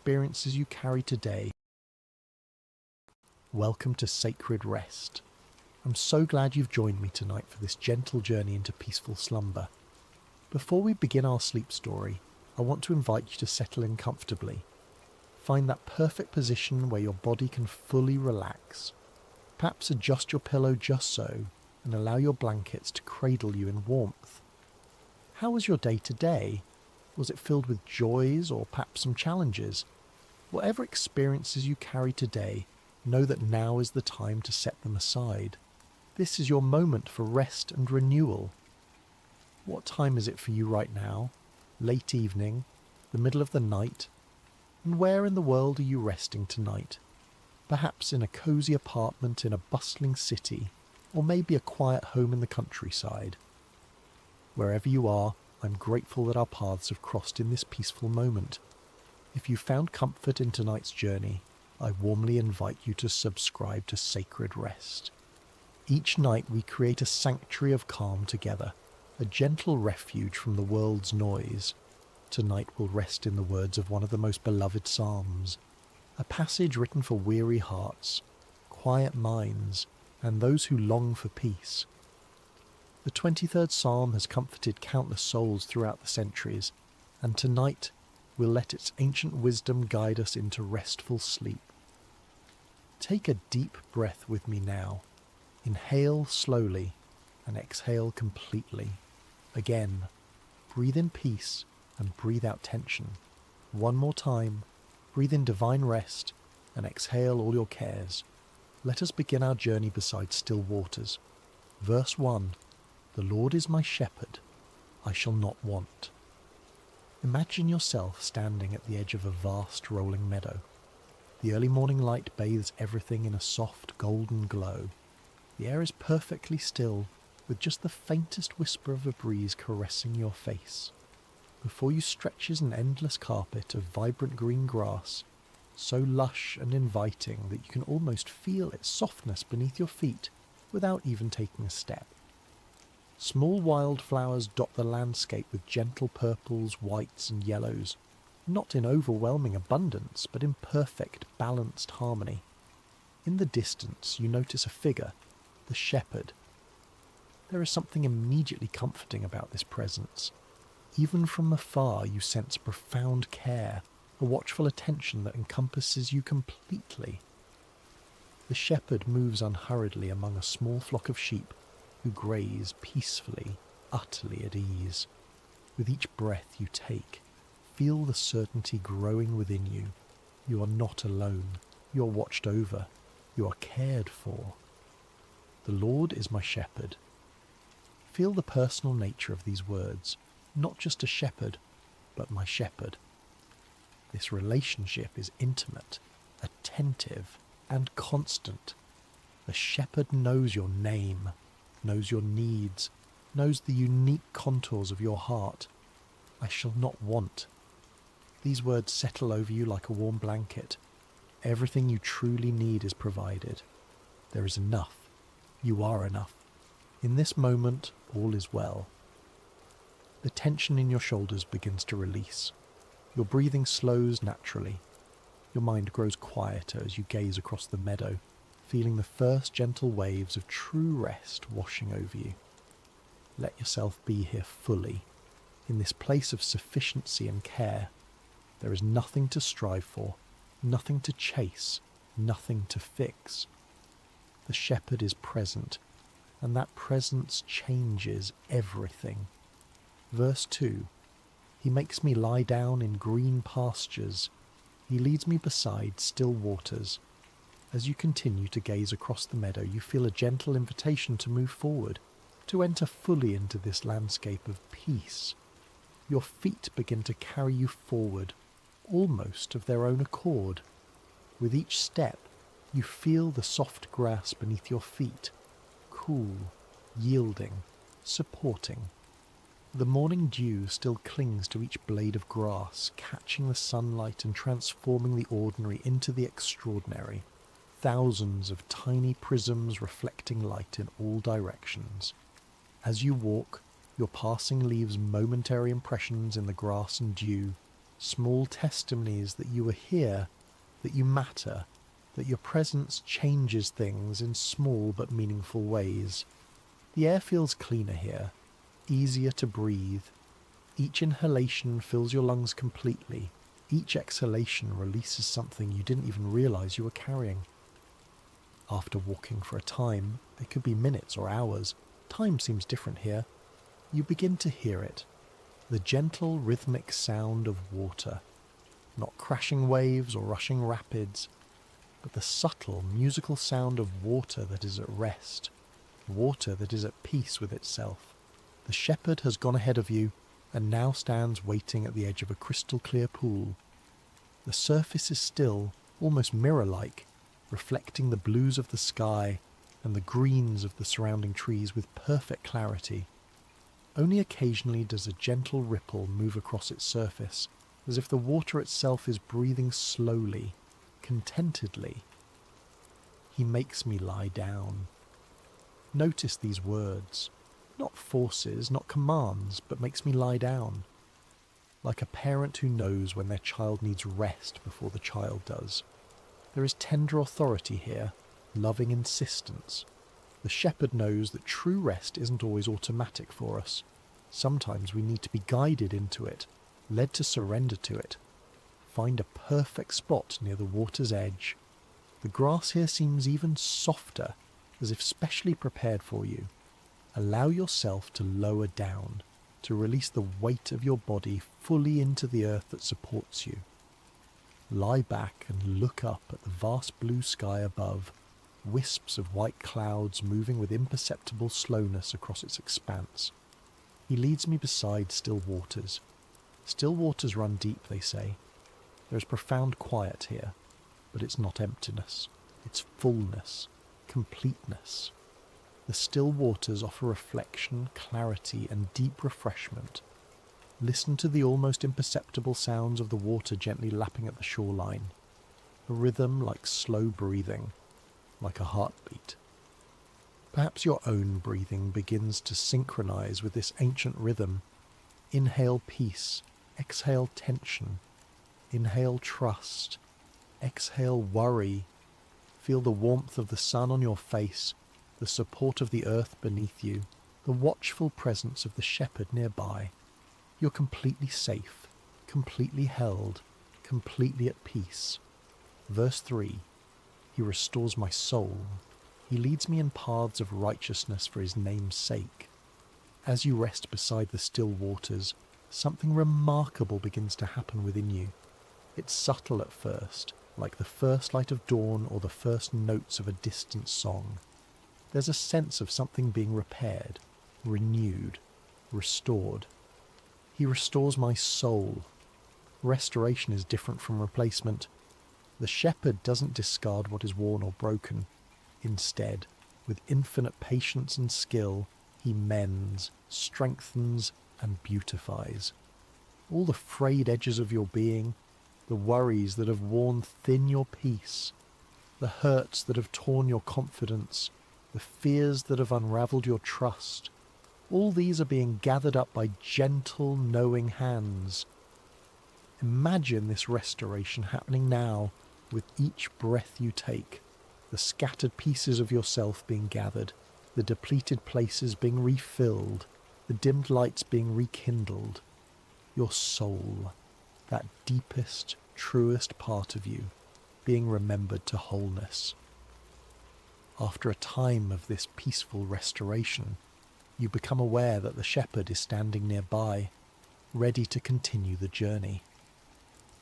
experiences you carry today. Welcome to Sacred Rest. I'm so glad you've joined me tonight for this gentle journey into peaceful slumber. Before we begin our sleep story, I want to invite you to settle in comfortably. Find that perfect position where your body can fully relax. Perhaps adjust your pillow just so, and allow your blankets to cradle you in warmth. How was your day today? Was it filled with joys or perhaps some challenges? Whatever experiences you carry today, know that now is the time to set them aside. This is your moment for rest and renewal. What time is it for you right now? Late evening? The middle of the night? And where in the world are you resting tonight? Perhaps in a cozy apartment in a bustling city, or maybe a quiet home in the countryside. Wherever you are, I'm grateful that our paths have crossed in this peaceful moment. If you found comfort in tonight's journey, I warmly invite you to subscribe to Sacred Rest. Each night we create a sanctuary of calm together, a gentle refuge from the world's noise. Tonight we'll rest in the words of one of the most beloved psalms, a passage written for weary hearts, quiet minds, and those who long for peace. The 23rd Psalm has comforted countless souls throughout the centuries, and tonight we'll let its ancient wisdom guide us into restful sleep. Take a deep breath with me now. Inhale slowly and exhale completely. Again, breathe in peace and breathe out tension. One more time, breathe in divine rest and exhale all your cares. Let us begin our journey beside still waters. Verse 1. The Lord is my shepherd, I shall not want. Imagine yourself standing at the edge of a vast rolling meadow. The early morning light bathes everything in a soft golden glow. The air is perfectly still, with just the faintest whisper of a breeze caressing your face. Before you stretches an endless carpet of vibrant green grass, so lush and inviting that you can almost feel its softness beneath your feet without even taking a step. Small wildflowers dot the landscape with gentle purples, whites and yellows, not in overwhelming abundance, but in perfect, balanced harmony. In the distance you notice a figure, the shepherd. There is something immediately comforting about this presence. Even from afar you sense profound care, a watchful attention that encompasses you completely. The shepherd moves unhurriedly among a small flock of sheep who graze peacefully, utterly at ease. With each breath you take, feel the certainty growing within you. You are not alone. You are watched over. You are cared for. The Lord is my shepherd. Feel the personal nature of these words. Not just a shepherd, but my shepherd. This relationship is intimate, attentive, and constant. The shepherd knows your name, knows your needs, knows the unique contours of your heart. I shall not want. These words settle over you like a warm blanket. Everything you truly need is provided. There is enough. You are enough. In this moment, all is well. The tension in your shoulders begins to release. Your breathing slows naturally. Your mind grows quieter as you gaze across the meadow, feeling the first gentle waves of true rest washing over you. Let yourself be here fully, in this place of sufficiency and care. There is nothing to strive for, nothing to chase, nothing to fix. The shepherd is present, and that presence changes everything. Verse 2. He makes me lie down in green pastures. He leads me beside still waters. As you continue to gaze across the meadow, you feel a gentle invitation to move forward, to enter fully into this landscape of peace. Your feet begin to carry you forward, almost of their own accord. With each step, you feel the soft grass beneath your feet, cool, yielding, supporting. The morning dew still clings to each blade of grass, catching the sunlight and transforming the ordinary into the extraordinary. Thousands of tiny prisms reflecting light in all directions. As you walk, your passing leaves momentary impressions in the grass and dew, Small testimonies that you are here, that you matter, that your presence changes things in small but meaningful ways. The air feels cleaner here, easier to breathe. Each inhalation fills your lungs completely. Each exhalation releases something you didn't even realize you were carrying. After walking for a time, it could be minutes or hours, time seems different here. You begin to hear it, the gentle rhythmic sound of water, not crashing waves or rushing rapids, but the subtle musical sound of water that is at rest, water that is at peace with itself. The shepherd has gone ahead of you and now stands waiting at the edge of a crystal clear pool. The surface is still, almost mirror-like, reflecting the blues of the sky and the greens of the surrounding trees with perfect clarity. Only occasionally does a gentle ripple move across its surface, as if the water itself is breathing slowly, contentedly. He makes me lie down. Notice these words. Not forces, not commands, but makes me lie down. Like a parent who knows when their child needs rest before the child does. There is tender authority here, loving insistence. The shepherd knows that true rest isn't always automatic for us. Sometimes we need to be guided into it, led to surrender to it. Find a perfect spot near the water's edge. The grass here seems even softer, as if specially prepared for you. Allow yourself to lower down, to release the weight of your body fully into the earth that supports you. Lie back and look up at the vast blue sky above, wisps of white clouds moving with imperceptible slowness across its expanse. He leads me beside still waters. Still waters run deep, they say. There is profound quiet here, but it's not emptiness. It's fullness, completeness. The still waters offer reflection, clarity, and deep refreshment. Listen to the almost imperceptible sounds of the water gently lapping at the shoreline. A rhythm like slow breathing, like a heartbeat. Perhaps your own breathing begins to synchronize with this ancient rhythm. Inhale peace, exhale tension. Inhale trust, exhale worry. Feel the warmth of the sun on your face, the support of the earth beneath you, the watchful presence of the shepherd nearby. You're completely safe, completely held, completely at peace. Verse 3, He restores my soul. He leads me in paths of righteousness for his name's sake. As you rest beside the still waters, something remarkable begins to happen within you. It's subtle at first, like the first light of dawn or the first notes of a distant song. There's a sense of something being repaired, renewed, restored. He restores my soul. Restoration is different from replacement. The shepherd doesn't discard what is worn or broken. Instead, with infinite patience and skill, he mends, strengthens, and beautifies. All the frayed edges of your being, the worries that have worn thin your peace, the hurts that have torn your confidence, the fears that have unravelled your trust, all these are being gathered up by gentle, knowing hands. Imagine this restoration happening now with each breath you take, the scattered pieces of yourself being gathered, the depleted places being refilled, the dimmed lights being rekindled. Your soul, that deepest, truest part of you, being remembered to wholeness. After a time of this peaceful restoration, you become aware that the shepherd is standing nearby, ready to continue the journey.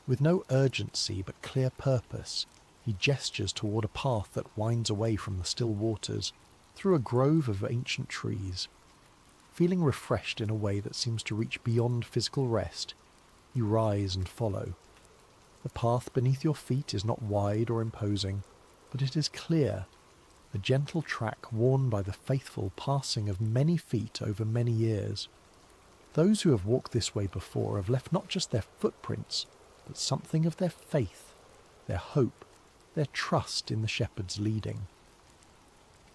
With no urgency but clear purpose, he gestures toward a path that winds away from the still waters, through a grove of ancient trees. Feeling refreshed in a way that seems to reach beyond physical rest, you rise and follow. The path beneath your feet is not wide or imposing, but it is clear, a gentle track worn by the faithful passing of many feet over many years. Those who have walked this way before have left not just their footprints, but something of their faith, their hope, their trust in the shepherd's leading.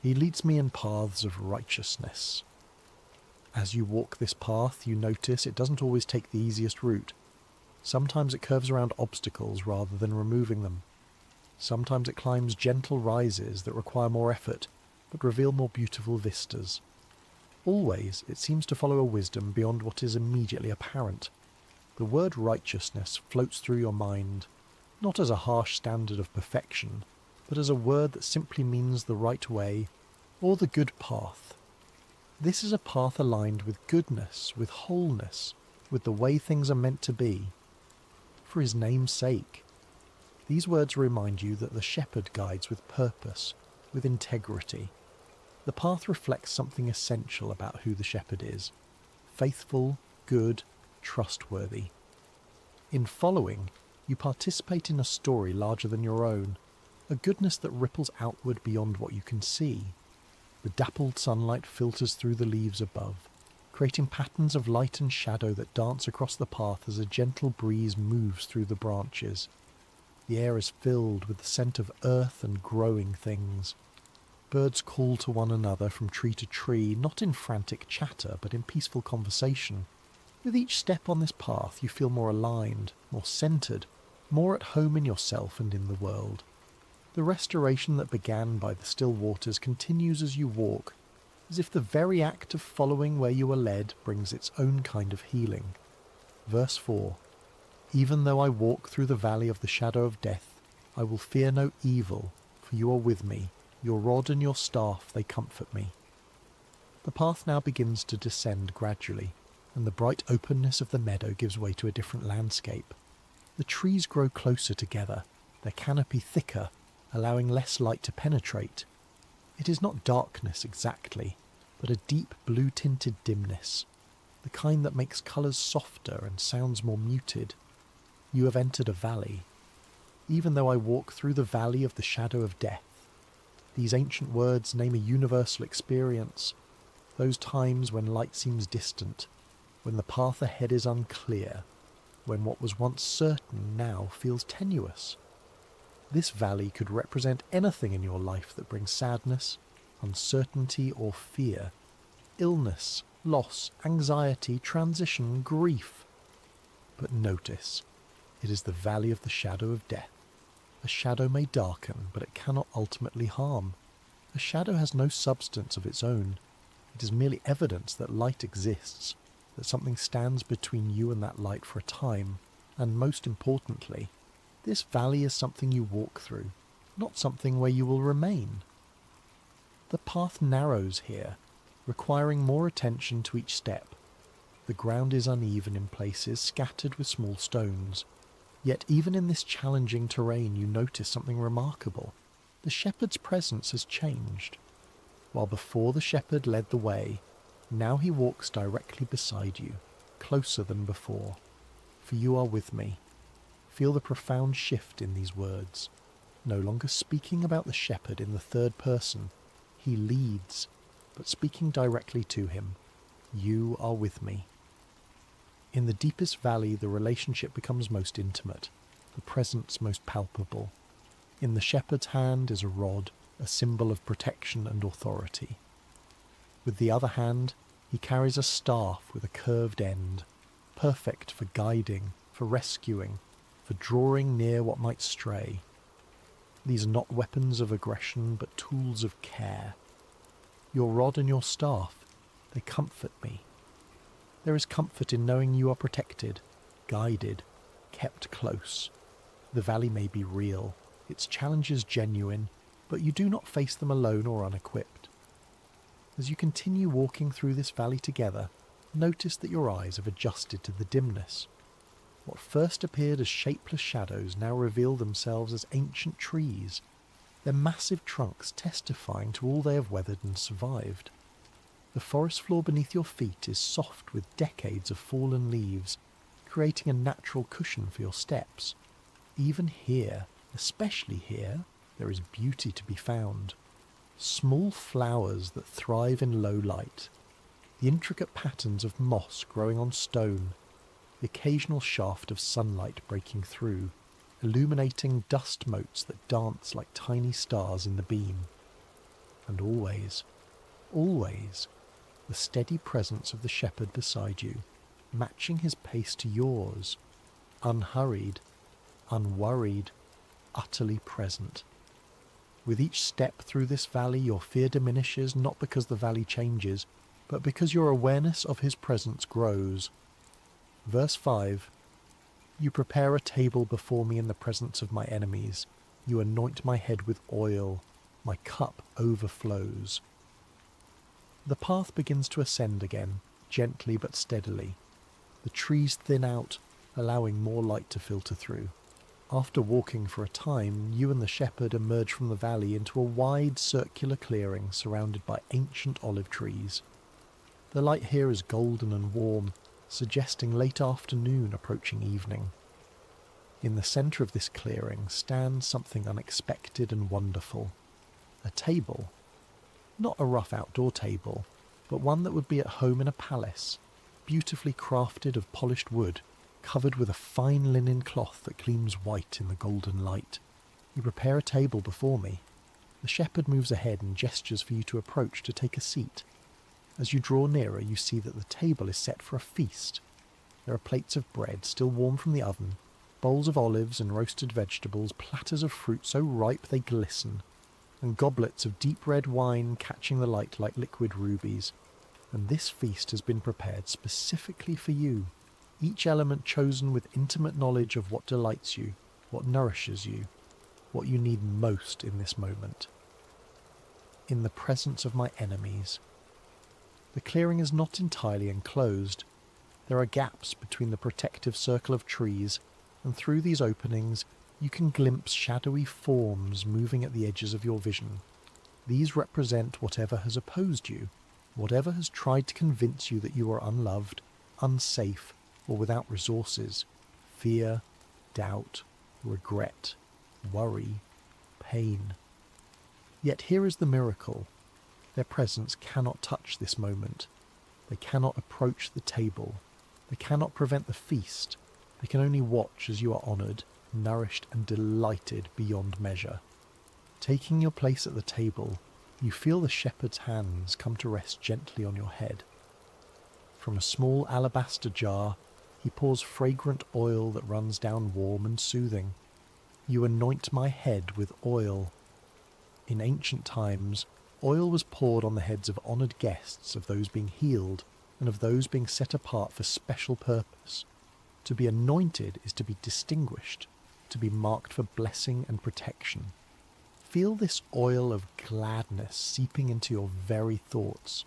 He leads me in paths of righteousness. As you walk this path, you notice it doesn't always take the easiest route. Sometimes it curves around obstacles rather than removing them. Sometimes it climbs gentle rises that require more effort, but reveal more beautiful vistas. Always, it seems to follow a wisdom beyond what is immediately apparent. The word righteousness floats through your mind, not as a harsh standard of perfection, but as a word that simply means the right way, or the good path. This is a path aligned with goodness, with wholeness, with the way things are meant to be. For his name's sake. These words remind you that the shepherd guides with purpose, with integrity. The path reflects something essential about who the shepherd is: faithful, good, trustworthy. In following, you participate in a story larger than your own, a goodness that ripples outward beyond what you can see. The dappled sunlight filters through the leaves above, creating patterns of light and shadow that dance across the path as a gentle breeze moves through the branches. The air is filled with the scent of earth and growing things. Birds call to one another from tree to tree, not in frantic chatter, but in peaceful conversation. With each step on this path, you feel more aligned, more centred, more at home in yourself and in the world. The restoration that began by the still waters continues as you walk, as if the very act of following where you are led brings its own kind of healing. Verse 4. Even though I walk through the valley of the shadow of death, I will fear no evil, for you are with me. Your rod and your staff, they comfort me. The path now begins to descend gradually, and the bright openness of the meadow gives way to a different landscape. The trees grow closer together, their canopy thicker, allowing less light to penetrate. It is not darkness exactly, but a deep blue-tinted dimness, the kind that makes colours softer and sounds more muted. You have entered a valley. Even though I walk through the valley of the shadow of death, these ancient words name a universal experience, those times when light seems distant, when the path ahead is unclear, when what was once certain now feels tenuous. This valley could represent anything in your life that brings sadness, uncertainty or fear, illness, loss, anxiety, transition, grief. But notice, it is the valley of the shadow of death. A shadow may darken, but it cannot ultimately harm. A shadow has no substance of its own. It is merely evidence that light exists, that something stands between you and that light for a time, and most importantly, this valley is something you walk through, not something where you will remain. The path narrows here, requiring more attention to each step. The ground is uneven in places, scattered with small stones. Yet even in this challenging terrain you notice something remarkable. The shepherd's presence has changed. While before the shepherd led the way, now he walks directly beside you, closer than before. For you are with me. Feel the profound shift in these words. No longer speaking about the shepherd in the third person, he leads, but speaking directly to him. You are with me. In the deepest valley, the relationship becomes most intimate, the presence most palpable. In the shepherd's hand is a rod, a symbol of protection and authority. With the other hand, he carries a staff with a curved end, perfect for guiding, for rescuing, for drawing near what might stray. These are not weapons of aggression, but tools of care. Your rod and your staff, they comfort me. There is comfort in knowing you are protected, guided, kept close. The valley may be real, its challenges genuine, but you do not face them alone or unequipped. As you continue walking through this valley together, notice that your eyes have adjusted to the dimness. What first appeared as shapeless shadows now reveal themselves as ancient trees, their massive trunks testifying to all they have weathered and survived. The forest floor beneath your feet is soft with decades of fallen leaves, creating a natural cushion for your steps. Even here, especially here, there is beauty to be found. Small flowers that thrive in low light, the intricate patterns of moss growing on stone, the occasional shaft of sunlight breaking through, illuminating dust motes that dance like tiny stars in the beam. And always, always, the steady presence of the shepherd beside you, matching his pace to yours. unhurried, unworried, utterly present. With each step through this valley, your fear diminishes, not because the valley changes, but because your awareness of his presence grows. Verse 5, You prepare a table before me in the presence of my enemies. You anoint my head with oil. My cup overflows. The path begins to ascend again, gently but steadily. The trees thin out, allowing more light to filter through. After walking for a time, you and the shepherd emerge from the valley into a wide circular clearing surrounded by ancient olive trees. The light here is golden and warm, suggesting late afternoon approaching evening. In the centre of this clearing stands something unexpected and wonderful. A table. Not a rough outdoor table, but one that would be at home in a palace, beautifully crafted of polished wood, covered with a fine linen cloth that gleams white in the golden light. You prepare a table before me. The shepherd moves ahead and gestures for you to approach to take a seat. As you draw nearer, you see that the table is set for a feast. There are plates of bread still warm from the oven, bowls of olives and roasted vegetables, platters of fruit so ripe they glisten, and goblets of deep red wine catching the light like liquid rubies. And this feast has been prepared specifically for you, each element chosen with intimate knowledge of what delights you, what nourishes you, what you need most in this moment. In the presence of my enemies. The clearing is not entirely enclosed. There are gaps between the protective circle of trees, and through these openings you can glimpse shadowy forms moving at the edges of your vision. These represent whatever has opposed you, whatever has tried to convince you that you are unloved, unsafe, or without resources. Fear, doubt, regret, worry, pain. Yet here is the miracle. Their presence cannot touch this moment. They cannot approach the table. They cannot prevent the feast. They can only watch as you are honoured, nourished and delighted beyond measure. Taking your place at the table, you feel the shepherd's hands come to rest gently on your head. From a small alabaster jar, he pours fragrant oil that runs down warm and soothing. You anoint my head with oil. In ancient times, oil was poured on the heads of honoured guests, of those being healed, and of those being set apart for special purpose. To be anointed is to be distinguished, to be marked for blessing and protection. Feel this oil of gladness seeping into your very thoughts,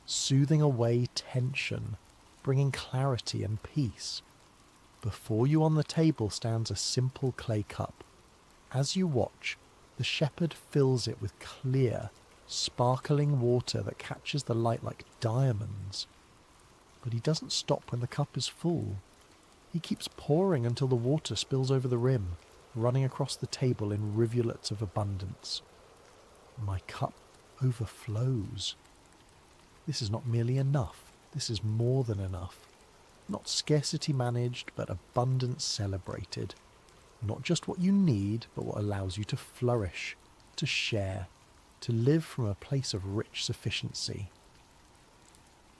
soothing away tension, bringing clarity and peace. Before you on the table stands a simple clay cup. As you watch, the shepherd fills it with clear, sparkling water that catches the light like diamonds. But he doesn't stop when the cup is full. He keeps pouring until the water spills over the rim, running across the table in rivulets of abundance. My cup overflows. This is not merely enough. This is more than enough. Not scarcity managed, but abundance celebrated. Not just what you need, but what allows you to flourish, to share, to live from a place of rich sufficiency.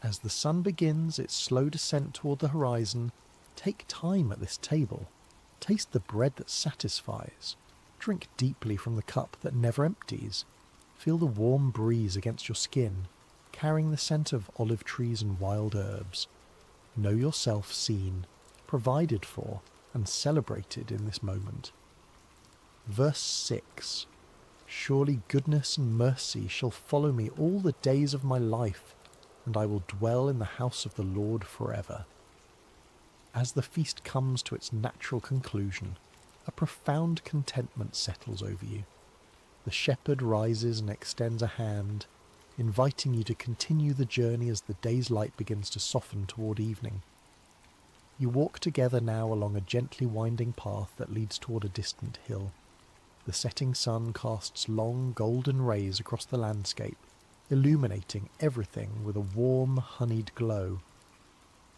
As the sun begins its slow descent toward the horizon, take time at this table. Taste the bread that satisfies. Drink deeply from the cup that never empties. Feel the warm breeze against your skin, carrying the scent of olive trees and wild herbs. Know yourself seen, provided for, and celebrated in this moment. Verse 6. Surely goodness and mercy shall follow me all the days of my life, and I will dwell in the house of the Lord forever. As the feast comes to its natural conclusion, a profound contentment settles over you. The shepherd rises and extends a hand, inviting you to continue the journey as the day's light begins to soften toward evening. You walk together now along a gently winding path that leads toward a distant hill. The setting sun casts long golden rays across the landscape, illuminating everything with a warm, honeyed glow.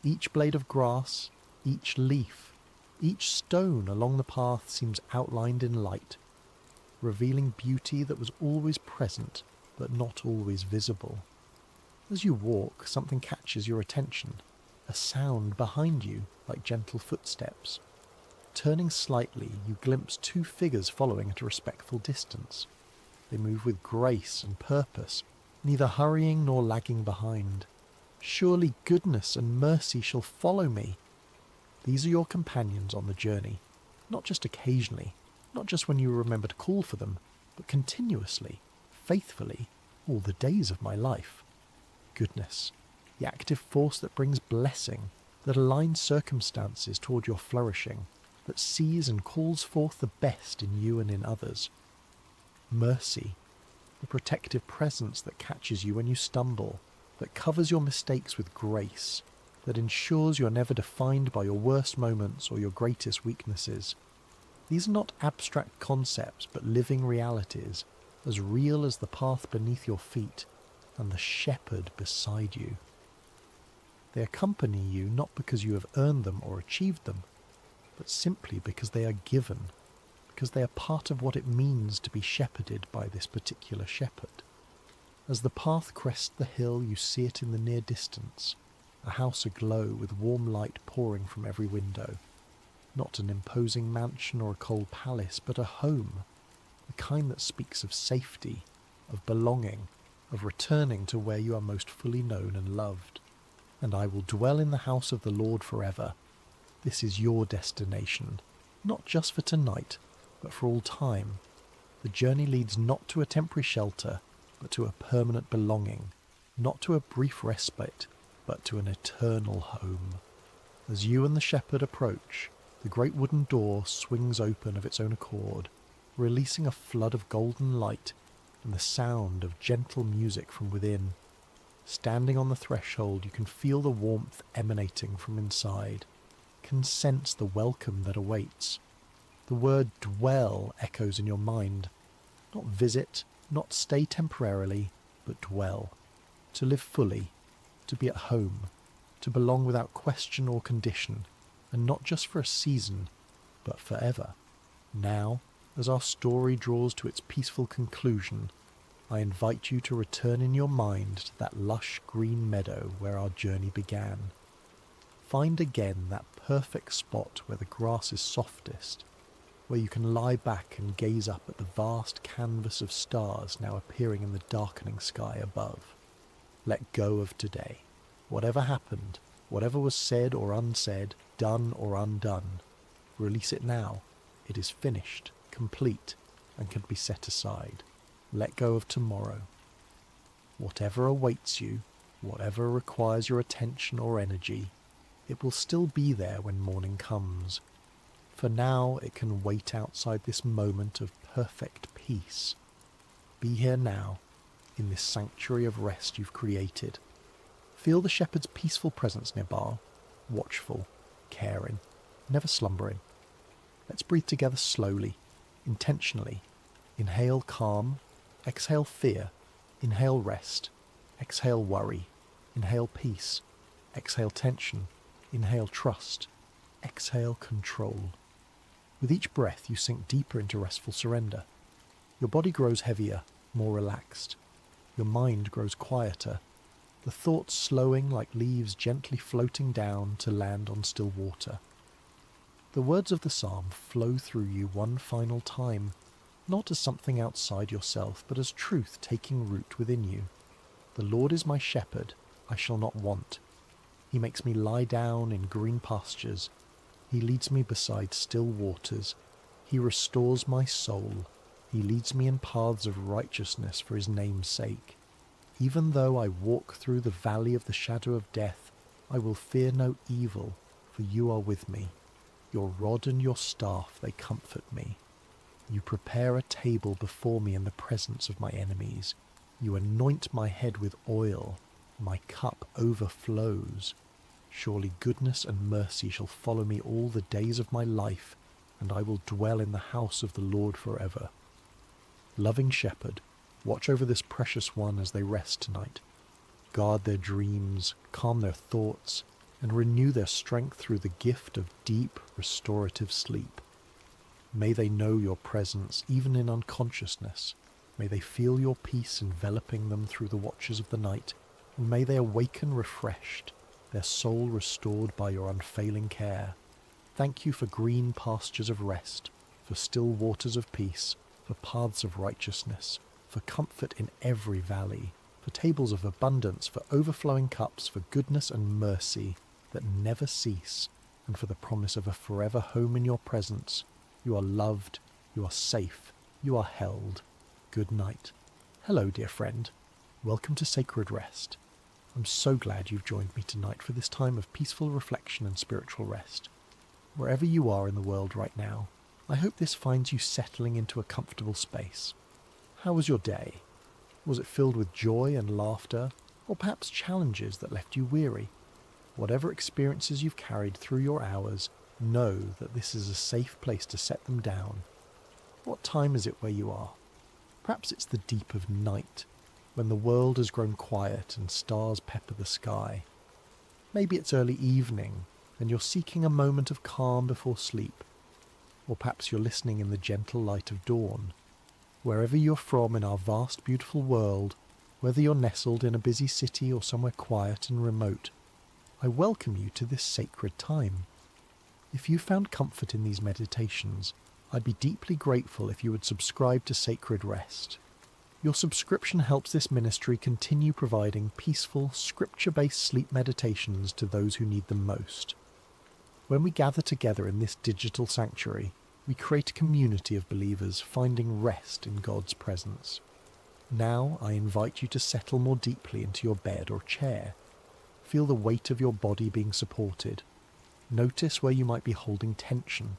Each blade of grass, each leaf, each stone along the path seems outlined in light, revealing beauty that was always present but not always visible. As you walk, something catches your attention, a sound behind you like gentle footsteps. Turning slightly, you glimpse two figures following at a respectful distance. They move with grace and purpose, neither hurrying nor lagging behind. Surely goodness and mercy shall follow me. These are your companions on the journey, not just occasionally, not just when you remember to call for them, but continuously, faithfully, all the days of my life. Goodness, the active force that brings blessing, that aligns circumstances toward your flourishing, that sees and calls forth the best in you and in others. Mercy, the protective presence that catches you when you stumble, that covers your mistakes with grace, that ensures you're never defined by your worst moments or your greatest weaknesses. These are not abstract concepts, but living realities, as real as the path beneath your feet and the shepherd beside you. They accompany you not because you have earned them or achieved them, but simply because they are given, because they are part of what it means to be shepherded by this particular shepherd. As the path crests the hill, you see it in the near distance, a house aglow with warm light pouring from every window. Not an imposing mansion or a cold palace, but a home, the kind that speaks of safety, of belonging, of returning to where you are most fully known and loved. And I will dwell in the house of the Lord forever. This is your destination, not just for tonight, but for all time. The journey leads not to a temporary shelter, but to a permanent belonging, not to a brief respite, but to an eternal home. As you and the shepherd approach, the great wooden door swings open of its own accord, releasing a flood of golden light and the sound of gentle music from within. Standing on the threshold, you can feel the warmth emanating from inside, can sense the welcome that awaits. The word dwell echoes in your mind. Not visit, not stay temporarily, but dwell. To live fully, to be at home, to belong without question or condition, and not just for a season, but forever. Now, as our story draws to its peaceful conclusion, I invite you to return in your mind to that lush green meadow where our journey began. Find again that perfect spot where the grass is softest, where you can lie back and gaze up at the vast canvas of stars now appearing in the darkening sky above. Let go of today. Whatever happened, whatever was said or unsaid, done or undone, release it now. It is finished, complete, and can be set aside. Let go of tomorrow. Whatever awaits you, whatever requires your attention or energy, it will still be there when morning comes. For now, it can wait outside this moment of perfect peace. Be here now, in this sanctuary of rest you've created. Feel the shepherd's peaceful presence nearby, watchful, caring, never slumbering. Let's breathe together slowly, intentionally. Inhale calm, exhale fear, inhale rest, exhale worry, inhale peace, exhale tension, inhale trust, exhale control. With each breath you sink deeper into restful surrender. Your body grows heavier, more relaxed. Your mind grows quieter, the thoughts slowing like leaves gently floating down to land on still water. The words of the psalm flow through you one final time, not as something outside yourself, but as truth taking root within you. The Lord is my shepherd, I shall not want. He makes me lie down in green pastures. He leads me beside still waters. He restores my soul. He leads me in paths of righteousness for his name's sake. Even though I walk through the valley of the shadow of death, I will fear no evil, for you are with me. Your rod and your staff, they comfort me. You prepare a table before me in the presence of my enemies. You anoint my head with oil. My cup overflows. Surely goodness and mercy shall follow me all the days of my life, and I will dwell in the house of the Lord forever. Loving shepherd, watch over this precious one as they rest tonight. Guard their dreams, calm their thoughts, and renew their strength through the gift of deep, restorative sleep. May they know your presence even in unconsciousness. May they feel your peace enveloping them through the watches of the night, and may they awaken refreshed, their soul restored by your unfailing care. Thank you for green pastures of rest, for still waters of peace, for paths of righteousness, for comfort in every valley, for tables of abundance, for overflowing cups, for goodness and mercy that never cease, and for the promise of a forever home in your presence. You are loved, you are safe, you are held. Good night. Hello, dear friend. Welcome to Sacred Rest. I'm so glad you've joined me tonight for this time of peaceful reflection and spiritual rest. Wherever you are in the world right now, I hope this finds you settling into a comfortable space. How was your day? Was it filled with joy and laughter, or perhaps challenges that left you weary? Whatever experiences you've carried through your hours, know that this is a safe place to set them down. What time is it where you are? Perhaps it's the deep of night, when the world has grown quiet and stars pepper the sky. Maybe it's early evening, and you're seeking a moment of calm before sleep. Or perhaps you're listening in the gentle light of dawn. Wherever you're from in our vast, beautiful world, whether you're nestled in a busy city or somewhere quiet and remote, I welcome you to this sacred time. If you found comfort in these meditations, I'd be deeply grateful if you would subscribe to Sacred Rest. Your subscription helps this ministry continue providing peaceful, scripture-based sleep meditations to those who need them most. When we gather together in this digital sanctuary, we create a community of believers finding rest in God's presence. Now I invite you to settle more deeply into your bed or chair. Feel the weight of your body being supported. Notice where you might be holding tension,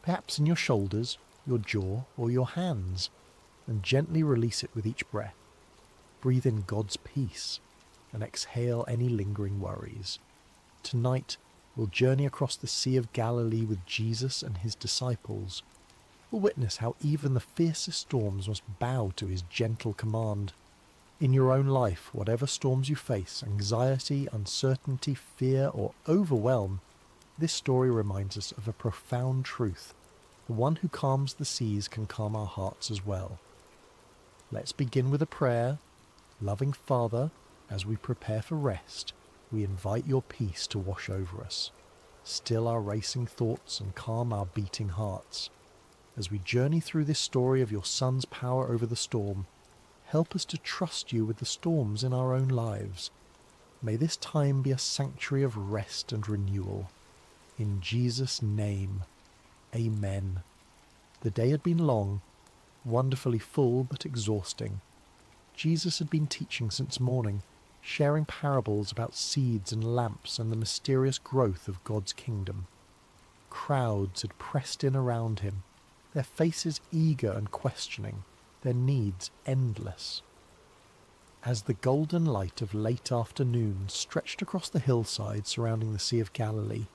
perhaps in your shoulders, your jaw, or your hands, and gently release it with each breath. Breathe in God's peace and exhale any lingering worries. Tonight, we'll journey across the Sea of Galilee with Jesus and his disciples. We'll witness how even the fiercest storms must bow to his gentle command. In your own life, whatever storms you face, anxiety, uncertainty, fear, or overwhelm, this story reminds us of a profound truth. The one who calms the seas can calm our hearts as well. Let's begin with a prayer. Loving Father, as we prepare for rest, we invite your peace to wash over us. Still our racing thoughts and calm our beating hearts. As we journey through this story of your Son's power over the storm, help us to trust you with the storms in our own lives. May this time be a sanctuary of rest and renewal. In Jesus' name, Amen. The day had been long, wonderfully full but exhausting. Jesus had been teaching since morning, sharing parables about seeds and lamps and the mysterious growth of God's kingdom. Crowds had pressed in around him, their faces eager and questioning, their needs endless. As the golden light of late afternoon stretched across the hillside surrounding the Sea of Galilee,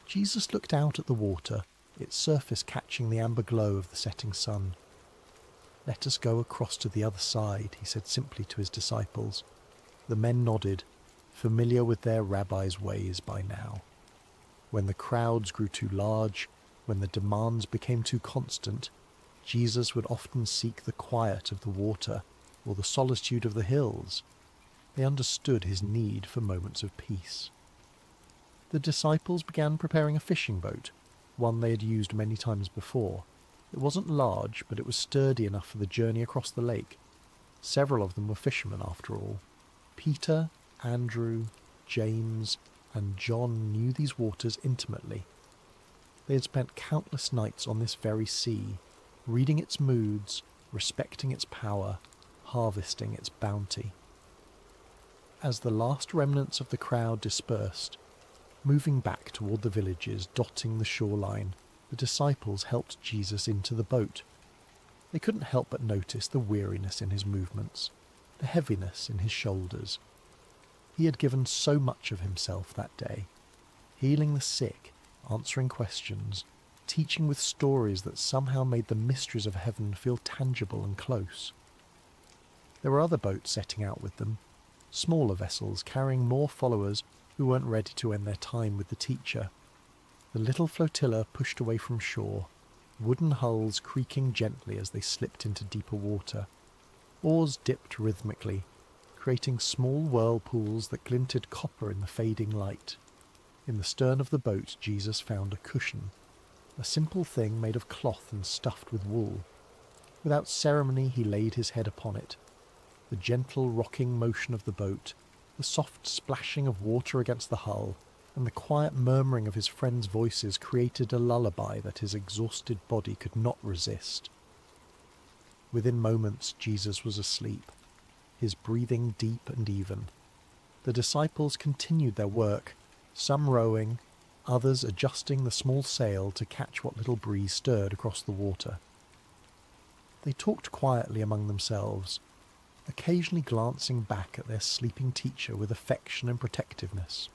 Jesus looked out at the water, its surface catching the amber glow of the setting sun. "Let us go across to the other side," he said simply to his disciples. The men nodded, familiar with their rabbi's ways by now. When the crowds grew too large, when the demands became too constant, Jesus would often seek the quiet of the water or the solitude of the hills. They understood his need for moments of peace. The disciples began preparing a fishing boat, one they had used many times before. It wasn't large, but it was sturdy enough for the journey across the lake. Several of them were fishermen after all. Peter, Andrew, James, and John knew these waters intimately. They had spent countless nights on this very sea, reading its moods, respecting its power, harvesting its bounty. As the last remnants of the crowd dispersed, moving back toward the villages dotting the shoreline, the disciples helped Jesus into the boat. They couldn't help but notice the weariness in his movements, the heaviness in his shoulders. He had given so much of himself that day, healing the sick, answering questions, teaching with stories that somehow made the mysteries of heaven feel tangible and close. There were other boats setting out with them, smaller vessels carrying more followers who weren't ready to end their time with the teacher. The little flotilla pushed away from shore, wooden hulls creaking gently as they slipped into deeper water. Oars dipped rhythmically, creating small whirlpools that glinted copper in the fading light. In the stern of the boat, Jesus found a cushion, a simple thing made of cloth and stuffed with wool. Without ceremony, he laid his head upon it. The gentle rocking motion of the boat, the soft splashing of water against the hull, and the quiet murmuring of his friends' voices created a lullaby that his exhausted body could not resist. Within moments, Jesus was asleep, his breathing deep and even. The disciples continued their work, some rowing, others adjusting the small sail to catch what little breeze stirred across the water. They talked quietly among themselves, occasionally glancing back at their sleeping teacher with affection and protectiveness.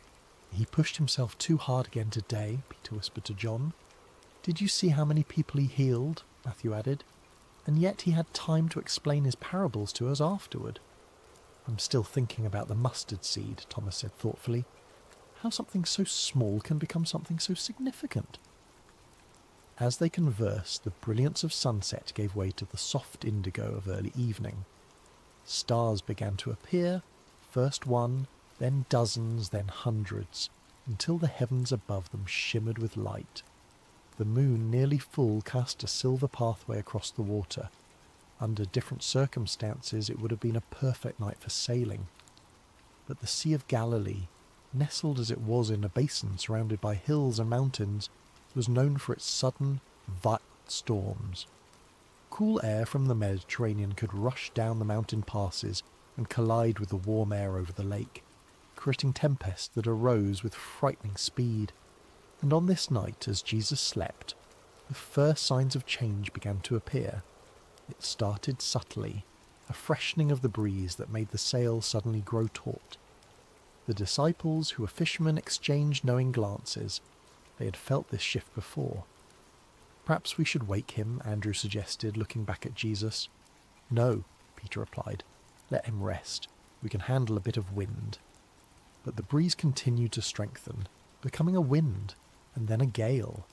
"He pushed himself too hard again today," Peter whispered to John. "Did you see how many people he healed?" Matthew added. "And yet he had time to explain his parables to us afterward." "I'm still thinking about the mustard seed," Thomas said thoughtfully. "How something so small can become something so significant." As they conversed, the brilliance of sunset gave way to the soft indigo of early evening. Stars began to appear, first one, then dozens, then hundreds, until the heavens above them shimmered with light. The moon, nearly full, cast a silver pathway across the water. Under different circumstances it would have been a perfect night for sailing. But the Sea of Galilee, nestled as it was in a basin surrounded by hills and mountains, was known for its sudden, violent storms. Cool air from the Mediterranean could rush down the mountain passes and collide with the warm air over the lake, creating tempests that arose with frightening speed. And on this night, as Jesus slept, the first signs of change began to appear. It started subtly, a freshening of the breeze that made the sail suddenly grow taut. The disciples, who were fishermen, exchanged knowing glances. They had felt this shift before. "Perhaps we should wake him," Andrew suggested, looking back at Jesus. "No," Peter replied. "Let him rest. We can handle a bit of wind." But the breeze continued to strengthen, becoming a wind, and then a gale.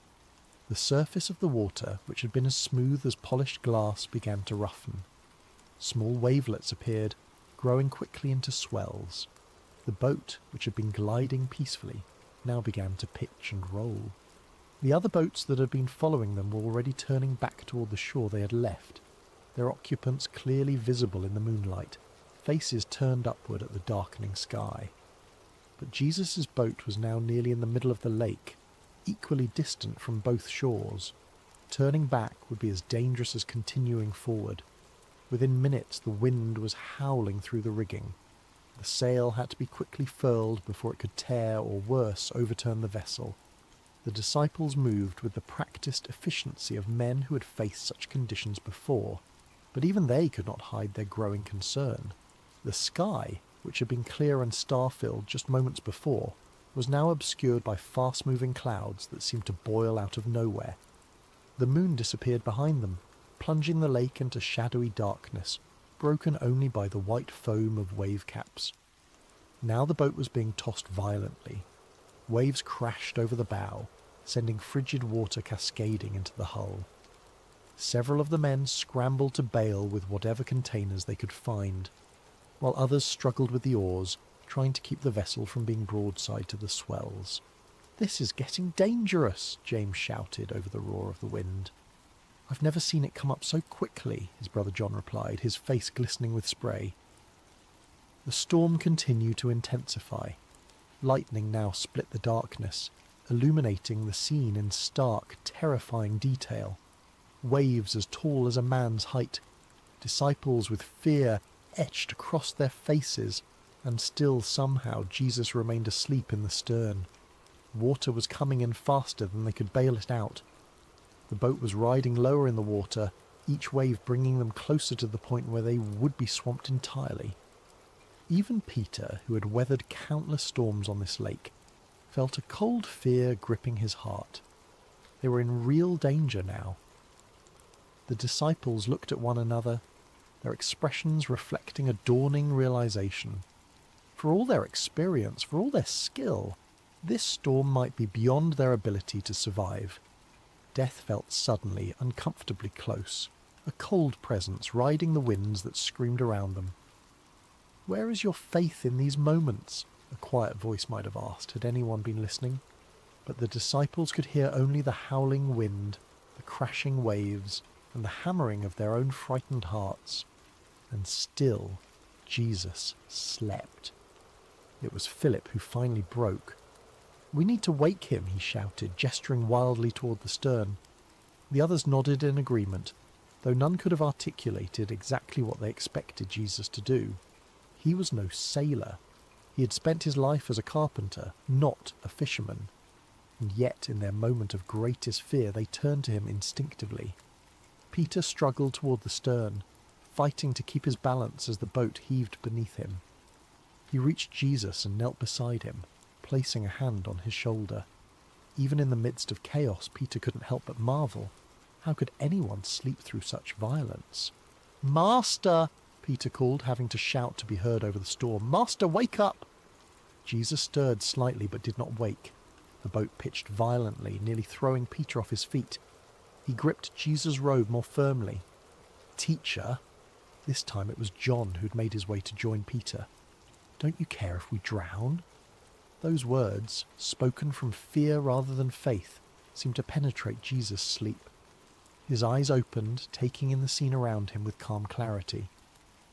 The surface of the water, which had been as smooth as polished glass, began to roughen. Small wavelets appeared, growing quickly into swells. The boat, which had been gliding peacefully, now began to pitch and roll. The other boats that had been following them were already turning back toward the shore they had left, their occupants clearly visible in the moonlight, faces turned upward at the darkening sky. But Jesus' boat was now nearly in the middle of the lake, equally distant from both shores. Turning back would be as dangerous as continuing forward. Within minutes the wind was howling through the rigging. The sail had to be quickly furled before it could tear or, worse, overturn the vessel. The disciples moved with the practiced efficiency of men who had faced such conditions before, but even they could not hide their growing concern. The sky, which had been clear and star-filled just moments before, was now obscured by fast-moving clouds that seemed to boil out of nowhere. The moon disappeared behind them, plunging the lake into shadowy darkness, broken only by the white foam of wave caps. Now the boat was being tossed violently. Waves crashed over the bow, sending frigid water cascading into the hull. Several of the men scrambled to bail with whatever containers they could find, while others struggled with the oars, trying to keep the vessel from being broadside to the swells. "This is getting dangerous," James shouted over the roar of the wind. "I've never seen it come up so quickly," his brother John replied, his face glistening with spray. The storm continued to intensify. Lightning now split the darkness, illuminating the scene in stark, terrifying detail. Waves as tall as a man's height, disciples with fear etched across their faces, and still somehow Jesus remained asleep in the stern. Water was coming in faster than they could bail it out. The boat was riding lower in the water, each wave bringing them closer to the point where they would be swamped entirely. Even Peter, who had weathered countless storms on this lake, felt a cold fear gripping his heart. They were in real danger now. The disciples looked at one another, their expressions reflecting a dawning realization. For all their experience, for all their skill, this storm might be beyond their ability to survive. Death felt suddenly uncomfortably close, a cold presence riding the winds that screamed around them. "Where is your faith in these moments?" a quiet voice might have asked, had anyone been listening? But the disciples could hear only the howling wind, the crashing waves, and the hammering of their own frightened hearts. And still, Jesus slept. It was Philip who finally broke. "We need to wake him," he shouted, gesturing wildly toward the stern. The others nodded in agreement, though none could have articulated exactly what they expected Jesus to do. He was no sailor. He had spent his life as a carpenter, not a fisherman. And yet, in their moment of greatest fear, they turned to him instinctively. Peter struggled toward the stern, fighting to keep his balance as the boat heaved beneath him. He reached Jesus and knelt beside him, placing a hand on his shoulder. Even in the midst of chaos, Peter couldn't help but marvel. How could anyone sleep through such violence? "Master!" Peter called, having to shout to be heard over the storm. "Master, wake up!" Jesus stirred slightly but did not wake. The boat pitched violently, nearly throwing Peter off his feet. He gripped Jesus' robe more firmly. "Teacher," this time it was John who'd made his way to join Peter, "don't you care if we drown?" Those words, spoken from fear rather than faith, seemed to penetrate Jesus' sleep. His eyes opened, taking in the scene around him with calm clarity.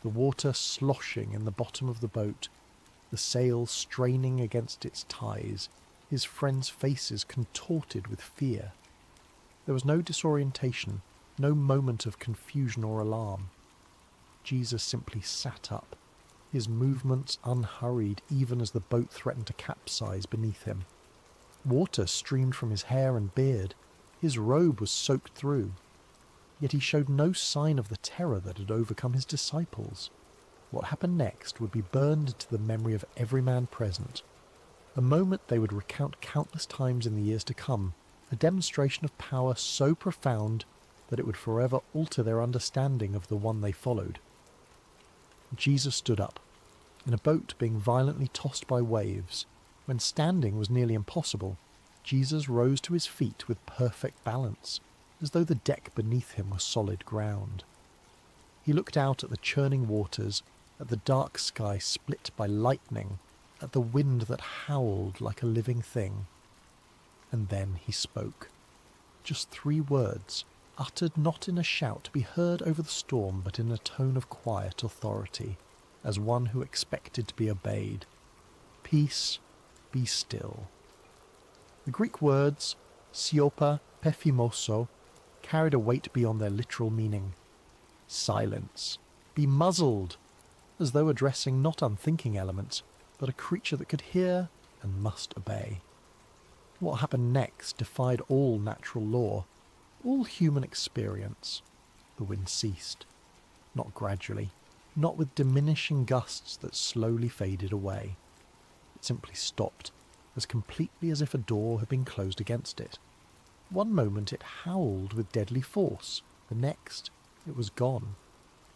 The water sloshing in the bottom of the boat, the sail straining against its ties, his friends' faces contorted with fear. There was no disorientation, no moment of confusion or alarm. Jesus simply sat up, his movements unhurried even as the boat threatened to capsize beneath him. Water streamed from his hair and beard. His robe was soaked through. Yet he showed no sign of the terror that had overcome his disciples. What happened next would be burned into the memory of every man present. A moment they would recount countless times in the years to come, a demonstration of power so profound that it would forever alter their understanding of the one they followed. Jesus stood up. In a boat being violently tossed by waves, when standing was nearly impossible, Jesus rose to his feet with perfect balance, as though the deck beneath him were solid ground. He looked out at the churning waters, at the dark sky split by lightning, at the wind that howled like a living thing. And then he spoke. Just 3 words, uttered not in a shout to be heard over the storm, but in a tone of quiet authority, as one who expected to be obeyed. "Peace, be still." The Greek words, siopa pephimoso, carried a weight beyond their literal meaning. Silence, be muzzled, as though addressing not unthinking elements, but a creature that could hear and must obey. What happened next defied all natural law, all human experience. The wind ceased, not gradually, not with diminishing gusts that slowly faded away. It simply stopped, as completely as if a door had been closed against it. One moment it howled with deadly force, the next it was gone,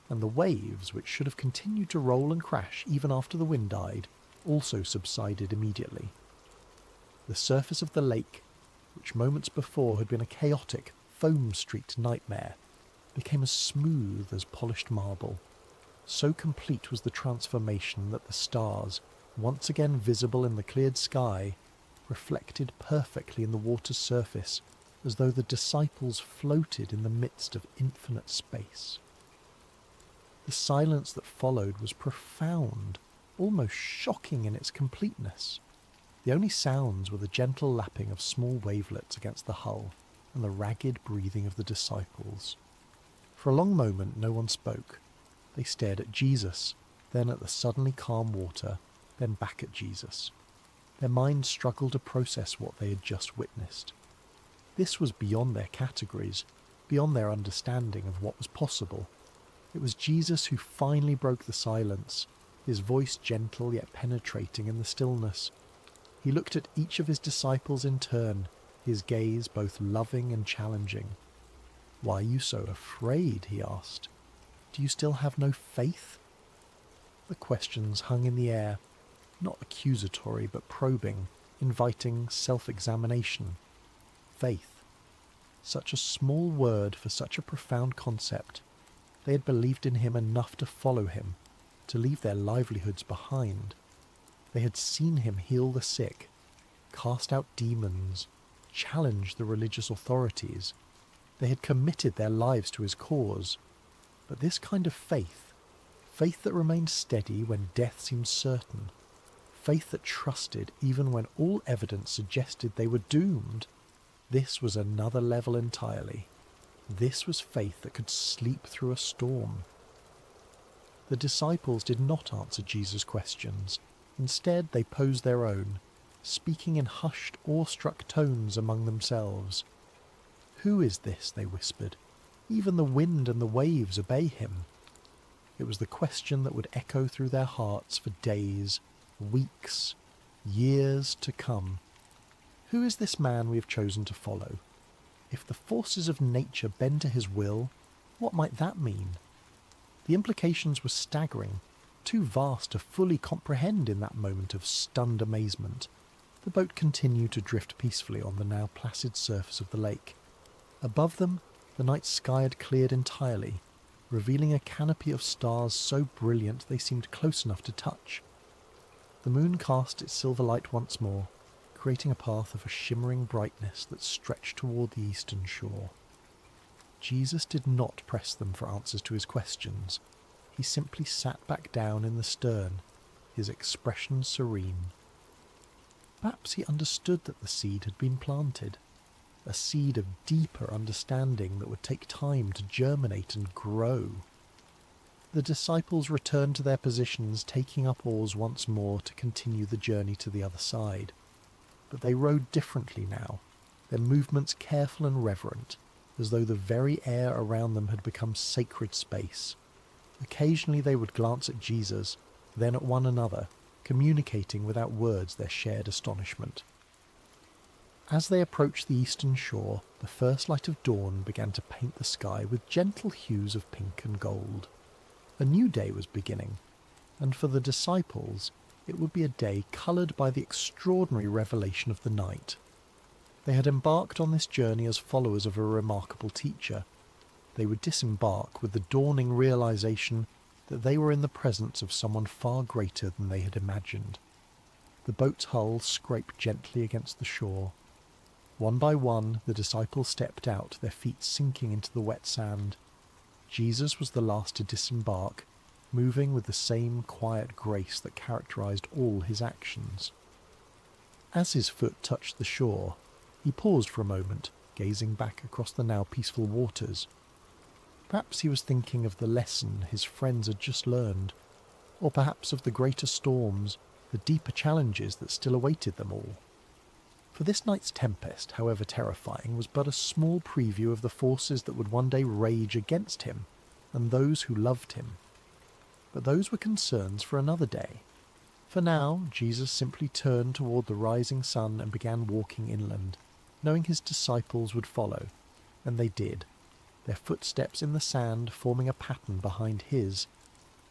and the waves, which should have continued to roll and crash even after the wind died, also subsided immediately. The surface of the lake, which moments before had been a chaotic, foam-streaked nightmare, became as smooth as polished marble. So complete was the transformation that the stars, once again visible in the cleared sky, reflected perfectly in the water's surface, as though the disciples floated in the midst of infinite space. The silence that followed was profound, almost shocking in its completeness. The only sounds were the gentle lapping of small wavelets against the hull and the ragged breathing of the disciples. For a long moment no one spoke. They stared at Jesus, then at the suddenly calm water, then back at Jesus. Their minds struggled to process what they had just witnessed. This was beyond their categories, beyond their understanding of what was possible. It was Jesus who finally broke the silence, his voice gentle yet penetrating in the stillness. He looked at each of his disciples in turn, his gaze both loving and challenging. "Why are you so afraid?" he asked. "Do you still have no faith?" The questions hung in the air, not accusatory but probing, inviting self-examination. Faith. Such a small word for such a profound concept. They had believed in him enough to follow him, to leave their livelihoods behind. They had seen him heal the sick, cast out demons, challenge the religious authorities. They had committed their lives to his cause. But this kind of faith, faith that remained steady when death seemed certain, faith that trusted even when all evidence suggested they were doomed, this was another level entirely. This was faith that could sleep through a storm. The disciples did not answer Jesus' questions. Instead, they posed their own, speaking in hushed, awestruck tones among themselves. "Who is this?" they whispered. "Even the wind and the waves obey him." It was the question that would echo through their hearts for days, weeks, years to come. Who is this man we have chosen to follow? If the forces of nature bend to his will, what might that mean? The implications were staggering, too vast to fully comprehend in that moment of stunned amazement. The boat continued to drift peacefully on the now placid surface of the lake. Above them, the night sky had cleared entirely, revealing a canopy of stars so brilliant they seemed close enough to touch. The moon cast its silver light once more, creating a path of a shimmering brightness that stretched toward the eastern shore. Jesus did not press them for answers to his questions. He simply sat back down in the stern, his expression serene. Perhaps he understood that the seed had been planted, a seed of deeper understanding that would take time to germinate and grow. The disciples returned to their positions, taking up oars once more to continue the journey to the other side. But they rowed differently now, their movements careful and reverent, as though the very air around them had become sacred space. Occasionally they would glance at Jesus, then at one another, communicating without words their shared astonishment. As they approached the eastern shore, the first light of dawn began to paint the sky with gentle hues of pink and gold. A new day was beginning, and for the disciples it would be a day coloured by the extraordinary revelation of the night. They had embarked on this journey as followers of a remarkable teacher. They would disembark with the dawning realization that they were in the presence of someone far greater than they had imagined. The boat's hull scraped gently against the shore. One by one, the disciples stepped out, their feet sinking into the wet sand. Jesus was the last to disembark, moving with the same quiet grace that characterized all his actions. As his foot touched the shore, he paused for a moment, gazing back across the now peaceful waters. Perhaps he was thinking of the lesson his friends had just learned, or perhaps of the greater storms, the deeper challenges that still awaited them all. For this night's tempest, however terrifying, was but a small preview of the forces that would one day rage against him and those who loved him. But those were concerns for another day. For now, Jesus simply turned toward the rising sun and began walking inland, knowing his disciples would follow, and they did, their footsteps in the sand forming a pattern behind his,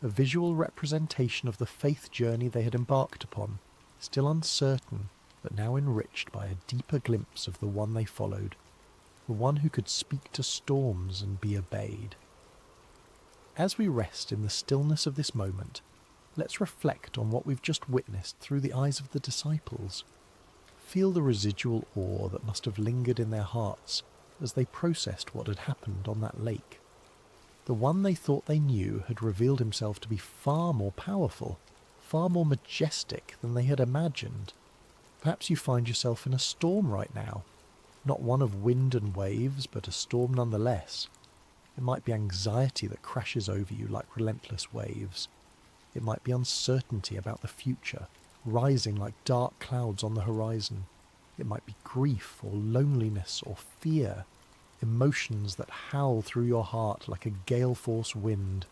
a visual representation of the faith journey they had embarked upon, still uncertain, but now enriched by a deeper glimpse of the one they followed, the one who could speak to storms and be obeyed. As we rest in the stillness of this moment, let's reflect on what we've just witnessed through the eyes of the disciples. Feel the residual awe that must have lingered in their hearts as they processed what had happened on that lake. The one they thought they knew had revealed himself to be far more powerful, far more majestic than they had imagined. Perhaps you find yourself in a storm right now, not one of wind and waves, but a storm nonetheless. It might be anxiety that crashes over you like relentless waves. It might be uncertainty about the future, rising like dark clouds on the horizon. It might be grief or loneliness or fear, emotions that howl through your heart like a gale-force wind.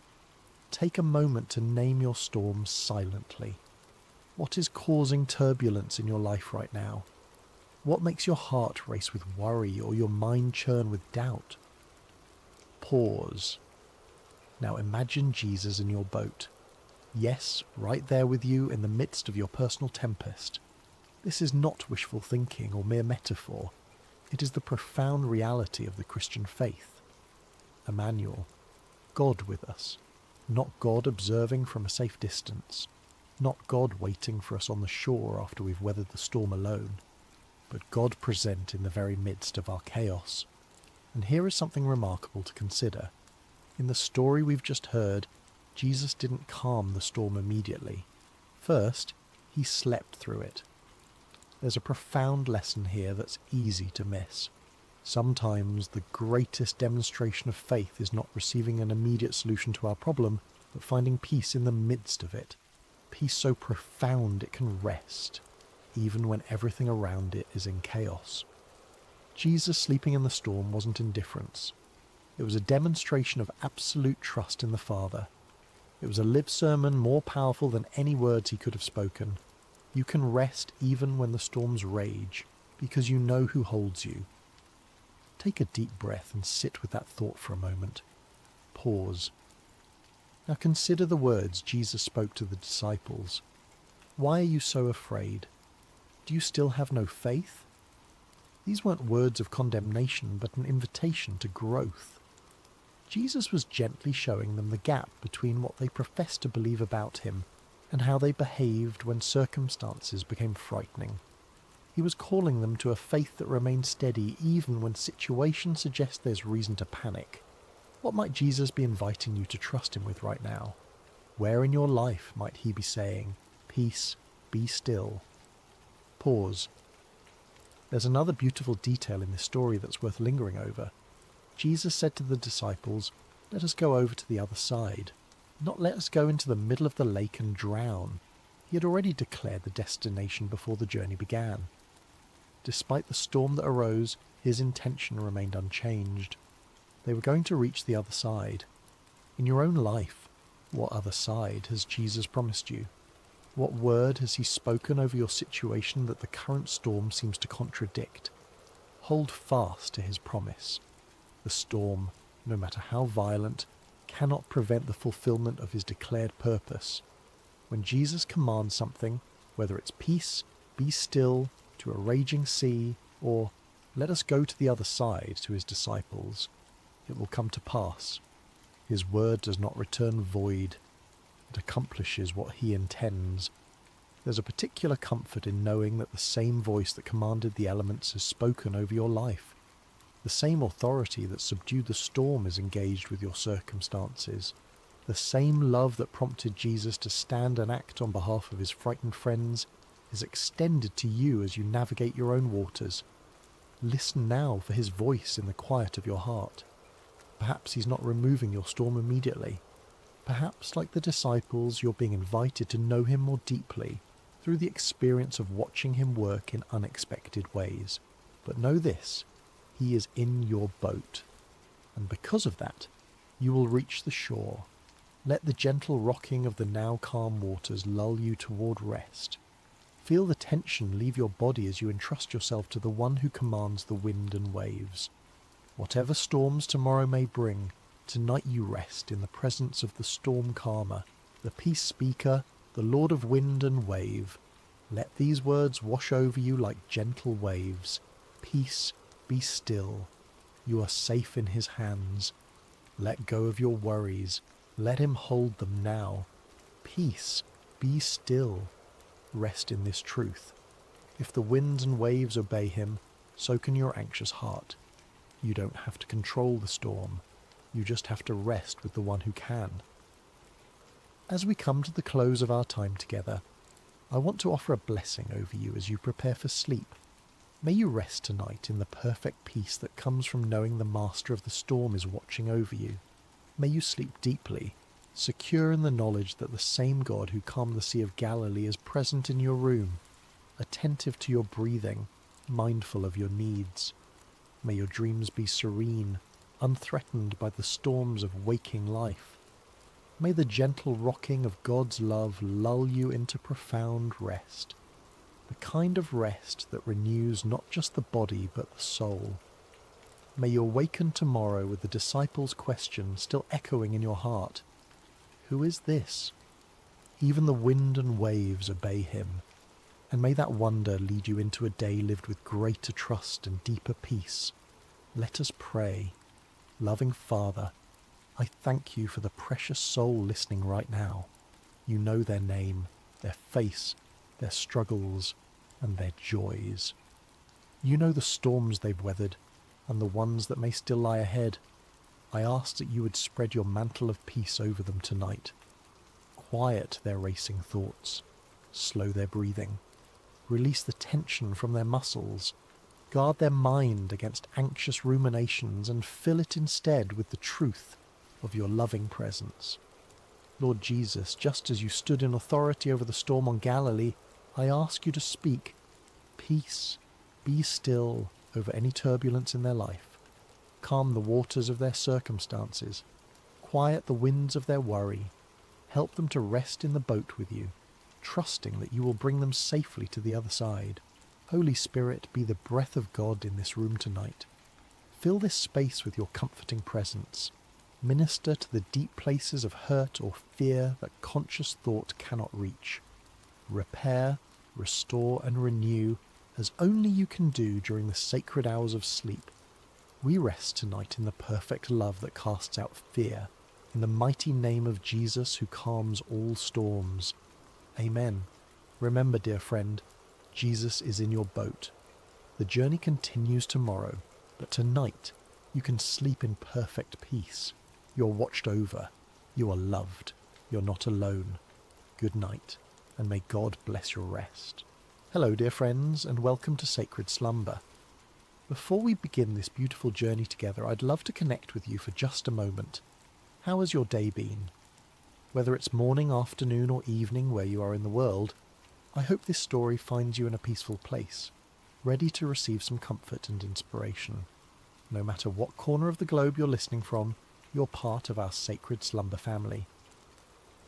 Take a moment to name your storm silently. What is causing turbulence in your life right now? What makes your heart race with worry or your mind churn with doubt? Pause. Now imagine Jesus in your boat. Yes, right there with you in the midst of your personal tempest. This is not wishful thinking or mere metaphor. It is the profound reality of the Christian faith. Emmanuel, God with us, not God observing from a safe distance. Not God waiting for us on the shore after we've weathered the storm alone, but God present in the very midst of our chaos. And here is something remarkable to consider. In the story we've just heard, Jesus didn't calm the storm immediately. First, he slept through it. There's a profound lesson here that's easy to miss. Sometimes the greatest demonstration of faith is not receiving an immediate solution to our problem, but finding peace in the midst of it. Peace so profound it can rest, even when everything around it is in chaos. Jesus sleeping in the storm wasn't indifference. It was a demonstration of absolute trust in the Father. It was a lip sermon more powerful than any words he could have spoken. You can rest even when the storms rage, because you know who holds you. Take a deep breath and sit with that thought for a moment. Pause. Now consider the words Jesus spoke to the disciples. Why are you so afraid? Do you still have no faith? These weren't words of condemnation, but an invitation to growth. Jesus was gently showing them the gap between what they professed to believe about him and how they behaved when circumstances became frightening. He was calling them to a faith that remained steady even when situations suggest there's reason to panic. What might Jesus be inviting you to trust him with right now? Where in your life might he be saying, "Peace, be still"? Pause. There's another beautiful detail in this story that's worth lingering over. Jesus said to the disciples, "Let us go over to the other side." Not let us go into the middle of the lake and drown. He had already declared the destination before the journey began. Despite the storm that arose, his intention remained unchanged. They were going to reach the other side. In your own life, what other side has Jesus promised you? What word has he spoken over your situation that the current storm seems to contradict? Hold fast to his promise. The storm, no matter how violent, cannot prevent the fulfillment of his declared purpose. When Jesus commands something, whether it's peace, be still, to a raging sea, or let us go to the other side to his disciples, it will come to pass. His word does not return void. It accomplishes what he intends. There's a particular comfort in knowing that the same voice that commanded the elements has spoken over your life. The same authority that subdued the storm is engaged with your circumstances. The same love that prompted Jesus to stand and act on behalf of his frightened friends is extended to you as you navigate your own waters. Listen now for his voice in the quiet of your heart. Perhaps he's not removing your storm immediately. Perhaps, like the disciples, you're being invited to know him more deeply through the experience of watching him work in unexpected ways. But know this, he is in your boat, and because of that, you will reach the shore. Let the gentle rocking of the now calm waters lull you toward rest. Feel the tension leave your body as you entrust yourself to the one who commands the wind and waves. Whatever storms tomorrow may bring, tonight you rest in the presence of the storm calmer, the peace speaker, the Lord of wind and wave. Let these words wash over you like gentle waves. Peace, be still. You are safe in his hands. Let go of your worries. Let him hold them now. Peace, be still. Rest in this truth. If the winds and waves obey him, so can your anxious heart. You don't have to control the storm. You just have to rest with the one who can. As we come to the close of our time together, I want to offer a blessing over you as you prepare for sleep. May you rest tonight in the perfect peace that comes from knowing the master of the storm is watching over you. May you sleep deeply, secure in the knowledge that the same God who calmed the Sea of Galilee is present in your room, attentive to your breathing, mindful of your needs. May your dreams be serene, unthreatened by the storms of waking life. May the gentle rocking of God's love lull you into profound rest, the kind of rest that renews not just the body but the soul. May you awaken tomorrow with the disciples' question still echoing in your heart. Who is this? Even the wind and waves obey him. And may that wonder lead you into a day lived with greater trust and deeper peace. Let us pray. Loving Father, I thank you for the precious soul listening right now. You know their name. their face, their struggles, and their joys. You know the storms they've weathered, and the ones that may still lie ahead. I ask that you would spread your mantle of peace over them tonight. Quiet their racing thoughts, slow their breathing, release the tension from their muscles, guard their mind against anxious ruminations, and fill it instead with the truth of your loving presence. Lord Jesus, just as you stood in authority over the storm on Galilee, I ask you to speak peace, be still over any turbulence in their life. Calm the waters of their circumstances. Quiet the winds of their worry. Help them to rest in the boat with you, trusting that you will bring them safely to the other side. Holy Spirit, be the breath of God in this room tonight. Fill this space with your comforting presence. Minister to the deep places of hurt or fear that conscious thought cannot reach. Repair, restore, and renew as only you can do during the sacred hours of sleep. We rest tonight in the perfect love that casts out fear, in the mighty name of Jesus who calms all storms. Amen. Remember, dear friend, Jesus is in your boat. The journey continues tomorrow, but tonight you can sleep in perfect peace. You're watched over. You are loved. You're not alone. Good night, and may God bless your rest. Hello, dear friends, and welcome to Sacred Slumber. Before we begin this beautiful journey together, I'd love to connect with you for just a moment. How has your day been? Whether it's morning, afternoon, or evening where you are in the world, I hope this story finds you in a peaceful place, ready to receive some comfort and inspiration. No matter what corner of the globe you're listening from, you're part of our Sacred Slumber family.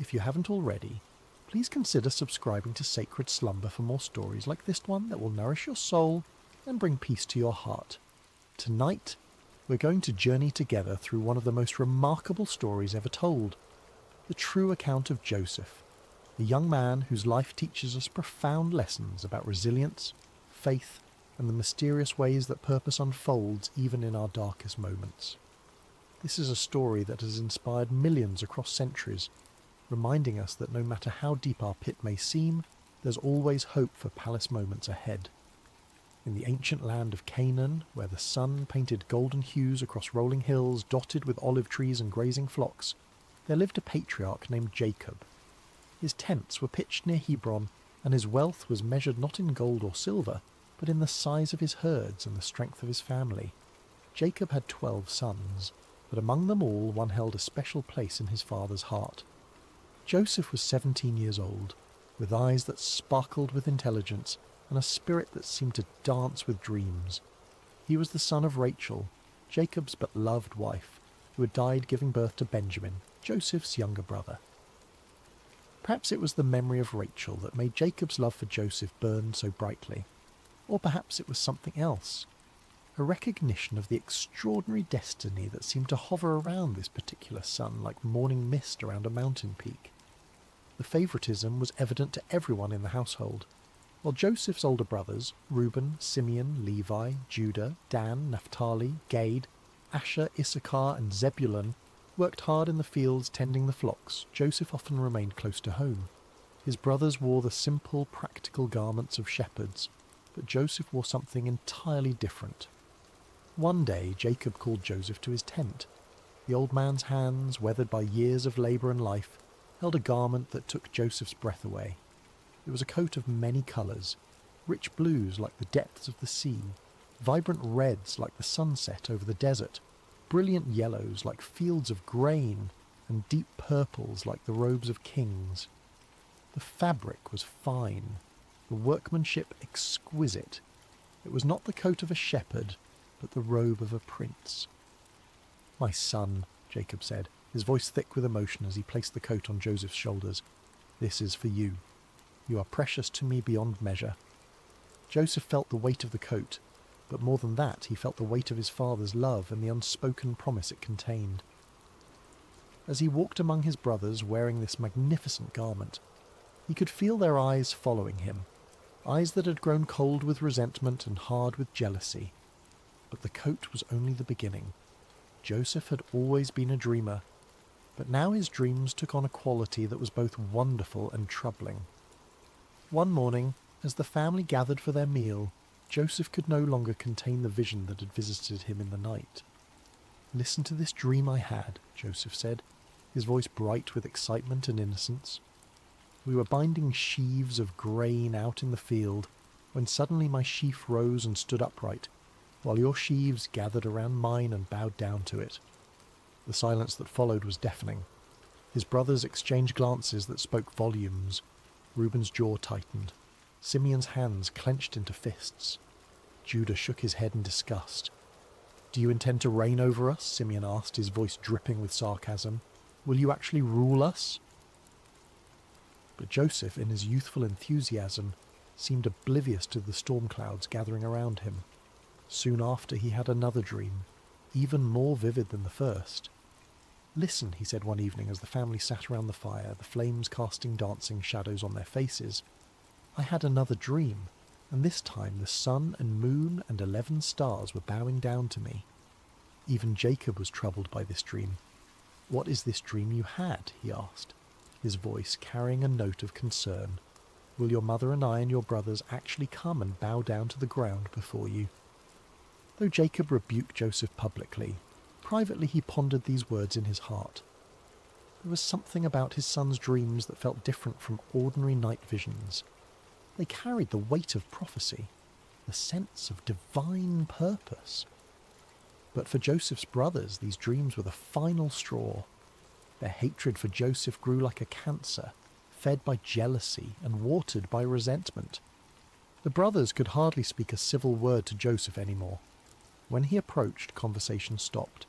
If you haven't already, please consider subscribing to Sacred Slumber for more stories like this one that will nourish your soul and bring peace to your heart. Tonight, we're going to journey together through one of the most remarkable stories ever told, the true account of Joseph, a young man whose life teaches us profound lessons about resilience, faith, and the mysterious ways that purpose unfolds even in our darkest moments. This is a story that has inspired millions across centuries, reminding us that no matter how deep our pit may seem, there's always hope for palace moments ahead. In the ancient land of Canaan, where the sun painted golden hues across rolling hills dotted with olive trees and grazing flocks, there lived a patriarch named Jacob. His tents were pitched near Hebron, and his wealth was measured not in gold or silver, but in the size of his herds and the strength of his family. Jacob had 12 sons, but among them all one held a special place in his father's heart. Joseph was 17 years old, with eyes that sparkled with intelligence and a spirit that seemed to dance with dreams. He was the son of Rachel, Jacob's but loved wife, who had died giving birth to Benjamin, Joseph's younger brother. Perhaps it was the memory of Rachel that made Jacob's love for Joseph burn so brightly. Or perhaps it was something else, a recognition of the extraordinary destiny that seemed to hover around this particular son like morning mist around a mountain peak. The favouritism was evident to everyone in the household. While Joseph's older brothers, Reuben, Simeon, Levi, Judah, Dan, Naphtali, Gad, Asher, Issachar and Zebulun worked hard in the fields tending the flocks, Joseph often remained close to home. His brothers wore the simple, practical garments of shepherds, but Joseph wore something entirely different. One day Jacob called Joseph to his tent. The old man's hands, weathered by years of labour and life, held a garment that took Joseph's breath away. It was a coat of many colours, rich blues like the depths of the sea, vibrant reds like the sunset over the desert, brilliant yellows like fields of grain, and deep purples like the robes of kings. The fabric was fine, the workmanship exquisite. It was not the coat of a shepherd, but the robe of a prince. "My son," Jacob said, his voice thick with emotion as he placed the coat on Joseph's shoulders, "this is for you. You are precious to me beyond measure." Joseph felt the weight of the coat, but more than that, he felt the weight of his father's love and the unspoken promise it contained. As he walked among his brothers wearing this magnificent garment, he could feel their eyes following him, eyes that had grown cold with resentment and hard with jealousy. But the coat was only the beginning. Joseph had always been a dreamer, but now his dreams took on a quality that was both wonderful and troubling. One morning, as the family gathered for their meal, Joseph could no longer contain the vision that had visited him in the night. "Listen to this dream I had," Joseph said, his voice bright with excitement and innocence. "We were binding sheaves of grain out in the field, when suddenly my sheaf rose and stood upright, while your sheaves gathered around mine and bowed down to it." The silence that followed was deafening. His brothers exchanged glances that spoke volumes. Reuben's jaw tightened. Simeon's hands clenched into fists. Judah shook his head in disgust. "Do you intend to reign over us?" Simeon asked, his voice dripping with sarcasm. "Will you actually rule us?" But Joseph, in his youthful enthusiasm, seemed oblivious to the storm clouds gathering around him. Soon after he had another dream, even more vivid than the first. "Listen," he said one evening as the family sat around the fire, the flames casting dancing shadows on their faces. "I had another dream, and this time the sun and moon and 11 stars were bowing down to me." Even Jacob was troubled by this dream. "What is this dream you had?" he asked, his voice carrying a note of concern. "Will your mother and I and your brothers actually come and bow down to the ground before you?" Though Jacob rebuked Joseph publicly, privately he pondered these words in his heart. There was something about his son's dreams that felt different from ordinary night visions. They carried the weight of prophecy, the sense of divine purpose. But for Joseph's brothers, these dreams were the final straw. Their hatred for Joseph grew like a cancer, fed by jealousy and watered by resentment. The brothers could hardly speak a civil word to Joseph anymore. When he approached, conversation stopped.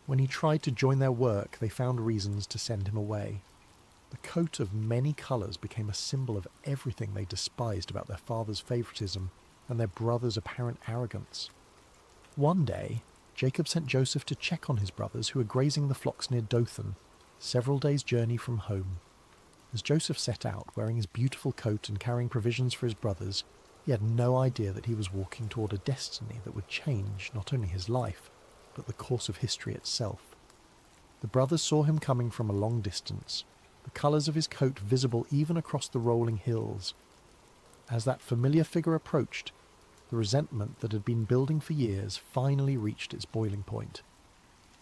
When he tried to join their work, they found reasons to send him away. The coat of many colours became a symbol of everything they despised about their father's favouritism and their brother's apparent arrogance. One day, Jacob sent Joseph to check on his brothers who were grazing the flocks near Dothan, several days' journey from home. As Joseph set out, wearing his beautiful coat and carrying provisions for his brothers, he had no idea that he was walking toward a destiny that would change not only his life, but the course of history itself. The brothers saw him coming from a long distance, the colours of his coat visible even across the rolling hills. As that familiar figure approached, the resentment that had been building for years finally reached its boiling point.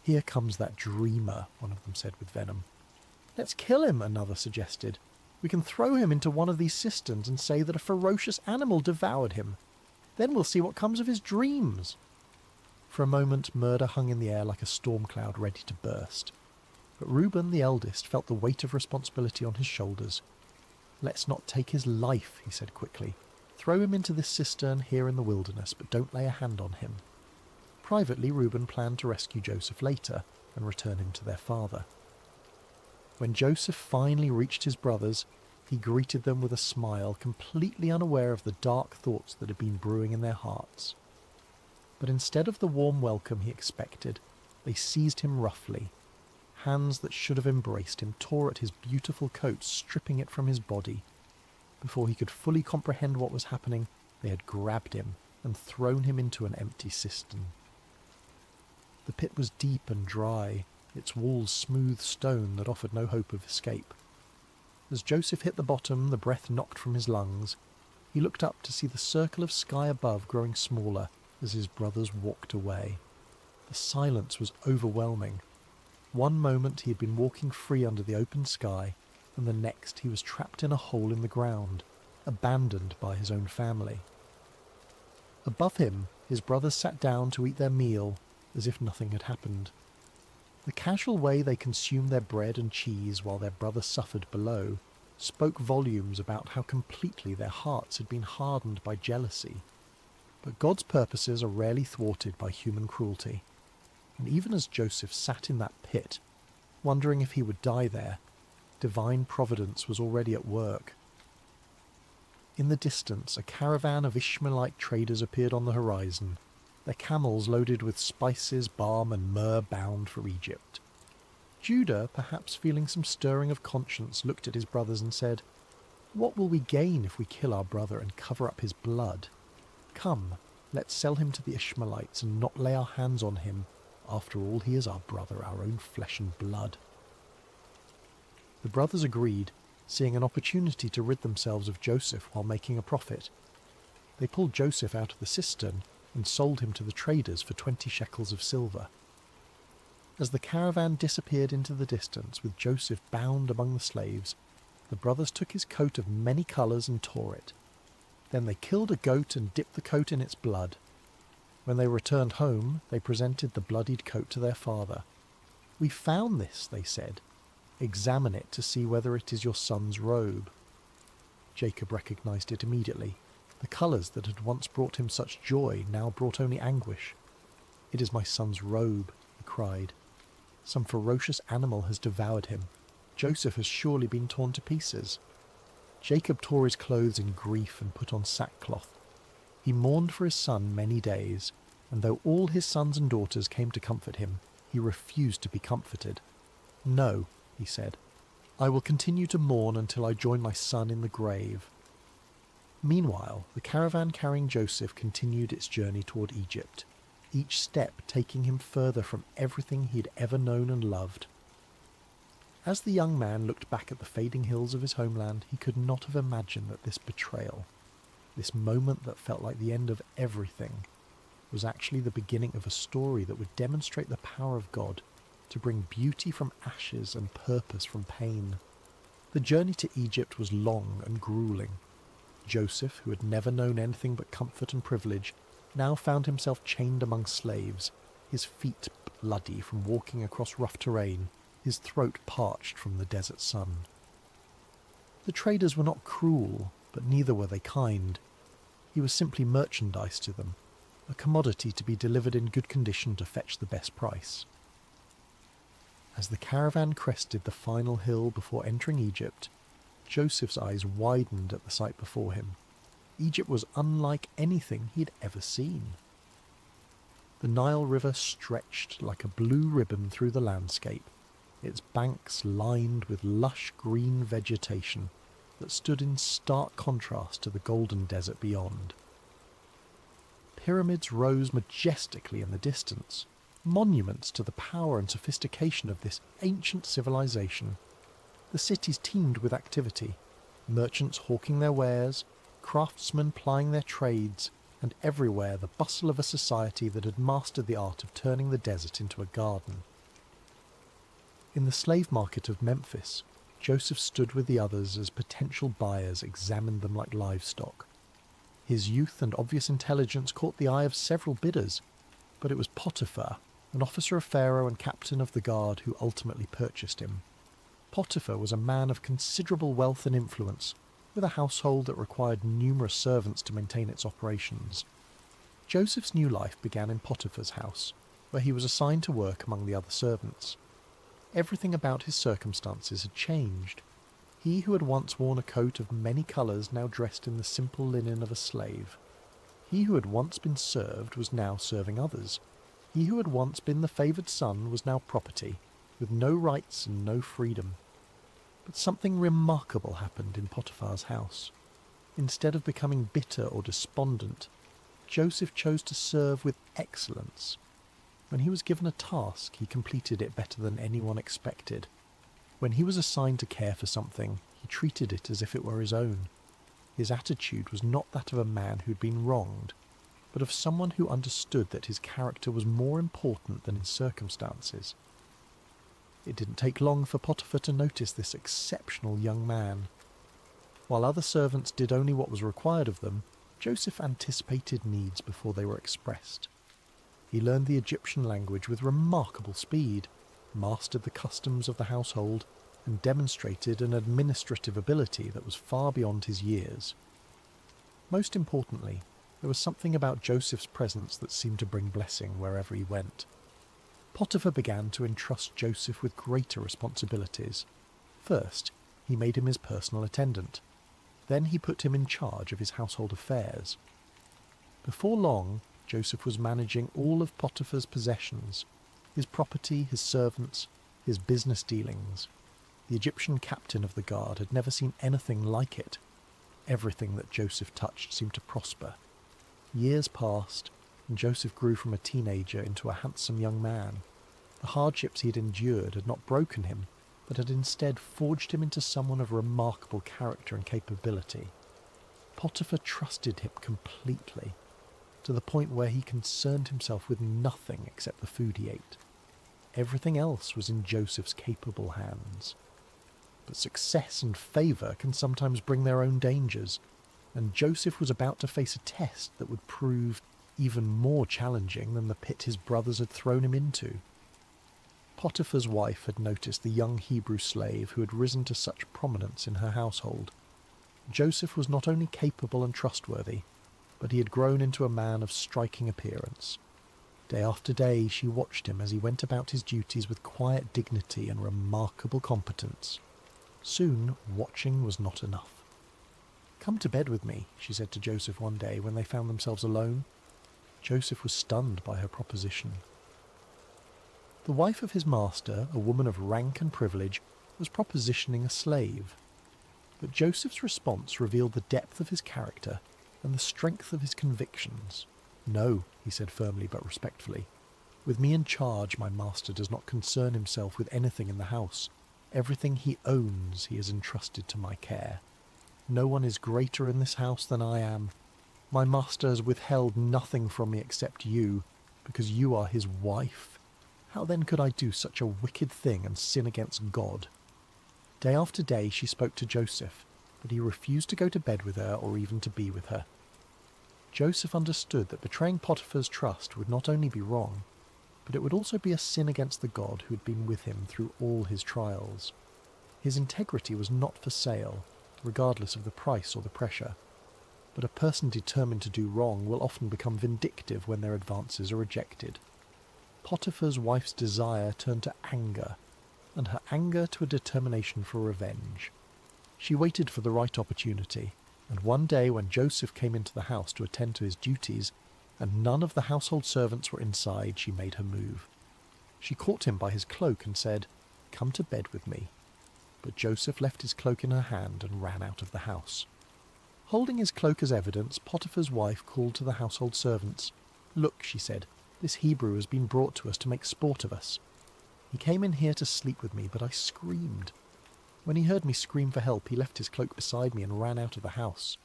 "Here comes that dreamer," one of them said with venom. "Let's kill him," another suggested. "We can throw him into one of these cisterns and say that a ferocious animal devoured him. Then we'll see what comes of his dreams." For a moment, murder hung in the air like a storm cloud ready to burst. But Reuben, the eldest, felt the weight of responsibility on his shoulders. "Let's not take his life," he said quickly. "Throw him into this cistern here in the wilderness, but don't lay a hand on him." Privately, Reuben planned to rescue Joseph later and return him to their father. When Joseph finally reached his brothers, he greeted them with a smile, completely unaware of the dark thoughts that had been brewing in their hearts. But instead of the warm welcome he expected, they seized him roughly. Hands that should have embraced him tore at his beautiful coat, stripping it from his body. Before he could fully comprehend what was happening, they had grabbed him and thrown him into an empty cistern. The pit was deep and dry, its walls smooth stone that offered no hope of escape. As Joseph hit the bottom, the breath knocked from his lungs. He looked up to see the circle of sky above growing smaller as his brothers walked away. The silence was overwhelming. One moment he had been walking free under the open sky, and the next he was trapped in a hole in the ground, abandoned by his own family. Above him, his brothers sat down to eat their meal as if nothing had happened. The casual way they consumed their bread and cheese while their brother suffered below spoke volumes about how completely their hearts had been hardened by jealousy. But God's purposes are rarely thwarted by human cruelty, and even as Joseph sat in that pit, wondering if he would die there, divine providence was already at work. In the distance, a caravan of Ishmaelite traders appeared on the horizon, their camels loaded with spices, balm, and myrrh bound for Egypt. Judah, perhaps feeling some stirring of conscience, looked at his brothers and said, "What will we gain if we kill our brother and cover up his blood? Come, let's sell him to the Ishmaelites and not lay our hands on him. After all, he is our brother, our own flesh and blood." The brothers agreed, seeing an opportunity to rid themselves of Joseph while making a profit. They pulled Joseph out of the cistern and sold him to the traders for 20 shekels of silver. As the caravan disappeared into the distance with Joseph bound among the slaves, the brothers took his coat of many colours and tore it. Then they killed a goat and dipped the coat in its blood. When they returned home, they presented the bloodied coat to their father. "We found this," they said. "Examine it to see whether it is your son's robe." Jacob recognized it immediately. The colours that had once brought him such joy now brought only anguish. "It is my son's robe," he cried. "Some ferocious animal has devoured him. Joseph has surely been torn to pieces." Jacob tore his clothes in grief and put on sackcloth. He mourned for his son many days, and though all his sons and daughters came to comfort him, he refused to be comforted. "No," he said, "I will continue to mourn until I join my son in the grave." Meanwhile, the caravan carrying Joseph continued its journey toward Egypt, each step taking him further from everything he had ever known and loved. As the young man looked back at the fading hills of his homeland, he could not have imagined that this betrayal, this moment that felt like the end of everything, was actually the beginning of a story that would demonstrate the power of God to bring beauty from ashes and purpose from pain. The journey to Egypt was long and grueling. Joseph, who had never known anything but comfort and privilege, now found himself chained among slaves, his feet bloody from walking across rough terrain, his throat parched from the desert sun. The traders were not cruel, but neither were they kind. He was simply merchandise to them, a commodity to be delivered in good condition to fetch the best price. As the caravan crested the final hill before entering Egypt, Joseph's eyes widened at the sight before him. Egypt was unlike anything he had ever seen. The Nile River stretched like a blue ribbon through the landscape, its banks lined with lush green vegetation that stood in stark contrast to the golden desert beyond. Pyramids rose majestically in the distance, monuments to the power and sophistication of this ancient civilization. The cities teemed with activity, merchants hawking their wares, craftsmen plying their trades, and everywhere the bustle of a society that had mastered the art of turning the desert into a garden. In the slave market of Memphis, Joseph stood with the others as potential buyers examined them like livestock. His youth and obvious intelligence caught the eye of several bidders, but it was Potiphar, an officer of Pharaoh and captain of the guard, who ultimately purchased him. Potiphar was a man of considerable wealth and influence, with a household that required numerous servants to maintain its operations. Joseph's new life began in Potiphar's house, where he was assigned to work among the other servants. Everything about his circumstances had changed. He who had once worn a coat of many colours now dressed in the simple linen of a slave. He who had once been served was now serving others. He who had once been the favoured son was now property, with no rights and no freedom. But something remarkable happened in Potiphar's house. Instead of becoming bitter or despondent, Joseph chose to serve with excellence. When he was given a task, he completed it better than anyone expected. When he was assigned to care for something, he treated it as if it were his own. His attitude was not that of a man who had been wronged, but of someone who understood that his character was more important than his circumstances. It didn't take long for Potiphar to notice this exceptional young man. While other servants did only what was required of them, Joseph anticipated needs before they were expressed. He learned the Egyptian language with remarkable speed, mastered the customs of the household, and demonstrated an administrative ability that was far beyond his years. Most importantly, there was something about Joseph's presence that seemed to bring blessing wherever he went. Potiphar began to entrust Joseph with greater responsibilities. First, he made him his personal attendant. Then he put him in charge of his household affairs. Before long, Joseph was managing all of Potiphar's possessions, his property, his servants, his business dealings. The Egyptian captain of the guard had never seen anything like it. Everything that Joseph touched seemed to prosper. Years passed, and Joseph grew from a teenager into a handsome young man. The hardships he had endured had not broken him, but had instead forged him into someone of remarkable character and capability. Potiphar trusted him completely, to the point where he concerned himself with nothing except the food he ate. Everything else was in Joseph's capable hands. But success and favour can sometimes bring their own dangers, and Joseph was about to face a test that would prove even more challenging than the pit his brothers had thrown him into. Potiphar's wife had noticed the young Hebrew slave who had risen to such prominence in her household. Joseph was not only capable and trustworthy, but he had grown into a man of striking appearance. Day after day she watched him as he went about his duties with quiet dignity and remarkable competence. Soon, watching was not enough. "Come to bed with me," she said to Joseph one day when they found themselves alone. Joseph was stunned by her proposition. The wife of his master, a woman of rank and privilege, was propositioning a slave. But Joseph's response revealed the depth of his character and the strength of his convictions. "No," he said firmly but respectfully. "With me in charge, my master does not concern himself with anything in the house. Everything he owns he has entrusted to my care. No one is greater in this house than I am. My master has withheld nothing from me except you, because you are his wife. How then could I do such a wicked thing and sin against God?" Day after day she spoke to Joseph, but he refused to go to bed with her or even to be with her. Joseph understood that betraying Potiphar's trust would not only be wrong, but it would also be a sin against the God who had been with him through all his trials. His integrity was not for sale, regardless of the price or the pressure, but a person determined to do wrong will often become vindictive when their advances are rejected. Potiphar's wife's desire turned to anger, and her anger to a determination for revenge. She waited for the right opportunity, and one day when Joseph came into the house to attend to his duties, and none of the household servants were inside, she made her move. She caught him by his cloak and said, "Come to bed with me." But Joseph left his cloak in her hand and ran out of the house. Holding his cloak as evidence, Potiphar's wife called to the household servants. "Look," she said, "this Hebrew has been brought to us to make sport of us. He came in here to sleep with me, but I screamed. When he heard me scream for help, he left his cloak beside me and ran out of the house.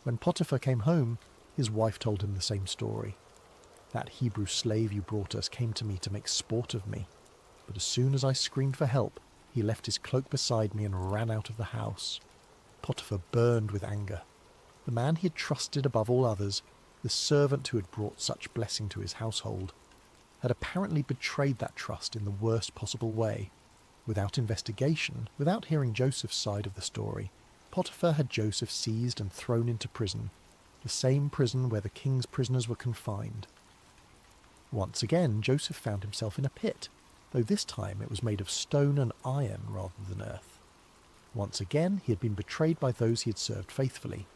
When Potiphar came home, his wife told him the same story. That Hebrew slave you brought us came to me to make sport of me, but as soon as I screamed for help, he left his cloak beside me and ran out of the house." Potiphar burned with anger. The man he had trusted above all others, the servant who had brought such blessing to his household, had apparently betrayed that trust in the worst possible way. Without investigation, without hearing Joseph's side of the story, Potiphar had Joseph seized and thrown into prison, the same prison where the king's prisoners were confined. Once again, Joseph found himself in a pit, though this time it was made of stone and iron rather than earth. Once again, he had been betrayed by those he had served faithfully.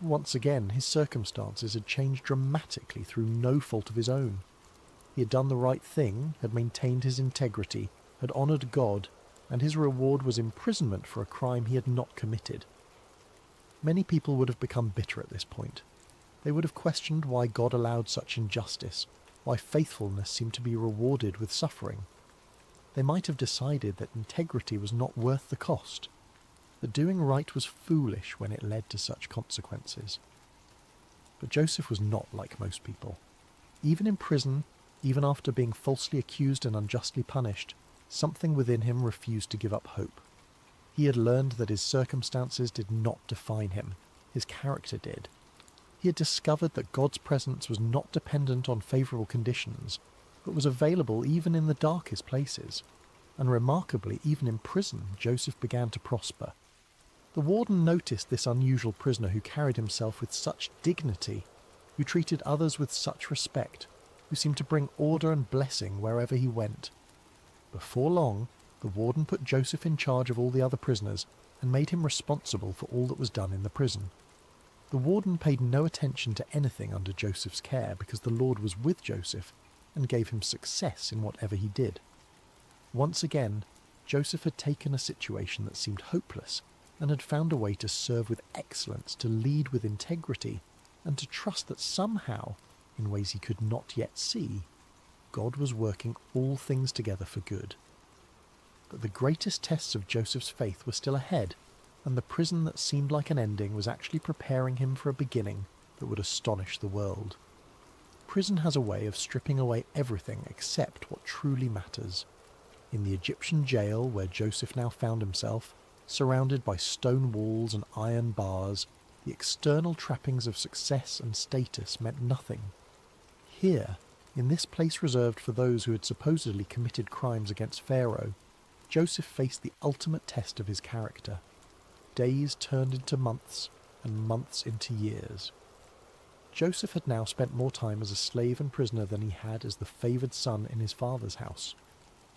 Once again, his circumstances had changed dramatically through no fault of his own. He had done the right thing, had maintained his integrity, had honoured God, and his reward was imprisonment for a crime he had not committed. Many people would have become bitter at this point. They would have questioned why God allowed such injustice, why faithfulness seemed to be rewarded with suffering. They might have decided that integrity was not worth the cost, that doing right was foolish when it led to such consequences. But Joseph was not like most people. Even in prison, even after being falsely accused and unjustly punished, something within him refused to give up hope. He had learned that his circumstances did not define him, his character did. He had discovered that God's presence was not dependent on favourable conditions, but was available even in the darkest places. And remarkably, even in prison, Joseph began to prosper. The warden noticed this unusual prisoner who carried himself with such dignity, who treated others with such respect, who seemed to bring order and blessing wherever he went. Before long, the warden put Joseph in charge of all the other prisoners and made him responsible for all that was done in the prison. The warden paid no attention to anything under Joseph's care because the Lord was with Joseph and gave him success in whatever he did. Once again, Joseph had taken a situation that seemed hopeless and had found a way to serve with excellence, to lead with integrity, and to trust that somehow, in ways he could not yet see, God was working all things together for good. But the greatest tests of Joseph's faith were still ahead, and the prison that seemed like an ending was actually preparing him for a beginning that would astonish the world. Prison has a way of stripping away everything except what truly matters. In the Egyptian jail where Joseph now found himself, surrounded by stone walls and iron bars, the external trappings of success and status meant nothing. Here, in this place reserved for those who had supposedly committed crimes against Pharaoh, Joseph faced the ultimate test of his character. Days turned into months, and months into years. Joseph had now spent more time as a slave and prisoner than he had as the favoured son in his father's house.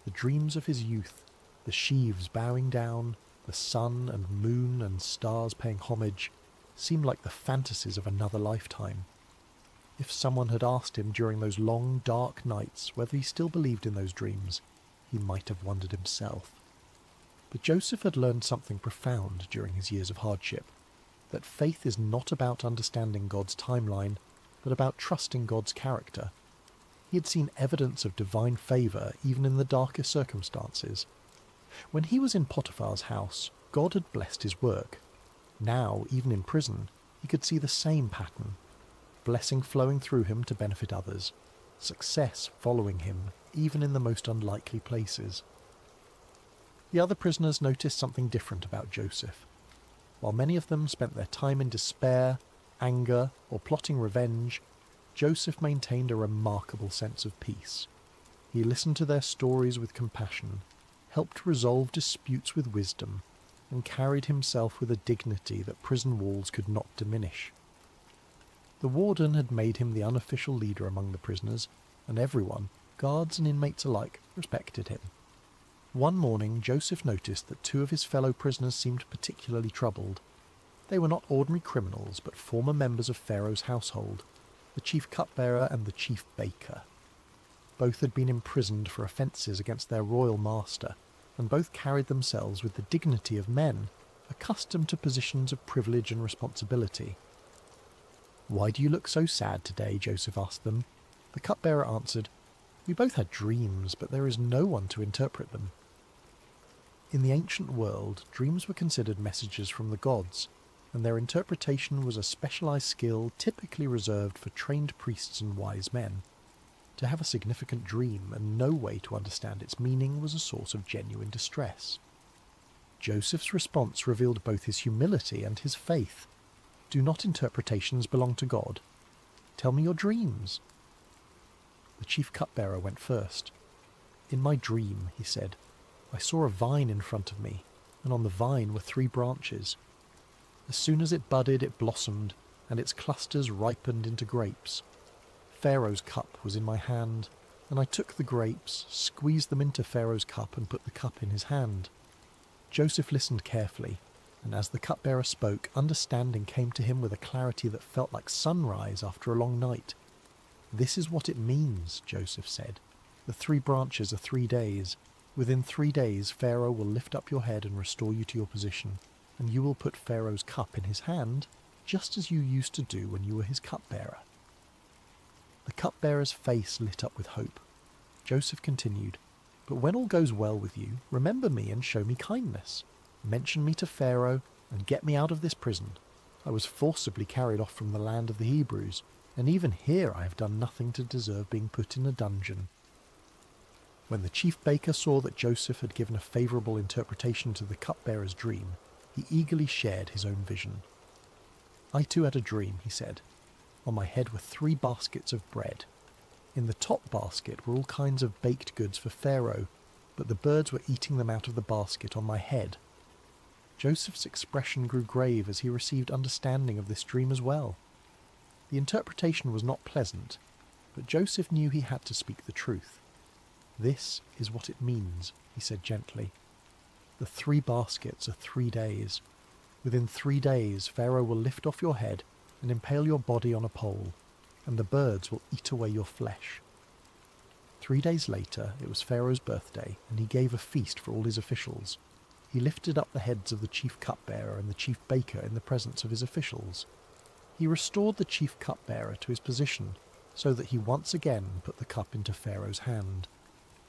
The dreams of his youth, the sheaves bowing down, the sun and moon and stars paying homage, seemed like the fantasies of another lifetime. If someone had asked him during those long, dark nights whether he still believed in those dreams, he might have wondered himself. But Joseph had learned something profound during his years of hardship, that faith is not about understanding God's timeline, but about trusting God's character. He had seen evidence of divine favour even in the darkest circumstances. When he was in Potiphar's house, God had blessed his work. Now, even in prison, he could see the same pattern. Blessing flowing through him to benefit others. Success following him, even in the most unlikely places. The other prisoners noticed something different about Joseph. While many of them spent their time in despair, anger, or plotting revenge, Joseph maintained a remarkable sense of peace. He listened to their stories with compassion, helped resolve disputes with wisdom, and carried himself with a dignity that prison walls could not diminish. The warden had made him the unofficial leader among the prisoners, and everyone, guards and inmates alike, respected him. One morning Joseph noticed that two of his fellow prisoners seemed particularly troubled. They were not ordinary criminals, but former members of Pharaoh's household, the chief cupbearer and the chief baker. Both had been imprisoned for offences against their royal master, and both carried themselves with the dignity of men, accustomed to positions of privilege and responsibility. "Why do you look so sad today?" Joseph asked them. The cupbearer answered, "We both had dreams, but there is no one to interpret them." In the ancient world, dreams were considered messages from the gods, and their interpretation was a specialized skill typically reserved for trained priests and wise men. To have a significant dream and no way to understand its meaning was a source of genuine distress. Joseph's response revealed both his humility and his faith. "Do not interpretations belong to God? Tell me your dreams." The chief cupbearer went first. "In my dream," he said, "I saw a vine in front of me, and on the vine were 3 branches. As soon as it budded, it blossomed, and its clusters ripened into grapes. Pharaoh's cup was in my hand, and I took the grapes, squeezed them into Pharaoh's cup, and put the cup in his hand." Joseph listened carefully, and as the cupbearer spoke, understanding came to him with a clarity that felt like sunrise after a long night. "This is what it means," Joseph said. "The 3 branches are 3 days. Within 3 days Pharaoh will lift up your head and restore you to your position, and you will put Pharaoh's cup in his hand, just as you used to do when you were his cupbearer." The cupbearer's face lit up with hope. Joseph continued, "But when all goes well with you, remember me and show me kindness. Mention me to Pharaoh and get me out of this prison. I was forcibly carried off from the land of the Hebrews, and even here I have done nothing to deserve being put in a dungeon." When the chief baker saw that Joseph had given a favourable interpretation to the cupbearer's dream, he eagerly shared his own vision. "I too had a dream," he said. "On my head were 3 baskets of bread. In the top basket were all kinds of baked goods for Pharaoh, but the birds were eating them out of the basket on my head." Joseph's expression grew grave as he received understanding of this dream as well. The interpretation was not pleasant, but Joseph knew he had to speak the truth. "This is what it means," he said gently. "The 3 baskets are 3 days. Within 3 days Pharaoh will lift off your head and impale your body on a pole, and the birds will eat away your flesh." 3 days later it was Pharaoh's birthday, and he gave a feast for all his officials. He lifted up the heads of the chief cupbearer and the chief baker in the presence of his officials. He restored the chief cupbearer to his position, so that he once again put the cup into Pharaoh's hand.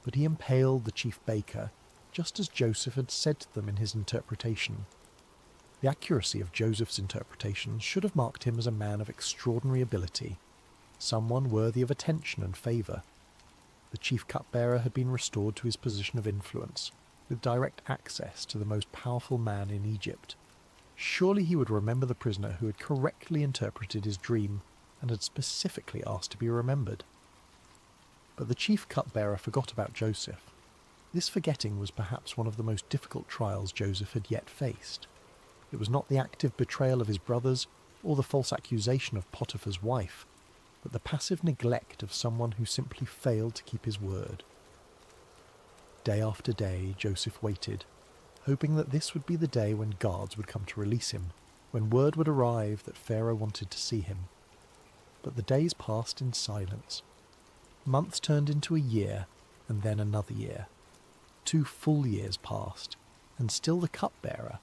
But he impaled the chief baker, just as Joseph had said to them in his interpretation. The accuracy of Joseph's interpretation should have marked him as a man of extraordinary ability, someone worthy of attention and favour. The chief cupbearer had been restored to his position of influence, with direct access to the most powerful man in Egypt. Surely he would remember the prisoner who had correctly interpreted his dream and had specifically asked to be remembered. But the chief cupbearer forgot about Joseph. This forgetting was perhaps one of the most difficult trials Joseph had yet faced. It was not the active betrayal of his brothers or the false accusation of Potiphar's wife, but the passive neglect of someone who simply failed to keep his word. Day after day, Joseph waited, hoping that this would be the day when guards would come to release him, when word would arrive that Pharaoh wanted to see him. But the days passed in silence. Months turned into a year, and then another year. 2 full years passed, and still the cupbearer,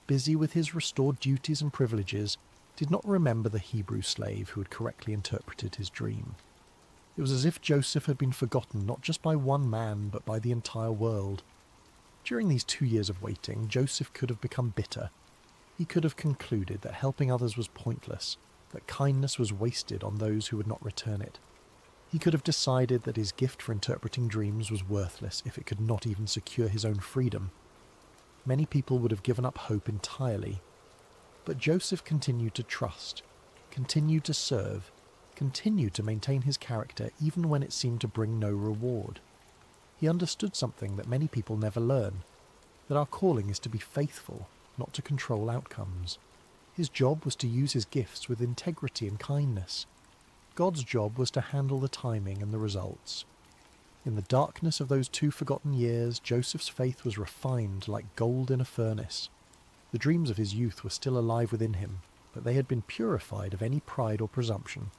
busy with his restored duties and privileges, did not remember the Hebrew slave who had correctly interpreted his dream. It was as if Joseph had been forgotten not just by one man, but by the entire world. During these 2 years of waiting, Joseph could have become bitter. He could have concluded that helping others was pointless, that kindness was wasted on those who would not return it. He could have decided that his gift for interpreting dreams was worthless if it could not even secure his own freedom. Many people would have given up hope entirely. But Joseph continued to trust, continued to serve, continued to maintain his character even when it seemed to bring no reward. He understood something that many people never learn, that our calling is to be faithful, not to control outcomes. His job was to use his gifts with integrity and kindness. God's job was to handle the timing and the results. In the darkness of those 2 forgotten years, Joseph's faith was refined like gold in a furnace. The dreams of his youth were still alive within him, but they had been purified of any pride or presumption.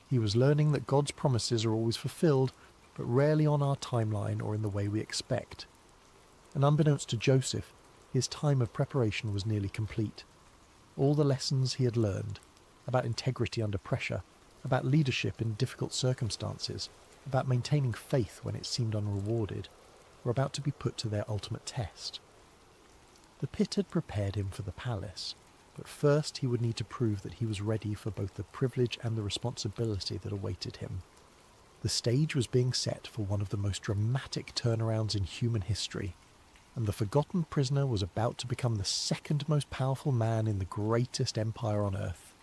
He was learning that God's promises are always fulfilled, but rarely on our timeline or in the way we expect. And unbeknownst to Joseph, his time of preparation was nearly complete. All the lessons he had learned, about integrity under pressure, about leadership in difficult circumstances, about maintaining faith when it seemed unrewarded, were about to be put to their ultimate test. The pit had prepared him for the palace, but first he would need to prove that he was ready for both the privilege and the responsibility that awaited him. The stage was being set for one of the most dramatic turnarounds in human history, and the forgotten prisoner was about to become the second most powerful man in the greatest empire on earth.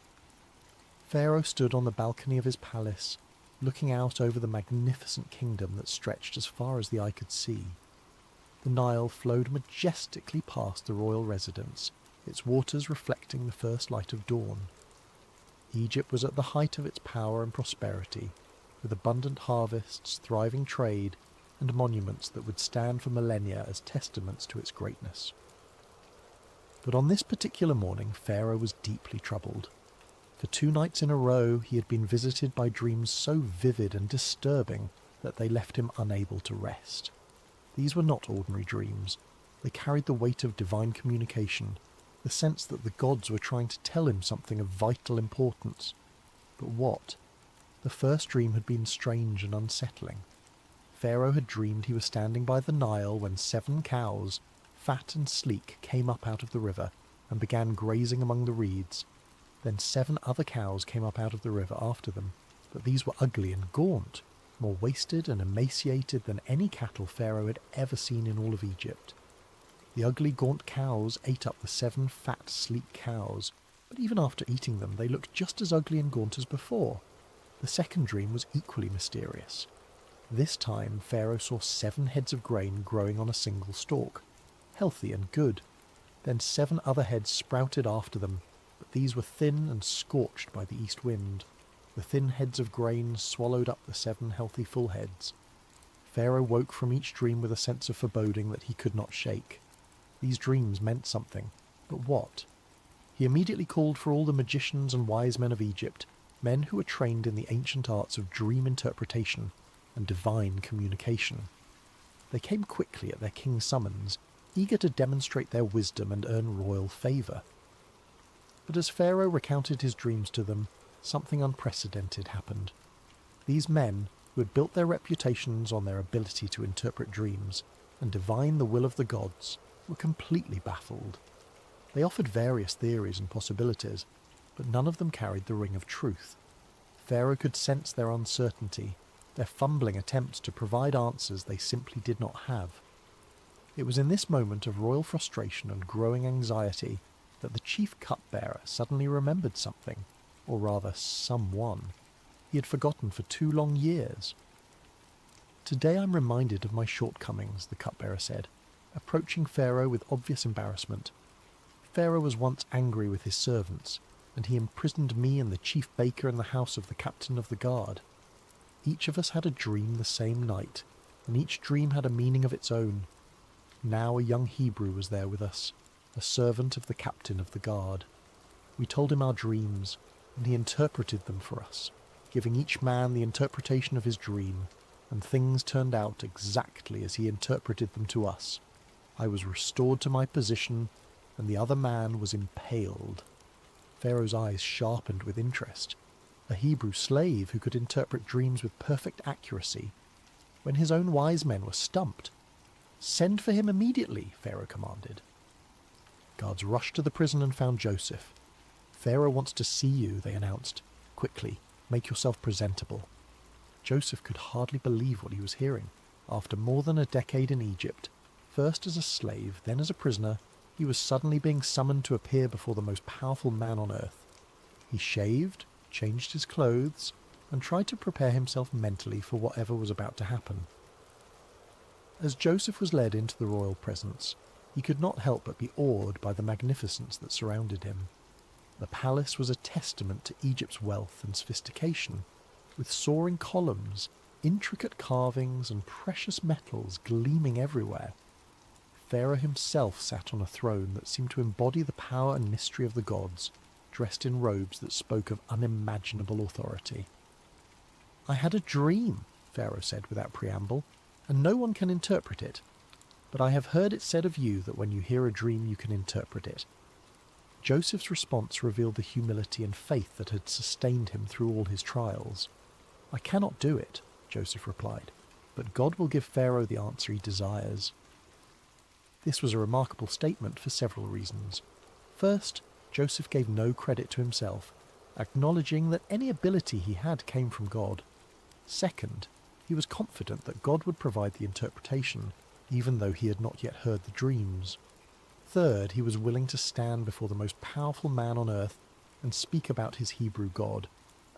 Pharaoh stood on the balcony of his palace, looking out over the magnificent kingdom that stretched as far as the eye could see. The Nile flowed majestically past the royal residence, its waters reflecting the first light of dawn. Egypt was at the height of its power and prosperity, with abundant harvests, thriving trade, and monuments that would stand for millennia as testaments to its greatness. But on this particular morning, Pharaoh was deeply troubled. For 2 nights in a row he had been visited by dreams so vivid and disturbing that they left him unable to rest. These were not ordinary dreams. They carried the weight of divine communication, the sense that the gods were trying to tell him something of vital importance. But what? The first dream had been strange and unsettling. Pharaoh had dreamed he was standing by the Nile when 7 cows, fat and sleek, came up out of the river and began grazing among the reeds. Then 7 other cows came up out of the river after them, but these were ugly and gaunt, more wasted and emaciated than any cattle Pharaoh had ever seen in all of Egypt. The ugly, gaunt cows ate up the 7 fat, sleek cows, but even after eating them they looked just as ugly and gaunt as before. The second dream was equally mysterious. This time Pharaoh saw 7 heads of grain growing on a single stalk, healthy and good. Then 7 other heads sprouted after them, but these were thin and scorched by the east wind. The thin heads of grain swallowed up the 7 healthy full heads. Pharaoh woke from each dream with a sense of foreboding that he could not shake. These dreams meant something, but what? He immediately called for all the magicians and wise men of Egypt, men who were trained in the ancient arts of dream interpretation and divine communication. They came quickly at their king's summons, eager to demonstrate their wisdom and earn royal favour. But as Pharaoh recounted his dreams to them, something unprecedented happened. These men, who had built their reputations on their ability to interpret dreams, and divine the will of the gods were completely baffled. They offered various theories and possibilities, but none of them carried the ring of truth. Pharaoh could sense their uncertainty, their fumbling attempts to provide answers they simply did not have. It was in this moment of royal frustration and growing anxiety that the chief cupbearer suddenly remembered something, or rather someone, he had forgotten for 2 long years. "Today I'm reminded of my shortcomings," the cupbearer said, approaching Pharaoh with obvious embarrassment. "Pharaoh was once angry with his servants, and he imprisoned me and the chief baker in the house of the captain of the guard. Each of us had a dream the same night, and each dream had a meaning of its own. Now a young Hebrew was there with us, a servant of the captain of the guard. We told him our dreams, and he interpreted them for us, giving each man the interpretation of his dream, and things turned out exactly as he interpreted them to us. I was restored to my position, and the other man was impaled." Pharaoh's eyes sharpened with interest. A Hebrew slave who could interpret dreams with perfect accuracy, when his own wise men were stumped. "Send for him immediately," Pharaoh commanded. Guards rushed to the prison and found Joseph. "Pharaoh wants to see you," they announced. "Quickly, make yourself presentable." Joseph could hardly believe what he was hearing. After more than a decade in Egypt, first as a slave, then as a prisoner, he was suddenly being summoned to appear before the most powerful man on earth. He shaved, changed his clothes, and tried to prepare himself mentally for whatever was about to happen. As Joseph was led into the royal presence, he could not help but be awed by the magnificence that surrounded him. The palace was a testament to Egypt's wealth and sophistication, with soaring columns, intricate carvings, and precious metals gleaming everywhere. Pharaoh himself sat on a throne that seemed to embody the power and mystery of the gods, dressed in robes that spoke of unimaginable authority. "I had a dream," Pharaoh said without preamble, "and no one can interpret it. But I have heard it said of you that when you hear a dream you can interpret it." Joseph's response revealed the humility and faith that had sustained him through all his trials. "I cannot do it," Joseph replied, "but God will give Pharaoh the answer he desires." This was a remarkable statement for several reasons. First, Joseph gave no credit to himself, acknowledging that any ability he had came from God. Second, he was confident that God would provide the interpretation, even though he had not yet heard the dreams. Third, he was willing to stand before the most powerful man on earth and speak about his Hebrew God,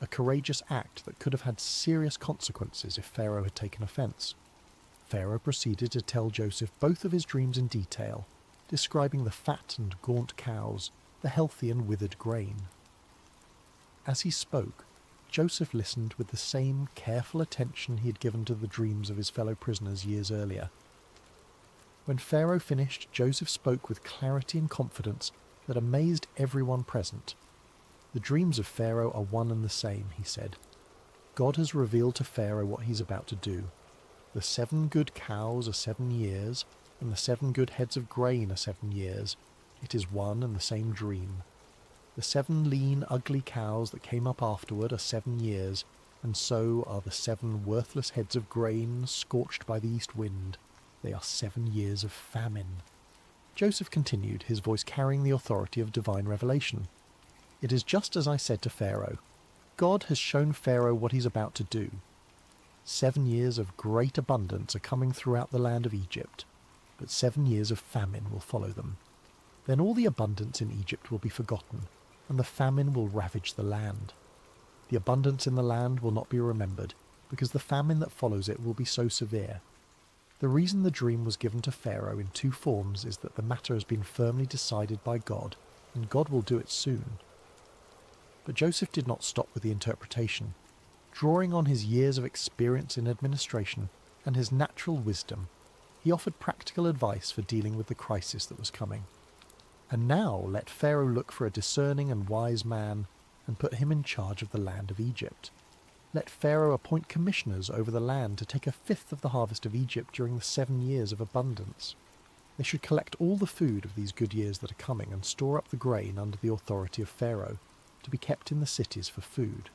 a courageous act that could have had serious consequences if Pharaoh had taken offense. Pharaoh proceeded to tell Joseph both of his dreams in detail, describing the fat and gaunt cows, the healthy and withered grain. As he spoke, Joseph listened with the same careful attention he had given to the dreams of his fellow prisoners years earlier. When Pharaoh finished, Joseph spoke with clarity and confidence that amazed everyone present. "The dreams of Pharaoh are one and the same," he said. "God has revealed to Pharaoh what he's about to do. The 7 good cows are 7 years, and the 7 good heads of grain are 7 years. It is one and the same dream. The 7 lean, ugly cows that came up afterward are 7 years, and so are the 7 worthless heads of grain scorched by the east wind. They are 7 years of famine." Joseph continued, his voice carrying the authority of divine revelation. "It is just as I said to Pharaoh. God has shown Pharaoh what he's about to do. 7 years of great abundance are coming throughout the land of Egypt, but 7 years of famine will follow them. Then all the abundance in Egypt will be forgotten, and the famine will ravage the land. The abundance in the land will not be remembered, because the famine that follows it will be so severe. The reason the dream was given to Pharaoh in 2 forms is that the matter has been firmly decided by God, and God will do it soon." But Joseph did not stop with the interpretation. Drawing on his years of experience in administration and his natural wisdom, he offered practical advice for dealing with the crisis that was coming. "And now let Pharaoh look for a discerning and wise man and put him in charge of the land of Egypt. Let Pharaoh appoint commissioners over the land to take 1/5 of the harvest of Egypt during the 7 years of abundance. They should collect all the food of these good years that are coming and store up the grain under the authority of Pharaoh, to be kept in the cities for food.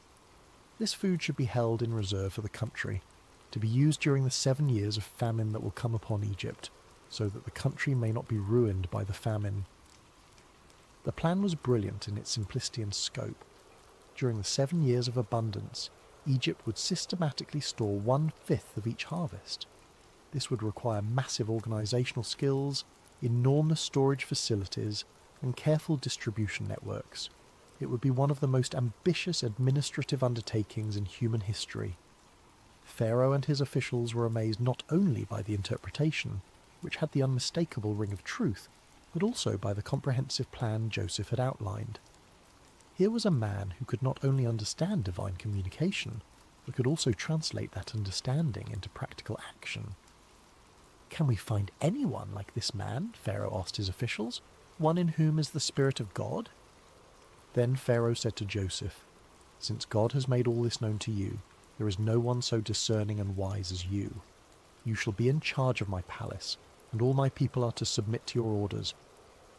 This food should be held in reserve for the country, to be used during the 7 years of famine that will come upon Egypt, so that the country may not be ruined by the famine. The plan was brilliant in its simplicity and scope. During the 7 years of abundance, Egypt would systematically store 1/5 of each harvest. This would require massive organisational skills, enormous storage facilities, and careful distribution networks. It would be one of the most ambitious administrative undertakings in human history. Pharaoh and his officials were amazed not only by the interpretation, which had the unmistakable ring of truth, but also by the comprehensive plan Joseph had outlined. Here was a man who could not only understand divine communication, but could also translate that understanding into practical action. "Can we find anyone like this man?" Pharaoh asked his officials. "One in whom is the Spirit of God?" Then Pharaoh said to Joseph, "Since God has made all this known to you, there is no one so discerning and wise as you. You shall be in charge of my palace, and all my people are to submit to your orders.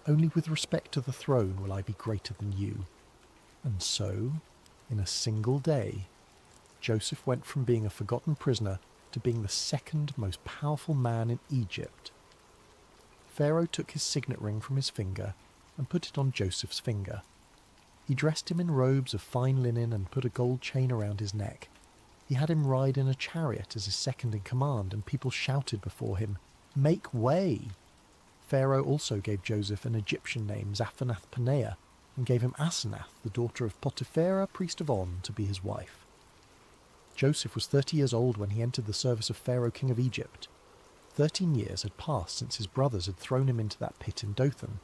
Only with respect to the throne will I be greater than you." And so, in a single day, Joseph went from being a forgotten prisoner to being the second most powerful man in Egypt. Pharaoh took his signet ring from his finger and put it on Joseph's finger. He dressed him in robes of fine linen and put a gold chain around his neck. He had him ride in a chariot as his second in command, and people shouted before him, "Make way!" Pharaoh also gave Joseph an Egyptian name, Zaphenath-Paneah, and gave him Asenath, the daughter of Potiphera, priest of On, to be his wife. Joseph was 30 years old when he entered the service of Pharaoh, king of Egypt. 13 years had passed since his brothers had thrown him into that pit in Dothan.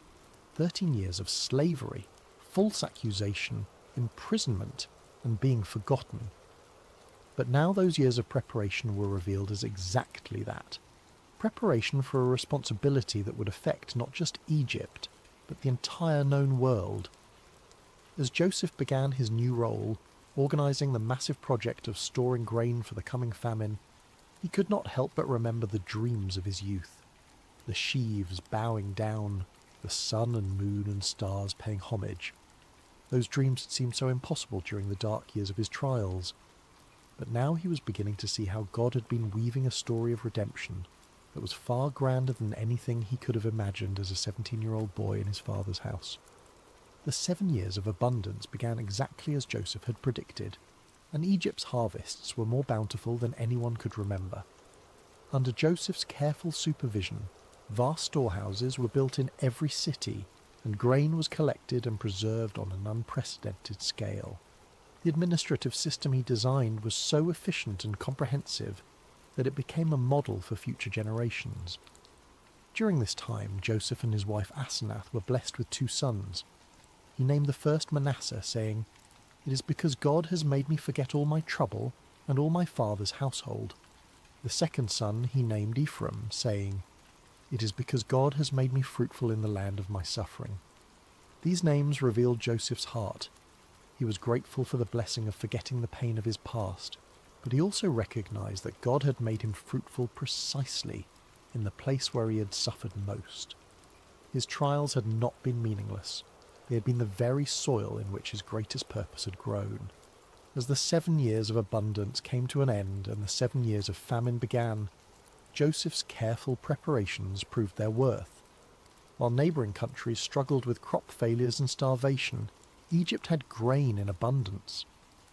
13 years of slavery, false accusation, imprisonment, and being forgotten. But now those years of preparation were revealed as exactly that. Preparation for a responsibility that would affect not just Egypt, but the entire known world. As Joseph began his new role, organising the massive project of storing grain for the coming famine, he could not help but remember the dreams of his youth. The sheaves bowing down, the sun and moon and stars paying homage. Those dreams had seemed so impossible during the dark years of his trials. But now he was beginning to see how God had been weaving a story of redemption that was far grander than anything he could have imagined as a 17-year-old boy in his father's house. The 7 years of abundance began exactly as Joseph had predicted, and Egypt's harvests were more bountiful than anyone could remember. Under Joseph's careful supervision, vast storehouses were built in every city, and grain was collected and preserved on an unprecedented scale. The administrative system he designed was so efficient and comprehensive that it became a model for future generations. During this time, Joseph and his wife Asenath were blessed with 2 sons. He named the first Manasseh, saying, "It is because God has made me forget all my trouble and all my father's household." The second son he named Ephraim, saying, "It is because God has made me fruitful in the land of my suffering." These names revealed Joseph's heart. He was grateful for the blessing of forgetting the pain of his past, but he also recognized that God had made him fruitful precisely in the place where he had suffered most. His trials had not been meaningless. They had been the very soil in which his greatest purpose had grown. As the 7 years of abundance came to an end and the 7 years of famine began, Joseph's careful preparations proved their worth. While neighbouring countries struggled with crop failures and starvation, Egypt had grain in abundance.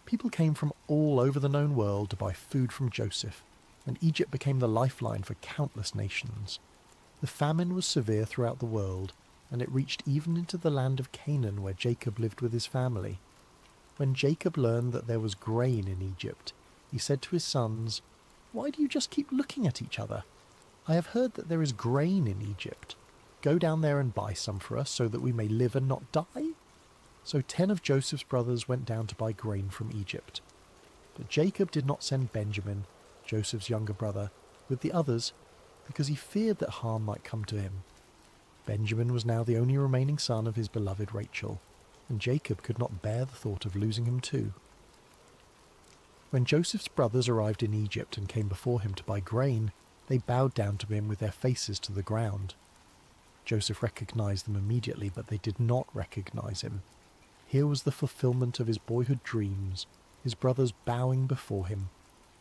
People came from all over the known world to buy food from Joseph, and Egypt became the lifeline for countless nations. The famine was severe throughout the world, and it reached even into the land of Canaan where Jacob lived with his family. When Jacob learned that there was grain in Egypt, he said to his sons, "Why do you just keep looking at each other? I have heard that there is grain in Egypt. Go down there and buy some for us so that we may live and not die." So 10 of Joseph's brothers went down to buy grain from Egypt. But Jacob did not send Benjamin, Joseph's younger brother, with the others because he feared that harm might come to him. Benjamin was now the only remaining son of his beloved Rachel, and Jacob could not bear the thought of losing him too. When Joseph's brothers arrived in Egypt and came before him to buy grain, they bowed down to him with their faces to the ground. Joseph recognized them immediately, but they did not recognize him. Here was the fulfillment of his boyhood dreams, his brothers bowing before him.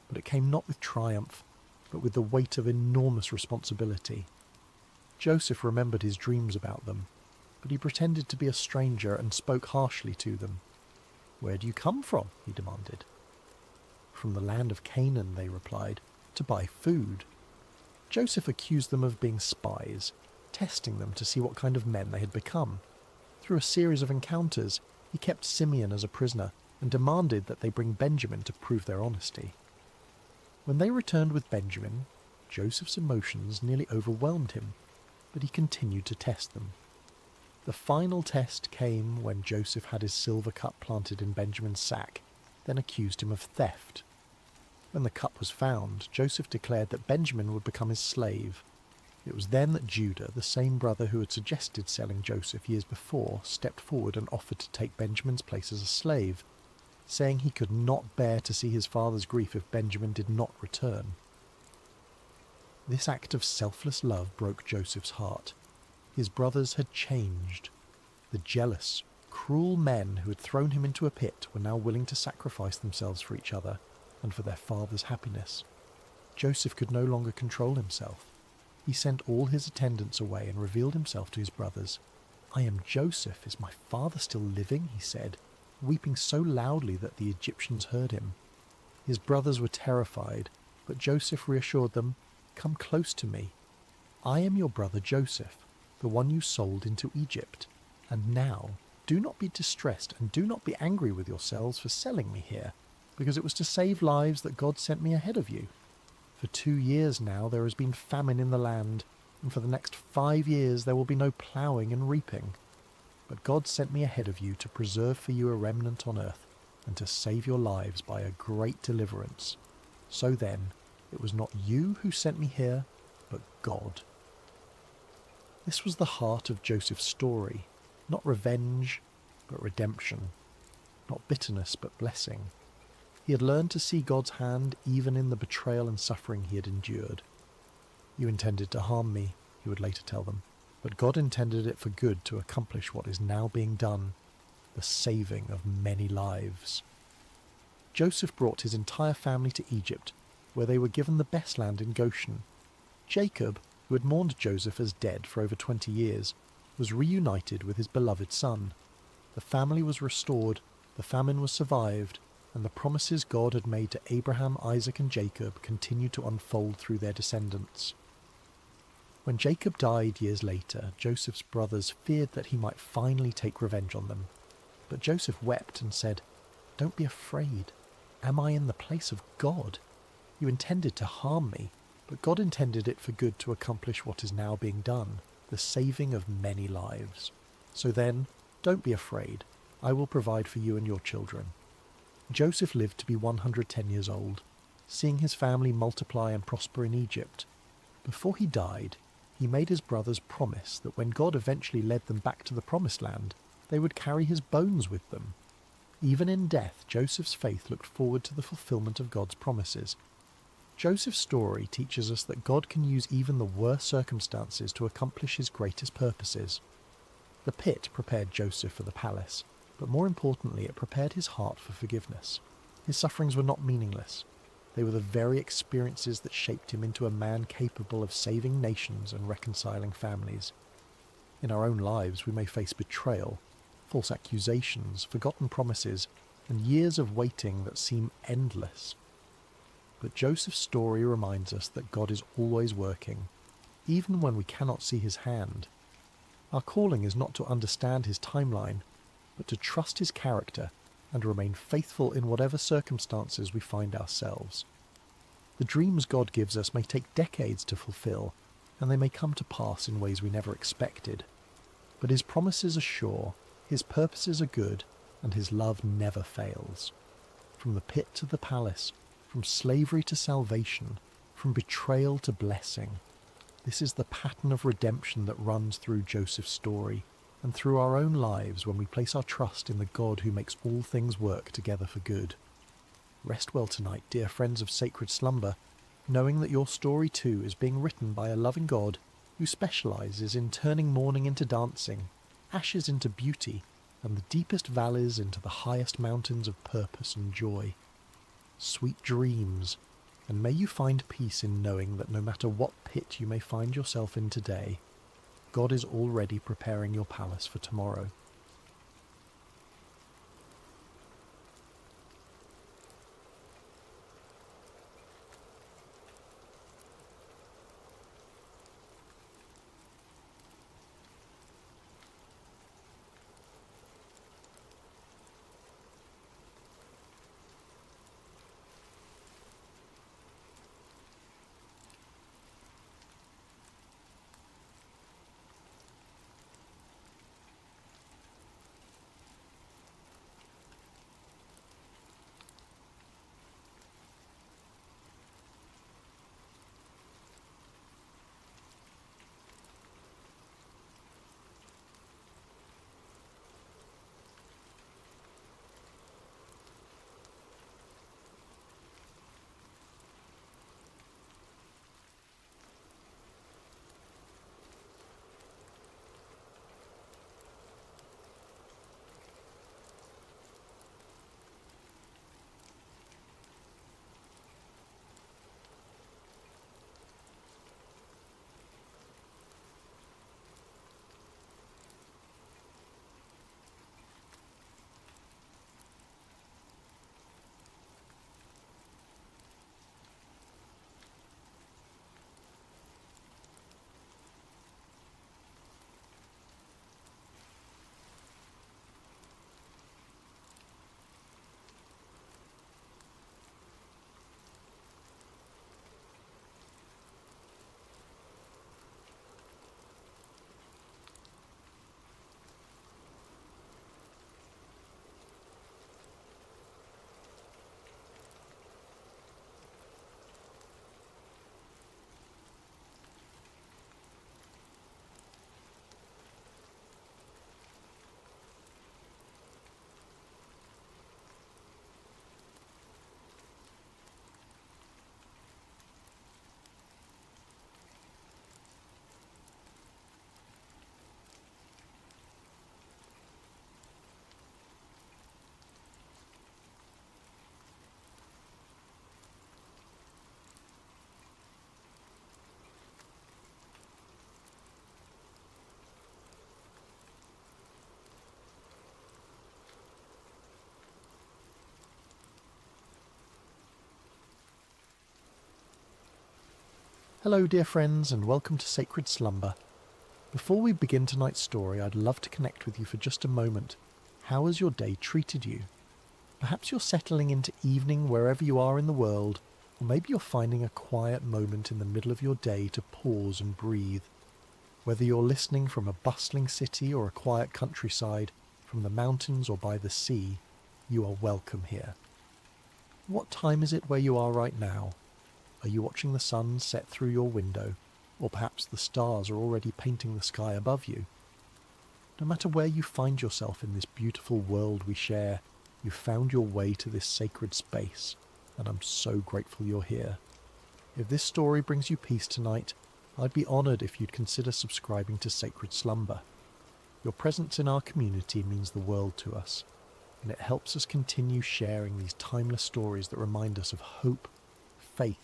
but it came not with triumph, but with the weight of enormous responsibility. Joseph remembered his dreams about them, but he pretended to be a stranger and spoke harshly to them. "Where do you come from?" he demanded. "From the land of Canaan," they replied, "to buy food." Joseph accused them of being spies, testing them to see what kind of men they had become. Through a series of encounters, he kept Simeon as a prisoner and demanded that they bring Benjamin to prove their honesty. When they returned with Benjamin, Joseph's emotions nearly overwhelmed him, but he continued to test them. The final test came when Joseph had his silver cup planted in Benjamin's sack, then accused him of theft. When the cup was found, Joseph declared that Benjamin would become his slave. It was then that Judah, the same brother who had suggested selling Joseph years before, stepped forward and offered to take Benjamin's place as a slave, saying he could not bear to see his father's grief if Benjamin did not return. This act of selfless love broke Joseph's heart. His brothers had changed. The jealous, cruel men who had thrown him into a pit were now willing to sacrifice themselves for each other and for their father's happiness. Joseph could no longer control himself. He sent all his attendants away and revealed himself to his brothers. "I am Joseph. Is my father still living?" he said, weeping so loudly that the Egyptians heard him. His brothers were terrified, but Joseph reassured them, "Come close to me. I am your brother Joseph, the one you sold into Egypt. And now, do not be distressed and do not be angry with yourselves for selling me here, because it was to save lives that God sent me ahead of you. For 2 years now there has been famine in the land, and for the next 5 years there will be no ploughing and reaping. But God sent me ahead of you to preserve for you a remnant on earth, and to save your lives by a great deliverance. So then, it was not you who sent me here, but God." This was the heart of Joseph's story, not revenge, but redemption, not bitterness, but blessing. He had learned to see God's hand even in the betrayal and suffering he had endured. "You intended to harm me," he would later tell them, "but God intended it for good to accomplish what is now being done, the saving of many lives." Joseph brought his entire family to Egypt, where they were given the best land in Goshen. Jacob, who had mourned Joseph as dead for over 20 years, was reunited with his beloved son. The family was restored, the famine was survived, and the promises God had made to Abraham, Isaac, and Jacob continued to unfold through their descendants. When Jacob died years later, Joseph's brothers feared that he might finally take revenge on them. But Joseph wept and said, "Don't be afraid. Am I in the place of God? You intended to harm me, but God intended it for good to accomplish what is now being done, the saving of many lives. So then, don't be afraid. I will provide for you and your children." Joseph lived to be 110 years old, seeing his family multiply and prosper in Egypt. Before he died, he made his brothers promise that when God eventually led them back to the Promised Land, they would carry his bones with them. Even in death, Joseph's faith looked forward to the fulfillment of God's promises. Joseph's story teaches us that God can use even the worst circumstances to accomplish his greatest purposes. The pit prepared Joseph for the palace, but more importantly, it prepared his heart for forgiveness. His sufferings were not meaningless. They were the very experiences that shaped him into a man capable of saving nations and reconciling families. In our own lives, we may face betrayal, false accusations, forgotten promises, and years of waiting that seem endless. But Joseph's story reminds us that God is always working, even when we cannot see his hand. Our calling is not to understand his timeline, but to trust his character and remain faithful in whatever circumstances we find ourselves. The dreams God gives us may take decades to fulfill, and they may come to pass in ways we never expected. But his promises are sure, his purposes are good, and his love never fails. From the pit to the palace, from slavery to salvation, from betrayal to blessing. This is the pattern of redemption that runs through Joseph's story, and through our own lives when we place our trust in the God who makes all things work together for good. Rest well tonight, dear friends of sacred slumber, knowing that your story too is being written by a loving God who specializes in turning mourning into dancing, ashes into beauty, and the deepest valleys into the highest mountains of purpose and joy. Sweet dreams, And may you find peace in knowing that no matter what pit you may find yourself in today, God is already preparing your palace for tomorrow. Hello dear friends, and welcome to Sacred Slumber. Before we begin tonight's story, I'd love to connect with you for just a moment. How has your day treated you? Perhaps you're settling into evening wherever you are in the world, or maybe you're finding a quiet moment in the middle of your day to pause and breathe. Whether you're listening from a bustling city or a quiet countryside, from the mountains or by the sea, you are welcome here. What time is it where you are right now? Are you watching the sun set through your window, or perhaps the stars are already painting the sky above you? No matter where you find yourself in this beautiful world we share, you've found your way to this sacred space, and I'm so grateful you're here. If this story brings you peace tonight, I'd be honoured if you'd consider subscribing to Sacred Slumber. Your presence in our community means the world to us, and it helps us continue sharing these timeless stories that remind us of hope, faith,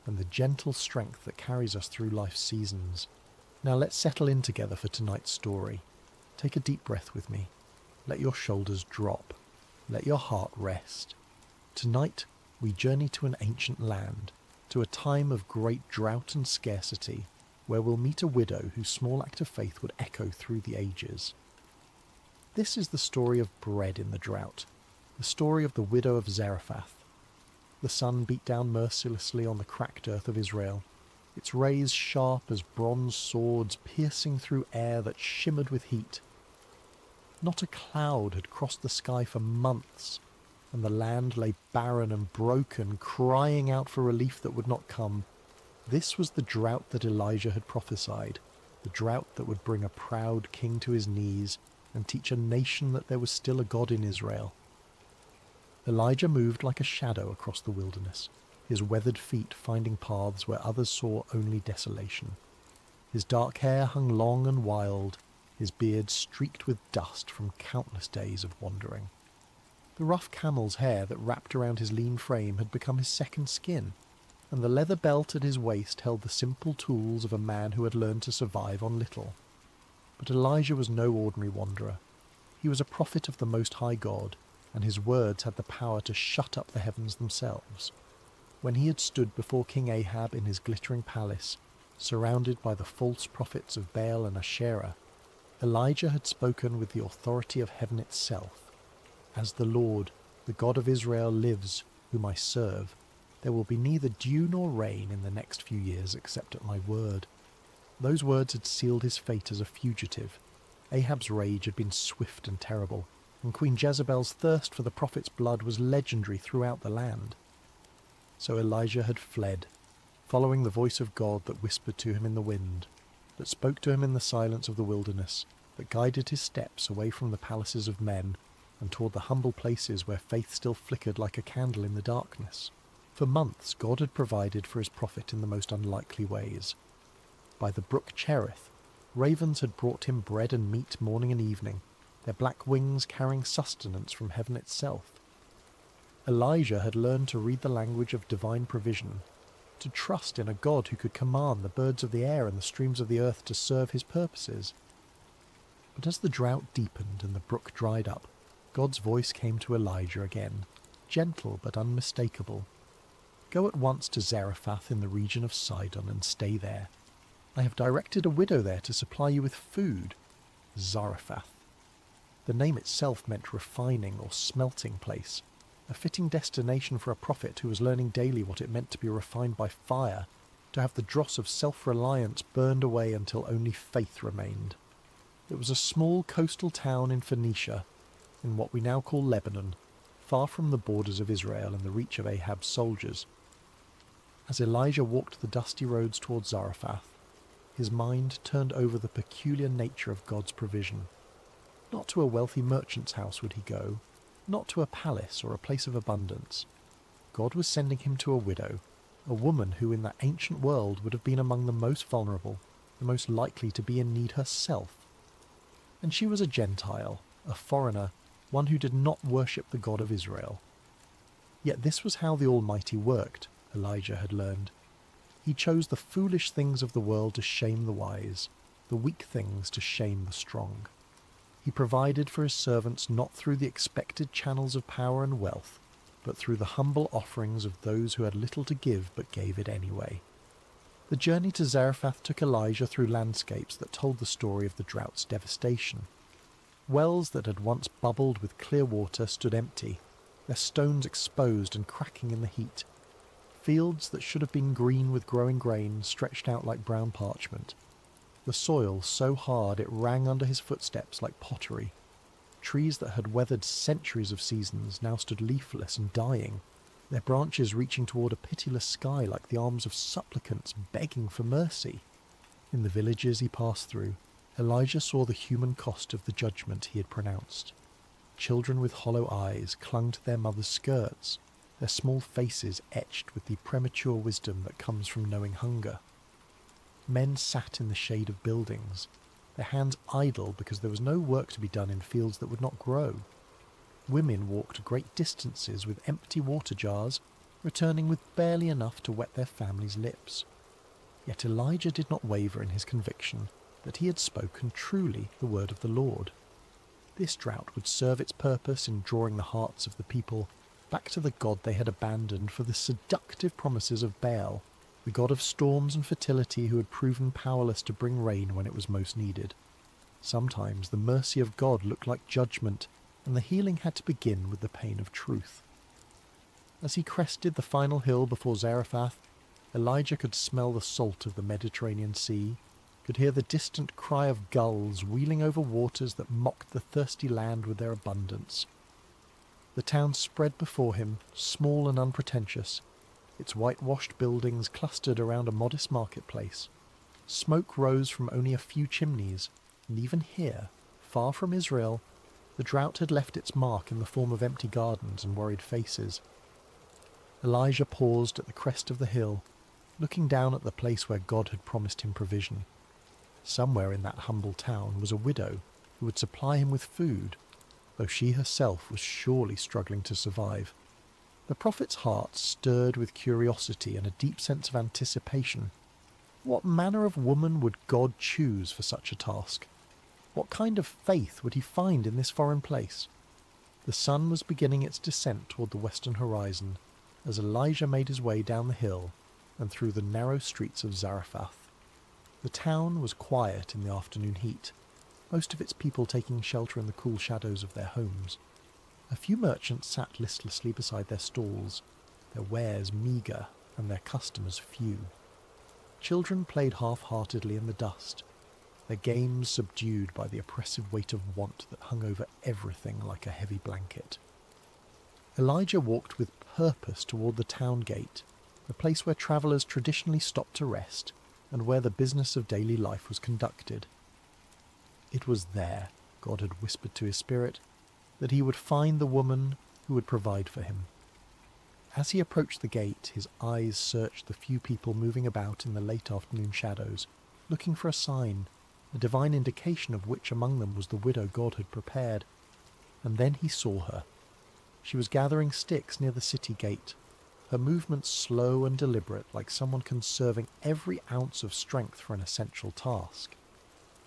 and the gentle strength that carries us through life's seasons. Now let's settle in together for tonight's story. Take a deep breath with me. Let your shoulders drop. Let your heart rest. Tonight, we journey to an ancient land, to a time of great drought and scarcity, where we'll meet a widow whose small act of faith would echo through the ages. This is the story of bread in the drought, the story of the widow of Zarephath. The sun beat down mercilessly on the cracked earth of Israel, its rays sharp as bronze swords piercing through air that shimmered with heat. Not a cloud had crossed the sky for months, and the land lay barren and broken, crying out for relief that would not come. This was the drought that Elijah had prophesied, the drought that would bring a proud king to his knees and teach a nation that there was still a God in Israel. Elijah moved like a shadow across the wilderness, his weathered feet finding paths where others saw only desolation. His dark hair hung long and wild, his beard streaked with dust from countless days of wandering. The rough camel's hair that wrapped around his lean frame had become his second skin, and the leather belt at his waist held the simple tools of a man who had learned to survive on little. But Elijah was no ordinary wanderer. He was a prophet of the Most High God, and his words had the power to shut up the heavens themselves. When he had stood before King Ahab in his glittering palace, surrounded by the false prophets of Baal and Asherah, Elijah had spoken with the authority of heaven itself. As the Lord, the God of Israel, lives, whom I serve, there will be neither dew nor rain in the next few years except at my word. Those words had sealed his fate as a fugitive. Ahab's rage had been swift and terrible, and Queen Jezebel's thirst for the prophet's blood was legendary throughout the land. So Elijah had fled, following the voice of God that whispered to him in the wind, that spoke to him in the silence of the wilderness, that guided his steps away from the palaces of men and toward the humble places where faith still flickered like a candle in the darkness. For months God had provided for his prophet in the most unlikely ways. By the brook Cherith, ravens had brought him bread and meat morning and evening, their black wings carrying sustenance from heaven itself. Elijah had learned to read the language of divine provision, to trust in a God who could command the birds of the air and the streams of the earth to serve his purposes. But as the drought deepened and the brook dried up, God's voice came to Elijah again, gentle but unmistakable. Go at once to Zarephath in the region of Sidon and stay there. I have directed a widow there to supply you with food. Zarephath. The name itself meant refining or smelting place, a fitting destination for a prophet who was learning daily what it meant to be refined by fire, to have the dross of self-reliance burned away until only faith remained. It was a small coastal town in Phoenicia, in what we now call Lebanon, far from the borders of Israel and the reach of Ahab's soldiers. As Elijah walked the dusty roads towards Zarephath, his mind turned over the peculiar nature of God's provision. Not to a wealthy merchant's house would he go, not to a palace or a place of abundance. God was sending him to a widow, a woman who in that ancient world would have been among the most vulnerable, the most likely to be in need herself. And she was a Gentile, a foreigner, one who did not worship the God of Israel. Yet this was how the Almighty worked, Elijah had learned. He chose the foolish things of the world to shame the wise, the weak things to shame the strong. He provided for his servants not through the expected channels of power and wealth, but through the humble offerings of those who had little to give but gave it anyway. The journey to Zarephath took Elijah through landscapes that told the story of the drought's devastation. Wells that had once bubbled with clear water stood empty, their stones exposed and cracking in the heat. Fields that should have been green with growing grain stretched out like brown parchment. The soil so hard it rang under his footsteps like pottery. Trees that had weathered centuries of seasons now stood leafless and dying, their branches reaching toward a pitiless sky like the arms of supplicants begging for mercy. In the villages he passed through, Elijah saw the human cost of the judgment he had pronounced. Children with hollow eyes clung to their mothers' skirts, their small faces etched with the premature wisdom that comes from knowing hunger. Men sat in the shade of buildings, their hands idle because there was no work to be done in fields that would not grow. Women walked great distances with empty water jars, returning with barely enough to wet their families' lips. Yet Elijah did not waver in his conviction that he had spoken truly the word of the Lord. This drought would serve its purpose in drawing the hearts of the people back to the God they had abandoned for the seductive promises of Baal, the god of storms and fertility who had proven powerless to bring rain when it was most needed. Sometimes the mercy of God looked like judgment, and the healing had to begin with the pain of truth. As he crested the final hill before Zarephath, Elijah could smell the salt of the Mediterranean Sea, could hear the distant cry of gulls wheeling over waters that mocked the thirsty land with their abundance. The town spread before him, small and unpretentious, its whitewashed buildings clustered around a modest marketplace. Smoke rose from only a few chimneys, and even here, far from Israel, the drought had left its mark in the form of empty gardens and worried faces. Elijah paused at the crest of the hill, looking down at the place where God had promised him provision. Somewhere in that humble town was a widow who would supply him with food, though she herself was surely struggling to survive. The prophet's heart stirred with curiosity and a deep sense of anticipation. What manner of woman would God choose for such a task? What kind of faith would he find in this foreign place? The sun was beginning its descent toward the western horizon as Elijah made his way down the hill and through the narrow streets of Zarephath. The town was quiet in the afternoon heat, most of its people taking shelter in the cool shadows of their homes. A few merchants sat listlessly beside their stalls, their wares meagre and their customers few. Children played half-heartedly in the dust, their games subdued by the oppressive weight of want that hung over everything like a heavy blanket. Elijah walked with purpose toward the town gate, the place where travellers traditionally stopped to rest and where the business of daily life was conducted. It was there, God had whispered to his spirit, that he would find the woman who would provide for him. As he approached the gate, his eyes searched the few people moving about in the late afternoon shadows, looking for a sign, a divine indication of which among them was the widow God had prepared. And then he saw her. She was gathering sticks near the city gate, her movements slow and deliberate, like someone conserving every ounce of strength for an essential task.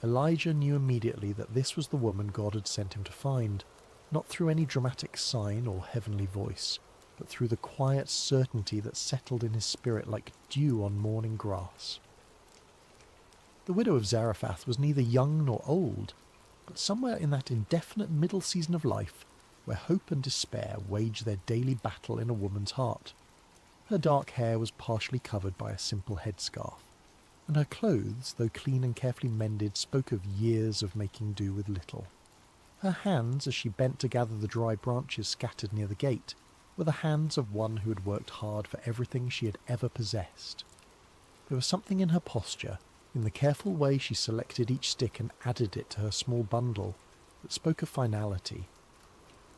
Elijah knew immediately that this was the woman God had sent him to find, not through any dramatic sign or heavenly voice, but through the quiet certainty that settled in his spirit like dew on morning grass. The widow of Zarephath was neither young nor old, but somewhere in that indefinite middle season of life where hope and despair wage their daily battle in a woman's heart. Her dark hair was partially covered by a simple headscarf, and her clothes, though clean and carefully mended, spoke of years of making do with little. Her hands, as she bent to gather the dry branches scattered near the gate, were the hands of one who had worked hard for everything she had ever possessed. There was something in her posture, in the careful way she selected each stick and added it to her small bundle, that spoke of finality.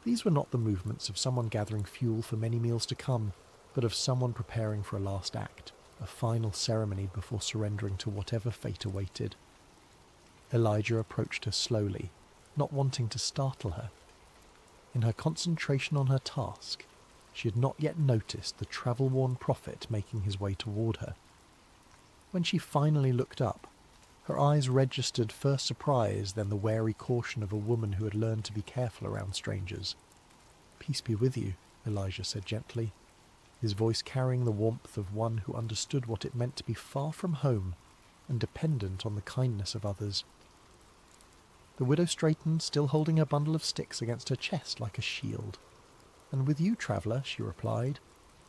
These were not the movements of someone gathering fuel for many meals to come, but of someone preparing for a last act, a final ceremony before surrendering to whatever fate awaited. Elijah approached her slowly, not wanting to startle her. In her concentration on her task, she had not yet noticed the travel-worn prophet making his way toward her. When she finally looked up, her eyes registered first surprise, then the wary caution of a woman who had learned to be careful around strangers. "Peace be with you," Elijah said gently, his voice carrying the warmth of one who understood what it meant to be far from home and dependent on the kindness of others. The widow straightened, still holding her bundle of sticks against her chest like a shield. "And with you, traveller," she replied,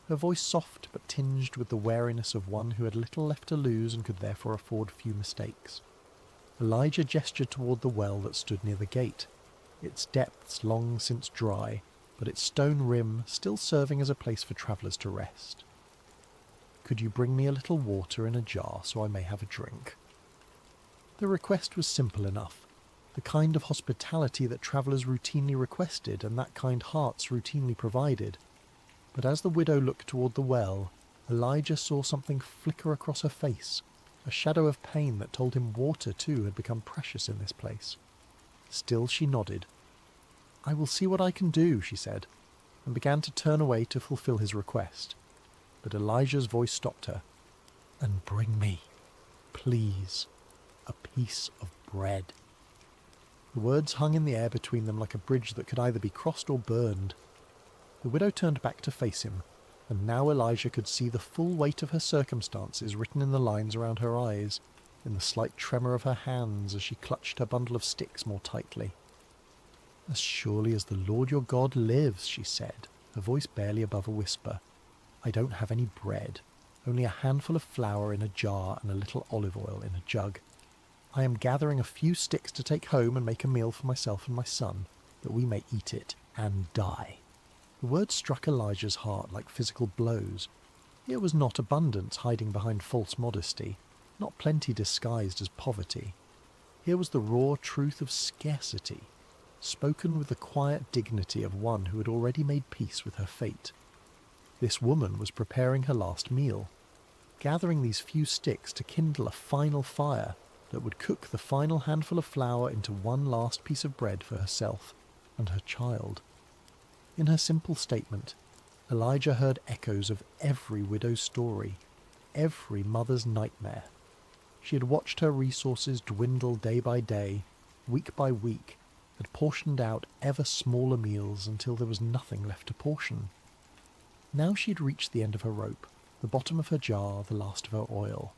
her voice soft but tinged with the wariness of one who had little left to lose and could therefore afford few mistakes. Elijah gestured toward the well that stood near the gate, its depths long since dry, but its stone rim still serving as a place for travellers to rest. "Could you bring me a little water in a jar so I may have a drink?" The request was simple enough, the kind of hospitality that travellers routinely requested and that kind hearts routinely provided. But as the widow looked toward the well, Elijah saw something flicker across her face, a shadow of pain that told him water too had become precious in this place. Still she nodded. "I will see what I can do," she said, and began to turn away to fulfill his request. But Elijah's voice stopped her. "And bring me, please, a piece of bread." The words hung in the air between them like a bridge that could either be crossed or burned. The widow turned back to face him, and now Elijah could see the full weight of her circumstances written in the lines around her eyes, in the slight tremor of her hands as she clutched her bundle of sticks more tightly. "As surely as the Lord your God lives," she said, her voice barely above a whisper, "I don't have any bread, only a handful of flour in a jar and a little olive oil in a jug. I am gathering a few sticks to take home and make a meal for myself and my son, that we may eat it and die." The words struck Elijah's heart like physical blows. Here was not abundance hiding behind false modesty, not plenty disguised as poverty. Here was the raw truth of scarcity, spoken with the quiet dignity of one who had already made peace with her fate. This woman was preparing her last meal, gathering these few sticks to kindle a final fire that would cook the final handful of flour into one last piece of bread for herself and her child. In her simple statement, Elijah heard echoes of every widow's story, every mother's nightmare. She had watched her resources dwindle day by day, week by week, had portioned out ever smaller meals until there was nothing left to portion. Now she had reached the end of her rope, the bottom of her jar, the last of her oil.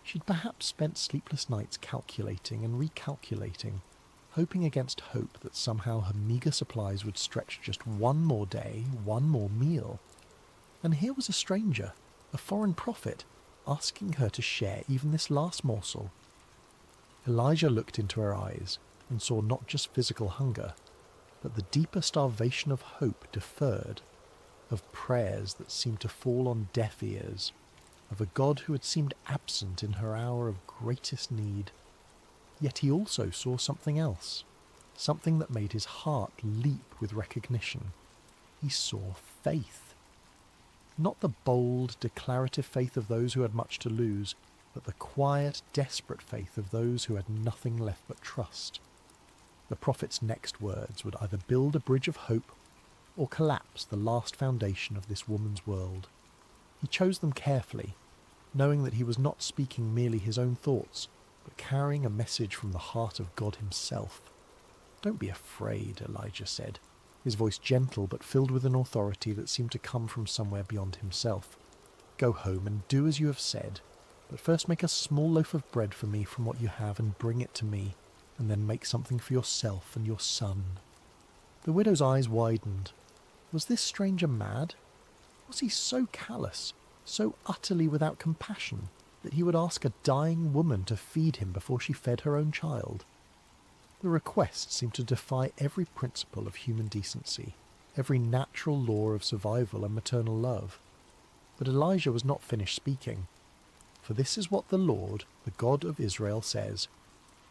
She'd perhaps spent sleepless nights calculating and recalculating, hoping against hope that somehow her meagre supplies would stretch just one more day, one more meal. And here was a stranger, a foreign prophet, asking her to share even this last morsel. Elijah looked into her eyes and saw not just physical hunger, but the deeper starvation of hope deferred, of prayers that seemed to fall on deaf ears, of a God who had seemed absent in her hour of greatest need. Yet he also saw something else, something that made his heart leap with recognition. He saw faith. Not the bold, declarative faith of those who had much to lose, but the quiet, desperate faith of those who had nothing left but trust. The prophet's next words would either build a bridge of hope or collapse the last foundation of this woman's world. He chose them carefully, knowing that he was not speaking merely his own thoughts, but carrying a message from the heart of God himself. "Don't be afraid," Elijah said, his voice gentle but filled with an authority that seemed to come from somewhere beyond himself. "Go home and do as you have said, but first make a small loaf of bread for me from what you have and bring it to me, and then make something for yourself and your son." The widow's eyes widened. Was this stranger mad? Was he so callous, so utterly without compassion, that he would ask a dying woman to feed him before she fed her own child? The request seemed to defy every principle of human decency, every natural law of survival and maternal love. But Elijah was not finished speaking. "For this is what the Lord, the God of Israel, says,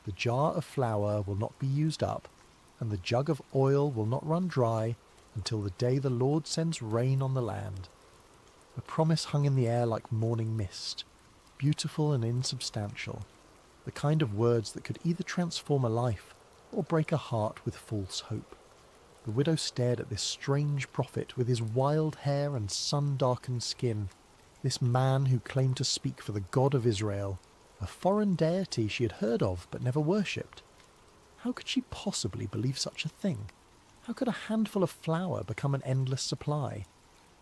the jar of flour will not be used up, and the jug of oil will not run dry, until the day the Lord sends rain on the land." A promise hung in the air like morning mist, beautiful and insubstantial, the kind of words that could either transform a life or break a heart with false hope. The widow stared at this strange prophet with his wild hair and sun-darkened skin, this man who claimed to speak for the God of Israel, a foreign deity she had heard of but never worshipped. How could she possibly believe such a thing? How could a handful of flour become an endless supply?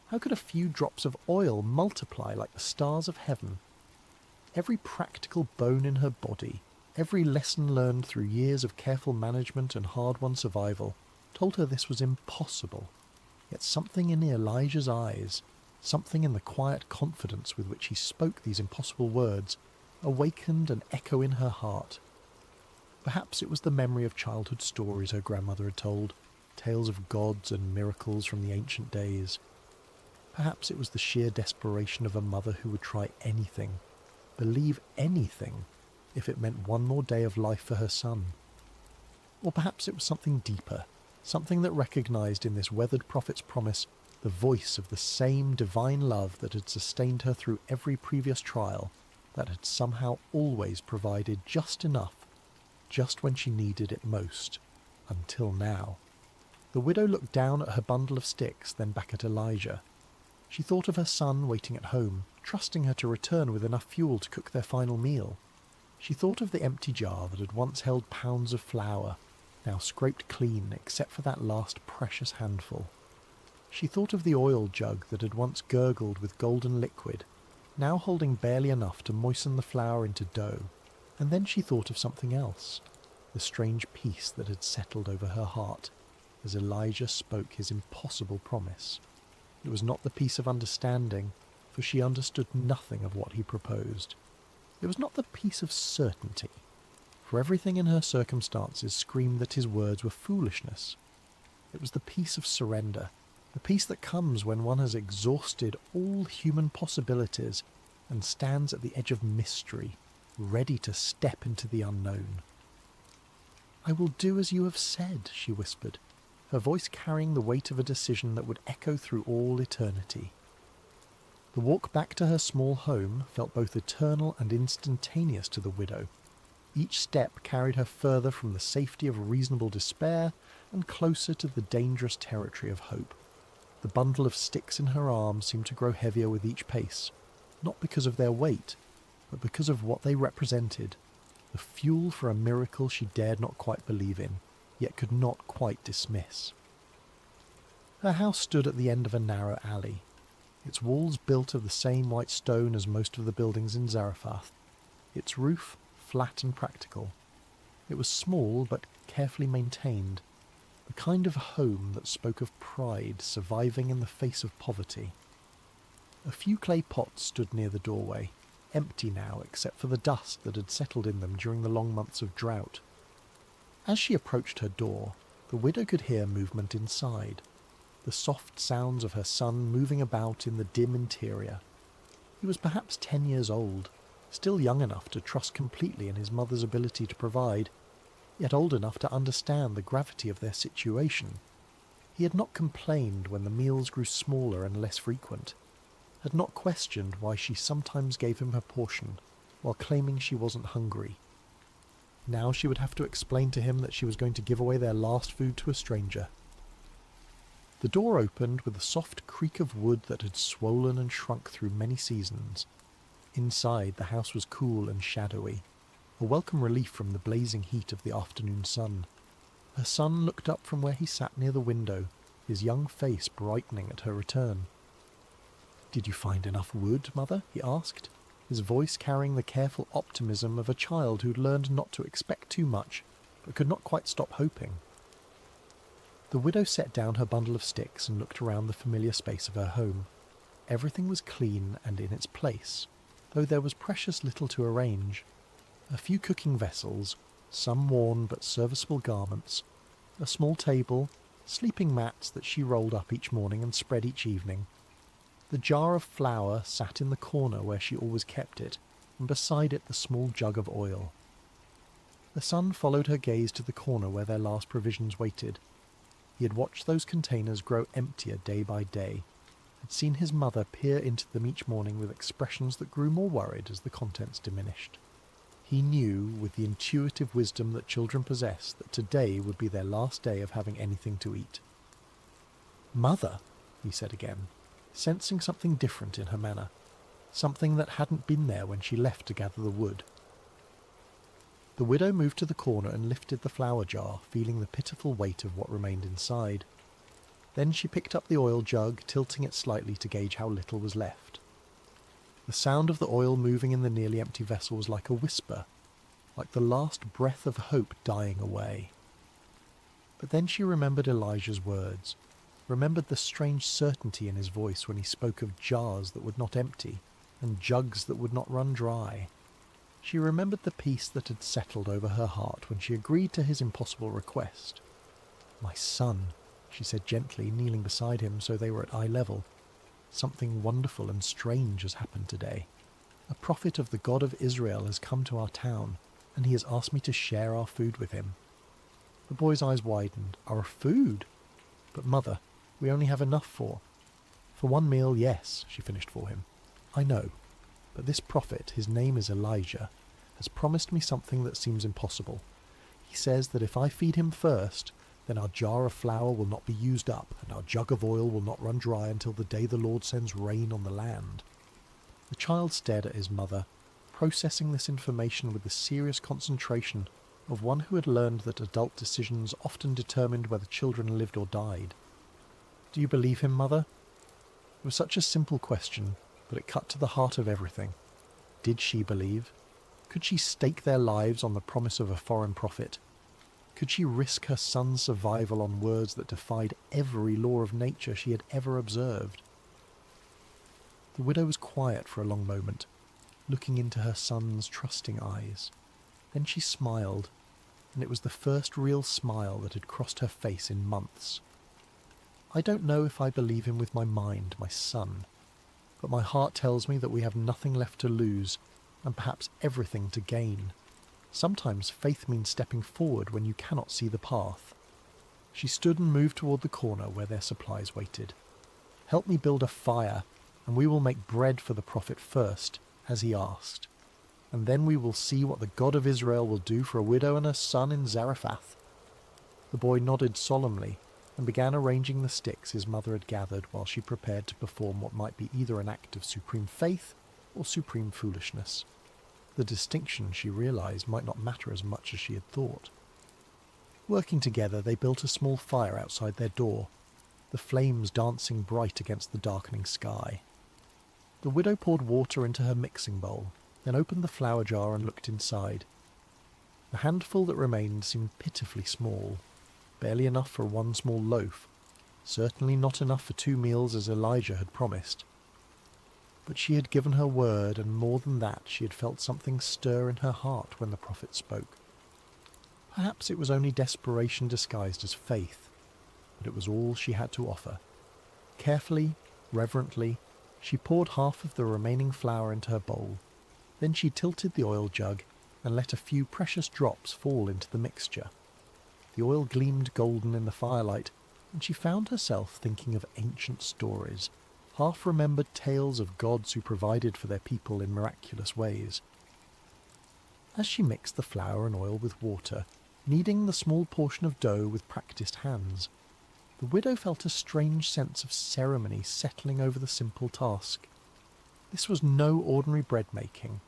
How could a few drops of oil multiply like the stars of heaven? Every practical bone in her body, every lesson learned through years of careful management and hard-won survival, told her this was impossible. Yet something in Elijah's eyes, something in the quiet confidence with which he spoke these impossible words, awakened an echo in her heart. Perhaps it was the memory of childhood stories her grandmother had told, tales of gods and miracles from the ancient days. Perhaps it was the sheer desperation of a mother who would try anything, believe anything, if it meant one more day of life for her son. Or perhaps it was something deeper, something that recognized in this weathered prophet's promise the voice of the same divine love that had sustained her through every previous trial, that had somehow always provided just enough, just when she needed it most, until now. The widow looked down at her bundle of sticks, then back at Elijah. She thought of her son waiting at home, trusting her to return with enough fuel to cook their final meal. She thought of the empty jar that had once held pounds of flour, now scraped clean except for that last precious handful. She thought of the oil jug that had once gurgled with golden liquid, now holding barely enough to moisten the flour into dough. And then she thought of something else, the strange peace that had settled over her heart as Elijah spoke his impossible promise. It was not the peace of understanding, for she understood nothing of what he proposed. It was not the peace of certainty, for everything in her circumstances screamed that his words were foolishness. It was the peace of surrender, the peace that comes when one has exhausted all human possibilities and stands at the edge of mystery, ready to step into the unknown. "I will do as you have said," she whispered, her voice carrying the weight of a decision that would echo through all eternity. The walk back to her small home felt both eternal and instantaneous to the widow. Each step carried her further from the safety of reasonable despair and closer to the dangerous territory of hope. The bundle of sticks in her arms seemed to grow heavier with each pace, not because of their weight, but because of what they represented, the fuel for a miracle she dared not quite believe in, yet could not quite dismiss. Her house stood at the end of a narrow alley, its walls built of the same white stone as most of the buildings in Zarephath, its roof flat and practical. It was small but carefully maintained, the kind of home that spoke of pride surviving in the face of poverty. A few clay pots stood near the doorway, empty now except for the dust that had settled in them during the long months of drought. As she approached her door, the widow could hear movement inside, the soft sounds of her son moving about in the dim interior. He was perhaps 10 years old, still young enough to trust completely in his mother's ability to provide, yet old enough to understand the gravity of their situation. He had not complained when the meals grew smaller and less frequent, had not questioned why she sometimes gave him her portion while claiming she wasn't hungry. Now she would have to explain to him that she was going to give away their last food to a stranger. The door opened with a soft creak of wood that had swollen and shrunk through many seasons. Inside, the house was cool and shadowy, a welcome relief from the blazing heat of the afternoon sun. Her son looked up from where he sat near the window, his young face brightening at her return. "Did you find enough wood, Mother?" he asked, his voice carrying the careful optimism of a child who'd learned not to expect too much, but could not quite stop hoping. The widow set down her bundle of sticks and looked around the familiar space of her home. Everything was clean and in its place, though there was precious little to arrange. A few cooking vessels, some worn but serviceable garments, a small table, sleeping mats that she rolled up each morning and spread each evening. The jar of flour sat in the corner where she always kept it, and beside it the small jug of oil. The son followed her gaze to the corner where their last provisions waited. He had watched those containers grow emptier day by day, had seen his mother peer into them each morning with expressions that grew more worried as the contents diminished. He knew, with the intuitive wisdom that children possess, that today would be their last day of having anything to eat. "Mother," he said again, sensing something different in her manner, something that hadn't been there when she left to gather the wood. The widow moved to the corner and lifted the flour jar, feeling the pitiful weight of what remained inside. Then she picked up the oil jug, tilting it slightly to gauge how little was left. The sound of the oil moving in the nearly empty vessel was like a whisper, like the last breath of hope dying away. But then she remembered Elijah's words, remembered the strange certainty in his voice when he spoke of jars that would not empty, and jugs that would not run dry. She remembered the peace that had settled over her heart when she agreed to his impossible request. "My son," she said gently, kneeling beside him so they were at eye level, "something wonderful and strange has happened today. A prophet of the God of Israel has come to our town, and he has asked me to share our food with him." The boy's eyes widened. "Our food? But Mother, we only have enough for—" "For one meal, yes," she finished for him. "I know. But this prophet, his name is Elijah, has promised me something that seems impossible. He says that if I feed him first, then our jar of flour will not be used up, and our jug of oil will not run dry until the day the Lord sends rain on the land." The child stared at his mother, processing this information with the serious concentration of one who had learned that adult decisions often determined whether children lived or died. "Do you believe him, Mother?" It was such a simple question, but it cut to the heart of everything. Did she believe? Could she stake their lives on the promise of a foreign prophet? Could she risk her son's survival on words that defied every law of nature she had ever observed? The widow was quiet for a long moment, looking into her son's trusting eyes. Then she smiled, and it was the first real smile that had crossed her face in months. "I don't know if I believe him with my mind, my son, but my heart tells me that we have nothing left to lose, and perhaps everything to gain. Sometimes faith means stepping forward when you cannot see the path." She stood and moved toward the corner where their supplies waited. "Help me build a fire, and we will make bread for the prophet first, as he asked. And then we will see what the God of Israel will do for a widow and her son in Zarephath." The boy nodded solemnly, and began arranging the sticks his mother had gathered while she prepared to perform what might be either an act of supreme faith or supreme foolishness. The distinction, she realized, might not matter as much as she had thought. Working together, they built a small fire outside their door, the flames dancing bright against the darkening sky. The widow poured water into her mixing bowl, then opened the flour jar and looked inside. The handful that remained seemed pitifully small, barely enough for one small loaf, certainly not enough for 2 meals as Elijah had promised. But she had given her word, and more than that, she had felt something stir in her heart when the prophet spoke. Perhaps it was only desperation disguised as faith, but it was all she had to offer. Carefully, reverently, she poured half of the remaining flour into her bowl. Then she tilted the oil jug and let a few precious drops fall into the mixture. The oil gleamed golden in the firelight, and she found herself thinking of ancient stories, half-remembered tales of gods who provided for their people in miraculous ways. As she mixed the flour and oil with water, kneading the small portion of dough with practiced hands, the widow felt a strange sense of ceremony settling over the simple task. This was no ordinary bread-making.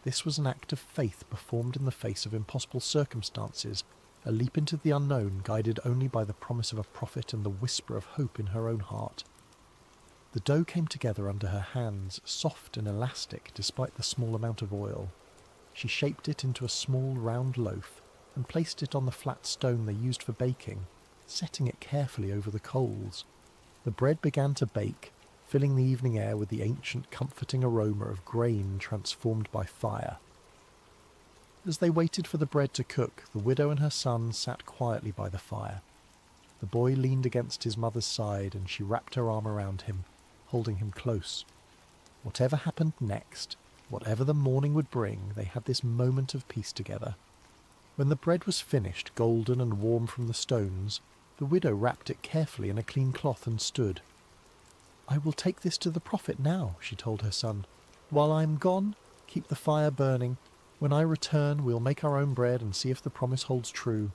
This was an act of faith performed in the face of impossible circumstances, a leap into the unknown guided only by the promise of a prophet and the whisper of hope in her own heart. The dough came together under her hands, soft and elastic despite the small amount of oil. She shaped it into a small round loaf and placed it on the flat stone they used for baking, setting it carefully over the coals. The bread began to bake, filling the evening air with the ancient comforting aroma of grain transformed by fire. As they waited for the bread to cook, the widow and her son sat quietly by the fire. The boy leaned against his mother's side, and she wrapped her arm around him, holding him close. Whatever happened next, whatever the morning would bring, they had this moment of peace together. When the bread was finished, golden and warm from the stones, the widow wrapped it carefully in a clean cloth and stood. "I will take this to the prophet now," she told her son. "While I am gone, keep the fire burning. When I return, we'll make our own bread and see if the promise holds true."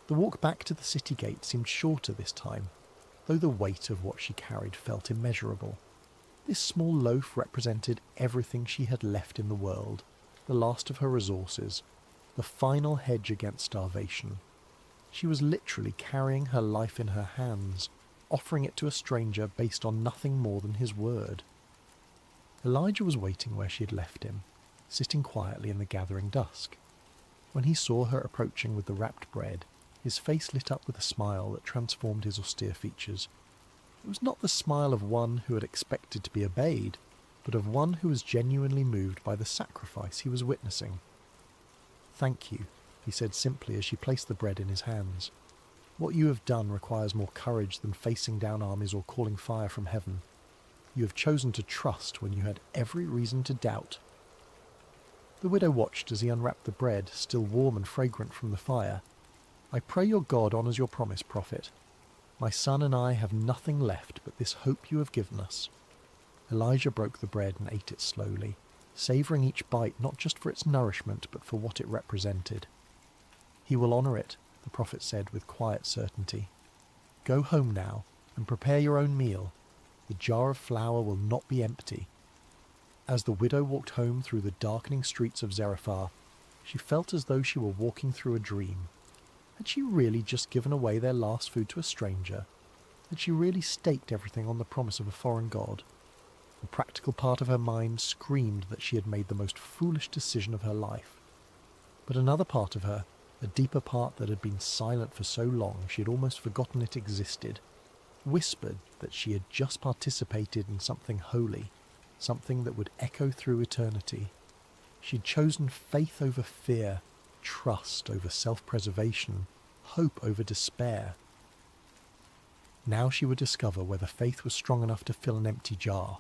The walk back to the city gate seemed shorter this time, though the weight of what she carried felt immeasurable. This small loaf represented everything she had left in the world, the last of her resources, the final hedge against starvation. She was literally carrying her life in her hands, offering it to a stranger based on nothing more than his word. Elijah was waiting where she had left him, sitting quietly in the gathering dusk. When he saw her approaching with the wrapped bread, his face lit up with a smile that transformed his austere features. It was not the smile of one who had expected to be obeyed, but of one who was genuinely moved by the sacrifice he was witnessing. "Thank you," he said simply as she placed the bread in his hands. "What you have done requires more courage than facing down armies or calling fire from heaven. You have chosen to trust when you had every reason to doubt." The widow watched as he unwrapped the bread, still warm and fragrant from the fire. "I pray your God honours your promise, prophet. My son and I have nothing left but this hope you have given us." Elijah broke the bread and ate it slowly, savouring each bite not just for its nourishment but for what it represented. "He will honour it," the prophet said with quiet certainty. "Go home now and prepare your own meal. The jar of flour will not be empty." As the widow walked home through the darkening streets of Zarephath, she felt as though she were walking through a dream. Had she really just given away their last food to a stranger? Had she really staked everything on the promise of a foreign god? The practical part of her mind screamed that she had made the most foolish decision of her life. But another part of her, a deeper part that had been silent for so long she had almost forgotten it existed, whispered that she had just participated in something holy, something that would echo through eternity. She had chosen faith over fear, trust over self-preservation, hope over despair. Now she would discover whether faith was strong enough to fill an empty jar.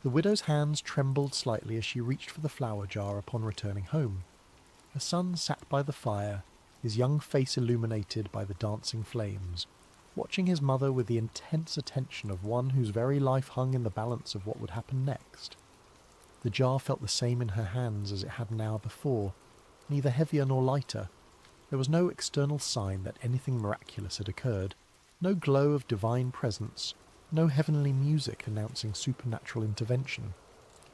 The widow's hands trembled slightly as she reached for the flour jar upon returning home. Her son sat by the fire, his young face illuminated by the dancing flames, watching his mother with the intense attention of one whose very life hung in the balance of what would happen next. The jar felt the same in her hands as it had an hour before, neither heavier nor lighter, There was no external sign that anything miraculous had occurred, no glow of divine presence, no heavenly music announcing supernatural intervention,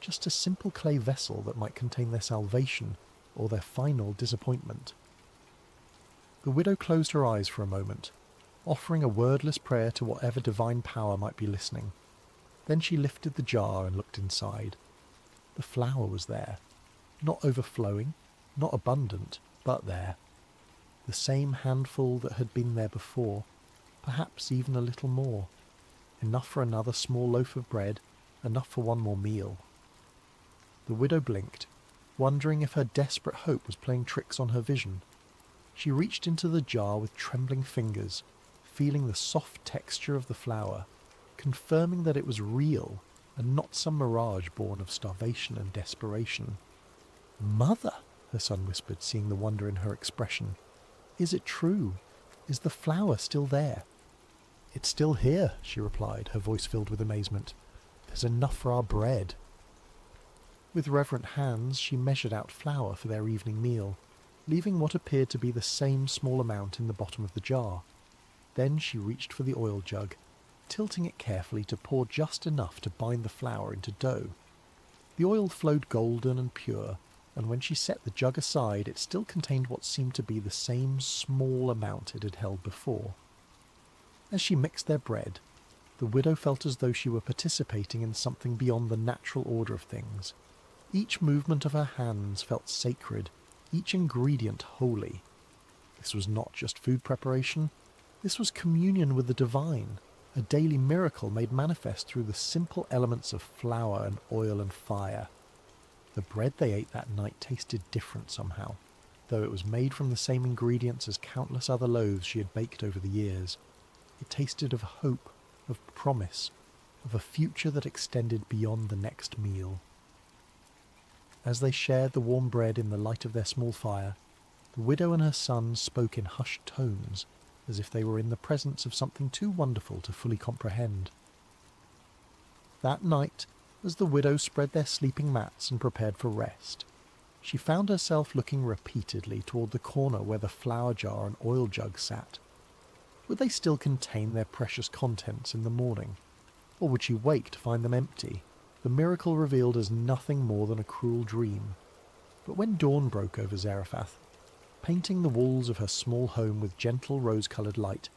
just a simple clay vessel that might contain their salvation or their final disappointment. The widow closed her eyes for a moment, offering a wordless prayer to whatever divine power might be listening. Then she lifted the jar and looked inside. The flour was there, not overflowing, not abundant, but there. The same handful that had been there before, perhaps even a little more. Enough for another small loaf of bread, enough for one more meal. The widow blinked, wondering if her desperate hope was playing tricks on her vision. She reached into the jar with trembling fingers, feeling the soft texture of the flour, confirming that it was real and not some mirage born of starvation and desperation. "Mother," her son whispered, seeing the wonder in her expression. "Is it true? Is the flour still there?" "It's still here," she replied, her voice filled with amazement. "There's enough for our bread." With reverent hands she measured out flour for their evening meal, leaving what appeared to be the same small amount in the bottom of the jar. Then she reached for the oil jug, tilting it carefully to pour just enough to bind the flour into dough. The oil flowed golden and pure, and when she set the jug aside it still contained what seemed to be the same small amount it had held before. As she mixed their bread, the widow felt as though she were participating in something beyond the natural order of things. Each movement of her hands felt sacred, each ingredient holy. This was not just food preparation, this was communion with the divine, a daily miracle made manifest through the simple elements of flour and oil and fire. The bread they ate that night tasted different somehow, though it was made from the same ingredients as countless other loaves she had baked over the years. It tasted of hope, of promise, of a future that extended beyond the next meal. As they shared the warm bread in the light of their small fire, the widow and her son spoke in hushed tones, as if they were in the presence of something too wonderful to fully comprehend. That night, as the widow spread their sleeping mats and prepared for rest, she found herself looking repeatedly toward the corner where the flour jar and oil jug sat. Would they still contain their precious contents in the morning, or would she wake to find them empty, the miracle revealed as nothing more than a cruel dream? But when dawn broke over Zarephath, painting the walls of her small home with gentle rose-coloured light,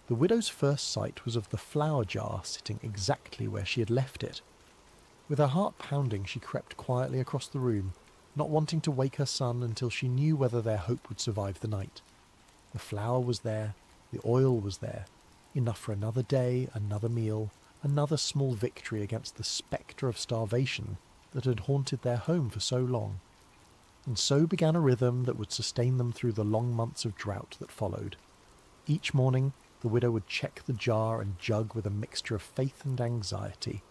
the widow's first sight was of the flour jar sitting exactly where she had left it. With her heart pounding, she crept quietly across the room, not wanting to wake her son until she knew whether their hope would survive the night. The flour was there, the oil was there, enough for another day, another meal, another small victory against the spectre of starvation that had haunted their home for so long. And so began a rhythm that would sustain them through the long months of drought that followed. Each morning, the widow would check the jar and jug with a mixture of faith and anxiety,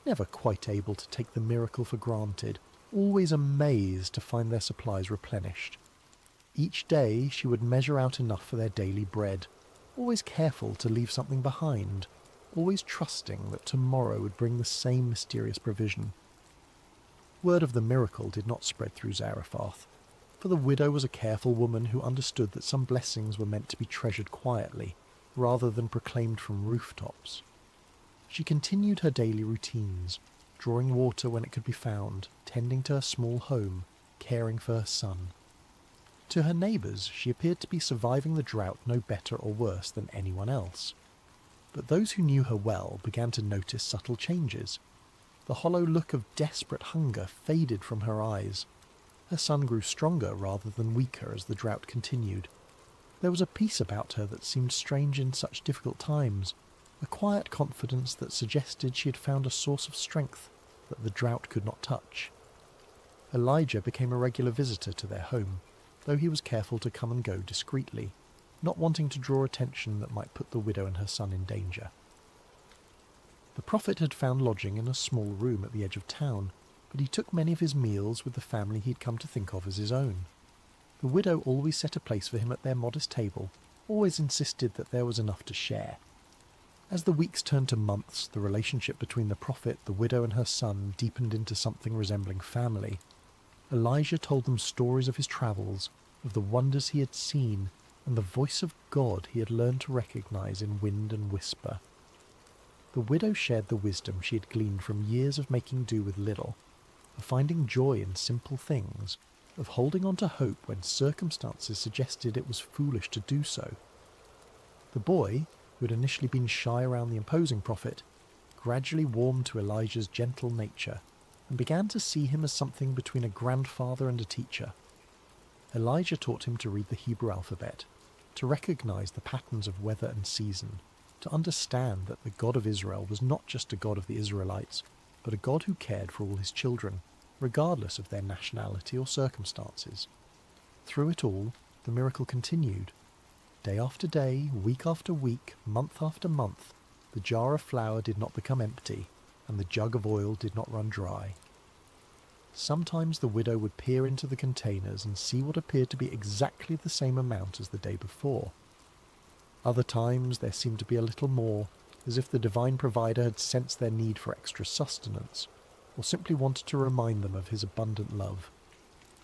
never quite able to take the miracle for granted, always amazed to find their supplies replenished. Each day she would measure out enough for their daily bread, always careful to leave something behind, always trusting that tomorrow would bring the same mysterious provision. Word of the miracle did not spread through Zarephath, for the widow was a careful woman who understood that some blessings were meant to be treasured quietly, rather than proclaimed from rooftops. She continued her daily routines, drawing water when it could be found, tending to her small home, caring for her son. To her neighbours she appeared to be surviving the drought no better or worse than anyone else. But those who knew her well began to notice subtle changes. The hollow look of desperate hunger faded from her eyes. Her son grew stronger rather than weaker as the drought continued. There was a peace about her that seemed strange in such difficult times, a quiet confidence that suggested she had found a source of strength that the drought could not touch. Elijah became a regular visitor to their home, though he was careful to come and go discreetly, not wanting to draw attention that might put the widow and her son in danger. The prophet had found lodging in a small room at the edge of town, but he took many of his meals with the family he had come to think of as his own. The widow always set a place for him at their modest table, always insisted that there was enough to share. As the weeks turned to months, the relationship between the prophet, the widow and her son deepened into something resembling family. Elijah told them stories of his travels, of the wonders he had seen, and the voice of God he had learned to recognize in wind and whisper. The widow shared the wisdom she had gleaned from years of making do with little, of finding joy in simple things, of holding on to hope when circumstances suggested it was foolish to do so. The boy, who had initially been shy around the imposing prophet, gradually warmed to Elijah's gentle nature and began to see him as something between a grandfather and a teacher. Elijah taught him to read the Hebrew alphabet, to recognize the patterns of weather and season, to understand that the God of Israel was not just a God of the Israelites, but a God who cared for all his children, regardless of their nationality or circumstances. Through it all, the miracle continued. Day after day, week after week, month after month, the jar of flour did not become empty, and the jug of oil did not run dry. Sometimes the widow would peer into the containers and see what appeared to be exactly the same amount as the day before. Other times there seemed to be a little more, as if the divine provider had sensed their need for extra sustenance, or simply wanted to remind them of his abundant love.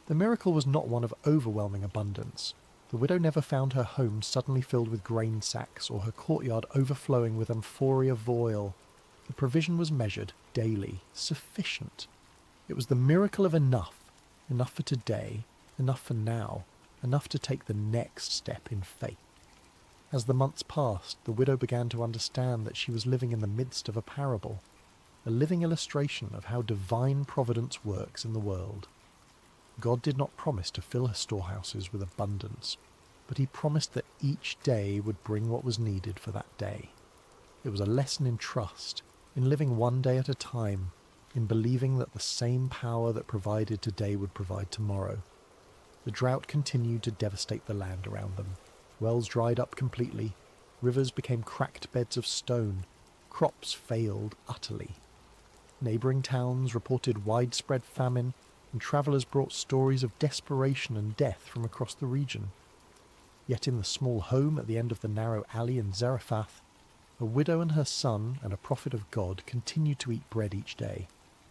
The miracle was not one of overwhelming abundance. The widow never found her home suddenly filled with grain sacks or her courtyard overflowing with amphorae of oil. The provision was measured, daily, sufficient. It was the miracle of enough for today, enough for now, enough to take the next step in faith. As the months passed, the widow began to understand that she was living in the midst of a parable, a living illustration of how divine providence works in the world. God did not promise to fill her storehouses with abundance, but he promised that each day would bring what was needed for that day. It was a lesson in trust, in living one day at a time, in believing that the same power that provided today would provide tomorrow. The drought continued to devastate the land around them. Wells dried up completely, rivers became cracked beds of stone, crops failed utterly. Neighbouring towns reported widespread famine, and travellers brought stories of desperation and death from across the region. Yet in the small home at the end of the narrow alley in Zarephath, a widow and her son and a prophet of God continued to eat bread each day,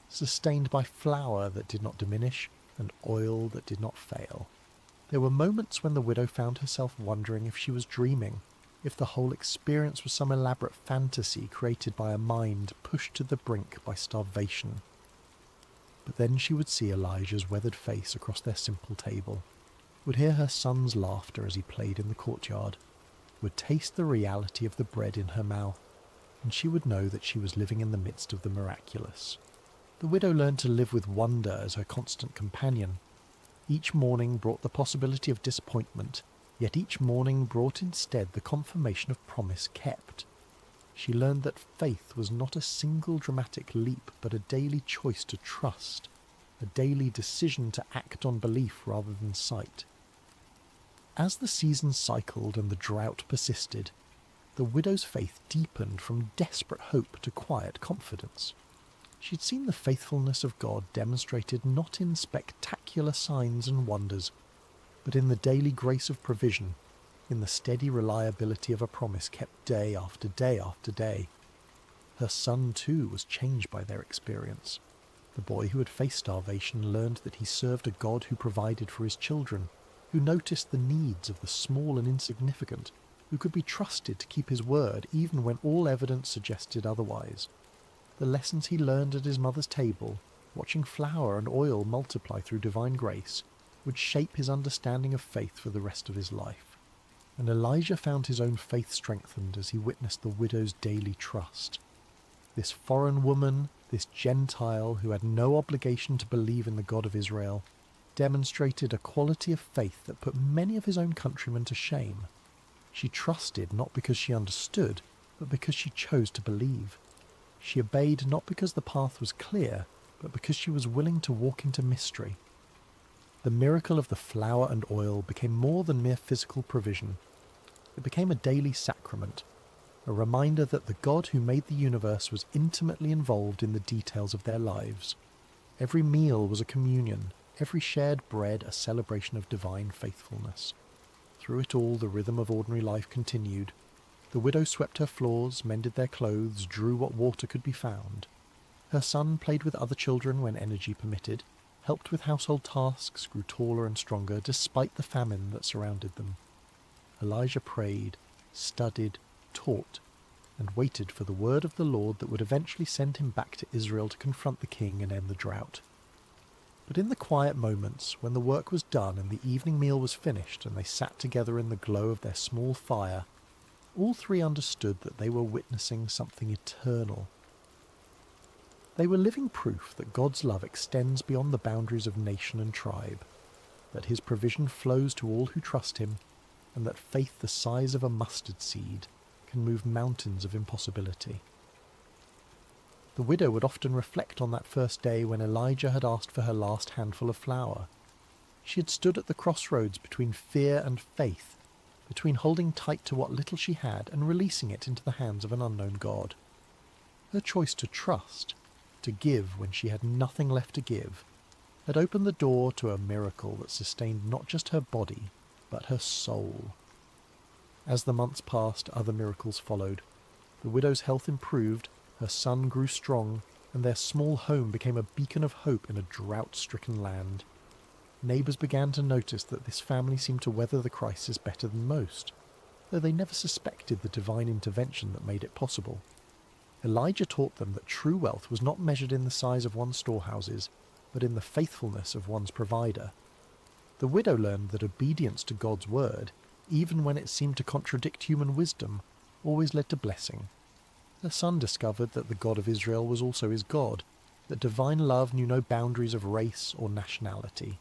sustained by flour that did not diminish and oil that did not fail. There were moments when the widow found herself wondering if she was dreaming, if the whole experience was some elaborate fantasy created by a mind pushed to the brink by starvation. But then she would see Elijah's weathered face across their simple table, would hear her son's laughter as he played in the courtyard, would taste the reality of the bread in her mouth, and she would know that she was living in the midst of the miraculous. The widow learned to live with wonder as her constant companion. Each morning brought the possibility of disappointment, yet each morning brought instead the confirmation of promise kept. She learned that faith was not a single dramatic leap, but a daily choice to trust, a daily decision to act on belief rather than sight. As the seasons cycled and the drought persisted, the widow's faith deepened from desperate hope to quiet confidence. She had seen the faithfulness of God demonstrated not in spectacular signs and wonders, but in the daily grace of provision, in the steady reliability of a promise kept day after day after day. Her son, too, was changed by their experience. The boy who had faced starvation learned that he served a God who provided for his children, who noticed the needs of the small and insignificant, who could be trusted to keep his word even when all evidence suggested otherwise. The lessons he learned at his mother's table, watching flour and oil multiply through divine grace, would shape his understanding of faith for the rest of his life. And Elijah found his own faith strengthened as he witnessed the widow's daily trust. This foreign woman, this Gentile who had no obligation to believe in the God of Israel, demonstrated a quality of faith that put many of his own countrymen to shame. She trusted not because she understood, but because she chose to believe. She obeyed not because the path was clear, but because she was willing to walk into mystery. The miracle of the flour and oil became more than mere physical provision. It became a daily sacrament, a reminder that the God who made the universe was intimately involved in the details of their lives. Every meal was a communion, every shared bread a celebration of divine faithfulness. Through it all, the rhythm of ordinary life continued. The widow swept her floors, mended their clothes, drew what water could be found. Her son played with other children when energy permitted. helped with household tasks, grew taller and stronger despite the famine that surrounded them. Elijah prayed, studied, taught, and waited for the word of the Lord that would eventually send him back to Israel to confront the king and end the drought. But in the quiet moments, when the work was done and the evening meal was finished and they sat together in the glow of their small fire, all three understood that they were witnessing something eternal. They were living proof that God's love extends beyond the boundaries of nation and tribe, that his provision flows to all who trust him, and that faith the size of a mustard seed can move mountains of impossibility. The widow would often reflect on that first day when Elijah had asked for her last handful of flour. She had stood at the crossroads between fear and faith, between holding tight to what little she had and releasing it into the hands of an unknown God. Her choice to trust, to give when she had nothing left to give, had opened the door to a miracle that sustained not just her body, but her soul. As the months passed, other miracles followed. The widow's health improved, her son grew strong, and their small home became a beacon of hope in a drought-stricken land. Neighbours began to notice that this family seemed to weather the crisis better than most, though they never suspected the divine intervention that made it possible. Elijah taught them that true wealth was not measured in the size of one's storehouses, but in the faithfulness of one's provider. The widow learned that obedience to God's word, even when it seemed to contradict human wisdom, always led to blessing. Her son discovered that the God of Israel was also his God, that divine love knew no boundaries of race or nationality.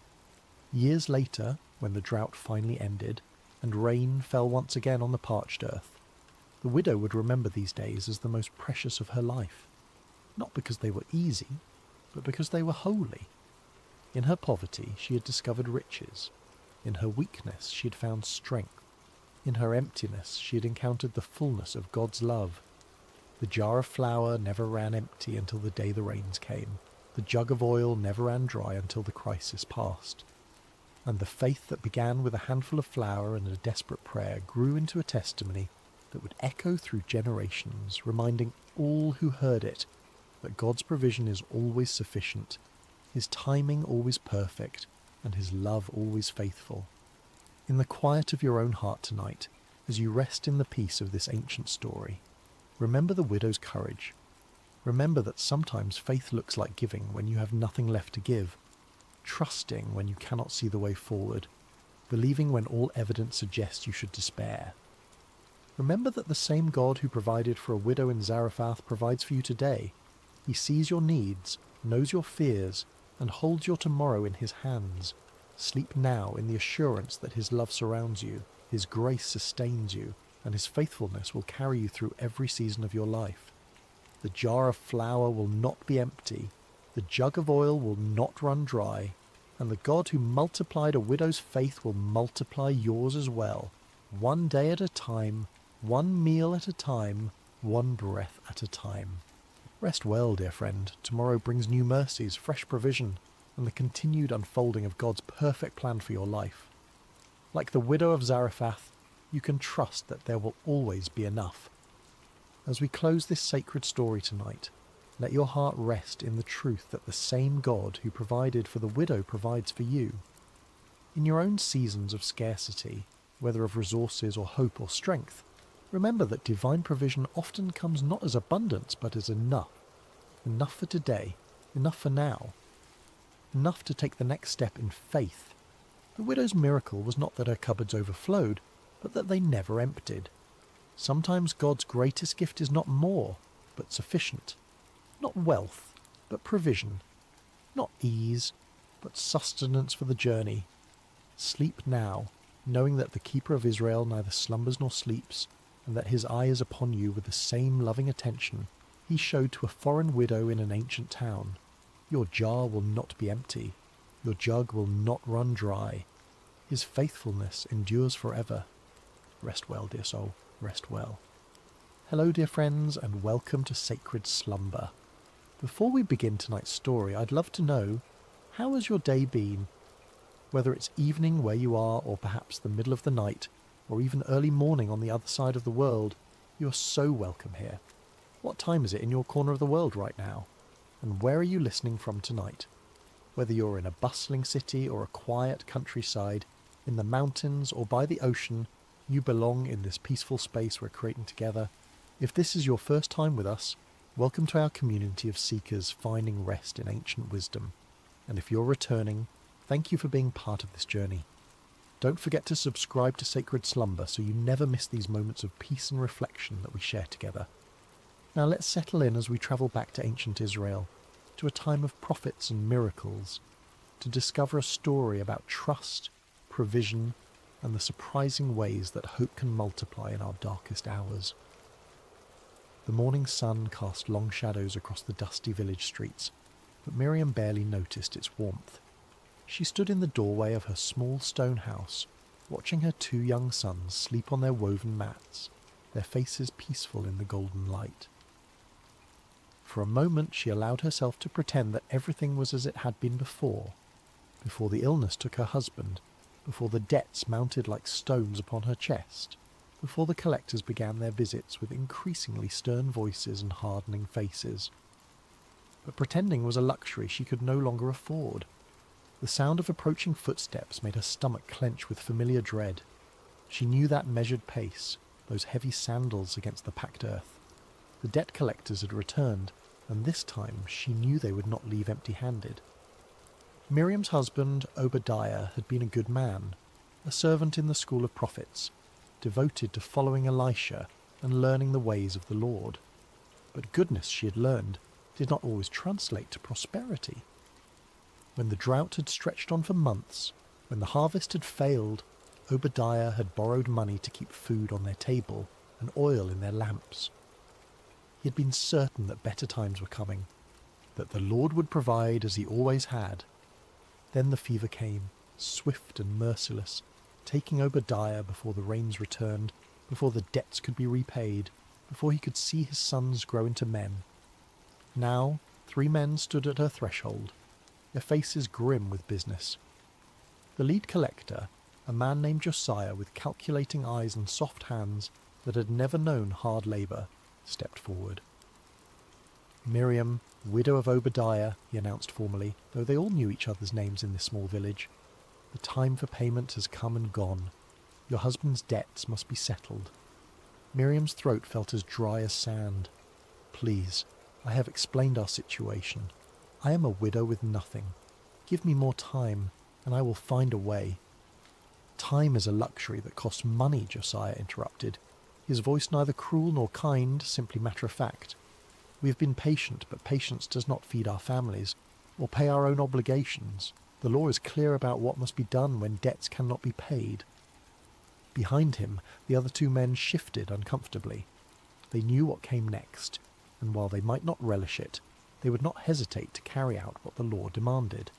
Years later, when the drought finally ended, and rain fell once again on the parched earth, the widow would remember these days as the most precious of her life, not because they were easy, but because they were holy. In her poverty she had discovered riches. In her weakness she had found strength. In her emptiness she had encountered the fullness of God's love. The jar of flour never ran empty until the day the rains came. The jug of oil never ran dry until the crisis passed. And the faith that began with a handful of flour and a desperate prayer grew into a testimony that would echo through generations, reminding all who heard it that God's provision is always sufficient, his timing always perfect, and his love always faithful. In the quiet of your own heart tonight, as you rest in the peace of this ancient story, remember the widow's courage. Remember that sometimes faith looks like giving when you have nothing left to give, trusting when you cannot see the way forward, believing when all evidence suggests you should despair. Remember that the same God who provided for a widow in Zarephath provides for you today. He sees your needs, knows your fears, and holds your tomorrow in his hands. Sleep now in the assurance that his love surrounds you, his grace sustains you, and his faithfulness will carry you through every season of your life. The jar of flour will not be empty, the jug of oil will not run dry, and the God who multiplied a widow's faith will multiply yours as well, one day at a time, one meal at a time, one breath at a time. Rest well, dear friend. Tomorrow brings new mercies, fresh provision, and the continued unfolding of God's perfect plan for your life. Like the widow of Zarephath, you can trust that there will always be enough. As we close this sacred story tonight, let your heart rest in the truth that the same God who provided for the widow provides for you. In your own seasons of scarcity, whether of resources or hope or strength, remember that divine provision often comes not as abundance but as enough. Enough for today, enough for now. Enough to take the next step in faith. The widow's miracle was not that her cupboards overflowed, but that they never emptied. Sometimes God's greatest gift is not more, but sufficient. Not wealth, but provision. Not ease, but sustenance for the journey. Sleep now, knowing that the keeper of Israel neither slumbers nor sleeps, and that his eye is upon you with the same loving attention he showed to a foreign widow in an ancient town. Your jar will not be empty. Your jug will not run dry. His faithfulness endures forever. Rest well, dear soul, rest well. Hello, dear friends, and welcome to Sacred Slumber. Before we begin tonight's story, I'd love to know, how has your day been? Whether it's evening where you are, or perhaps the middle of the night, or even early morning on the other side of the world, you are so welcome here. What time is it in your corner of the world right now? And where are you listening from tonight? Whether you're in a bustling city or a quiet countryside, in the mountains or by the ocean, you belong in this peaceful space we're creating together. If this is your first time with us, welcome to our community of seekers finding rest in ancient wisdom. And if you're returning, thank you for being part of this journey. Don't forget to subscribe to Sacred Slumber so you never miss these moments of peace and reflection that we share together. Now let's settle in as we travel back to ancient Israel, to a time of prophets and miracles, to discover a story about trust, provision, and the surprising ways that hope can multiply in our darkest hours. The morning sun cast long shadows across the dusty village streets, but Miriam barely noticed its warmth. She stood in the doorway of her small stone house, watching her 2 young sons sleep on their woven mats, their faces peaceful in the golden light. For a moment she allowed herself to pretend that everything was as it had been before the illness took her husband, before the debts mounted like stones upon her chest, before the collectors began their visits with increasingly stern voices and hardening faces. But pretending was a luxury she could no longer afford. The sound of approaching footsteps made her stomach clench with familiar dread. She knew that measured pace, those heavy sandals against the packed earth. The debt collectors had returned, and this time she knew they would not leave empty-handed. Miriam's husband, Obadiah, had been a good man, a servant in the school of prophets, devoted to following Elisha and learning the ways of the Lord. But goodness, she had learned, did not always translate to prosperity. When the drought had stretched on for months, when the harvest had failed, Obadiah had borrowed money to keep food on their table and oil in their lamps. He had been certain that better times were coming, that the Lord would provide as he always had. Then the fever came, swift and merciless, taking Obadiah before the rains returned, before the debts could be repaid, before he could see his sons grow into men. Now 3 men stood at her threshold, their faces grim with business. The lead collector, a man named Josiah with calculating eyes and soft hands that had never known hard labour, stepped forward. Miriam, widow of Obadiah, he announced formally, though they all knew each other's names in this small village. The time for payment has come and gone. Your husband's debts must be settled. Miriam's throat felt as dry as sand. Please, I have explained our situation. I am a widow with nothing. Give me more time, and I will find a way. Time is a luxury that costs money, Josiah interrupted, his voice neither cruel nor kind, simply matter-of-fact. We have been patient, but patience does not feed our families, or pay our own obligations. The law is clear about what must be done when debts cannot be paid. Behind him, the other 2 men shifted uncomfortably. They knew what came next, and while they might not relish it, they would not hesitate to carry out what the law demanded.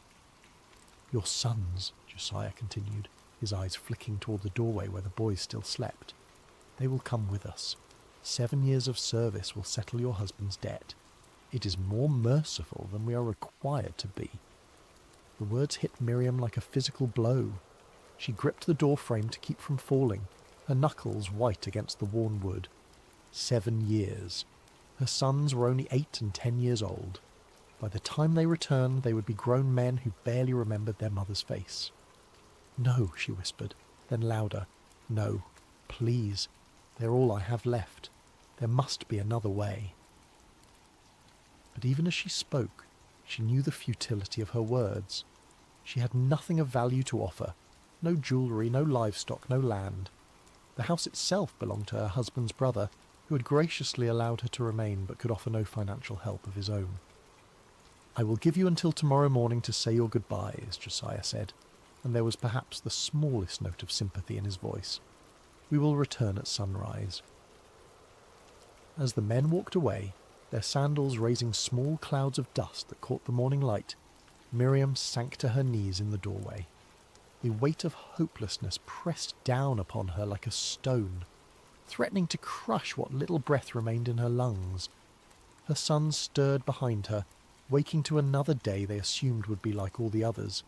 Your sons, Josiah continued, his eyes flicking toward the doorway where the boys still slept. They will come with us. 7 years of service will settle your husband's debt. It is more merciful than we are required to be. The words hit Miriam like a physical blow. She gripped the door frame to keep from falling, her knuckles white against the worn wood. 7 years. Her sons were only 8 and 10 years old. By the time they returned, they would be grown men who barely remembered their mother's face. No, she whispered, then louder. No, please. They're all I have left. There must be another way. But even as she spoke, she knew the futility of her words. She had nothing of value to offer. No jewellery, no livestock, no land. The house itself belonged to her husband's brother, who had graciously allowed her to remain but could offer no financial help of his own. I will give you until tomorrow morning to say your goodbyes, Josiah said, and there was perhaps the smallest note of sympathy in his voice. We will return at sunrise. As the men walked away, their sandals raising small clouds of dust that caught the morning light, Miriam sank to her knees in the doorway. A weight of hopelessness pressed down upon her like a stone, threatening to crush what little breath remained in her lungs. Her sons stirred behind her, waking to another day they assumed would be like all the others.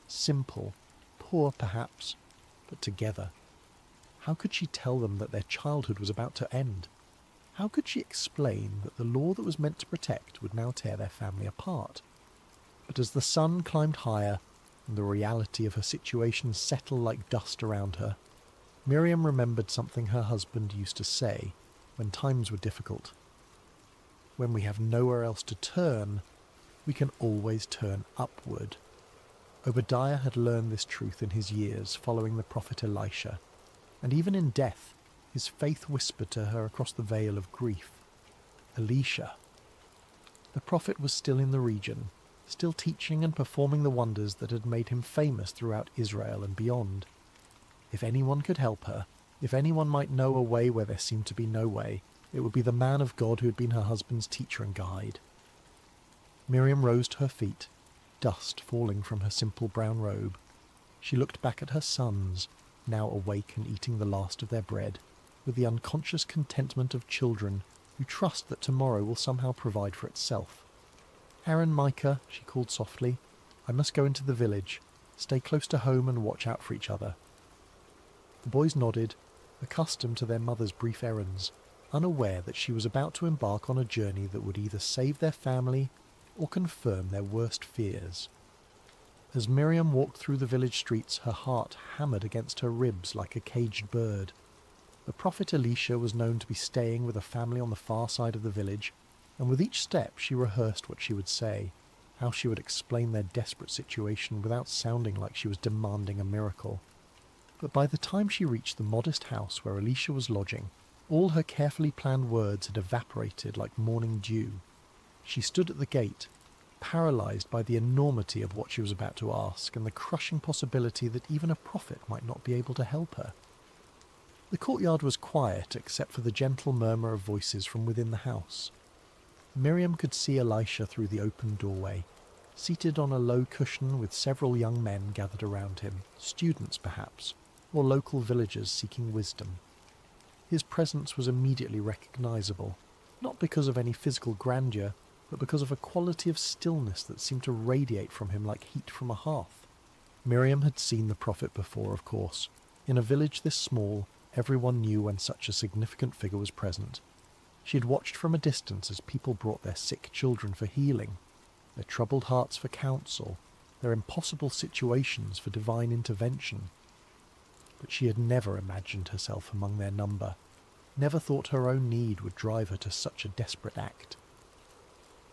Simple, poor perhaps, but together. How could she tell them that their childhood was about to end? How could she explain that the law that was meant to protect would now tear their family apart? But as the sun climbed higher and the reality of her situation settled like dust around her, Miriam remembered something her husband used to say when times were difficult. When we have nowhere else to turn, we can always turn upward. Obadiah had learned this truth in his years following the prophet Elisha, and even in death, his faith whispered to her across the veil of grief, Elisha. The prophet was still in the region, still teaching and performing the wonders that had made him famous throughout Israel and beyond. If anyone could help her, if anyone might know a way where there seemed to be no way, it would be the man of God who had been her husband's teacher and guide. Miriam rose to her feet, dust falling from her simple brown robe. She looked back at her sons, now awake and eating the last of their bread, with the unconscious contentment of children who trust that tomorrow will somehow provide for itself. Aaron, Micah, she called softly, I must go into the village. Stay close to home and watch out for each other. The boys nodded, accustomed to their mother's brief errands, unaware that she was about to embark on a journey that would either save their family or confirm their worst fears. As Miriam walked through the village streets, her heart hammered against her ribs like a caged bird. The prophet Elisha was known to be staying with a family on the far side of the village, and with each step she rehearsed what she would say, how she would explain their desperate situation without sounding like she was demanding a miracle. But by the time she reached the modest house where Elisha was lodging, all her carefully planned words had evaporated like morning dew. She stood at the gate, paralysed by the enormity of what she was about to ask and the crushing possibility that even a prophet might not be able to help her. The courtyard was quiet except for the gentle murmur of voices from within the house. Miriam could see Elisha through the open doorway, seated on a low cushion with several young men gathered around him, students perhaps, or local villagers seeking wisdom. His presence was immediately recognisable, not because of any physical grandeur, but because of a quality of stillness that seemed to radiate from him like heat from a hearth. Miriam had seen the prophet before, of course. In a village this small, everyone knew when such a significant figure was present. She had watched from a distance as people brought their sick children for healing, their troubled hearts for counsel, their impossible situations for divine intervention. But she had never imagined herself among their number, never thought her own need would drive her to such a desperate act.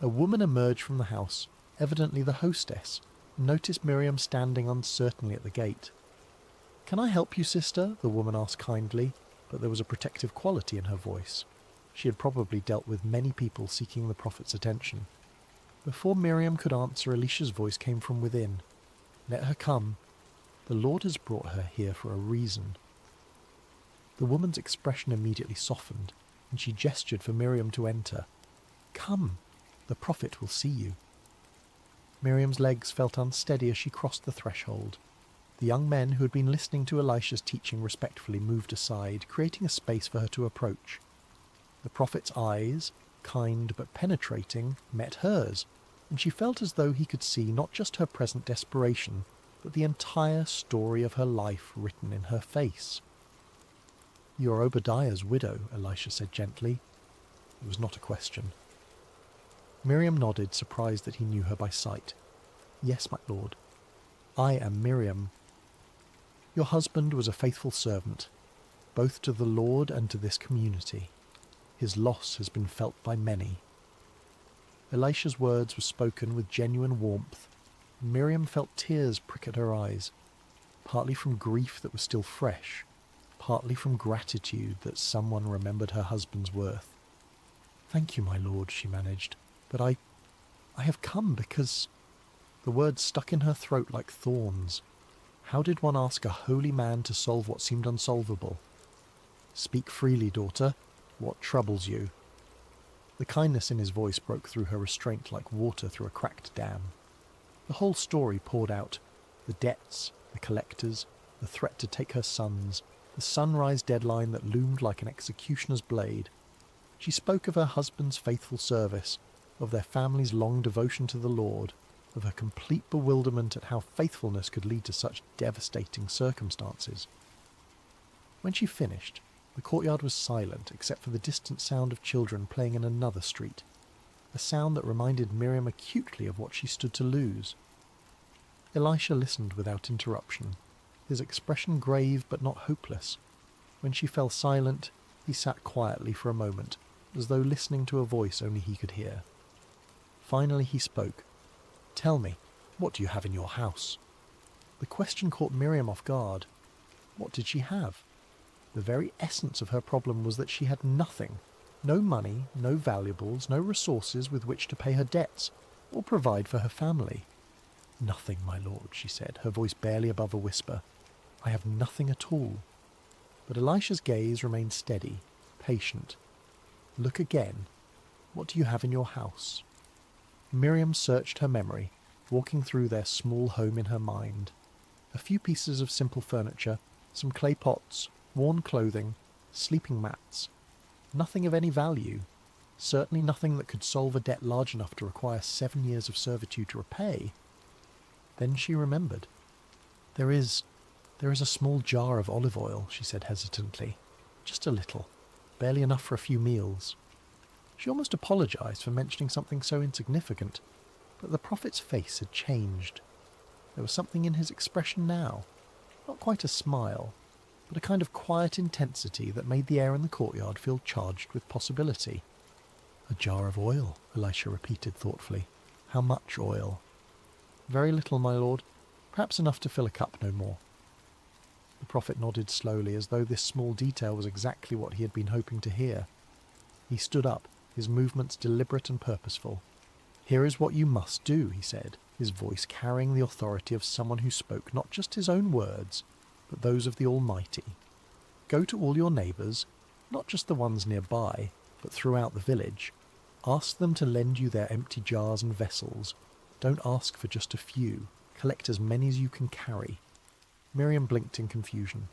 A woman emerged from the house, evidently the hostess, and noticed Miriam standing uncertainly at the gate. "Can I help you, sister?" the woman asked kindly, but there was a protective quality in her voice. She had probably dealt with many people seeking the prophet's attention. Before Miriam could answer, Elisha's voice came from within. "Let her come. The Lord has brought her here for a reason." The woman's expression immediately softened, and she gestured for Miriam to enter. "Come, the prophet will see you." Miriam's legs felt unsteady as she crossed the threshold. The young men who had been listening to Elisha's teaching respectfully moved aside, creating a space for her to approach. The prophet's eyes, kind but penetrating, met hers, and she felt as though he could see not just her present desperation, but the entire story of her life written in her face. "You are Obadiah's widow," Elisha said gently. It was not a question. Miriam nodded, surprised that he knew her by sight. "Yes, my lord. I am Miriam. Your husband was a faithful servant, both to the Lord and to this community. His loss has been felt by many." Elisha's words were spoken with genuine warmth, and Miriam felt tears prick at her eyes, partly from grief that was still fresh, partly from gratitude that someone remembered her husband's worth. "Thank you, my lord," she managed, "but I have come because—" The words stuck in her throat like thorns. How did one ask a holy man to solve what seemed unsolvable? "Speak freely, daughter. What troubles you?" The kindness in his voice broke through her restraint like water through a cracked dam. The whole story poured out. The debts, the collectors, the threat to take her sons, the sunrise deadline that loomed like an executioner's blade. She spoke of her husband's faithful service, of their family's long devotion to the Lord, of her complete bewilderment at how faithfulness could lead to such devastating circumstances. When she finished, the courtyard was silent except for the distant sound of children playing in another street. a sound that reminded Miriam acutely of what she stood to lose. Elisha listened without interruption, his expression grave but not hopeless. When she fell silent, he sat quietly for a moment, as though listening to a voice only he could hear. Finally he spoke. "Tell me, what do you have in your house?" The question caught Miriam off guard. What did she have? The very essence of her problem was that she had nothing. No money, no valuables, no resources with which to pay her debts, or provide for her family. "Nothing, my lord," she said, her voice barely above a whisper. "I have nothing at all." But Elisha's gaze remained steady, patient. "Look again. What do you have in your house?" Miriam searched her memory, walking through their small home in her mind. A few pieces of simple furniture, some clay pots, worn clothing, sleeping mats. Nothing of any value. Certainly nothing that could solve a debt large enough to require 7 years of servitude to repay. Then she remembered. There is a small jar of olive oil," she said hesitantly. "Just a little. Barely enough for a few meals." She almost apologized for mentioning something so insignificant, but the prophet's face had changed. There was something in his expression now. Not quite a smile, but a kind of quiet intensity that made the air in the courtyard feel charged with possibility. "A jar of oil," Elisha repeated thoughtfully. "How much oil?" "Very little, my lord. Perhaps enough to fill a cup, no more." The prophet nodded slowly, as though this small detail was exactly what he had been hoping to hear. He stood up, his movements deliberate and purposeful. "Here is what you must do," he said, his voice carrying the authority of someone who spoke not just his own words, but those of the Almighty. "Go to all your neighbours, not just the ones nearby, but throughout the village. Ask them to lend you their empty jars and vessels. Don't ask for just a few. Collect as many as you can carry." Miriam blinked in confusion.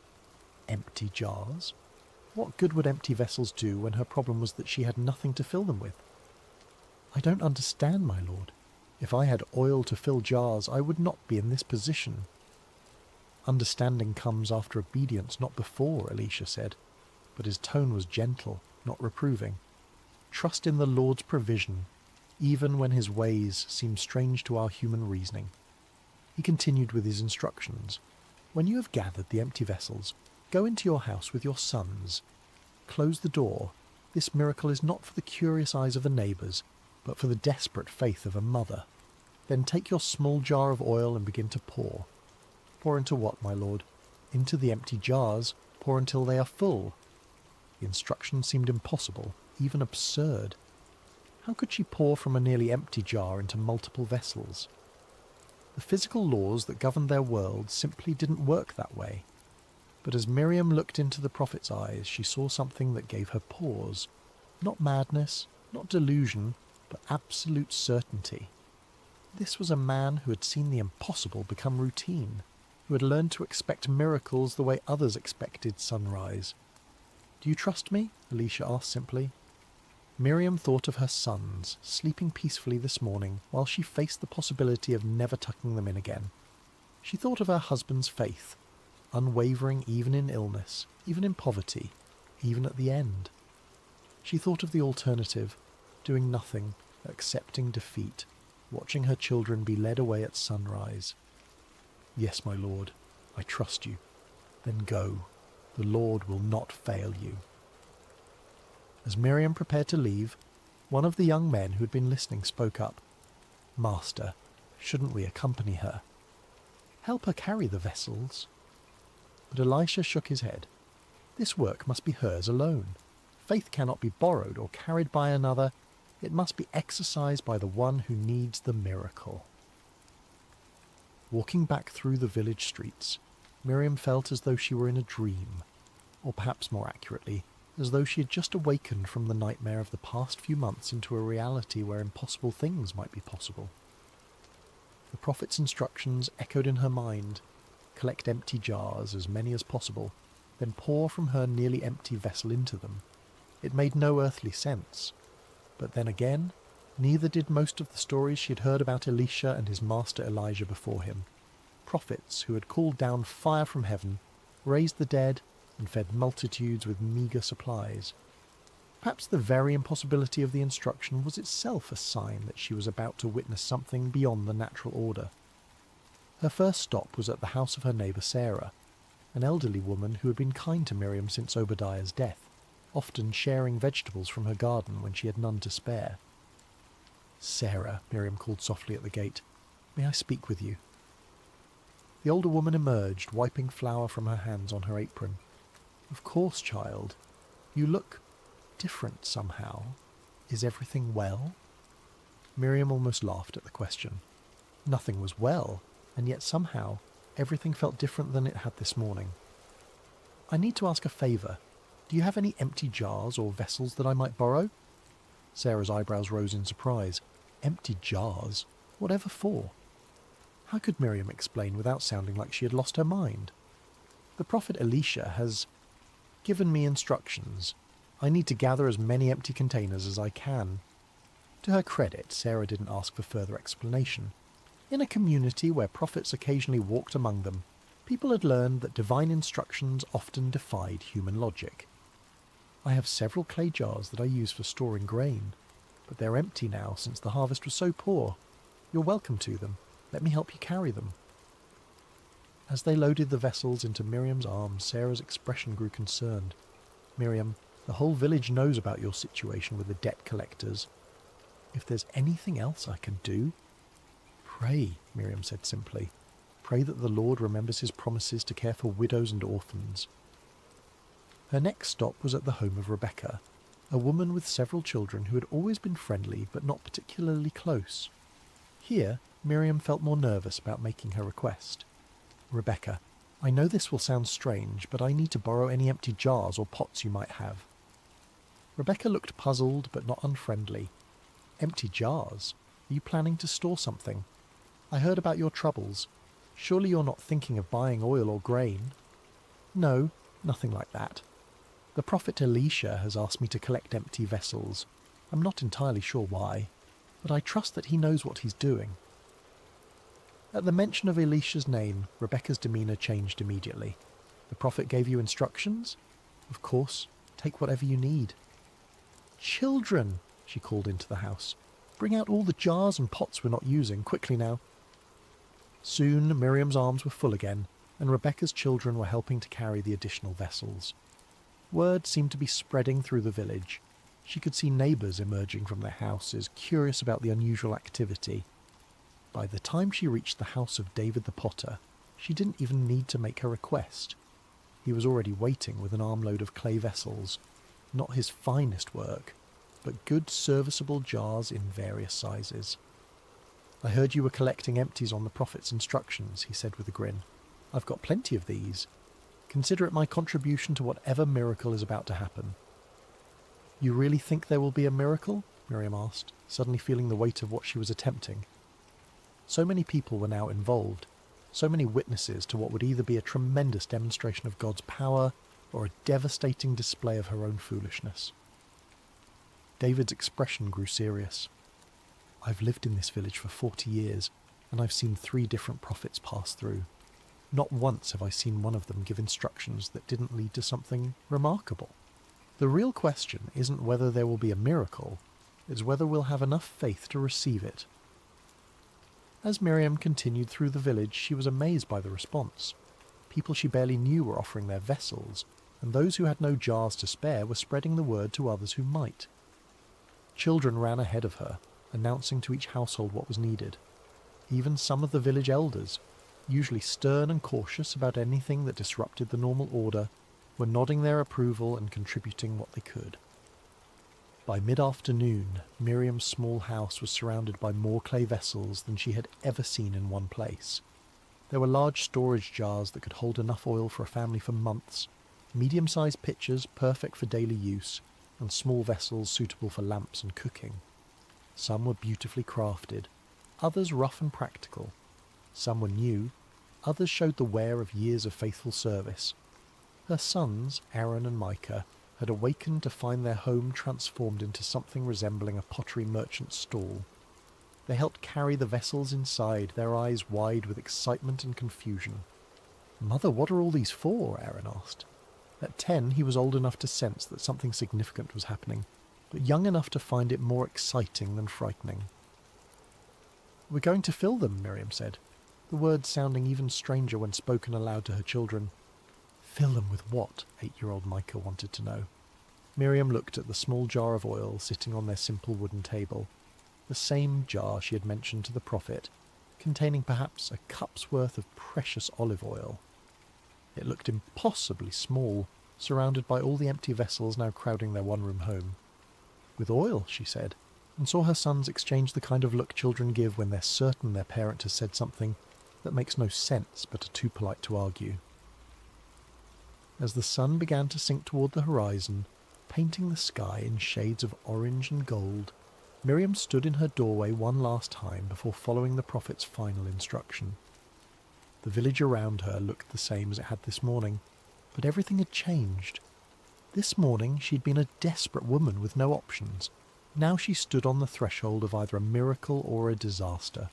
Empty jars? What good would empty vessels do when her problem was that she had nothing to fill them with? "I don't understand, my lord. If I had oil to fill jars, I would not be in this position." "Understanding comes after obedience, not before," Elisha said, but his tone was gentle, not reproving. "Trust in the Lord's provision, even when his ways seem strange to our human reasoning." He continued with his instructions. "When you have gathered the empty vessels, go into your house with your sons. Close the door. This miracle is not for the curious eyes of the neighbours, but for the desperate faith of a mother. Then take your small jar of oil and begin to pour." "Pour into what, my lord?" "Into the empty jars. Pour until they are full." The instruction seemed impossible, even absurd. How could she pour from a nearly empty jar into multiple vessels? The physical laws that governed their world simply didn't work that way. But as Miriam looked into the prophet's eyes, she saw something that gave her pause. Not madness, not delusion, but absolute certainty. This was a man who had seen the impossible become routine, who had learned to expect miracles the way others expected sunrise. "Do you trust me?" Elisha asked simply. Miriam thought of her sons, sleeping peacefully this morning, while she faced the possibility of never tucking them in again. She thought of her husband's faith, unwavering even in illness, even in poverty, even at the end. She thought of the alternative, doing nothing, accepting defeat, watching her children be led away at sunrise. "Yes, my lord, I trust you." "Then go. The Lord will not fail you." As Miriam prepared to leave, one of the young men who had been listening spoke up. "Master, shouldn't we accompany her?" "Help her carry the vessels." But Elisha shook his head. This work must be hers alone. Faith cannot be borrowed or carried by another. It must be exercised by the one who needs the miracle. Walking back through the village streets, Miriam felt as though she were in a dream, or perhaps more accurately, as though she had just awakened from the nightmare of the past few months into a reality where impossible things might be possible. The prophet's instructions echoed in her mind. Collect empty jars, as many as possible, then pour from her nearly empty vessel into them. It made no earthly sense. But then again, neither did most of the stories she had heard about Elisha and his master Elijah before him. Prophets who had called down fire from heaven, raised the dead, and fed multitudes with meagre supplies. Perhaps the very impossibility of the instruction was itself a sign that she was about to witness something beyond the natural order. Her first stop was at the house of her neighbour Sarah, an elderly woman who had been kind to Miriam since Obadiah's death, often sharing vegetables from her garden when she had none to spare. "Sarah," Miriam called softly at the gate, "may I speak with you?" The older woman emerged, wiping flour from her hands on her apron. "Of course, child. You look different somehow. Is everything well?" Miriam almost laughed at the question. Nothing was well, and yet somehow everything felt different than it had this morning. "I need to ask a favour. Do you have any empty jars or vessels that I might borrow?" Sarah's eyebrows rose in surprise. Empty jars? Whatever for? How could Miriam explain without sounding like she had lost her mind? "The prophet Elisha has given me instructions. I need to gather as many empty containers as I can." To her credit, Sarah didn't ask for further explanation. In a community where prophets occasionally walked among them, people had learned that divine instructions often defied human logic. "I have several clay jars that I use for storing grain, but they're empty now since the harvest was so poor. You're welcome to them. Let me help you carry them." As they loaded the vessels into Miriam's arms, Sarah's expression grew concerned. "Miriam, the whole village knows about your situation with the debt collectors. If there's anything else I can do—" "Pray," Miriam said simply. "Pray that the Lord remembers his promises to care for widows and orphans." Her next stop was at the home of Rebecca, a woman with several children who had always been friendly but not particularly close. Here, Miriam felt more nervous about making her request. "Rebecca, I know this will sound strange, but I need to borrow any empty jars or pots you might have." Rebecca looked puzzled but not unfriendly. "Empty jars? Are you planning to store something? I heard about your troubles. Surely you're not thinking of buying oil or grain?" "No, nothing like that. The prophet Elisha has asked me to collect empty vessels. I'm not entirely sure why, but I trust that he knows what he's doing." At the mention of Elisha's name, Rebecca's demeanour changed immediately. "The prophet gave you instructions? Of course, take whatever you need." "Children," she called into the house, "bring out all the jars and pots we're not using, quickly now." Soon Miriam's arms were full again, and Rebecca's children were helping to carry the additional vessels. Word seemed to be spreading through the village. She could see neighbours emerging from their houses, curious about the unusual activity. By the time she reached the house of David the Potter, she didn't even need to make her request. He was already waiting with an armload of clay vessels, not his finest work, but good serviceable jars in various sizes. "I heard you were collecting empties on the prophet's instructions," he said with a grin. "I've got plenty of these. Consider it my contribution to whatever miracle is about to happen." "You really think there will be a miracle?" Miriam asked, suddenly feeling the weight of what she was attempting. So many people were now involved, so many witnesses to what would either be a tremendous demonstration of God's power or a devastating display of her own foolishness. David's expression grew serious. "I've lived in this village for 40 years, and I've seen 3 different prophets pass through. Not once have I seen one of them give instructions that didn't lead to something remarkable. The real question isn't whether there will be a miracle, it's whether we'll have enough faith to receive it." As Miriam continued through the village, she was amazed by the response. People she barely knew were offering their vessels, and those who had no jars to spare were spreading the word to others who might. Children ran ahead of her, announcing to each household what was needed. Even some of the village elders, usually stern and cautious about anything that disrupted the normal order, were nodding their approval and contributing what they could. By mid-afternoon, Miriam's small house was surrounded by more clay vessels than she had ever seen in one place. There were large storage jars that could hold enough oil for a family for months, medium-sized pitchers perfect for daily use, and small vessels suitable for lamps and cooking. Some were beautifully crafted, others rough and practical. Some were new, others showed the wear of years of faithful service. Her sons, Aaron and Micah, had awakened to find their home transformed into something resembling a pottery merchant's stall. They helped carry the vessels inside, their eyes wide with excitement and confusion. "Mother, what are all these for?" Aaron asked. At 10, he was old enough to sense that something significant was happening, but young enough to find it more exciting than frightening. "We're going to fill them," Miriam said, the words sounding even stranger when spoken aloud to her children. Fill them with what? 8-year-old Micah wanted to know. Miriam looked at the small jar of oil sitting on their simple wooden table, the same jar she had mentioned to the prophet, containing perhaps a cup's worth of precious olive oil. It looked impossibly small, surrounded by all the empty vessels now crowding their one-room home. "With oil," she said, and saw her sons exchange the kind of look children give when they're certain their parent has said something that makes no sense but are too polite to argue. As the sun began to sink toward the horizon, painting the sky in shades of orange and gold, Miriam stood in her doorway one last time before following the prophet's final instruction. The village around her looked the same as it had this morning, but everything had changed. This morning she'd been a desperate woman with no options. Now she stood on the threshold of either a miracle or a disaster.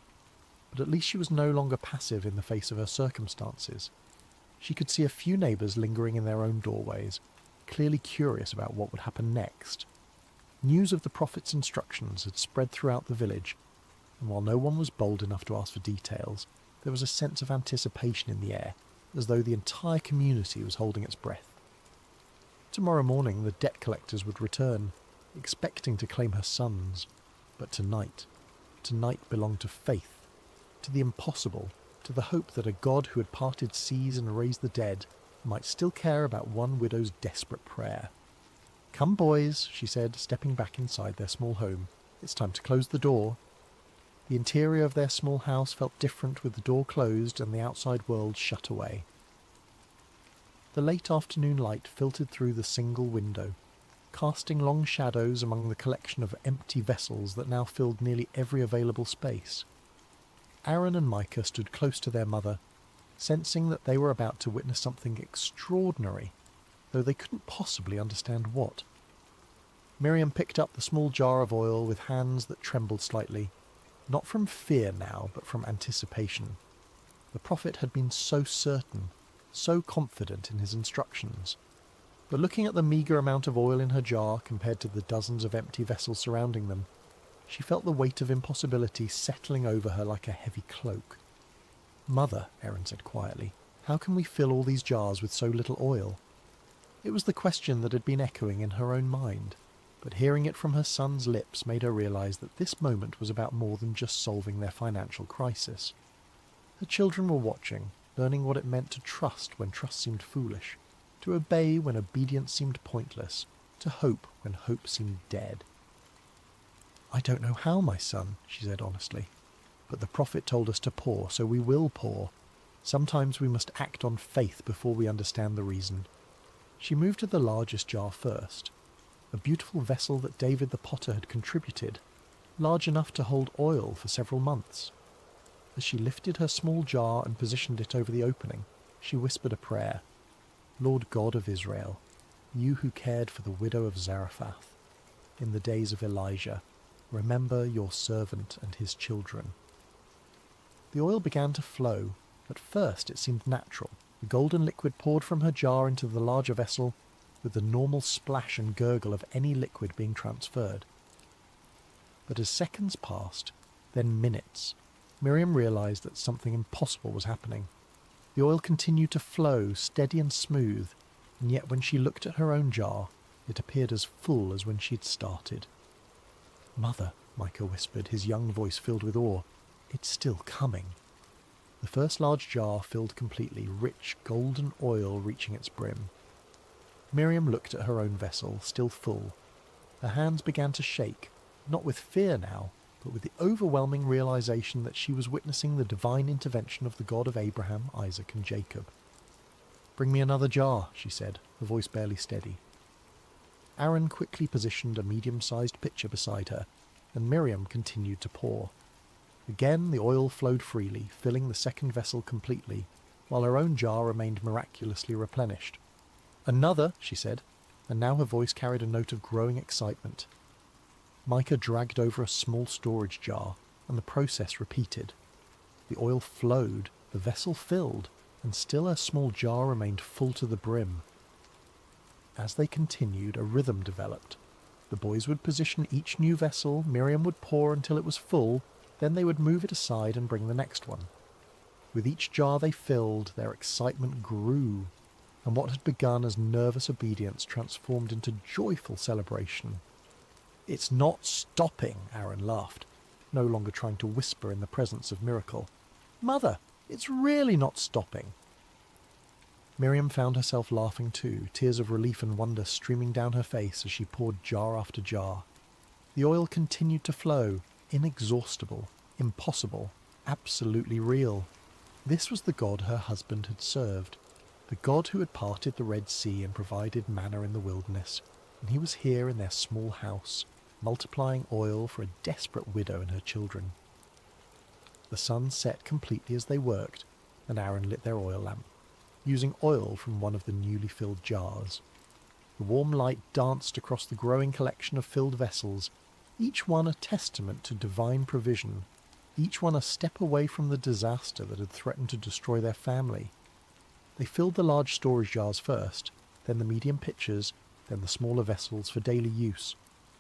But at least she was no longer passive in the face of her circumstances. She could see a few neighbours lingering in their own doorways, clearly curious about what would happen next. News of the prophet's instructions had spread throughout the village, and while no one was bold enough to ask for details, there was a sense of anticipation in the air, as though the entire community was holding its breath. Tomorrow morning the debt collectors would return, expecting to claim her sons, but tonight belonged to faith, to the impossible, to the hope that a God who had parted seas and raised the dead might still care about one widow's desperate prayer. "Come, boys," she said, stepping back inside their small home. "It's time to close the door." The interior of their small house felt different with the door closed and the outside world shut away. The late afternoon light filtered through the single window, casting long shadows among the collection of empty vessels that now filled nearly every available space. Aaron and Micah stood close to their mother, sensing that they were about to witness something extraordinary, though they couldn't possibly understand what. Miriam picked up the small jar of oil with hands that trembled slightly, not from fear now, but from anticipation. The prophet had been so certain, so confident in his instructions. But looking at the meagre amount of oil in her jar compared to the dozens of empty vessels surrounding them, she felt the weight of impossibility settling over her like a heavy cloak. "Mother," Aaron said quietly, "how can we fill all these jars with so little oil?" It was the question that had been echoing in her own mind, but hearing it from her son's lips made her realize that this moment was about more than just solving their financial crisis. Her children were watching, learning what it meant to trust when trust seemed foolish, to obey when obedience seemed pointless, to hope when hope seemed dead. "I don't know how, my son," she said honestly, "but the prophet told us to pour, so we will pour. Sometimes we must act on faith before we understand the reason." She moved to the largest jar first, a beautiful vessel that David the potter had contributed, large enough to hold oil for several months. As she lifted her small jar and positioned it over the opening, she whispered a prayer. "Lord God of Israel, you who cared for the widow of Zarephath in the days of Elijah, remember your servant and his children." The oil began to flow. At first it seemed natural. The golden liquid poured from her jar into the larger vessel with the normal splash and gurgle of any liquid being transferred. But as seconds passed, then minutes, Miriam realized that something impossible was happening. The oil continued to flow, steady and smooth, and yet when she looked at her own jar, it appeared as full as when she had started. "Mother," Micah whispered, his young voice filled with awe, "it's still coming." The first large jar filled completely, rich golden oil reaching its brim. Miriam looked at her own vessel, still full. Her hands began to shake, not with fear now, but with the overwhelming realization that she was witnessing the divine intervention of the God of Abraham, Isaac, and Jacob. "Bring me another jar," she said, her voice barely steady. Aaron quickly positioned a medium-sized pitcher beside her, and Miriam continued to pour. Again the oil flowed freely, filling the second vessel completely, while her own jar remained miraculously replenished. "Another," she said, and now her voice carried a note of growing excitement. Micah dragged over a small storage jar, and the process repeated. The oil flowed, the vessel filled, and still her small jar remained full to the brim. As they continued, a rhythm developed. The boys would position each new vessel, Miriam would pour until it was full, then they would move it aside and bring the next one. With each jar they filled, their excitement grew, and what had begun as nervous obedience transformed into joyful celebration. "It's not stopping," Aaron laughed, no longer trying to whisper in the presence of miracle. "Mother, it's really not stopping." Miriam found herself laughing too, tears of relief and wonder streaming down her face as she poured jar after jar. The oil continued to flow, inexhaustible, impossible, absolutely real. This was the God her husband had served, the God who had parted the Red Sea and provided manna in the wilderness, and he was here in their small house, multiplying oil for a desperate widow and her children. The sun set completely as they worked, and Aaron lit their oil lamp, using oil from one of the newly filled jars. The warm light danced across the growing collection of filled vessels, each one a testament to divine provision, each one a step away from the disaster that had threatened to destroy their family. They filled the large storage jars first, then the medium pitchers, then the smaller vessels for daily use.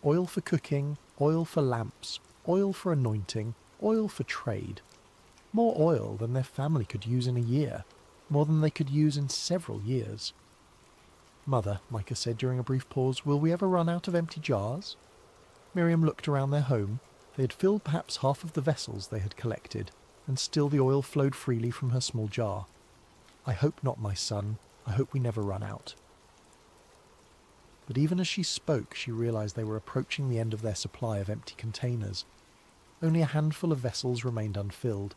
Oil for cooking, oil for lamps, oil for anointing, oil for trade. More oil than their family could use in a year, more than they could use in several years. "Mother," Micah said during a brief pause, "will we ever run out of empty jars?" Miriam looked around their home. They had filled perhaps half of the vessels they had collected, and still the oil flowed freely from her small jar. "I hope not, my son. I hope we never run out." But even as she spoke, she realized they were approaching the end of their supply of empty containers. Only a handful of vessels remained unfilled,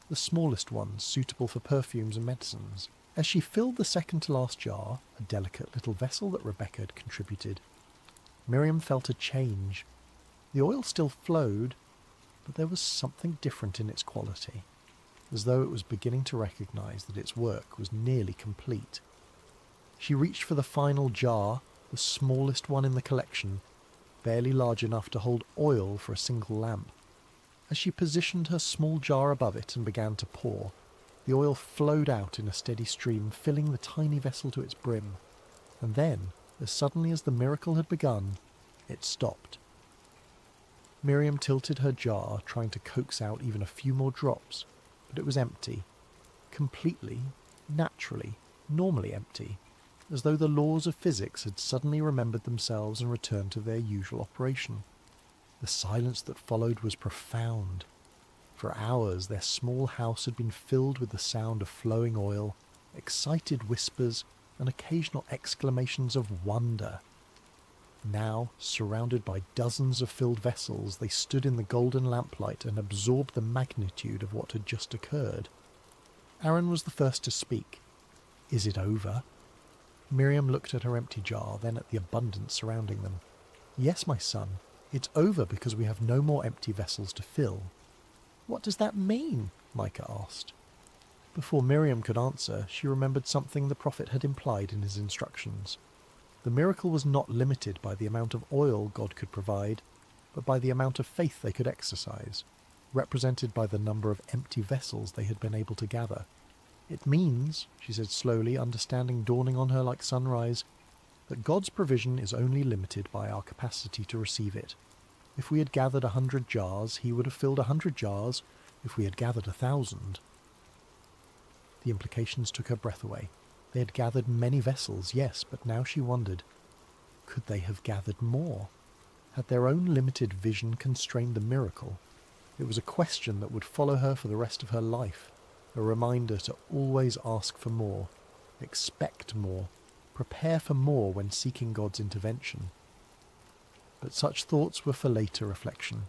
the smallest ones suitable for perfumes and medicines. As she filled the second-to-last jar, a delicate little vessel that Rebecca had contributed, Miriam felt a change. The oil still flowed, but there was something different in its quality, as though it was beginning to recognize that its work was nearly complete. She reached for the final jar, the smallest one in the collection, barely large enough to hold oil for a single lamp. As she positioned her small jar above it and began to pour, the oil flowed out in a steady stream, filling the tiny vessel to its brim. And then, as suddenly as the miracle had begun, it stopped. Miriam tilted her jar, trying to coax out even a few more drops, but it was empty. Completely, naturally, normally empty, as though the laws of physics had suddenly remembered themselves and returned to their usual operation. The silence that followed was profound. For hours their small house had been filled with the sound of flowing oil, excited whispers, and occasional exclamations of wonder. Now, surrounded by dozens of filled vessels, they stood in the golden lamplight and absorbed the magnitude of what had just occurred. Aaron was the first to speak. "Is it over?" Miriam looked at her empty jar, then at the abundance surrounding them. "Yes, my son. It's over because we have no more empty vessels to fill." "What does that mean?" Micah asked. Before Miriam could answer, she remembered something the prophet had implied in his instructions. The miracle was not limited by the amount of oil God could provide, but by the amount of faith they could exercise, represented by the number of empty vessels they had been able to gather. "It means," she said slowly, understanding dawning on her like sunrise, "that God's provision is only limited by our capacity to receive it. If we had gathered 100 jars, he would have filled 100 jars. If we had gathered 1,000... The implications took her breath away. They had gathered many vessels, yes, but now she wondered, could they have gathered more? Had their own limited vision constrained the miracle? It was a question that would follow her for the rest of her life, a reminder to always ask for more, expect more, prepare for more when seeking God's intervention. But such thoughts were for later reflection.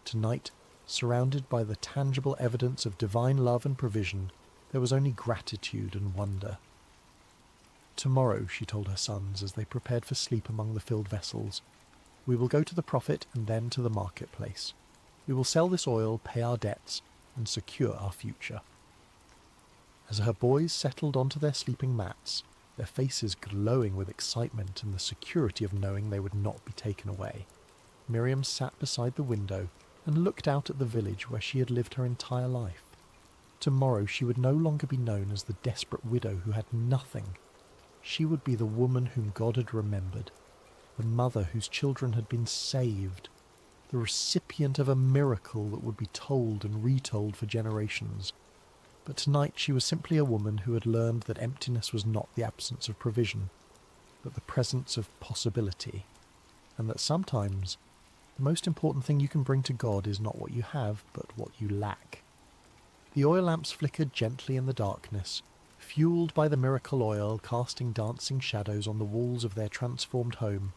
Tonight, surrounded by the tangible evidence of divine love and provision, there was only gratitude and wonder. "Tomorrow," she told her sons as they prepared for sleep among the filled vessels, "we will go to the prophet and then to the marketplace. We will sell this oil, pay our debts, and secure our future." As her boys settled onto their sleeping mats, their faces glowing with excitement and the security of knowing they would not be taken away, Miriam sat beside the window and looked out at the village where she had lived her entire life. Tomorrow she would no longer be known as the desperate widow who had nothing. She would be the woman whom God had remembered, the mother whose children had been saved, the recipient of a miracle that would be told and retold for generations. But tonight she was simply a woman who had learned that emptiness was not the absence of provision, but the presence of possibility, and that sometimes the most important thing you can bring to God is not what you have, but what you lack. The oil lamps flickered gently in the darkness, fueled by the miracle oil casting dancing shadows on the walls of their transformed home,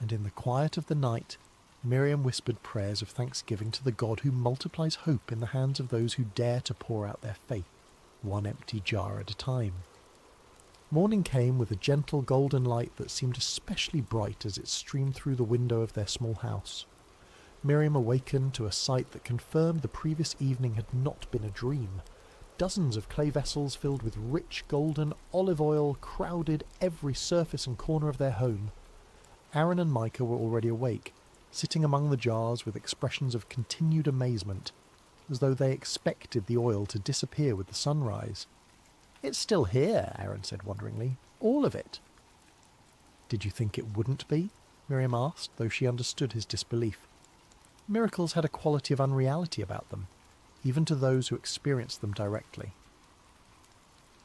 and in the quiet of the night Miriam whispered prayers of thanksgiving to the God who multiplies hope in the hands of those who dare to pour out their faith, one empty jar at a time. Morning came with a gentle golden light that seemed especially bright as it streamed through the window of their small house. Miriam awakened to a sight that confirmed the previous evening had not been a dream. Dozens of clay vessels filled with rich golden olive oil crowded every surface and corner of their home. Aaron and Micah were already awake, sitting among the jars with expressions of continued amazement, as though they expected the oil to disappear with the sunrise. "It's still here," Aaron said wonderingly. "All of it." "Did you think it wouldn't be?" Miriam asked, though she understood his disbelief. Miracles had a quality of unreality about them, even to those who experienced them directly.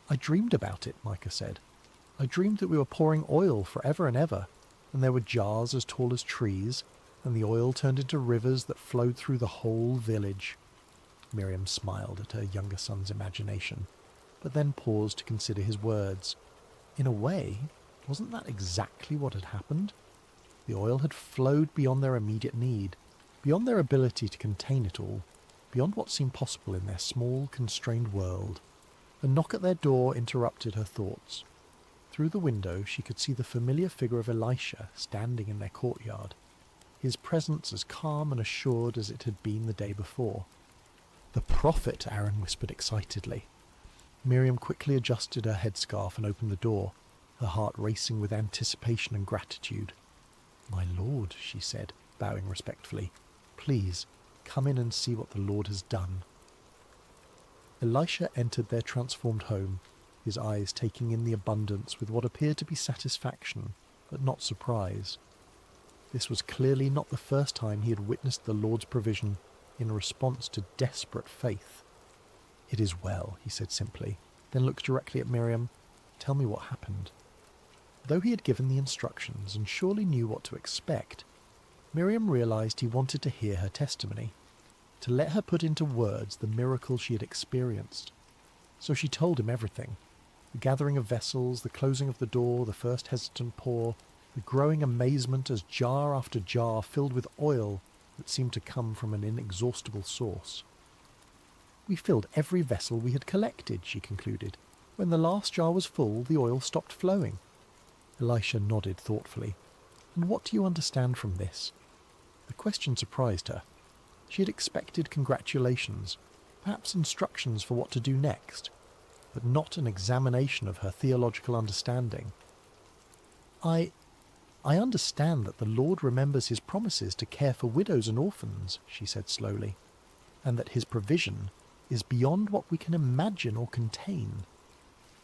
"I dreamed about it," Micah said. "I dreamed that we were pouring oil forever and ever, and there were jars as tall as trees, and the oil turned into rivers that flowed through the whole village." Miriam smiled at her younger son's imagination, but then paused to consider his words. In a way, wasn't that exactly what had happened? The oil had flowed beyond their immediate need, beyond their ability to contain it all, beyond what seemed possible in their small, constrained world. A knock at their door interrupted her thoughts. Through the window she could see the familiar figure of Elisha standing in their courtyard, his presence as calm and assured as it had been the day before. "The prophet," Aaron whispered excitedly. Miriam quickly adjusted her headscarf and opened the door, her heart racing with anticipation and gratitude. "My lord," she said, bowing respectfully, "please come in and see what the Lord has done." Elisha entered their transformed home, his eyes taking in the abundance with what appeared to be satisfaction, but not surprise. This was clearly not the first time he had witnessed the Lord's provision in response to desperate faith. "It is well," he said simply, then looked directly at Miriam. "Tell me what happened." Though he had given the instructions and surely knew what to expect, Miriam realized he wanted to hear her testimony, to let her put into words the miracle she had experienced. So she told him everything: the gathering of vessels, the closing of the door, the first hesitant pour, the growing amazement as jar after jar filled with oil that seemed to come from an inexhaustible source. "We filled every vessel we had collected," she concluded. "When the last jar was full, the oil stopped flowing." Elisha nodded thoughtfully. "And what do you understand from this?" The question surprised her. She had expected congratulations, perhaps instructions for what to do next, but not an examination of her theological understanding. I understand that the Lord remembers his promises to care for widows and orphans," she said slowly, "and that his provision is beyond what we can imagine or contain."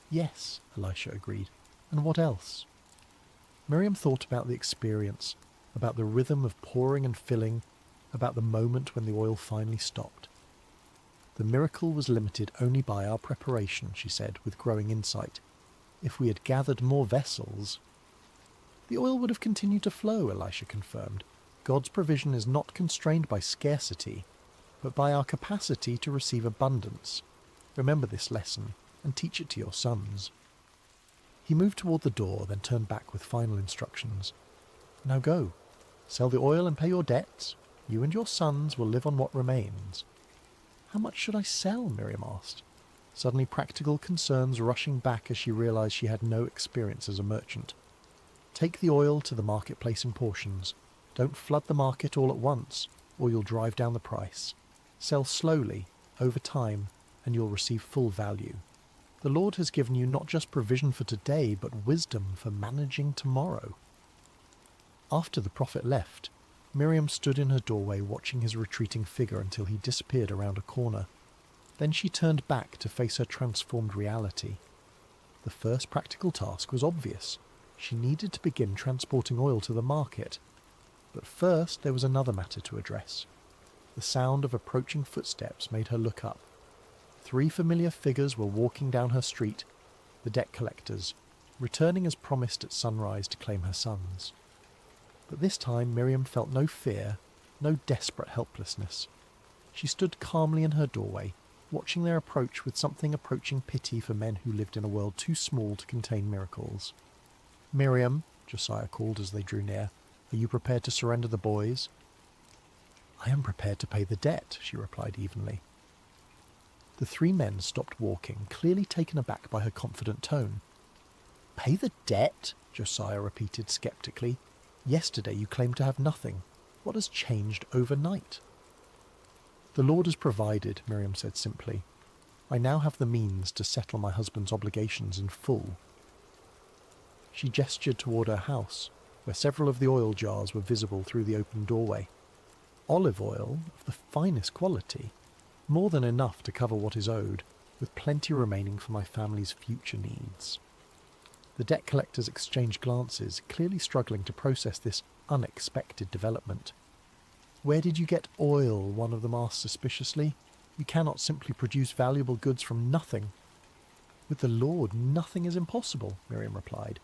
"Yes," Elisha agreed. "And what else?" Miriam thought about the experience, about the rhythm of pouring and filling, about the moment when the oil finally stopped. "The miracle was limited only by our preparation," she said, with growing insight. "If we had gathered more vessels—" "The oil would have continued to flow," Elisha confirmed. "God's provision is not constrained by scarcity, but by our capacity to receive abundance. Remember this lesson, and teach it to your sons." He moved toward the door, then turned back with final instructions. "Now go. Sell the oil and pay your debts. You and your sons will live on what remains." "How much should I sell?" Miriam asked, suddenly practical concerns rushing back as she realized she had no experience as a merchant. "Take the oil to the marketplace in portions. Don't flood the market all at once, or you'll drive down the price. Sell slowly, over time, and you'll receive full value. The Lord has given you not just provision for today, but wisdom for managing tomorrow." After the prophet left, Miriam stood in her doorway watching his retreating figure until he disappeared around a corner. Then she turned back to face her transformed reality. The first practical task was obvious. She needed to begin transporting oil to the market. But first there was another matter to address. The sound of approaching footsteps made her look up. 3 familiar figures were walking down her street, the debt collectors, returning as promised at sunrise to claim her sons. But this time Miriam felt no fear, no desperate helplessness. She stood calmly in her doorway, watching their approach with something approaching pity for men who lived in a world too small to contain miracles. "Miriam," Josiah called as they drew near, "are you prepared to surrender the boys?" "I am prepared to pay the debt," she replied evenly. The 3 men stopped walking, clearly taken aback by her confident tone. "Pay the debt?" Josiah repeated sceptically. "Yesterday you claimed to have nothing. What has changed overnight?" "The Lord has provided," Miriam said simply. "I now have the means to settle my husband's obligations in full." She gestured toward her house, where several of the oil jars were visible through the open doorway. Olive oil of the finest quality, more than enough to cover what is owed, with plenty remaining for my family's future needs. The debt collectors exchanged glances, clearly struggling to process this unexpected development. "Where did you get oil?" one of them asked suspiciously. "You cannot simply produce valuable goods from nothing." "With the Lord, nothing is impossible," Miriam replied.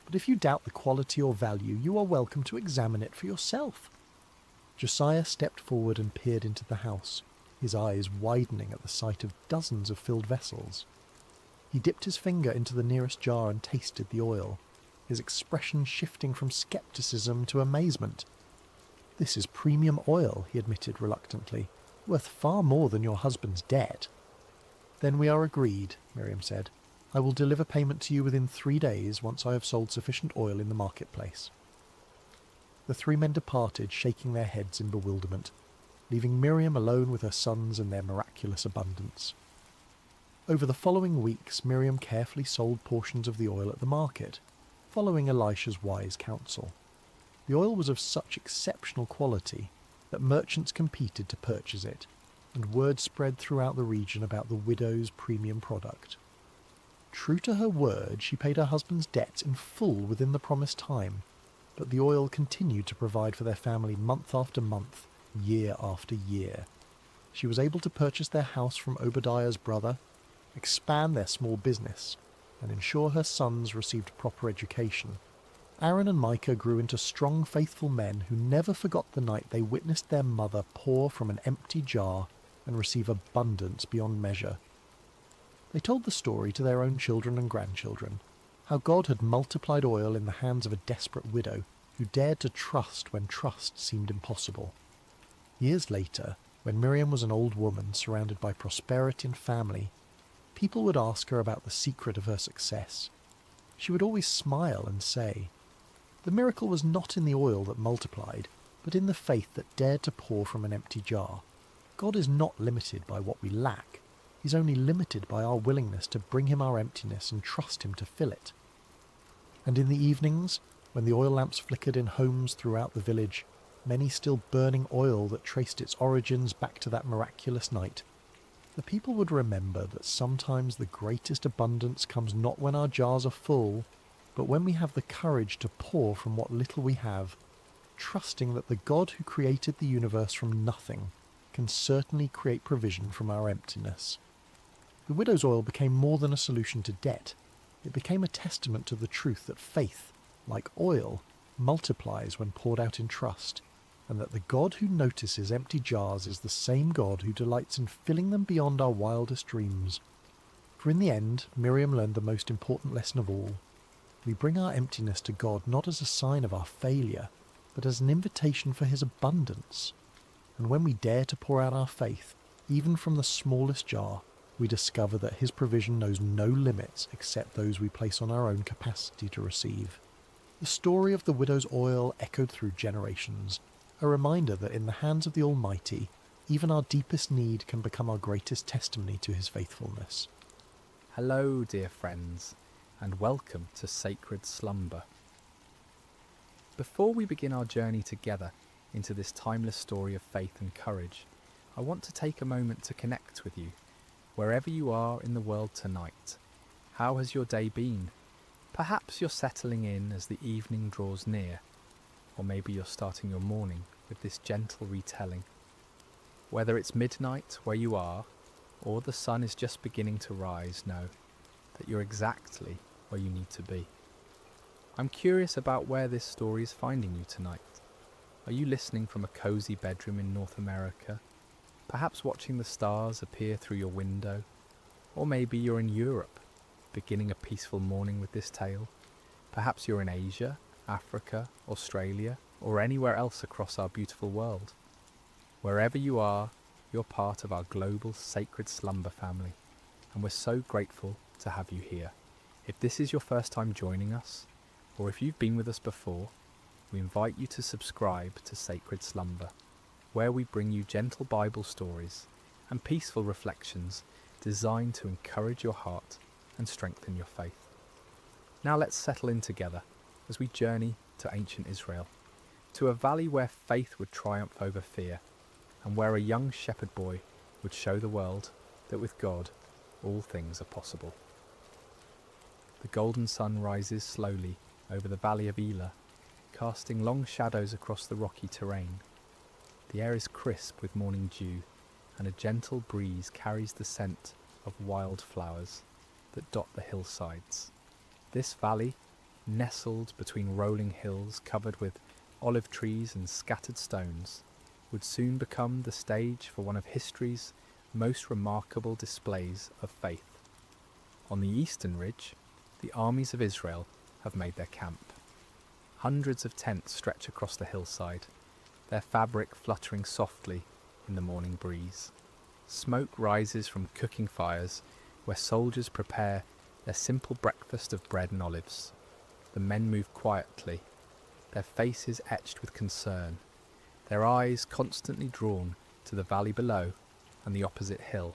"But if you doubt the quality or value, you are welcome to examine it for yourself." Josiah stepped forward and peered into the house, his eyes widening at the sight of dozens of filled vessels. He dipped his finger into the nearest jar and tasted the oil, his expression shifting from skepticism to amazement. "This is premium oil," he admitted reluctantly, "worth far more than your husband's debt." "Then we are agreed," Miriam said. "I will deliver payment to you within 3 days once I have sold sufficient oil in the marketplace." The 3 men departed, shaking their heads in bewilderment, leaving Miriam alone with her sons and their miraculous abundance. Over the following weeks, Miriam carefully sold portions of the oil at the market, following Elisha's wise counsel. The oil was of such exceptional quality that merchants competed to purchase it, and word spread throughout the region about the widow's premium product. True to her word, she paid her husband's debts in full within the promised time, but the oil continued to provide for their family month after month, year after year. She was able to purchase their house from Obadiah's brother, expand their small business, and ensure her sons received proper education. Aaron and Micah grew into strong, faithful men who never forgot the night they witnessed their mother pour from an empty jar and receive abundance beyond measure. They told the story to their own children and grandchildren, how God had multiplied oil in the hands of a desperate widow who dared to trust when trust seemed impossible. Years later, when Miriam was an old woman surrounded by prosperity and family, people would ask her about the secret of her success. She would always smile and say, "The miracle was not in the oil that multiplied, but in the faith that dared to pour from an empty jar. God is not limited by what we lack. He's only limited by our willingness to bring him our emptiness and trust him to fill it." And in the evenings, when the oil lamps flickered in homes throughout the village, many still burning oil that traced its origins back to that miraculous night, the people would remember that sometimes the greatest abundance comes not when our jars are full, but when we have the courage to pour from what little we have, trusting that the God who created the universe from nothing can certainly create provision from our emptiness. The widow's oil became more than a solution to debt. It became a testament to the truth that faith, like oil, multiplies when poured out in trust, and that the God who notices empty jars is the same God who delights in filling them beyond our wildest dreams. For in the end, Miriam learned the most important lesson of all. We bring our emptiness to God not as a sign of our failure, but as an invitation for his abundance. And when we dare to pour out our faith, even from the smallest jar, we discover that his provision knows no limits except those we place on our own capacity to receive. The story of the widow's oil echoed through generations, a reminder that in the hands of the Almighty, even our deepest need can become our greatest testimony to his faithfulness. Hello, dear friends, and welcome to Sacred Slumber. Before we begin our journey together into this timeless story of faith and courage, I want to take a moment to connect with you, wherever you are in the world tonight. How has your day been? Perhaps you're settling in as the evening draws near, or maybe you're starting your morning with this gentle retelling. Whether it's midnight where you are, or the sun is just beginning to rise, know that you're exactly where you need to be. I'm curious about where this story is finding you tonight. Are you listening from a cozy bedroom in North America? Perhaps watching the stars appear through your window? Or maybe you're in Europe, beginning a peaceful morning with this tale. Perhaps you're in Asia, Africa, Australia, or anywhere else across our beautiful world. Wherever you are, you're part of our global sacred slumber family, and we're so grateful to have you here. If this is your first time joining us, or if you've been with us before, we invite you to subscribe to Sacred Slumber, where we bring you gentle Bible stories and peaceful reflections designed to encourage your heart and strengthen your faith. Now let's settle in together as we journey to ancient Israel, to a valley where faith would triumph over fear, and where a young shepherd boy would show the world that with God all things are possible. The golden sun rises slowly over the valley of Elah, casting long shadows across the rocky terrain. The air is crisp with morning dew, and a gentle breeze carries the scent of wild flowers that dot the hillsides. This valley, nestled between rolling hills covered with olive trees and scattered stones, would soon become the stage for one of history's most remarkable displays of faith. On the eastern ridge, the armies of Israel have made their camp. Hundreds of tents stretch across the hillside, their fabric fluttering softly in the morning breeze. Smoke rises from cooking fires where soldiers prepare their simple breakfast of bread and olives. The men move quietly, their faces etched with concern, their eyes constantly drawn to the valley below and the opposite hill.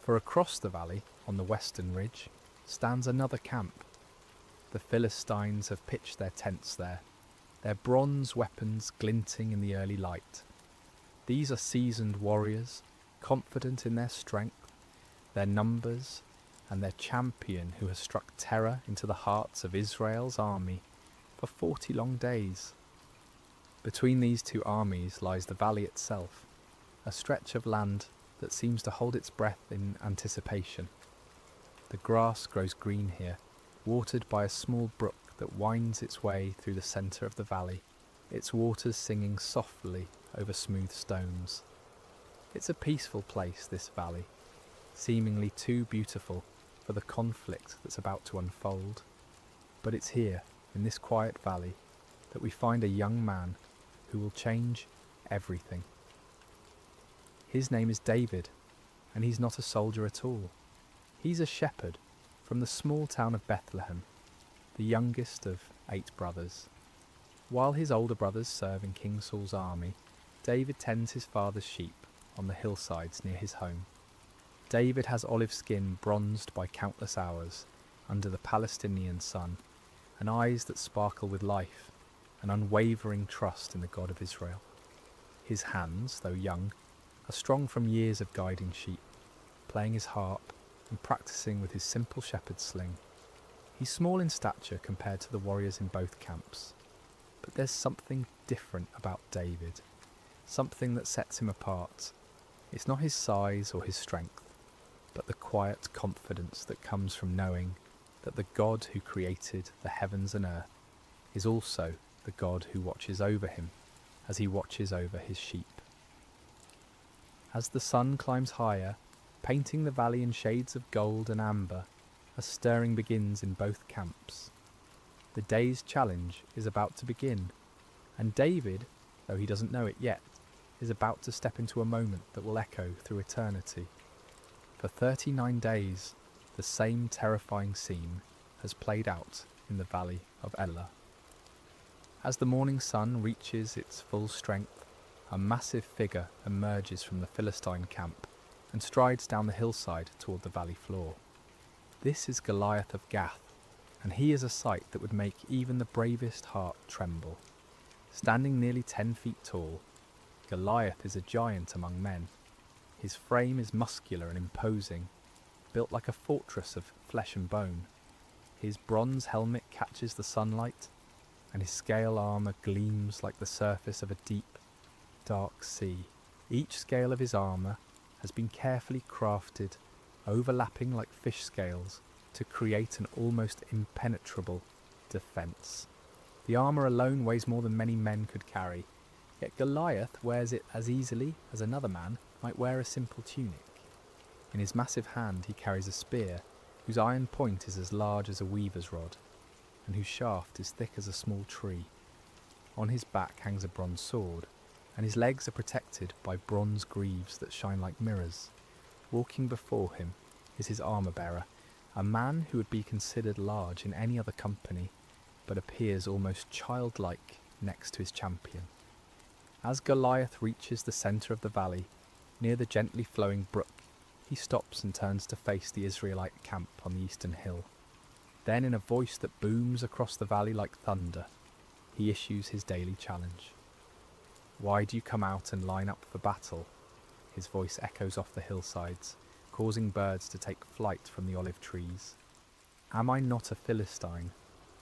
For across the valley, on the western ridge, stands another camp. The Philistines have pitched their tents there, their bronze weapons glinting in the early light. These are seasoned warriors, confident in their strength, their numbers, and their champion who has struck terror into the hearts of Israel's army for 40 long days. Between these two armies lies the valley itself, a stretch of land that seems to hold its breath in anticipation. The grass grows green here, watered by a small brook that winds its way through the centre of the valley, its waters singing softly over smooth stones. It's a peaceful place, this valley, seemingly too beautiful for the conflict that's about to unfold. But it's here, in this quiet valley, that we find a young man who will change everything. His name is David, and he's not a soldier at all. He's a shepherd from the small town of Bethlehem, the youngest of 8 brothers. While his older brothers serve in King Saul's army, David tends his father's sheep on the hillsides near his home. David has olive skin bronzed by countless hours under the Palestinian sun, and eyes that sparkle with life, an unwavering trust in the God of Israel. His hands, though young, are strong from years of guiding sheep, playing his harp and practicing with his simple shepherd's sling. He's small in stature compared to the warriors in both camps, but there's something different about David, something that sets him apart. It's not his size or his strength, but the quiet confidence that comes from knowing that the God who created the heavens and earth is also the God who watches over him as he watches over his sheep. As the sun climbs higher, painting the valley in shades of gold and amber, a stirring begins in both camps. The day's challenge is about to begin, and David, though he doesn't know it yet, is about to step into a moment that will echo through eternity. For 39 days, the same terrifying scene has played out in the valley of Elah. As the morning sun reaches its full strength, a massive figure emerges from the Philistine camp and strides down the hillside toward the valley floor. This is Goliath of Gath, and he is a sight that would make even the bravest heart tremble. Standing nearly 10 feet tall, Goliath is a giant among men. His frame is muscular and imposing, built like a fortress of flesh and bone. His bronze helmet catches the sunlight, and his scale armour gleams like the surface of a deep, dark sea. Each scale of his armour has been carefully crafted, overlapping like fish scales, to create an almost impenetrable defence. The armour alone weighs more than many men could carry, yet Goliath wears it as easily as another man might wear a simple tunic. In his massive hand he carries a spear, whose iron point is as large as a weaver's rod, and whose shaft is thick as a small tree. On his back hangs a bronze sword, and his legs are protected by bronze greaves that shine like mirrors. Walking before him is his armour-bearer, a man who would be considered large in any other company, but appears almost childlike next to his champion. As Goliath reaches the centre of the valley, near the gently flowing brook, he stops and turns to face the Israelite camp on the eastern hill. Then, in a voice that booms across the valley like thunder, he issues his daily challenge. "Why do you come out and line up for battle?" His voice echoes off the hillsides, causing birds to take flight from the olive trees. "Am I not a Philistine,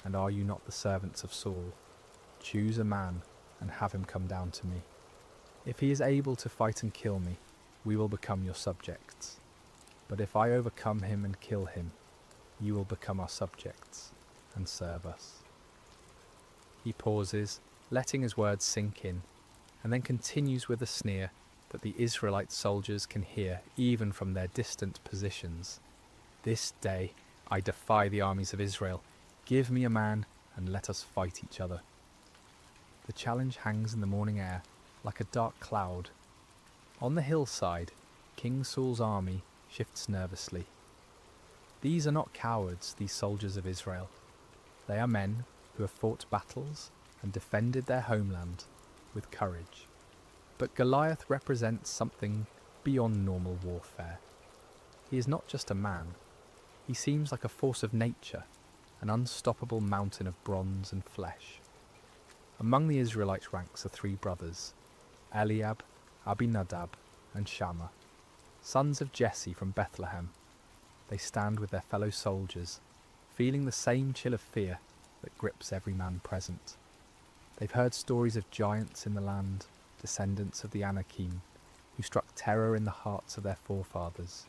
and are you not the servants of Saul? Choose a man and have him come down to me. If he is able to fight and kill me, we will become your subjects. But if I overcome him and kill him, you will become our subjects and serve us." He pauses, letting his words sink in, and then continues with a sneer that the Israelite soldiers can hear even from their distant positions. "This day I defy the armies of Israel. Give me a man and let us fight each other." The challenge hangs in the morning air like a dark cloud. On the hillside, King Saul's army shifts nervously. These are not cowards, these soldiers of Israel. They are men who have fought battles and defended their homeland with courage. But Goliath represents something beyond normal warfare. He is not just a man. He seems like a force of nature, an unstoppable mountain of bronze and flesh. Among the Israelite ranks are three brothers, Eliab, Abinadab, and Shammah, sons of Jesse from Bethlehem. They stand with their fellow soldiers, feeling the same chill of fear that grips every man present. They've heard stories of giants in the land, descendants of the Anakim, who struck terror in the hearts of their forefathers.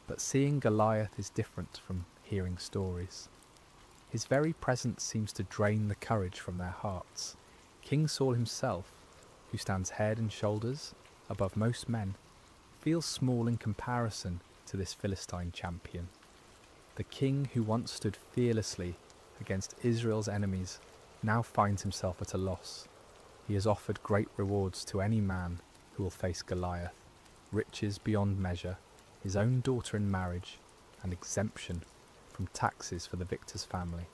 But seeing Goliath is different from hearing stories. His very presence seems to drain the courage from their hearts. King Saul himself, who stands head and shoulders above most men, feels small in comparison to this Philistine champion. The king who once stood fearlessly against Israel's enemies now finds himself at a loss. He has offered great rewards to any man who will face Goliath, riches beyond measure, his own daughter in marriage, and exemption from taxes for the victor's family.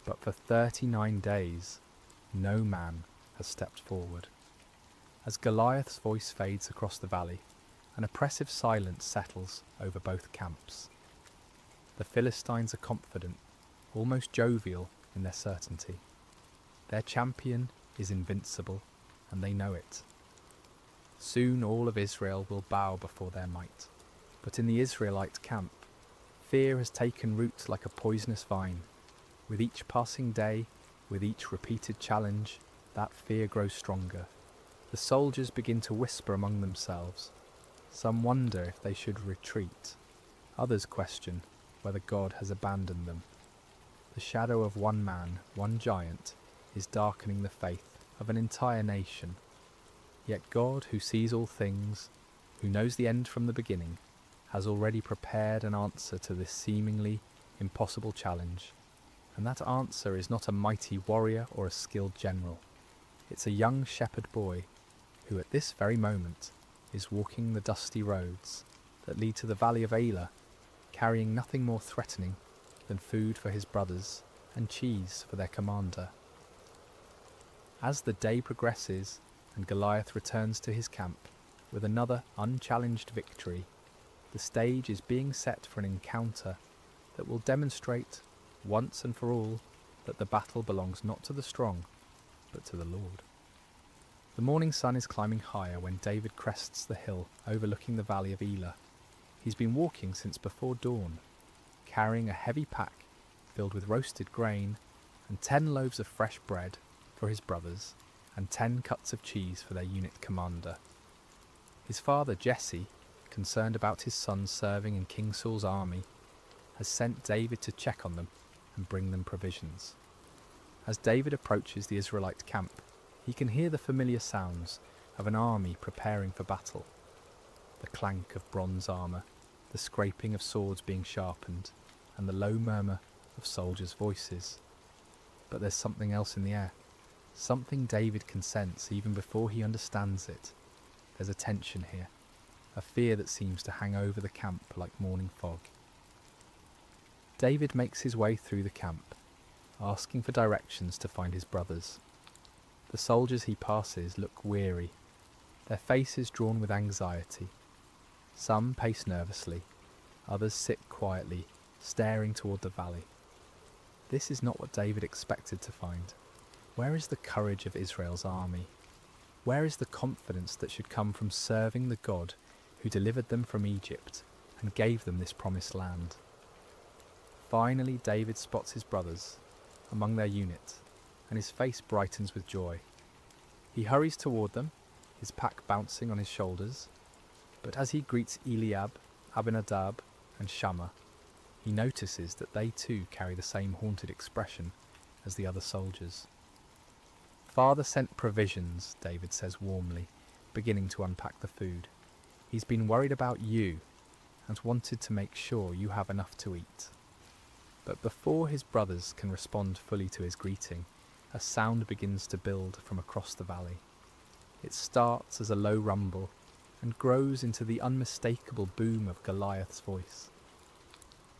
But for 39 days, no man has stepped forward. As Goliath's voice fades across the valley, an oppressive silence settles over both camps. The Philistines are confident, almost jovial in their certainty. Their champion is invincible, and they know it. Soon all of Israel will bow before their might. But in the Israelite camp, fear has taken root like a poisonous vine. With each passing day, with each repeated challenge, that fear grows stronger. The soldiers begin to whisper among themselves. Some wonder if they should retreat. Others question whether God has abandoned them. The shadow of one man, one giant, is darkening the faith of an entire nation. Yet God, who sees all things, who knows the end from the beginning, has already prepared an answer to this seemingly impossible challenge. And that answer is not a mighty warrior or a skilled general. It's a young shepherd boy who at this very moment is walking the dusty roads that lead to the valley of Elah, carrying nothing more threatening than food for his brothers and cheese for their commander. As the day progresses and Goliath returns to his camp with another unchallenged victory, the stage is being set for an encounter that will demonstrate once and for all that the battle belongs not to the strong, but to the Lord. The morning sun is climbing higher when David crests the hill overlooking the valley of Elah. He's been walking since before dawn, carrying a heavy pack filled with roasted grain, and 10 loaves of fresh bread for his brothers, and 10 cuts of cheese for their unit commander. His father Jesse, concerned about his sons serving in King Saul's army, has sent David to check on them and bring them provisions. As David approaches the Israelite camp, he can hear the familiar sounds of an army preparing for battle. The clank of bronze armour, the scraping of swords being sharpened, and the low murmur of soldiers' voices. But there's something else in the air. Something David can sense even before he understands it. There's a tension here, a fear that seems to hang over the camp like morning fog. David makes his way through the camp, asking for directions to find his brothers. The soldiers he passes look weary, their faces drawn with anxiety. Some pace nervously, others sit quietly, staring toward the valley. This is not what David expected to find. Where is the courage of Israel's army? Where is the confidence that should come from serving the God who delivered them from Egypt and gave them this promised land? Finally, David spots his brothers among their unit, and his face brightens with joy. He hurries toward them, his pack bouncing on his shoulders, but as he greets Eliab, Abinadab, and Shammah, he notices that they too carry the same haunted expression as the other soldiers. "Father sent provisions," David says warmly, beginning to unpack the food. "He's been worried about you and wanted to make sure you have enough to eat." But before his brothers can respond fully to his greeting, a sound begins to build from across the valley. It starts as a low rumble and grows into the unmistakable boom of Goliath's voice.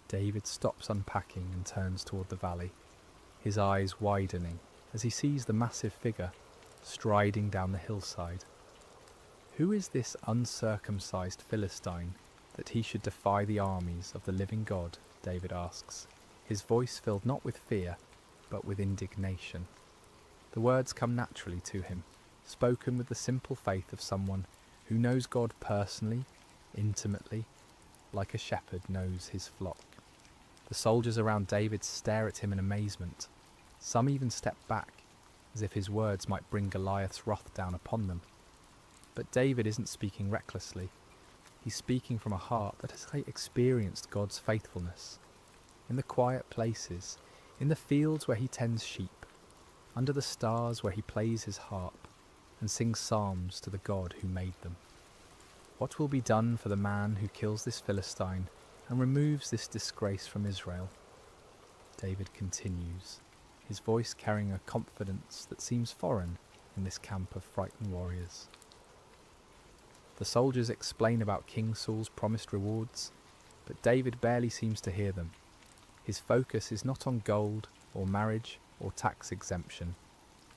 David stops unpacking and turns toward the valley, his eyes widening as he sees the massive figure striding down the hillside. Who is this uncircumcised Philistine that he should defy the armies of the living God? David asks, his voice filled not with fear, but with indignation. The words come naturally to him, spoken with the simple faith of someone who knows God personally, intimately, like a shepherd knows his flock. The soldiers around David stare at him in amazement. Some even step back, as if his words might bring Goliath's wrath down upon them. But David isn't speaking recklessly. He's speaking from a heart that has experienced God's faithfulness. In the quiet places, in the fields where he tends sheep, under the stars where he plays his harp and sings psalms to the God who made them. What will be done for the man who kills this Philistine and removes this disgrace from Israel? David continues, his voice carrying a confidence that seems foreign in this camp of frightened warriors. The soldiers explain about King Saul's promised rewards, but David barely seems to hear them. His focus is not on gold or marriage or tax exemption.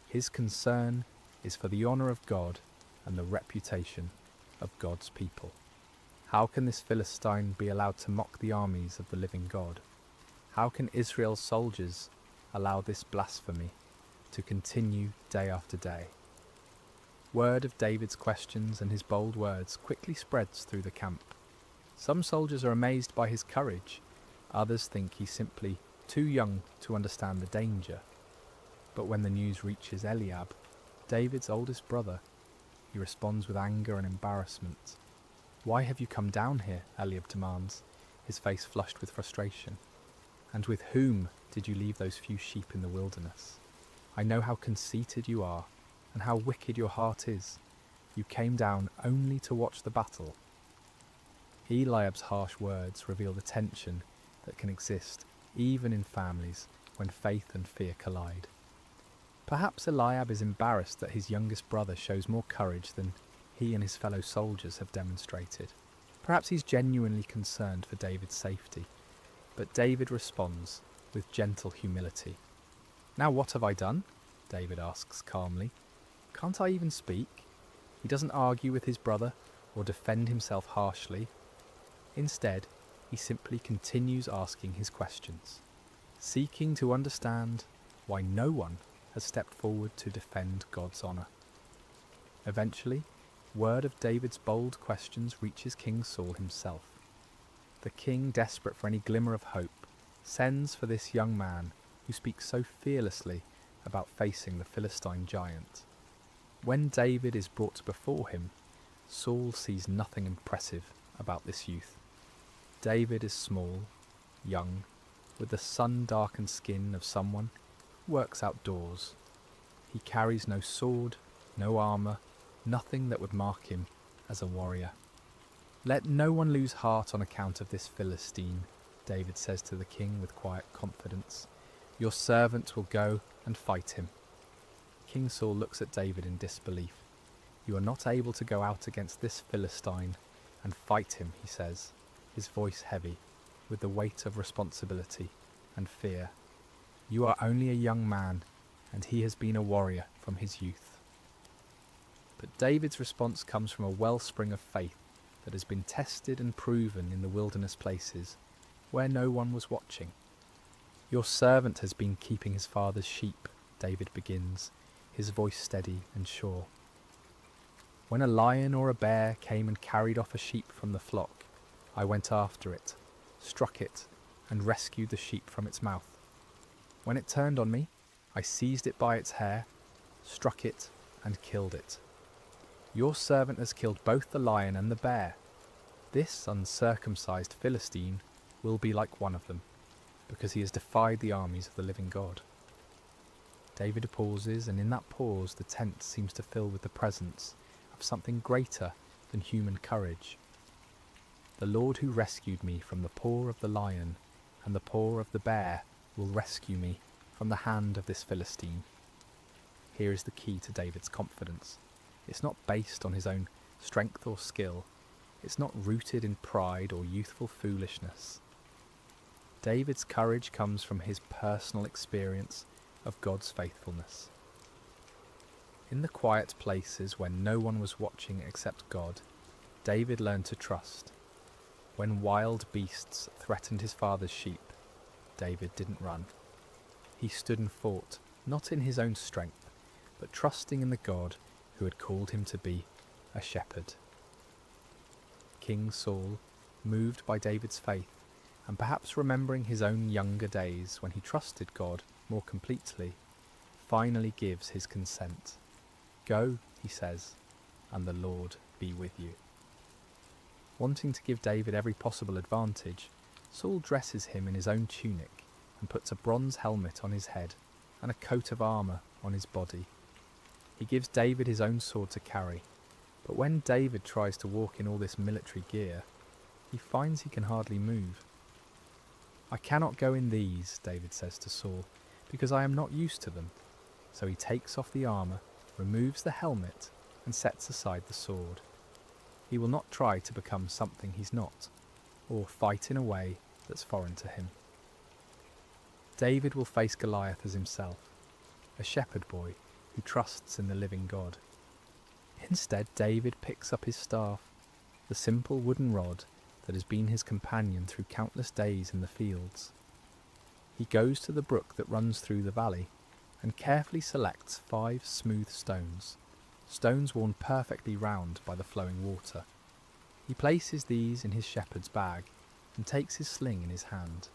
His concern is for the honour of God and the reputation of God's people. How can this Philistine be allowed to mock the armies of the living God? How can Israel's soldiers allow this blasphemy to continue day after day? Word of David's questions and his bold words quickly spreads through the camp. Some soldiers are amazed by his courage. Others think he's simply too young to understand the danger. But when the news reaches Eliab, David's oldest brother, he responds with anger and embarrassment. "Why have you come down here?" Eliab demands, his face flushed with frustration. "And with whom did you leave those few sheep in the wilderness? I know how conceited you are, and how wicked your heart is. You came down only to watch the battle." Eliab's harsh words reveal the tension that can exist even in families when faith and fear collide. Perhaps Eliab is embarrassed that his youngest brother shows more courage than he and his fellow soldiers have demonstrated. Perhaps he's genuinely concerned for David's safety. But David responds with gentle humility. "Now what have I done?" David asks calmly. "Can't I even speak?" He doesn't argue with his brother or defend himself harshly. Instead, he simply continues asking his questions, seeking to understand why no one has stepped forward to defend God's honour. Eventually, word of David's bold questions reaches King Saul himself. The king, desperate for any glimmer of hope, sends for this young man who speaks so fearlessly about facing the Philistine giant. When David is brought before him, Saul sees nothing impressive about this youth. David is small, young, with the sun-darkened skin of someone who works outdoors. He carries no sword, no armour, nothing that would mark him as a warrior. "Let no one lose heart on account of this Philistine," David says to the king with quiet confidence. "Your servant will go and fight him." King Saul looks at David in disbelief. "You are not able to go out against this Philistine and fight him," he says, his voice heavy with the weight of responsibility and fear. "You are only a young man, and he has been a warrior from his youth." But David's response comes from a wellspring of faith that has been tested and proven in the wilderness places where no one was watching. "Your servant has been keeping his father's sheep," David begins, his voice steady and sure. "When a lion or a bear came and carried off a sheep from the flock, I went after it, struck it, and rescued the sheep from its mouth. When it turned on me, I seized it by its hair, struck it, and killed it. Your servant has killed both the lion and the bear. This uncircumcised Philistine will be like one of them, because he has defied the armies of the living God." David pauses, and in that pause the tent seems to fill with the presence of something greater than human courage. "The Lord who rescued me from the paw of the lion and the paw of the bear will rescue me from the hand of this Philistine." Here is the key to David's confidence. It's not based on his own strength or skill. It's not rooted in pride or youthful foolishness. David's courage comes from his personal experience of God's faithfulness. In the quiet places when no one was watching except God, David learned to trust. When wild beasts threatened his father's sheep, David didn't run. He stood and fought, not in his own strength, but trusting in the God who had called him to be a shepherd. King Saul, moved by David's faith, and perhaps remembering his own younger days when he trusted God more completely, finally gives his consent. "Go," he says, "and the Lord be with you." Wanting to give David every possible advantage, Saul dresses him in his own tunic and puts a bronze helmet on his head and a coat of armour on his body. He gives David his own sword to carry, but when David tries to walk in all this military gear, he finds he can hardly move. "I cannot go in these," David says to Saul, "because I am not used to them." So he takes off the armour, removes the helmet, and sets aside the sword. He will not try to become something he's not, or fight in a way that's foreign to him. David will face Goliath as himself, a shepherd boy who trusts in the living God. Instead, David picks up his staff, the simple wooden rod that has been his companion through countless days in the fields. He goes to the brook that runs through the valley and carefully selects 5 smooth stones, stones worn perfectly round by the flowing water. He places these in his shepherd's bag and takes his sling in his hand.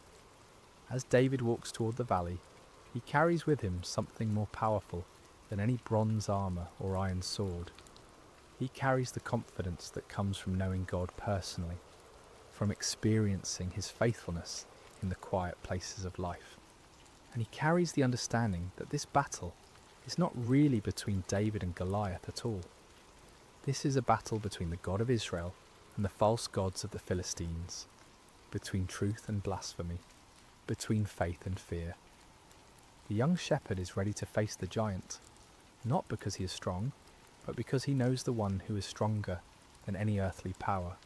As David walks toward the valley, he carries with him something more powerful than any bronze armour or iron sword. He carries the confidence that comes from knowing God personally, from experiencing his faithfulness in the quiet places of life. And he carries the understanding that this battle is not really between David and Goliath at all. This is a battle between the God of Israel and the false gods of the Philistines, between truth and blasphemy, between faith and fear. The young shepherd is ready to face the giant, not because he is strong, but because he knows the one who is stronger than any earthly power.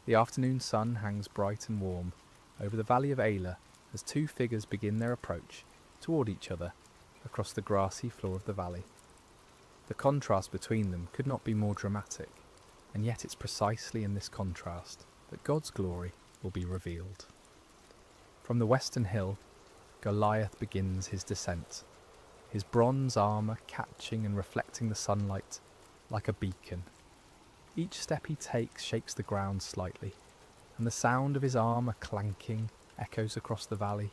The afternoon sun hangs bright and warm over the valley of Elah as 2 figures begin their approach toward each other across the grassy floor of the valley. The contrast between them could not be more dramatic, and yet it's precisely in this contrast that God's glory will be revealed. From the western hill, Goliath begins his descent, his bronze armour catching and reflecting the sunlight like a beacon. Each step he takes shakes the ground slightly, and the sound of his armour clanking echoes across the valley.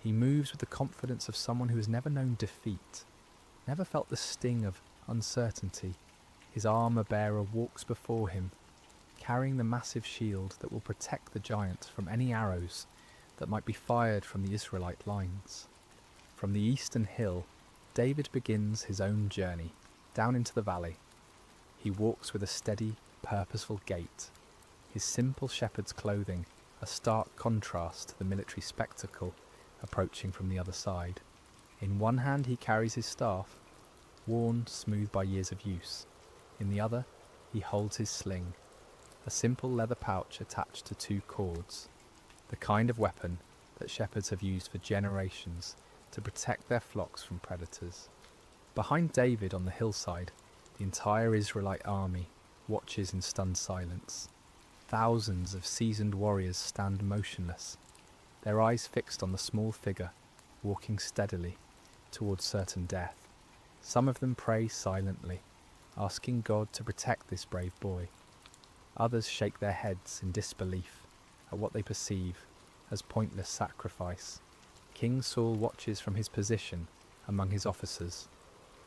He moves with the confidence of someone who has never known defeat, never felt the sting of uncertainty. His armour-bearer walks before him, carrying the massive shield that will protect the giant from any arrows that might be fired from the Israelite lines. From the eastern hill, David begins his own journey down into the valley. He walks with a steady, purposeful gait, his simple shepherd's clothing a stark contrast to the military spectacle approaching from the other side. In one hand he carries his staff, worn smooth by years of use. In the other, he holds his sling, a simple leather pouch attached to 2 cords, the kind of weapon that shepherds have used for generations to protect their flocks from predators. Behind David on the hillside, the entire Israelite army watches in stunned silence. Thousands of seasoned warriors stand motionless, their eyes fixed on the small figure walking steadily towards certain death. Some of them pray silently, asking God to protect this brave boy. Others shake their heads in disbelief at what they perceive as pointless sacrifice. King Saul watches from his position among his officers,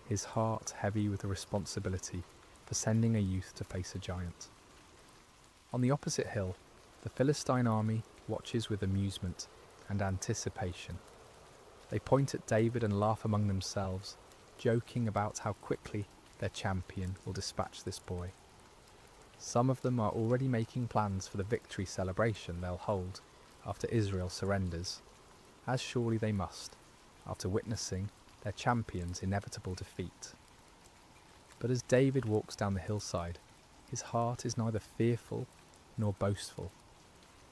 his heart heavy with the responsibility for sending a youth to face a giant. On the opposite hill, the Philistine army watches with amusement and anticipation. They point at David and laugh among themselves, joking about how quickly their champion will dispatch this boy. Some of them are already making plans for the victory celebration they'll hold after Israel surrenders, as surely they must, after witnessing their champion's inevitable defeat. But as David walks down the hillside, his heart is neither fearful nor boastful.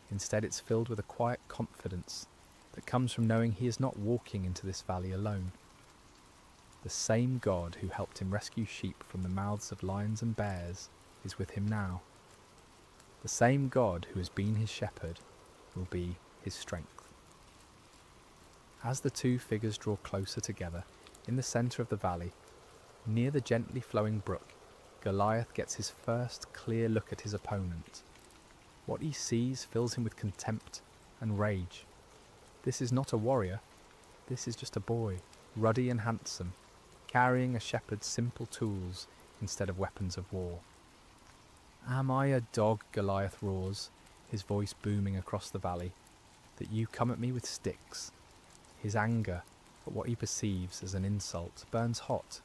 Instead, it's filled with a quiet confidence that comes from knowing he is not walking into this valley alone. The same God who helped him rescue sheep from the mouths of lions and bears is with him now. The same God who has been his shepherd will be his strength. As the 2 figures draw closer together, in the centre of the valley, near the gently flowing brook, Goliath gets his first clear look at his opponent. What he sees fills him with contempt and rage. This is not a warrior, this is just a boy, ruddy and handsome, carrying a shepherd's simple tools instead of weapons of war. "Am I a dog," Goliath roars, his voice booming across the valley, "that you come at me with sticks?" His anger at what he perceives as an insult burns hot.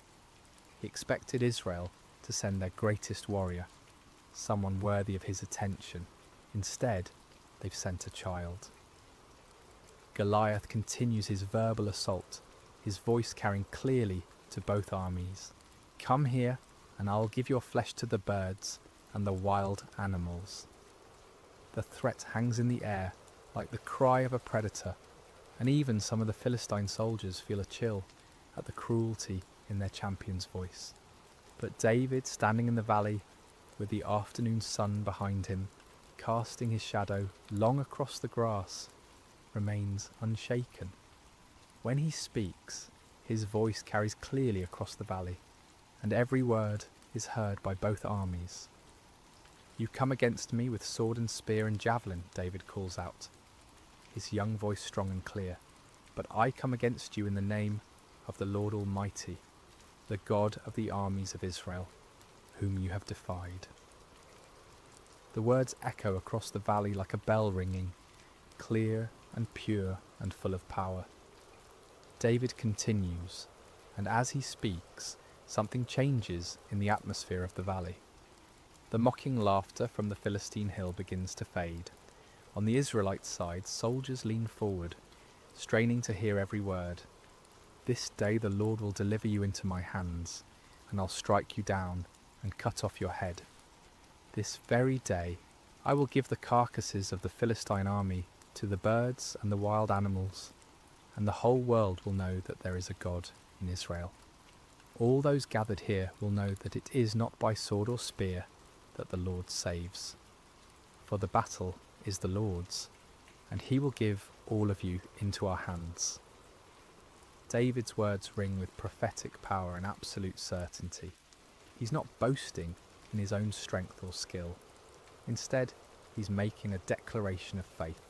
He expected Israel to send their greatest warrior, someone worthy of his attention. Instead, they've sent a child. Goliath continues his verbal assault, his voice carrying clearly to both armies. "Come here, and I'll give your flesh to the birds and the wild animals." The threat hangs in the air like the cry of a predator, and even some of the Philistine soldiers feel a chill at the cruelty in their champion's voice. But David, standing in the valley with the afternoon sun behind him, casting his shadow long across the grass, remains unshaken. When he speaks, his voice carries clearly across the valley, and every word is heard by both armies. "You come against me with sword and spear and javelin," David calls out, his young voice strong and clear, "but I come against you in the name of the Lord Almighty, the God of the armies of Israel, whom you have defied." The words echo across the valley like a bell ringing, clear and pure and full of power. David continues, and as he speaks, something changes in the atmosphere of the valley. The mocking laughter from the Philistine hill begins to fade. On the Israelite side, soldiers lean forward, straining to hear every word. "This day the Lord will deliver you into my hands, and I'll strike you down and cut off your head. This very day I will give the carcasses of the Philistine army to the birds and the wild animals, and the whole world will know that there is a God in Israel. All those gathered here will know that it is not by sword or spear that the Lord saves. For the battle is the Lord's, and he will give all of you into our hands." David's words ring with prophetic power and absolute certainty. He's not boasting in his own strength or skill. Instead, he's making a declaration of faith,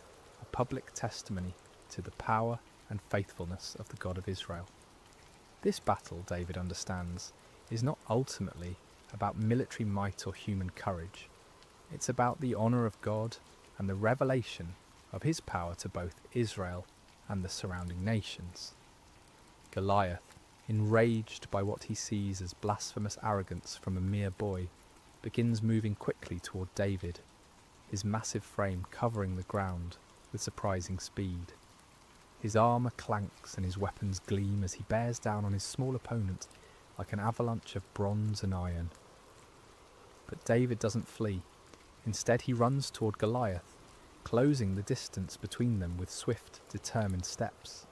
a a public testimony to the power and faithfulness of the God of Israel. This battle, David understands, is not ultimately about military might or human courage. It's about the honour of God and the revelation of his power to both Israel and the surrounding nations. Goliath, enraged by what he sees as blasphemous arrogance from a mere boy, begins moving quickly toward David, his massive frame covering the ground with surprising speed. His armour clanks and his weapons gleam as he bears down on his small opponent like an avalanche of bronze and iron. But David doesn't flee. Instead, he runs toward Goliath, closing the distance between them with swift, determined steps.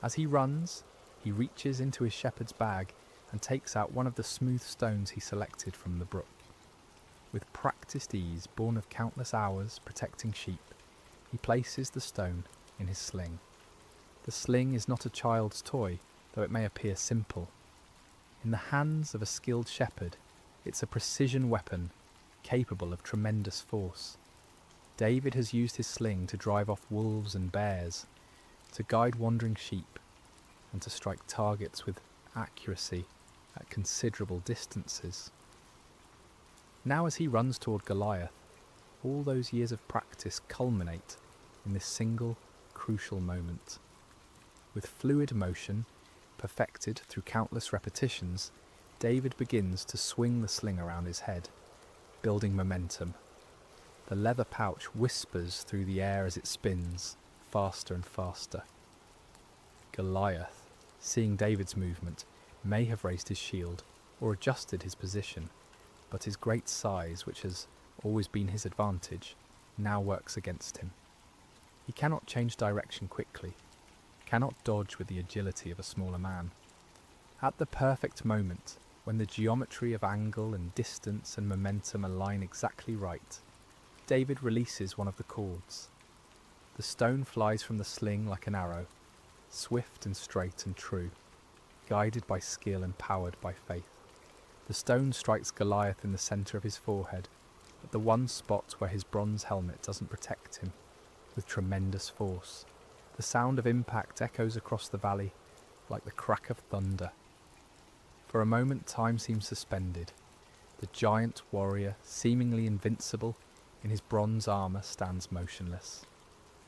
As he runs, he reaches into his shepherd's bag and takes out one of the smooth stones he selected from the brook. With practiced ease, born of countless hours protecting sheep, he places the stone in his sling. The sling is not a child's toy, though it may appear simple. In the hands of a skilled shepherd, it's a precision weapon capable of tremendous force. David has used his sling to drive off wolves and bears, to guide wandering sheep, and to strike targets with accuracy at considerable distances. Now as he runs toward Goliath, all those years of practice culminate in this single, crucial moment. With fluid motion, perfected through countless repetitions, David begins to swing the sling around his head, building momentum. The leather pouch whispers through the air as it spins, faster and faster. Goliath, seeing David's movement, may have raised his shield or adjusted his position, but his great size, which has always been his advantage, now works against him. He cannot change direction quickly, cannot dodge with the agility of a smaller man. At the perfect moment, when the geometry of angle and distance and momentum align exactly right, David releases one of the cords. The stone flies from the sling like an arrow, swift and straight and true, guided by skill and powered by faith. The stone strikes Goliath in the centre of his forehead, at the one spot where his bronze helmet doesn't protect him, with tremendous force. The sound of impact echoes across the valley like the crack of thunder. For a moment time seems suspended. The giant warrior, seemingly invincible in his bronze armour, stands motionless.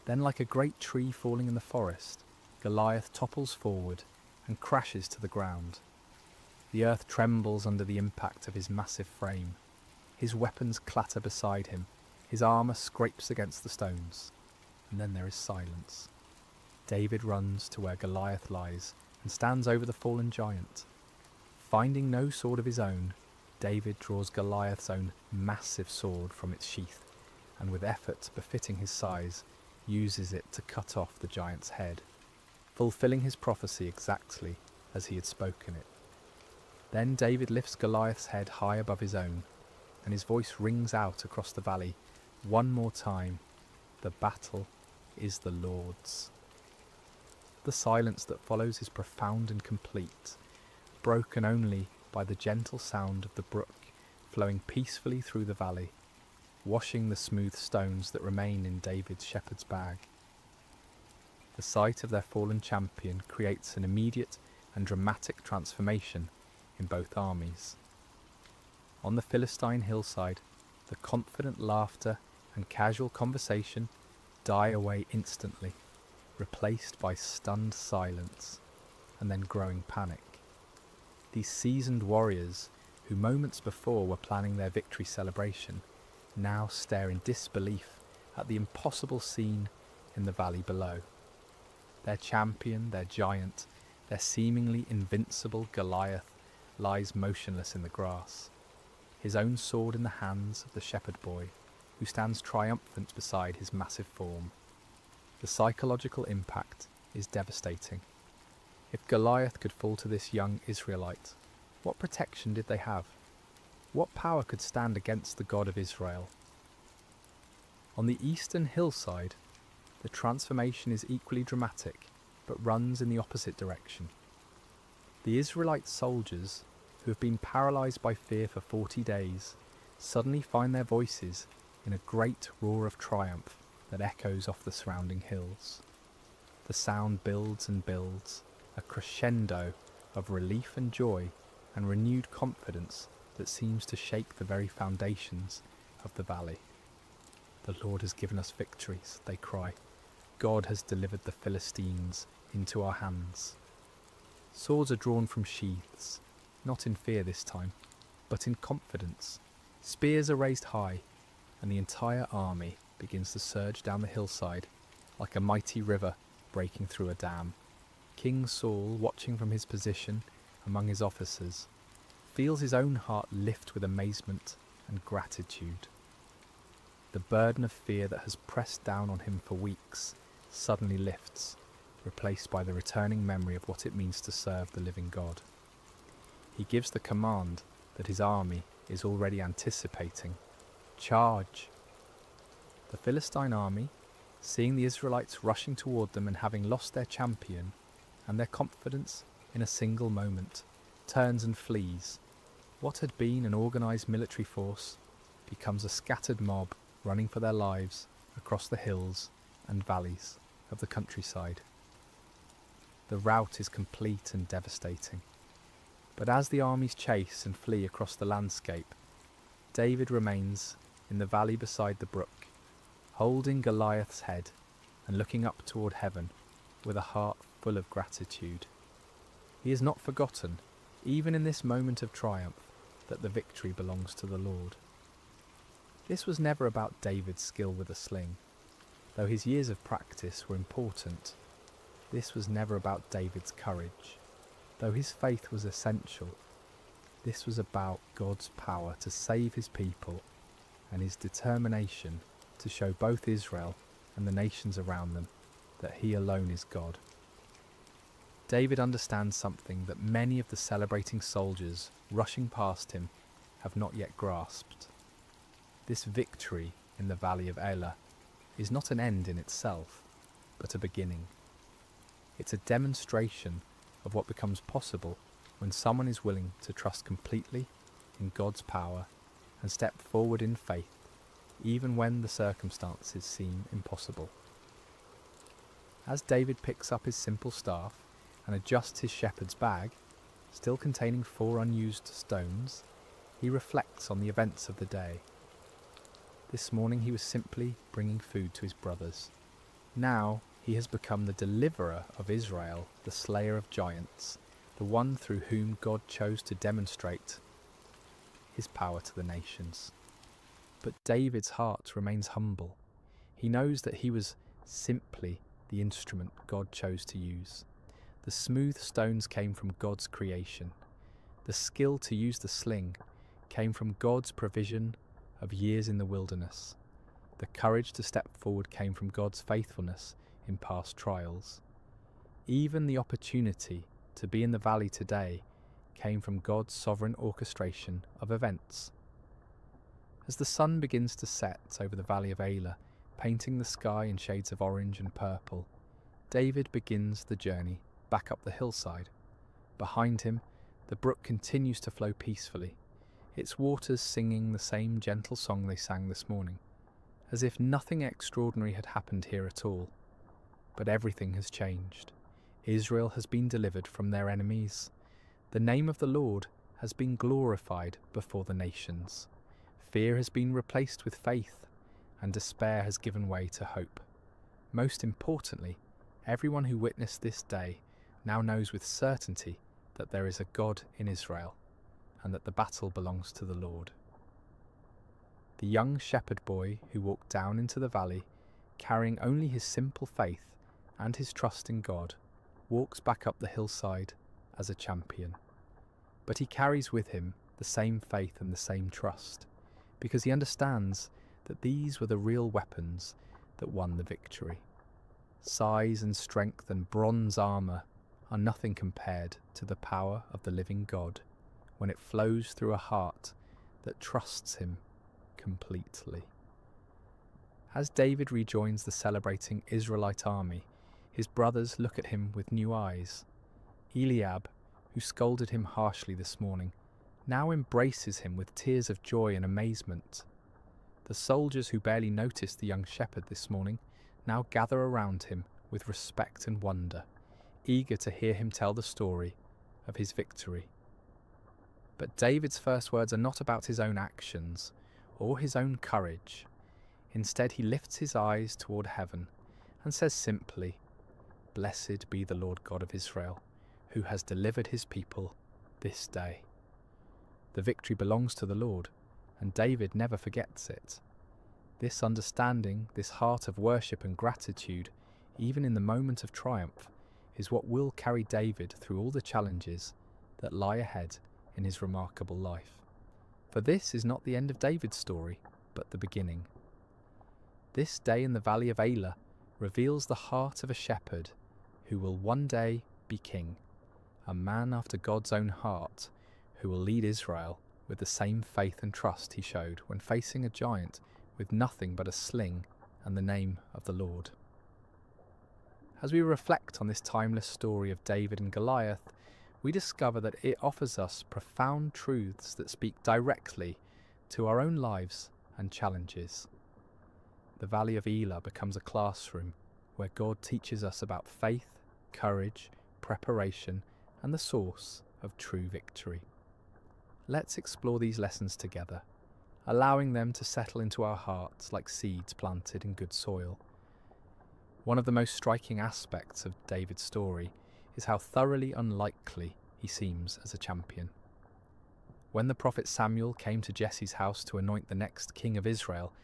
Then, like a great tree falling in the forest, Goliath topples forward and crashes to the ground. The earth trembles under the impact of his massive frame. His weapons clatter beside him, his armour scrapes against the stones, and then there is silence. David runs to where Goliath lies and stands over the fallen giant. Finding no sword of his own, David draws Goliath's own massive sword from its sheath, and with effort befitting his size, uses it to cut off the giant's head, fulfilling his prophecy exactly as he had spoken it. Then David lifts Goliath's head high above his own, and his voice rings out across the valley one more time, "The battle is the Lord's." The silence that follows is profound and complete, broken only by the gentle sound of the brook flowing peacefully through the valley, washing the smooth stones that remain in David's shepherd's bag. The sight of their fallen champion creates an immediate and dramatic transformation in both armies. On the Philistine hillside, the confident laughter and casual conversation die away instantly, replaced by stunned silence and then growing panic. These seasoned warriors, who moments before were planning their victory celebration, now stare in disbelief at the impossible scene in the valley below. Their champion, their giant, their seemingly invincible Goliath lies motionless in the grass, his own sword in the hands of the shepherd boy, who stands triumphant beside his massive form. The psychological impact is devastating. If Goliath could fall to this young Israelite, what protection did they have? What power could stand against the God of Israel? On the eastern hillside, the transformation is equally dramatic, but runs in the opposite direction. The Israelite soldiers, who have been paralysed by fear for 40 days, suddenly find their voices in a great roar of triumph that echoes off the surrounding hills. The sound builds and builds, a crescendo of relief and joy and renewed confidence that seems to shake the very foundations of the valley. "The Lord has given us victories," they cry. "God has delivered the Philistines into our hands." Swords are drawn from sheaths, not in fear this time, but in confidence. Spears are raised high, and the entire army begins to surge down the hillside like a mighty river breaking through a dam. King Saul, watching from his position among his officers, feels his own heart lift with amazement and gratitude. The burden of fear that has pressed down on him for weeks suddenly lifts, replaced by the returning memory of what it means to serve the living God. He gives the command that his army is already anticipating. Charge! The Philistine army, seeing the Israelites rushing toward them and having lost their champion and their confidence in a single moment, turns and flees. What had been an organised military force becomes a scattered mob running for their lives across the hills and valleys of the countryside. The rout is complete and devastating. But as the armies chase and flee across the landscape, David remains in the valley beside the brook, holding Goliath's head and looking up toward heaven with a heart full of gratitude. He has not forgotten, even in this moment of triumph, that the victory belongs to the Lord. This was never about David's skill with a sling. Though his years of practice were important, this was never about David's courage. Though his faith was essential, this was about God's power to save his people and his determination to show both Israel and the nations around them that he alone is God. David understands something that many of the celebrating soldiers rushing past him have not yet grasped. This victory in the valley of Elah is not an end in itself, but a beginning. It's a demonstration of what becomes possible when someone is willing to trust completely in God's power and step forward in faith, even when the circumstances seem impossible. As David picks up his simple staff and adjusts his shepherd's bag, still containing 4 unused stones, he reflects on the events of the day. This morning he was simply bringing food to his brothers. Now he has become the deliverer of Israel, the slayer of giants, the one through whom God chose to demonstrate his power to the nations. But David's heart remains humble. He knows that he was simply the instrument God chose to use. The smooth stones came from God's creation. The skill to use the sling came from God's provision of years in the wilderness. The courage to step forward came from God's faithfulness in past trials. Even the opportunity to be in the valley today came from God's sovereign orchestration of events. As the sun begins to set over the valley of Elah, painting the sky in shades of orange and purple, David begins the journey back up the hillside. Behind him, the brook continues to flow peacefully, its waters singing the same gentle song they sang this morning, as if nothing extraordinary had happened here at all. But everything has changed. Israel has been delivered from their enemies. The name of the Lord has been glorified before the nations. Fear has been replaced with faith, and despair has given way to hope. Most importantly, everyone who witnessed this day now knows with certainty that there is a God in Israel, and that the battle belongs to the Lord. The young shepherd boy who walked down into the valley, carrying only his simple faith and his trust in God, walks back up the hillside as a champion. But he carries with him the same faith and the same trust, because he understands that these were the real weapons that won the victory. Size and strength and bronze armour are nothing compared to the power of the living God when it flows through a heart that trusts him completely. As David rejoins the celebrating Israelite army, his brothers look at him with new eyes. Eliab, who scolded him harshly this morning, now embraces him with tears of joy and amazement. The soldiers who barely noticed the young shepherd this morning now gather around him with respect and wonder, eager to hear him tell the story of his victory. But David's first words are not about his own actions or his own courage. Instead, he lifts his eyes toward heaven and says simply, "Blessed be the Lord God of Israel, who has delivered his people this day." The victory belongs to the Lord, and David never forgets it. This understanding, this heart of worship and gratitude, even in the moment of triumph, is what will carry David through all the challenges that lie ahead in his remarkable life. For this is not the end of David's story, but the beginning. This day in the valley of Elah reveals the heart of a shepherd who will one day be king, a man after God's own heart who will lead Israel with the same faith and trust he showed when facing a giant with nothing but a sling and the name of the Lord. As we reflect on this timeless story of David and Goliath, we discover that it offers us profound truths that speak directly to our own lives and challenges. The Valley of Elah becomes a classroom where God teaches us about faith, courage, preparation, and the source of true victory. Let's explore these lessons together, allowing them to settle into our hearts like seeds planted in good soil. One of the most striking aspects of David's story is how thoroughly unlikely he seems as a champion. When the prophet Samuel came to Jesse's house to anoint the next king of Israel,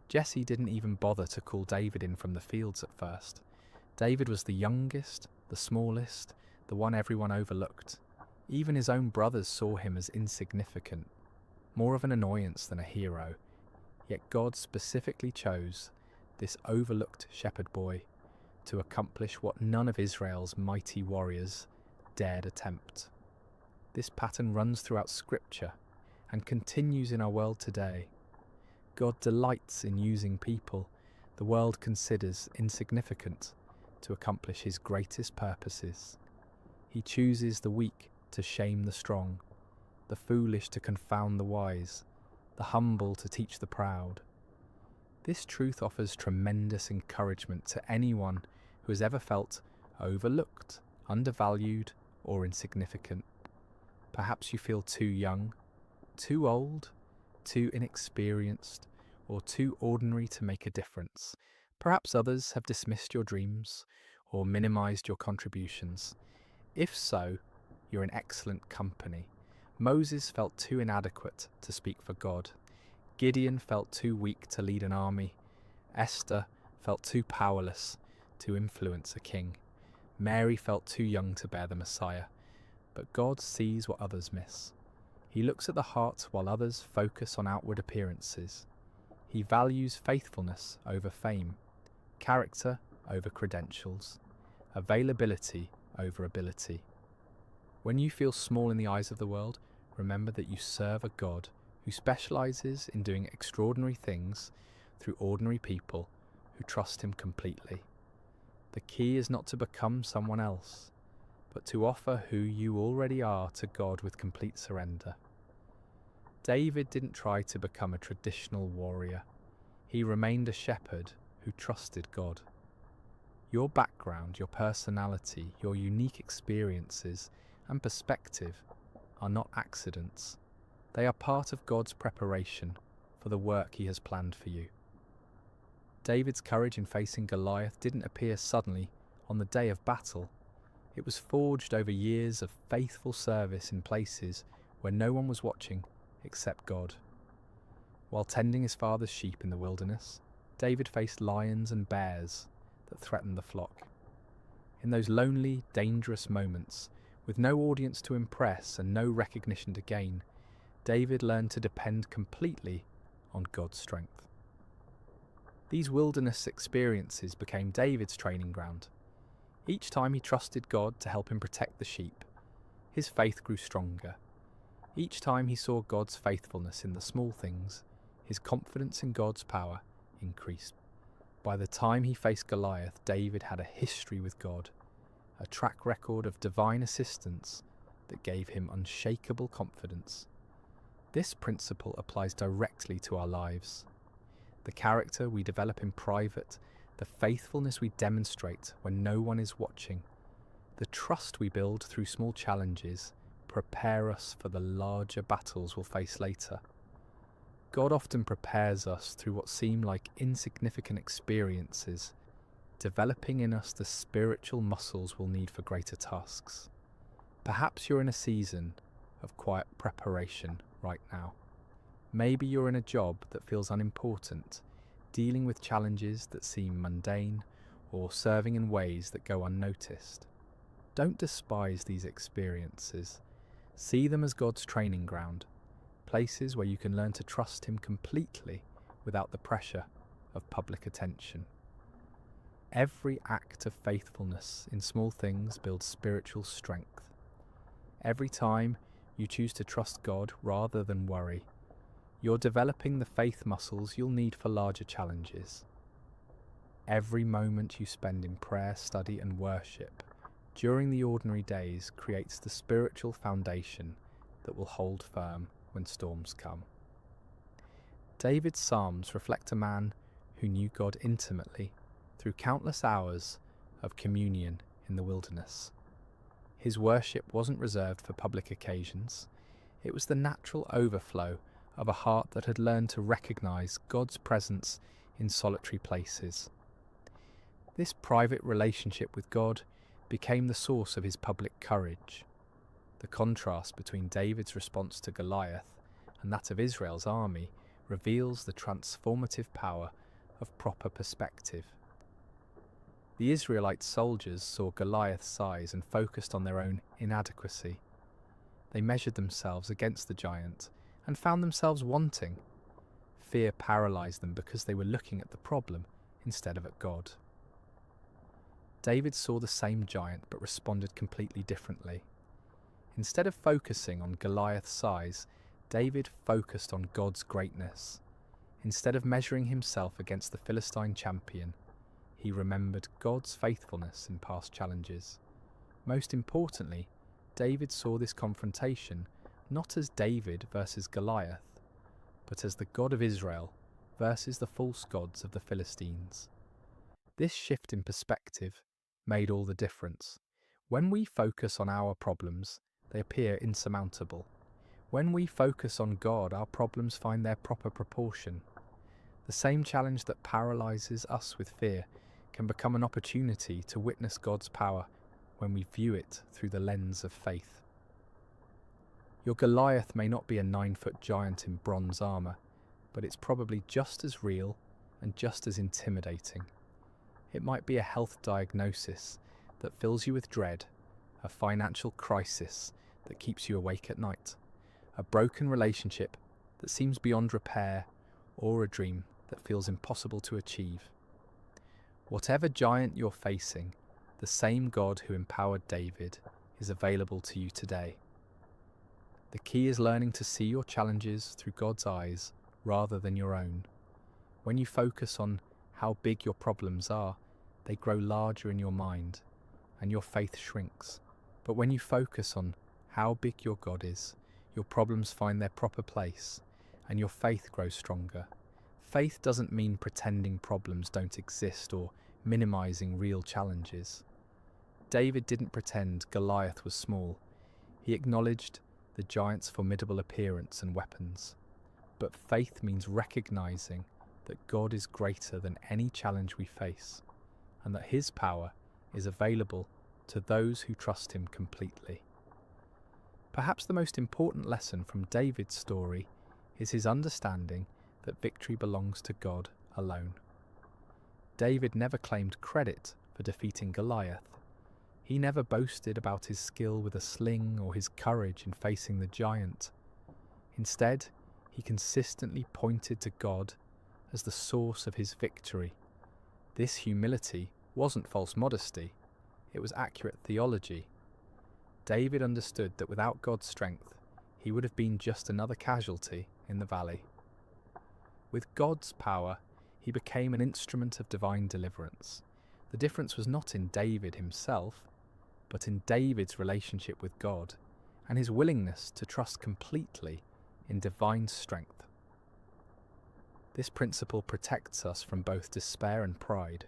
Jesse didn't even bother to call David in from the fields at first. David was the youngest, the smallest, the one everyone overlooked. Even his own brothers saw him as insignificant, more of an annoyance than a hero. Yet God specifically chose this overlooked shepherd boy to accomplish what none of Israel's mighty warriors dared attempt. This pattern runs throughout Scripture and continues in our world today. God delights in using people the world considers insignificant to accomplish his greatest purposes. He chooses the weak to shame the strong, the foolish to confound the wise, the humble to teach the proud. This truth offers tremendous encouragement to anyone who has ever felt overlooked, undervalued, or insignificant. Perhaps you feel too young, too old, too inexperienced, or too ordinary to make a difference. Perhaps others have dismissed your dreams or minimized your contributions. If so, you're in excellent company. Moses felt too inadequate to speak for God. Gideon felt too weak to lead an army. Esther felt too powerless to influence a king. Mary felt too young to bear the Messiah. But God sees what others miss. He looks at the heart while others focus on outward appearances. He values faithfulness over fame, character over credentials, availability over ability. When you feel small in the eyes of the world, remember that you serve a God who specializes in doing extraordinary things through ordinary people who trust him completely. The key is not to become someone else, but to offer who you already are to God with complete surrender. David didn't try to become a traditional warrior. He remained a shepherd who trusted God. Your background, your personality, your unique experiences and perspective are not accidents. They are part of God's preparation for the work he has planned for you. David's courage in facing Goliath didn't appear suddenly on the day of battle. It was forged over years of faithful service in places where no one was watching except God. While tending his father's sheep in the wilderness, David faced lions and bears that threatened the flock. In those lonely, dangerous moments, with no audience to impress and no recognition to gain, David learned to depend completely on God's strength. These wilderness experiences became David's training ground. Each time he trusted God to help him protect the sheep, his faith grew stronger. Each time he saw God's faithfulness in the small things, his confidence in God's power increased. By the time he faced Goliath, David had a history with God, a track record of divine assistance that gave him unshakable confidence. This principle applies directly to our lives. the character we develop in private, the faithfulness we demonstrate when no one is watching, the trust we build through small challenges prepare us for the larger battles we'll face later. God often prepares us through what seem like insignificant experiences, developing in us the spiritual muscles we'll need for greater tasks. Perhaps you're in a season of quiet preparation right now. Maybe you're in a job that feels unimportant, dealing with challenges that seem mundane, or serving in ways that go unnoticed. Don't despise these experiences. See them as God's training ground, places where you can learn to trust Him completely without the pressure of public attention. Every act of faithfulness in small things builds spiritual strength. Every time you choose to trust God rather than worry, you're developing the faith muscles you'll need for larger challenges. Every moment you spend in prayer, study and worship during the ordinary days creates the spiritual foundation that will hold firm when storms come. David's Psalms reflect a man who knew God intimately through countless hours of communion in the wilderness. His worship wasn't reserved for public occasions. It was the natural overflow of a heart that had learned to recognize God's presence in solitary places. This private relationship with God became the source of his public courage. The contrast between David's response to Goliath and that of Israel's army reveals the transformative power of proper perspective. The Israelite soldiers saw Goliath's size and focused on their own inadequacy. They measured themselves against the giant and found themselves wanting. Fear paralyzed them because they were looking at the problem instead of at God. David saw the same giant but responded completely differently. Instead of focusing on Goliath's size, David focused on God's greatness. Instead of measuring himself against the Philistine champion, he remembered God's faithfulness in past challenges. Most importantly, David saw this confrontation not as David versus Goliath, but as the God of Israel versus the false gods of the Philistines. This shift in perspective made all the difference. When we focus on our problems, they appear insurmountable. When we focus on God, our problems find their proper proportion. The same challenge that paralyzes us with fear can become an opportunity to witness God's power when we view it through the lens of faith. Your Goliath may not be a 9-foot giant in bronze armor, but it's probably just as real and just as intimidating. It might be a health diagnosis that fills you with dread, a financial crisis that keeps you awake at night, a broken relationship that seems beyond repair, or a dream that feels impossible to achieve. Whatever giant you're facing, the same God who empowered David is available to you today. The key is learning to see your challenges through God's eyes rather than your own. When you focus on how big your problems are, they grow larger in your mind, and your faith shrinks. But when you focus on how big your God is, your problems find their proper place, and your faith grows stronger. Faith doesn't mean pretending problems don't exist or minimizing real challenges. David didn't pretend Goliath was small. He acknowledged the giant's formidable appearance and weapons. But faith means recognizing that God is greater than any challenge we face, and that his power is available to those who trust him completely. Perhaps the most important lesson from David's story is his understanding that victory belongs to God alone. David never claimed credit for defeating Goliath. He never boasted about his skill with a sling or his courage in facing the giant. Instead, he consistently pointed to God as the source of his victory. This humility wasn't false modesty, it was accurate theology. David understood that without God's strength, he would have been just another casualty in the valley. With God's power, he became an instrument of divine deliverance. The difference was not in David himself, but in David's relationship with God and his willingness to trust completely in divine strength. This principle protects us from both despair and pride.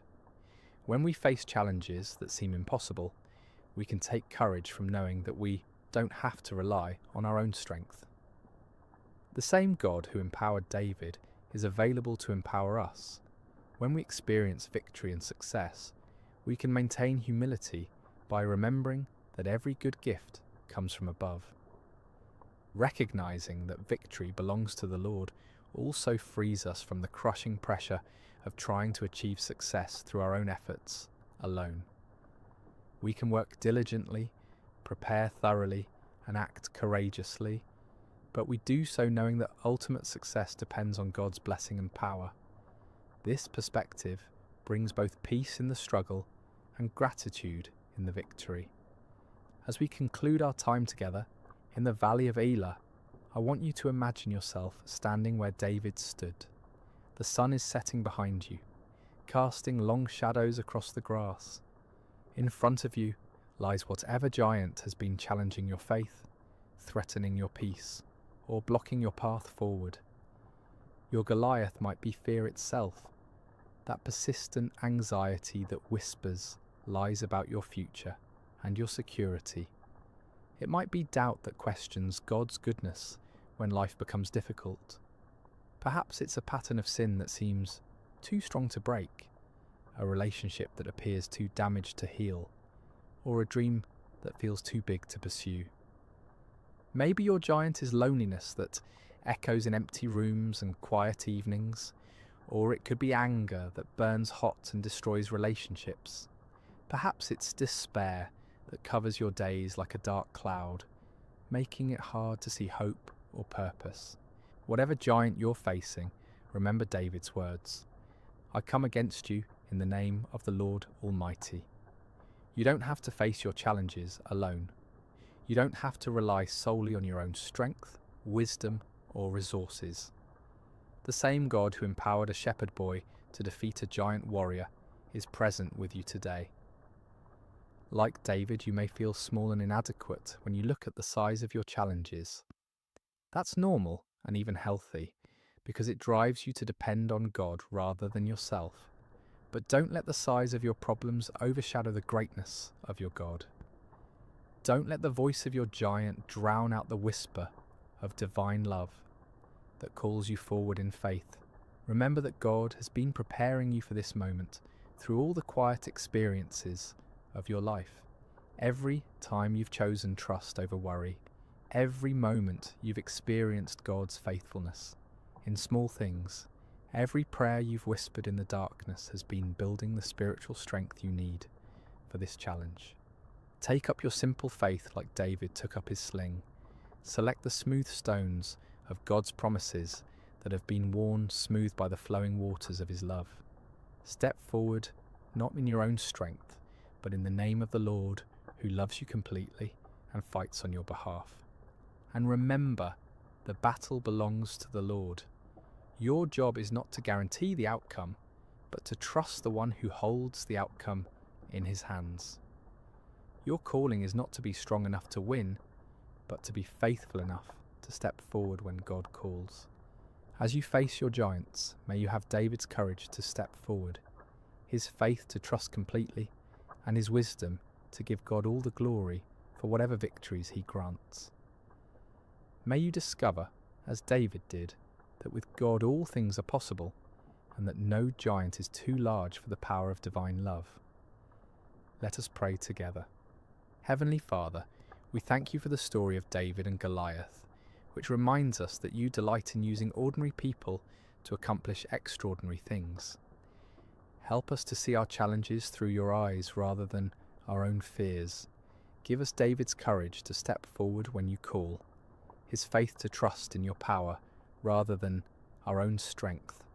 When we face challenges that seem impossible, we can take courage from knowing that we don't have to rely on our own strength. The same God who empowered David is available to empower us. When we experience victory and success, we can maintain humility by remembering that every good gift comes from above. Recognizing that victory belongs to the Lord also frees us from the crushing pressure of trying to achieve success through our own efforts alone. We can work diligently, prepare thoroughly, and act courageously, but we do so knowing that ultimate success depends on God's blessing and power. This perspective brings both peace in the struggle and gratitude in the victory. As we conclude our time together in the valley of Elah, I want you to imagine yourself standing where David stood. The sun is setting behind you, casting long shadows across the grass. In front of you lies whatever giant has been challenging your faith, threatening your peace, or blocking your path forward. Your Goliath might be fear itself, that persistent anxiety that whispers lies about your future and your security. It might be doubt that questions God's goodness when life becomes difficult. Perhaps it's a pattern of sin that seems too strong to break, a relationship that appears too damaged to heal, or a dream that feels too big to pursue. Maybe your giant is loneliness that echoes in empty rooms and quiet evenings, or it could be anger that burns hot and destroys relationships. Perhaps it's despair that covers your days like a dark cloud, making it hard to see hope or purpose. Whatever giant you're facing, remember David's words, "I come against you in the name of the Lord Almighty." You don't have to face your challenges alone. You don't have to rely solely on your own strength, wisdom, or resources. The same God who empowered a shepherd boy to defeat a giant warrior is present with you today. Like David, you may feel small and inadequate when you look at the size of your challenges. That's normal and even healthy, because it drives you to depend on God rather than yourself. But don't let the size of your problems overshadow the greatness of your God. Don't let the voice of your giant drown out the whisper of divine love that calls you forward in faith. Remember that God has been preparing you for this moment through all the quiet experiences of your life. Every time you've chosen trust over worry, every moment you've experienced God's faithfulness in small things, every prayer you've whispered in the darkness has been building the spiritual strength you need for this challenge. Take up your simple faith like David took up his sling. Select the smooth stones of God's promises that have been worn smooth by the flowing waters of his love. Step forward, not in your own strength, but in the name of the Lord who loves you completely and fights on your behalf. And remember, the battle belongs to the Lord. Your job is not to guarantee the outcome, but to trust the one who holds the outcome in his hands. Your calling is not to be strong enough to win, but to be faithful enough to step forward when God calls. As you face your giants, may you have David's courage to step forward, his faith to trust completely, and his wisdom to give God all the glory for whatever victories he grants. May you discover, as David did, that with God all things are possible, and that no giant is too large for the power of divine love. Let us pray together. Heavenly Father, we thank you for the story of David and Goliath, which reminds us that you delight in using ordinary people to accomplish extraordinary things. Help us to see our challenges through your eyes rather than our own fears. Give us David's courage to step forward when you call, his faith to trust in your power rather than our own strength,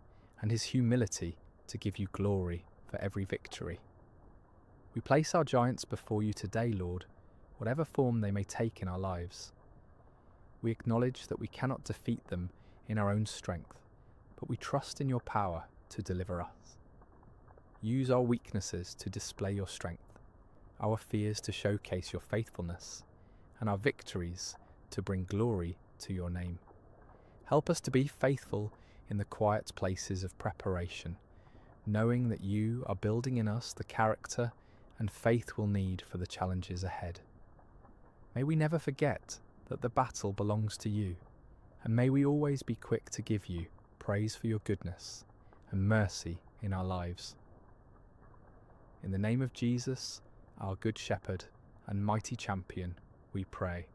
and his humility to give you glory for every victory. We place our giants before you today, Lord, whatever form they may take in our lives. We acknowledge that we cannot defeat them in our own strength, but we trust in your power to deliver us. Use our weaknesses to display your strength, our fears to showcase your faithfulness, and our victories to bring glory to your name. Help us to be faithful in the quiet places of preparation, knowing that you are building in us the character and faith we'll need for the challenges ahead. May we never forget that the battle belongs to you, and may we always be quick to give you praise for your goodness and mercy in our lives. In the name of Jesus, our Good Shepherd and mighty champion, we pray.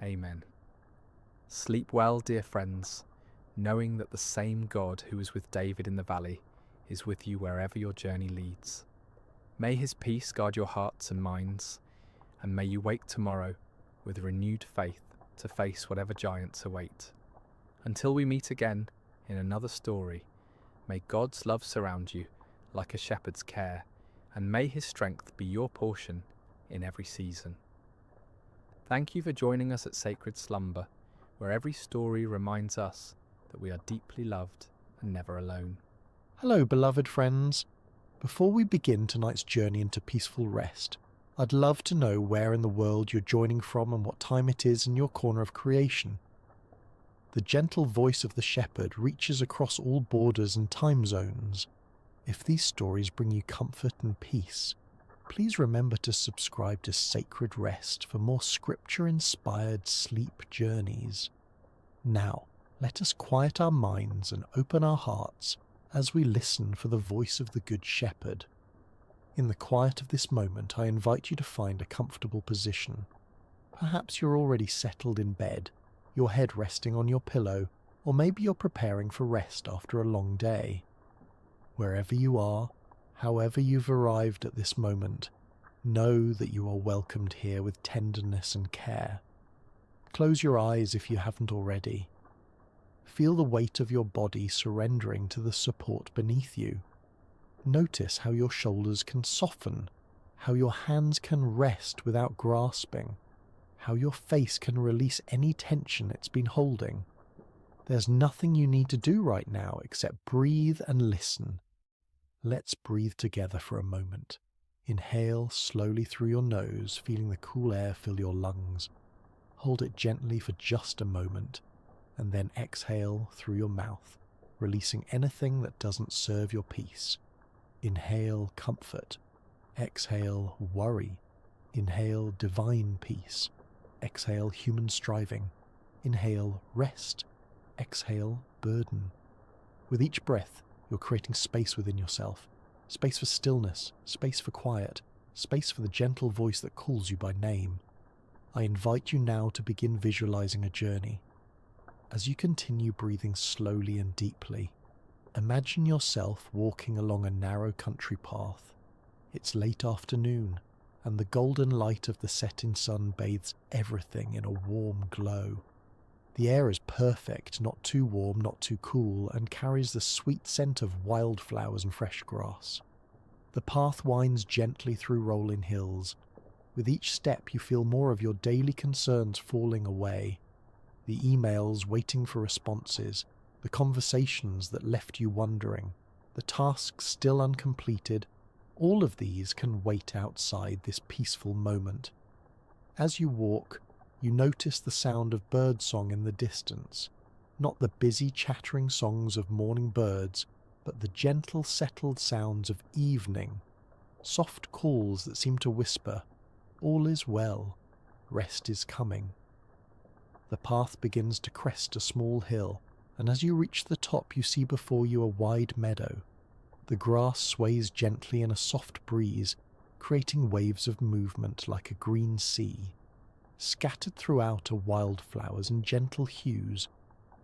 Amen. Sleep well, dear friends, knowing that the same God who was with David in the valley is with you wherever your journey leads. May his peace guard your hearts and minds, and may you wake tomorrow with renewed faith to face whatever giants await. Until we meet again in another story, may God's love surround you like a shepherd's care, and may his strength be your portion in every season. Thank you for joining us at Sacred Slumber, where every story reminds us that we are deeply loved and never alone. Hello, beloved friends. Before we begin tonight's journey into peaceful rest, I'd love to know where in the world you're joining from and what time it is in your corner of creation. The gentle voice of the shepherd reaches across all borders and time zones. If these stories bring you comfort and peace, please remember to subscribe to Sacred Rest for more scripture-inspired sleep journeys. Now, let us quiet our minds and open our hearts as we listen for the voice of the Good Shepherd. In the quiet of this moment, I invite you to find a comfortable position. Perhaps you're already settled in bed, your head resting on your pillow, or maybe you're preparing for rest after a long day. Wherever you are, however you've arrived at this moment, know that you are welcomed here with tenderness and care. Close your eyes if you haven't already. Feel the weight of your body surrendering to the support beneath you. Notice how your shoulders can soften, how your hands can rest without grasping, how your face can release any tension it's been holding. There's nothing you need to do right now except breathe and listen. Let's breathe together for a moment. Inhale slowly through your nose, feeling the cool air fill your lungs. Hold it gently for just a moment, and then exhale through your mouth, releasing anything that doesn't serve your peace. Inhale comfort. Exhale worry. Inhale divine peace. Exhale human striving. Inhale rest. Exhale burden. With each breath, you're creating space within yourself. Space for stillness, space for quiet, space for the gentle voice that calls you by name. I invite you now to begin visualizing a journey. As you continue breathing slowly and deeply, imagine yourself walking along a narrow country path. It's late afternoon, and the golden light of the setting sun bathes everything in a warm glow. The air is perfect, not too warm, not too cool, and carries the sweet scent of wildflowers and fresh grass. The path winds gently through rolling hills. With each step you feel more of your daily concerns falling away. The emails waiting for responses, the conversations that left you wondering, the tasks still uncompleted, all of these can wait outside this peaceful moment. As you walk, you notice the sound of birdsong in the distance, not the busy chattering songs of morning birds, but the gentle settled sounds of evening, soft calls that seem to whisper, "All is well, rest is coming." The path begins to crest a small hill, and as you reach the top you see before you a wide meadow. The grass sways gently in a soft breeze, creating waves of movement like a green sea. Scattered throughout are wildflowers in gentle hues,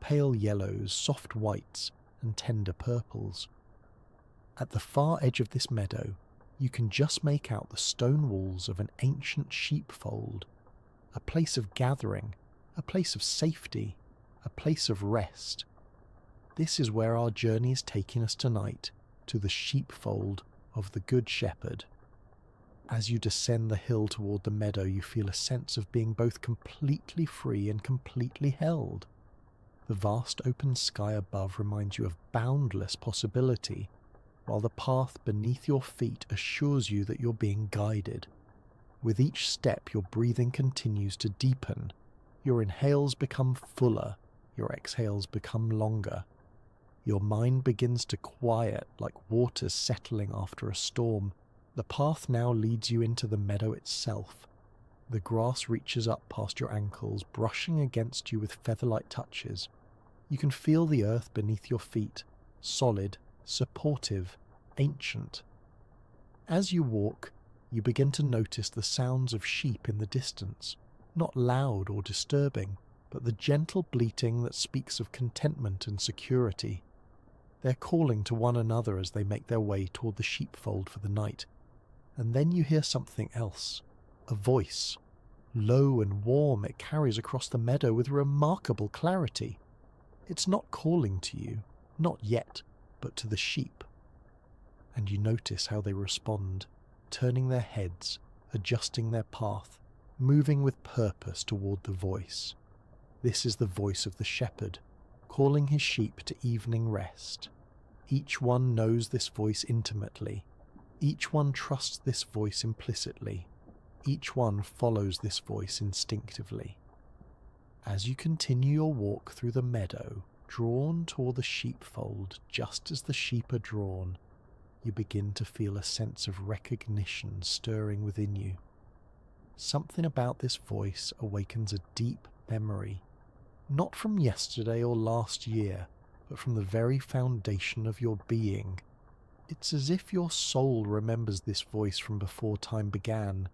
pale yellows, soft whites, and tender purples. At the far edge of this meadow, you can just make out the stone walls of an ancient sheepfold, a place of gathering, a place of safety, a place of rest. This is where our journey is taking us tonight, to the sheepfold of the Good Shepherd. As you descend the hill toward the meadow, you feel a sense of being both completely free and completely held. The vast open sky above reminds you of boundless possibility, while the path beneath your feet assures you that you're being guided. With each step, your breathing continues to deepen. Your inhales become fuller, your exhales become longer. Your mind begins to quiet like waters settling after a storm. The path now leads you into the meadow itself. The grass reaches up past your ankles, brushing against you with feather-like touches. You can feel the earth beneath your feet, solid, supportive, ancient. As you walk, you begin to notice the sounds of sheep in the distance, not loud or disturbing, but the gentle bleating that speaks of contentment and security. They're calling to one another as they make their way toward the sheepfold for the night. And then you hear something else, a voice. Low and warm, it carries across the meadow with remarkable clarity. It's not calling to you, not yet, but to the sheep. And you notice how they respond, turning their heads, adjusting their path, moving with purpose toward the voice. This is the voice of the shepherd, calling his sheep to evening rest. Each one knows this voice intimately. Each one trusts this voice implicitly. Each one follows this voice instinctively. As you continue your walk through the meadow, drawn toward the sheepfold just as the sheep are drawn, you begin to feel a sense of recognition stirring within you. Something about this voice awakens a deep memory, not from yesterday or last year, but from the very foundation of your being. It's as if your soul remembers this voice from before time began.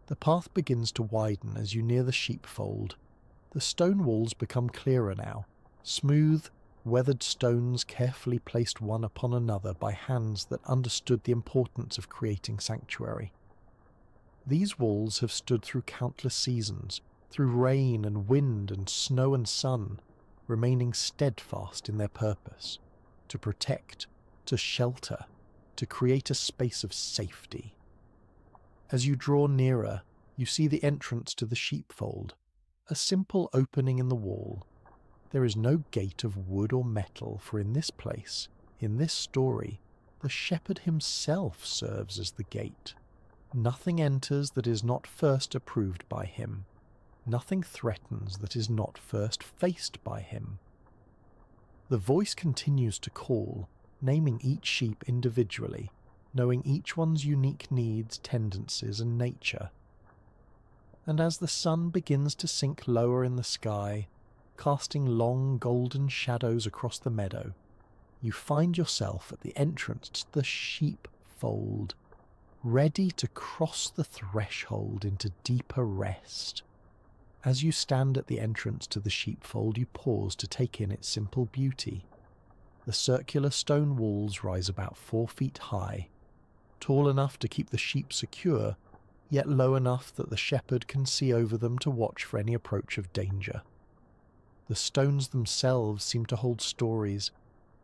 The path begins to widen as you near the sheepfold. The stone walls become clearer now, smooth, weathered stones carefully placed one upon another by hands that understood the importance of creating sanctuary. These walls have stood through countless seasons, through rain and wind and snow and sun, remaining steadfast in their purpose, to protect, to shelter, to create a space of safety. As you draw nearer, you see the entrance to the sheepfold, a simple opening in the wall. There is no gate of wood or metal, for in this place, in this story, the shepherd himself serves as the gate. Nothing enters that is not first approved by him. Nothing threatens that is not first faced by him. The voice continues to call, naming each sheep individually, knowing each one's unique needs, tendencies, and nature. And as the sun begins to sink lower in the sky, casting long golden shadows across the meadow, you find yourself at the entrance to the sheepfold, ready to cross the threshold into deeper rest. As you stand at the entrance to the sheepfold, you pause to take in its simple beauty. The circular stone walls rise about 4 feet high, tall enough to keep the sheep secure, yet low enough that the shepherd can see over them to watch for any approach of danger. The stones themselves seem to hold stories,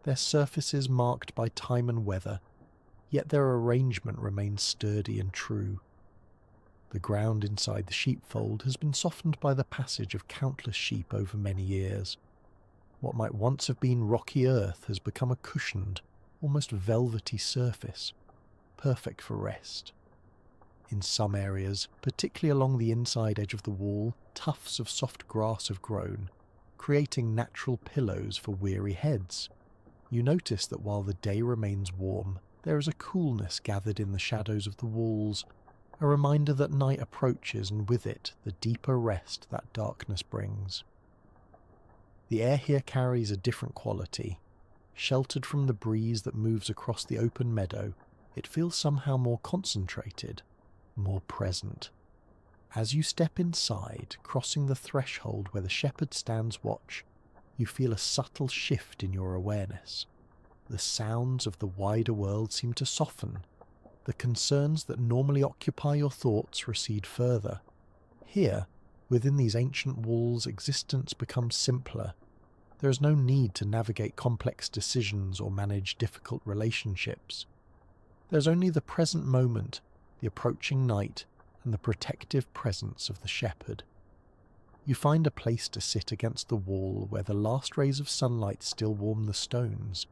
their surfaces marked by time and weather, yet their arrangement remains sturdy and true. The ground inside the sheepfold has been softened by the passage of countless sheep over many years. What might once have been rocky earth has become a cushioned, almost velvety surface, perfect for rest. In some areas, particularly along the inside edge of the wall, tufts of soft grass have grown, creating natural pillows for weary heads. You notice that while the day remains warm, there is a coolness gathered in the shadows of the walls, a reminder that night approaches and with it the deeper rest that darkness brings. The air here carries a different quality. Sheltered from the breeze that moves across the open meadow, it feels somehow more concentrated, more present. As you step inside, crossing the threshold where the shepherd stands watch, you feel a subtle shift in your awareness. The sounds of the wider world seem to soften. The concerns that normally occupy your thoughts recede further. Here, within these ancient walls, existence becomes simpler. There is no need to navigate complex decisions or manage difficult relationships. There's only the present moment, the approaching night, and the protective presence of the shepherd. You find a place to sit against the wall where the last rays of sunlight still warm the stones.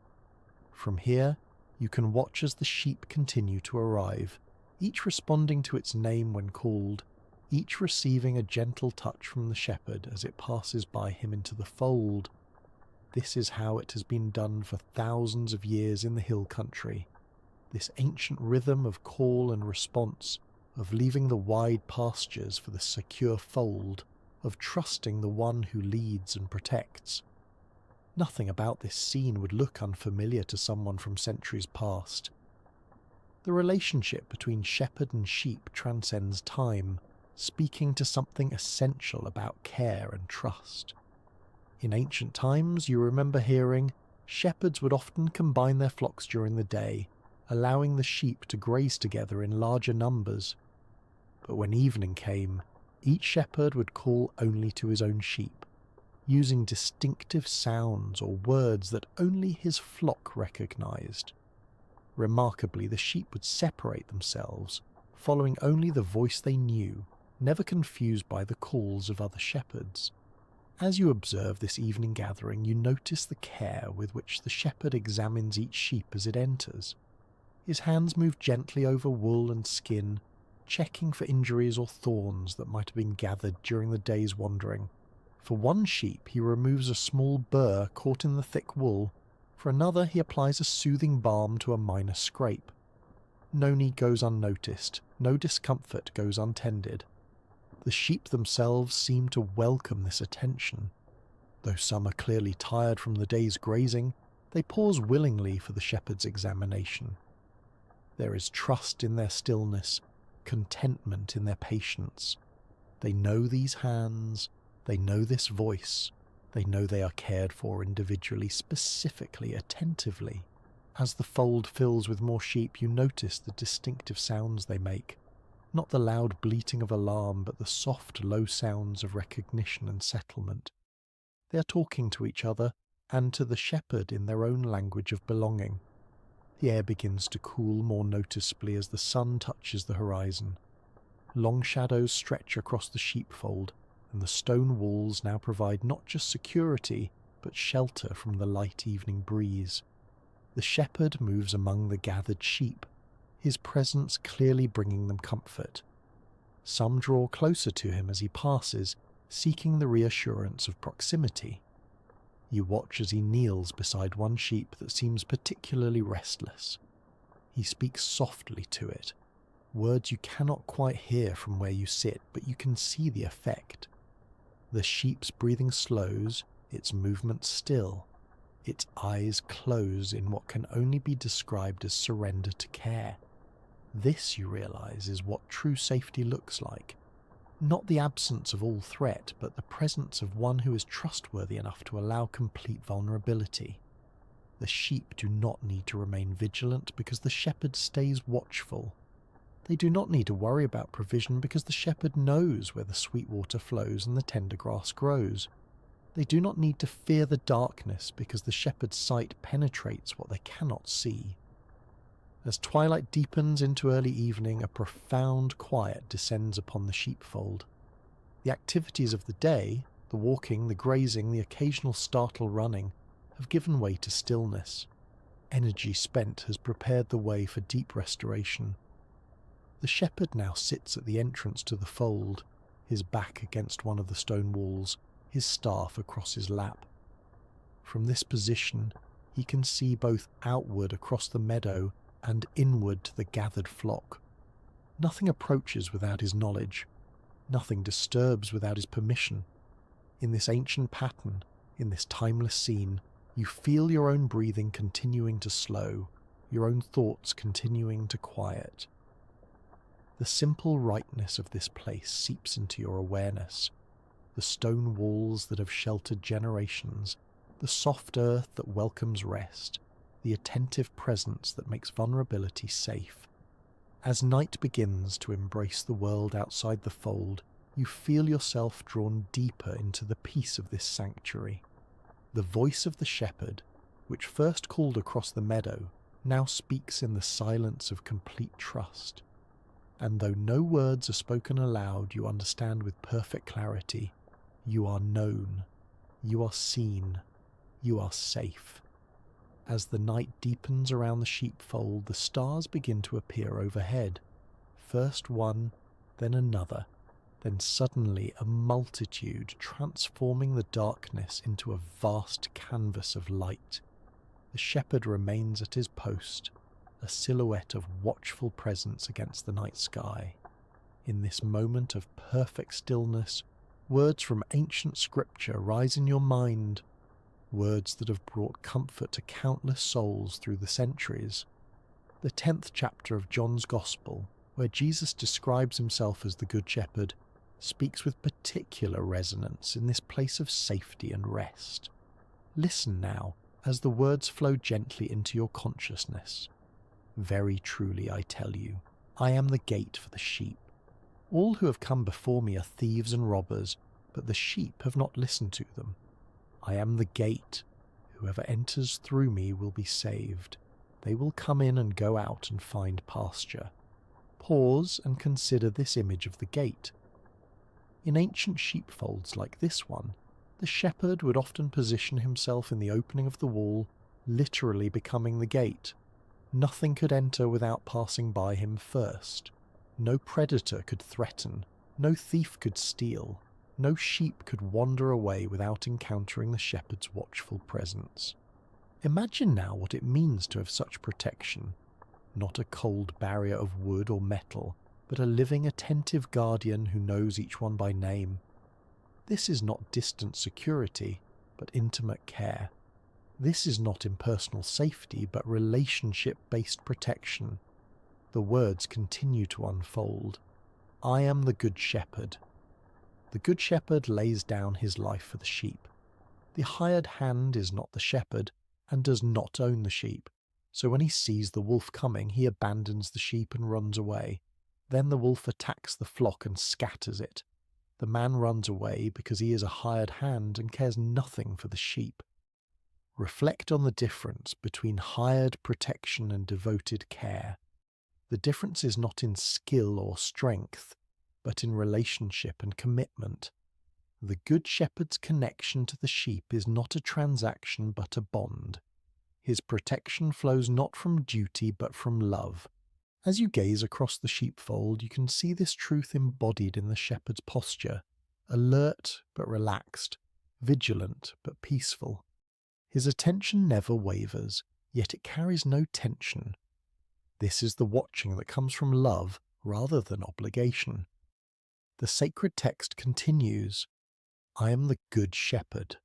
From here, you can watch as the sheep continue to arrive, each responding to its name when called, each receiving a gentle touch from the shepherd as it passes by him into the fold. This is how it has been done for thousands of years in the hill country. This ancient rhythm of call and response, of leaving the wide pastures for the secure fold, of trusting the one who leads and protects. Nothing about this scene would look unfamiliar to someone from centuries past. The relationship between shepherd and sheep transcends time, speaking to something essential about care and trust. In ancient times, you remember hearing, shepherds would often combine their flocks during the day, allowing the sheep to graze together in larger numbers. But when evening came, each shepherd would call only to his own sheep, using distinctive sounds or words that only his flock recognized. Remarkably, the sheep would separate themselves, following only the voice they knew, never confused by the calls of other shepherds. As you observe this evening gathering, you notice the care with which the shepherd examines each sheep as it enters. His hands move gently over wool and skin, checking for injuries or thorns that might have been gathered during the day's wandering. For one sheep, he removes a small burr caught in the thick wool. For another, he applies a soothing balm to a minor scrape. No need goes unnoticed, no discomfort goes untended. The sheep themselves seem to welcome this attention. Though some are clearly tired from the day's grazing, they pause willingly for the shepherd's examination. There is trust in their stillness, contentment in their patience. They know these hands, they know this voice, they know they are cared for individually, specifically, attentively. As the fold fills with more sheep, you notice the distinctive sounds they make. Not the loud bleating of alarm, but the soft, low sounds of recognition and settlement. They are talking to each other and to the shepherd in their own language of belonging. The air begins to cool more noticeably as the sun touches the horizon. Long shadows stretch across the sheepfold, and the stone walls now provide not just security, but shelter from the light evening breeze. The shepherd moves among the gathered sheep, his presence clearly bringing them comfort. Some draw closer to him as he passes, seeking the reassurance of proximity. You watch as he kneels beside one sheep that seems particularly restless. He speaks softly to it, words you cannot quite hear from where you sit, but you can see the effect. The sheep's breathing slows, its movements still, its eyes close in what can only be described as surrender to care. This, you realize, is what true safety looks like. Not the absence of all threat, but the presence of one who is trustworthy enough to allow complete vulnerability. The sheep do not need to remain vigilant because the shepherd stays watchful. They do not need to worry about provision because the shepherd knows where the sweet water flows and the tender grass grows. They do not need to fear the darkness because the shepherd's sight penetrates what they cannot see. As twilight deepens into early evening, a profound quiet descends upon the sheepfold. The activities of the day, the walking, the grazing, the occasional startled running, have given way to stillness. Energy spent has prepared the way for deep restoration. The shepherd now sits at the entrance to the fold, his back against one of the stone walls, his staff across his lap. From this position, he can see both outward across the meadow and inward to the gathered flock. Nothing approaches without his knowledge. Nothing disturbs without his permission. In this ancient pattern, in this timeless scene, you feel your own breathing continuing to slow, your own thoughts continuing to quiet. The simple rightness of this place seeps into your awareness. The stone walls that have sheltered generations, the soft earth that welcomes rest, the attentive presence that makes vulnerability safe. As night begins to embrace the world outside the fold, you feel yourself drawn deeper into the peace of this sanctuary. The voice of the shepherd, which first called across the meadow, now speaks in the silence of complete trust. And though no words are spoken aloud, you understand with perfect clarity. You are known. You are seen. You are safe. As the night deepens around the sheepfold, the stars begin to appear overhead. First one, then another. Then suddenly a multitude, transforming the darkness into a vast canvas of light. The shepherd remains at his post, a silhouette of watchful presence against the night sky. In this moment of perfect stillness, words from ancient scripture rise in your mind, words that have brought comfort to countless souls through the centuries. The 10th chapter of John's Gospel, where Jesus describes himself as the Good Shepherd, speaks with particular resonance in this place of safety and rest. Listen now as the words flow gently into your consciousness. Very truly I tell you, I am the gate for the sheep. All who have come before me are thieves and robbers, but the sheep have not listened to them. I am the gate. Whoever enters through me will be saved. They will come in and go out and find pasture. Pause and consider this image of the gate. In ancient sheepfolds like this one, the shepherd would often position himself in the opening of the wall, literally becoming the gate. Nothing could enter without passing by him first. No predator could threaten, no thief could steal, no sheep could wander away without encountering the shepherd's watchful presence. Imagine now what it means to have such protection. Not a cold barrier of wood or metal, but a living, attentive guardian who knows each one by name. This is not distant security, but intimate care. This is not impersonal safety, but relationship-based protection. The words continue to unfold. I am the Good Shepherd. The Good Shepherd lays down his life for the sheep. The hired hand is not the shepherd, and does not own the sheep. So when he sees the wolf coming, he abandons the sheep and runs away. Then the wolf attacks the flock and scatters it. The man runs away because he is a hired hand and cares nothing for the sheep. Reflect on the difference between hired protection and devoted care. The difference is not in skill or strength, but in relationship and commitment. The Good Shepherd's connection to the sheep is not a transaction but a bond. His protection flows not from duty but from love. As you gaze across the sheepfold, you can see this truth embodied in the shepherd's posture, alert but relaxed, vigilant but peaceful. His attention never wavers, yet it carries no tension. This is the watching that comes from love rather than obligation. The sacred text continues, I am the Good Shepherd.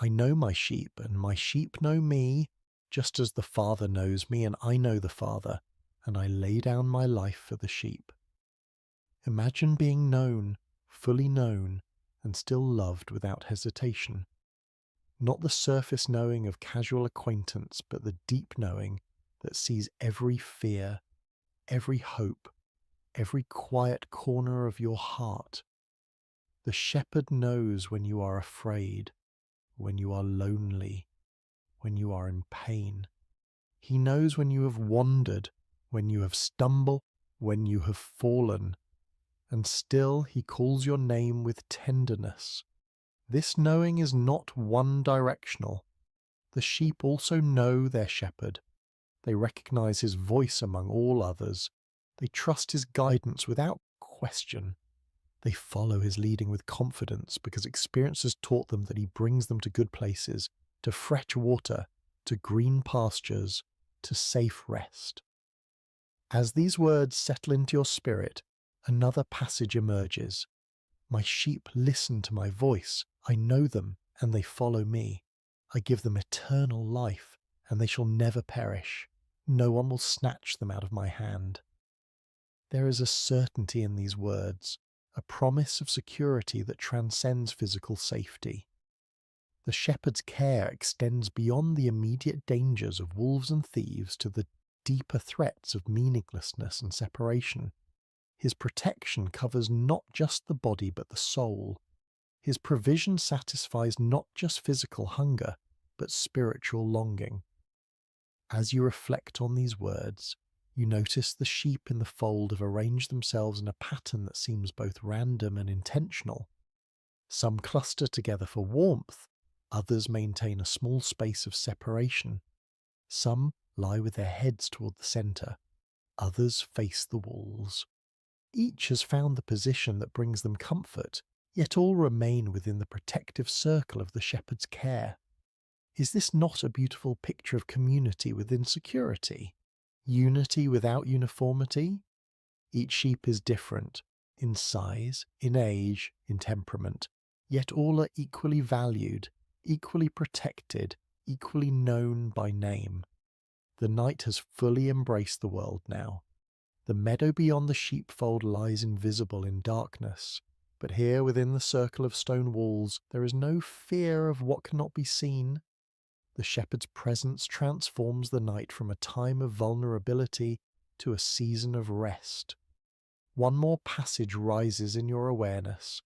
I know my sheep, and my sheep know me, just as the Father knows me, and I know the Father, and I lay down my life for the sheep. Imagine being known, fully known, and still loved without hesitation. Not the surface knowing of casual acquaintance, but the deep knowing that sees every fear, every hope, every quiet corner of your heart. The shepherd knows when you are afraid, when you are lonely, when you are in pain. He knows when you have wandered, when you have stumbled, when you have fallen, and still he calls your name with tenderness. This knowing is not one-directional. The sheep also know their shepherd. They recognize his voice among all others. They trust his guidance without question. They follow his leading with confidence because experience has taught them that he brings them to good places, to fresh water, to green pastures, to safe rest. As these words settle into your spirit, another passage emerges. My sheep listen to my voice. I know them, and they follow me. I give them eternal life, and they shall never perish. No one will snatch them out of my hand. There is a certainty in these words, a promise of security that transcends physical safety. The shepherd's care extends beyond the immediate dangers of wolves and thieves to the deeper threats of meaninglessness and separation. His protection covers not just the body but the soul. His provision satisfies not just physical hunger, but spiritual longing. As you reflect on these words, you notice the sheep in the fold have arranged themselves in a pattern that seems both random and intentional. Some cluster together for warmth, others maintain a small space of separation. Some lie with their heads toward the centre, others face the walls. Each has found the position that brings them comfort, yet all remain within the protective circle of the shepherd's care. Is this not a beautiful picture of community within security? Unity without uniformity? Each sheep is different, in size, in age, in temperament, yet all are equally valued, equally protected, equally known by name. The night has fully embraced the world now. The meadow beyond the sheepfold lies invisible in darkness, but here within the circle of stone walls there is no fear of what cannot be seen. The shepherd's presence transforms the night from a time of vulnerability to a season of rest. One more passage rises in your awareness.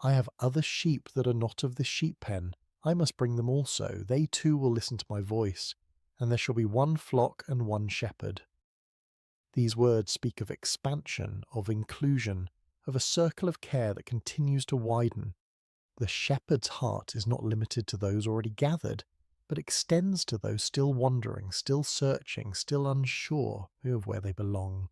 I have other sheep that are not of this sheep pen. I must bring them also. They too will listen to my voice, and there shall be one flock and one shepherd. These words speak of expansion, of inclusion, of a circle of care that continues to widen. The shepherd's heart is not limited to those already gathered, but extends to those still wandering, still searching, still unsure of where they belong.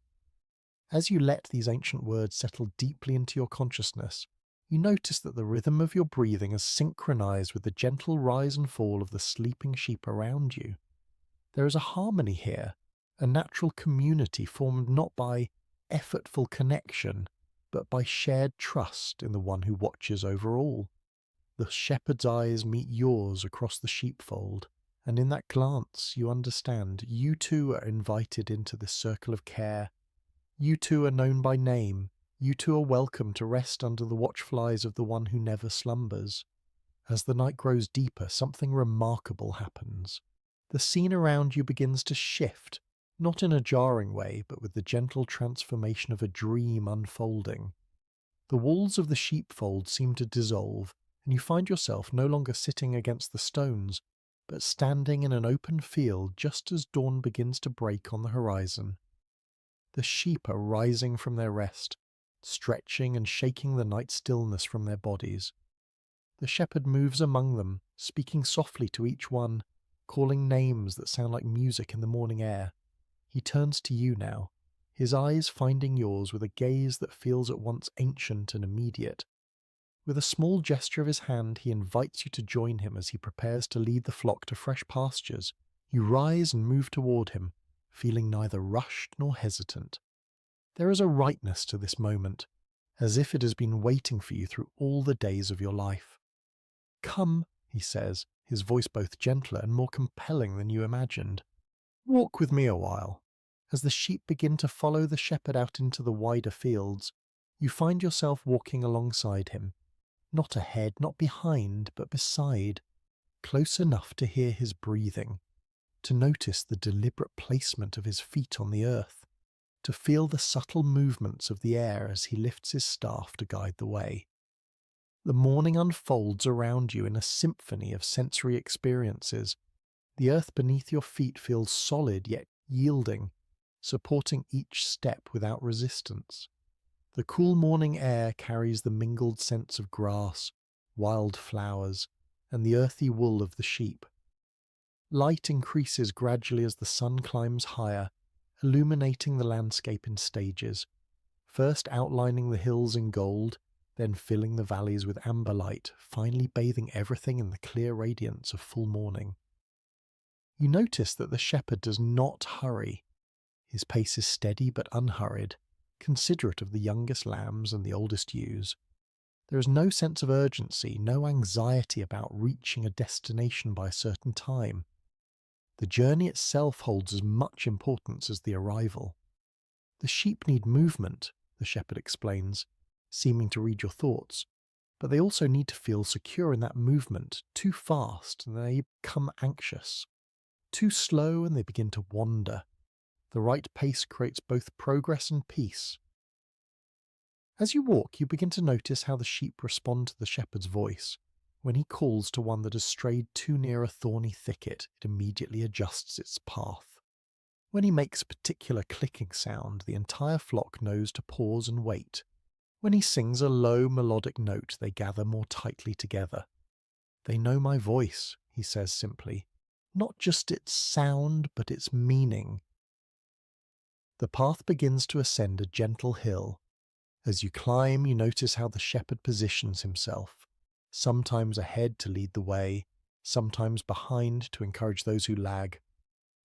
As you let these ancient words settle deeply into your consciousness, you notice that the rhythm of your breathing is synchronized with the gentle rise and fall of the sleeping sheep around you. There is a harmony here, a natural community formed not by effortful connection, but by shared trust in the one who watches over all. The shepherd's eyes meet yours across the sheepfold, and in that glance you understand you too are invited into this circle of care. You too are known by name. You too are welcome to rest under the watchflies of the one who never slumbers. As the night grows deeper, something remarkable happens. The scene around you begins to shift, not in a jarring way, but with the gentle transformation of a dream unfolding. The walls of the sheepfold seem to dissolve, and you find yourself no longer sitting against the stones, but standing in an open field just as dawn begins to break on the horizon. The sheep are rising from their rest, stretching and shaking the night stillness from their bodies. The shepherd moves among them, speaking softly to each one, calling names that sound like music in the morning air. He turns to you now, his eyes finding yours with a gaze that feels at once ancient and immediate. With a small gesture of his hand, he invites you to join him as he prepares to lead the flock to fresh pastures. You rise and move toward him, feeling neither rushed nor hesitant. There is a rightness to this moment, as if it has been waiting for you through all the days of your life. "Come," he says, his voice both gentler and more compelling than you imagined. "Walk with me a while." As the sheep begin to follow the shepherd out into the wider fields, you find yourself walking alongside him, not ahead, not behind, but beside, close enough to hear his breathing, to notice the deliberate placement of his feet on the earth, to feel the subtle movements of the air as he lifts his staff to guide the way. The morning unfolds around you in a symphony of sensory experiences. The earth beneath your feet feels solid yet yielding, supporting each step without resistance. The cool morning air carries the mingled scents of grass, wild flowers, and the earthy wool of the sheep. Light increases gradually as the sun climbs higher, illuminating the landscape in stages, first outlining the hills in gold, then filling the valleys with amber light, finally bathing everything in the clear radiance of full morning. You notice that the shepherd does not hurry. His pace is steady but unhurried, considerate of the youngest lambs and the oldest ewes. There is no sense of urgency, no anxiety about reaching a destination by a certain time. The journey itself holds as much importance as the arrival. The sheep need movement, the shepherd explains, seeming to read your thoughts, but they also need to feel secure in that movement. Too fast and they become anxious. Too slow and they begin to wander. The right pace creates both progress and peace. As you walk, you begin to notice how the sheep respond to the shepherd's voice. When he calls to one that has strayed too near a thorny thicket, it immediately adjusts its path. When he makes a particular clicking sound, the entire flock knows to pause and wait. When he sings a low melodic note, they gather more tightly together. "They know my voice," he says simply, "not just its sound, but its meaning." The path begins to ascend a gentle hill, As you climb, you notice how the shepherd positions himself, sometimes ahead to lead the way, sometimes behind to encourage those who lag,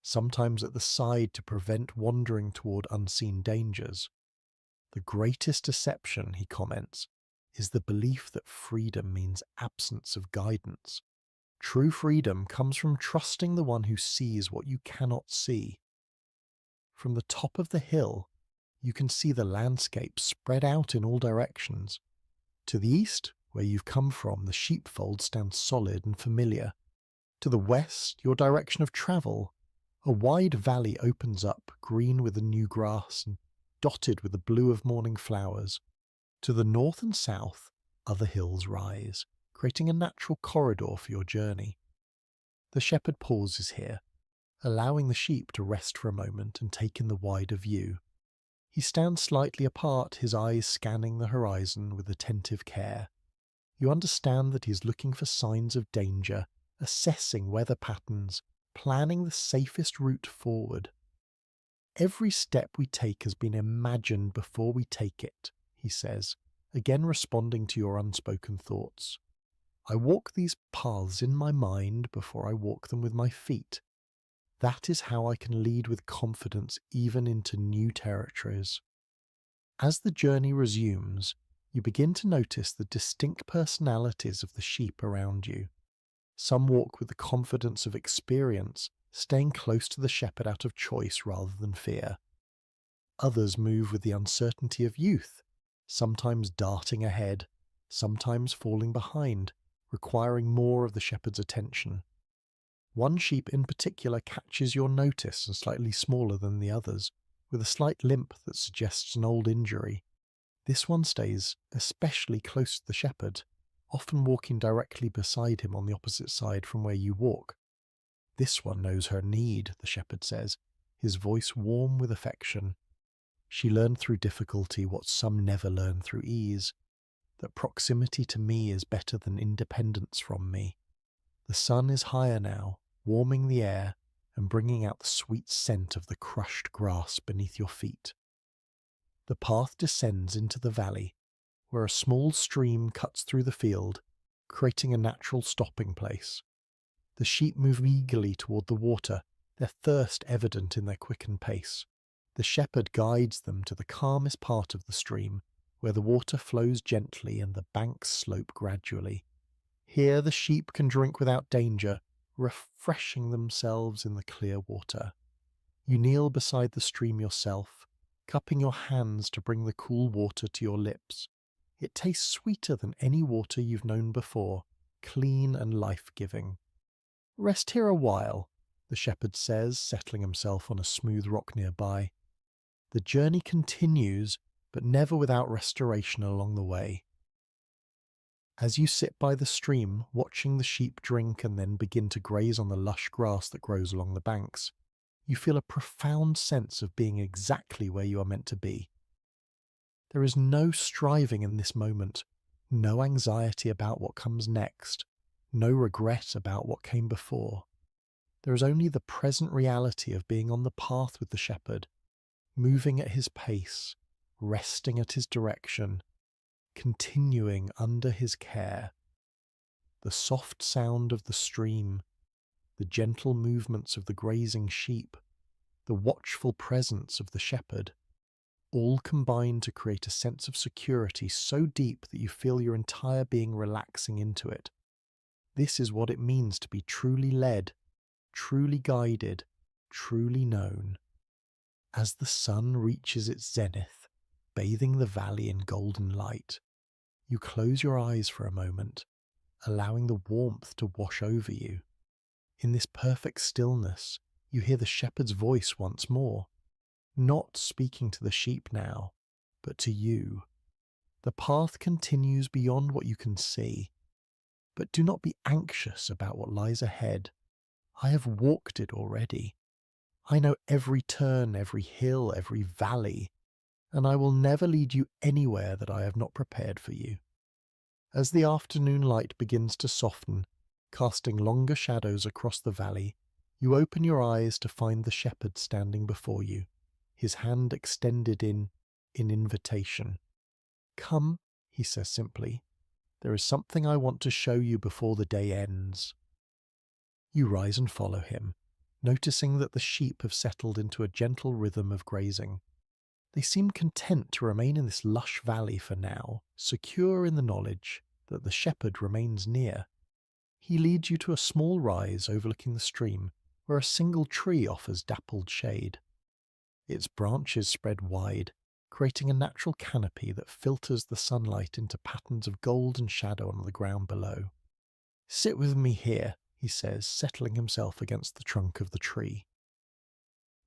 sometimes at the side to prevent wandering toward unseen dangers. The greatest deception, he comments, is the belief that freedom means absence of guidance. True freedom comes from trusting the one who sees what you cannot see. From the top of the hill, you can see the landscape spread out in all directions. To the east, where you've come from, the sheepfold stands solid and familiar. To the west, your direction of travel, a wide valley opens up, green with the new grass and dotted with the blue of morning flowers. To the north and south, other hills rise, creating a natural corridor for your journey. The shepherd pauses here, allowing the sheep to rest for a moment and take in the wider view. He stands slightly apart, his eyes scanning the horizon with attentive care. You understand that he is looking for signs of danger, assessing weather patterns, planning the safest route forward. Every step we take has been imagined before we take it, he says, again responding to your unspoken thoughts. I walk these paths in my mind before I walk them with my feet. That is how I can lead with confidence even into new territories. As the journey resumes, you begin to notice the distinct personalities of the sheep around you. Some walk with the confidence of experience, staying close to the shepherd out of choice rather than fear. Others move with the uncertainty of youth, sometimes darting ahead, sometimes falling behind, requiring more of the shepherd's attention. One sheep in particular catches your notice and slightly smaller than the others, with a slight limp that suggests an old injury. This one stays especially close to the shepherd, often walking directly beside him on the opposite side from where you walk. This one knows her need, the shepherd says, his voice warm with affection. She learned through difficulty what some never learn through ease, that proximity to me is better than independence from me. The sun is higher now, warming the air and bringing out the sweet scent of the crushed grass beneath your feet. The path descends into the valley, where a small stream cuts through the field, creating a natural stopping place. The sheep move eagerly toward the water, their thirst evident in their quickened pace. The shepherd guides them to the calmest part of the stream, where the water flows gently and the banks slope gradually. Here the sheep can drink without danger, refreshing themselves in the clear water. You kneel beside the stream yourself, cupping your hands to bring the cool water to your lips. It tastes sweeter than any water you've known before, clean and life-giving. Rest here a while, the shepherd says, settling himself on a smooth rock nearby. The journey continues, but never without restoration along the way. As you sit by the stream, watching the sheep drink and then begin to graze on the lush grass that grows along the banks, you feel a profound sense of being exactly where you are meant to be. There is no striving in this moment, no anxiety about what comes next, no regret about what came before. There is only the present reality of being on the path with the shepherd, moving at his pace, resting at his direction, continuing under his care. The soft sound of the stream, the gentle movements of the grazing sheep, the watchful presence of the shepherd, all combine to create a sense of security so deep that you feel your entire being relaxing into it. This is what it means to be truly led, truly guided, truly known. As the sun reaches its zenith, bathing the valley in golden light, you close your eyes for a moment, allowing the warmth to wash over you. In this perfect stillness, you hear the shepherd's voice once more, not speaking to the sheep now, but to you. The path continues beyond what you can see, but do not be anxious about what lies ahead. I have walked it already. I know every turn, every hill, every valley, and I will never lead you anywhere that I have not prepared for you. As the afternoon light begins to soften, casting longer shadows across the valley, you open your eyes to find the shepherd standing before you, his hand extended in invitation. "Come," he says simply. "There is something I want to show you before the day ends." You rise and follow him, noticing that the sheep have settled into a gentle rhythm of grazing. They seem content to remain in this lush valley for now, secure in the knowledge that the shepherd remains near. He leads you to a small rise overlooking the stream, where a single tree offers dappled shade. Its branches spread wide, creating a natural canopy that filters the sunlight into patterns of gold and shadow on the ground below. "Sit with me here," he says, settling himself against the trunk of the tree.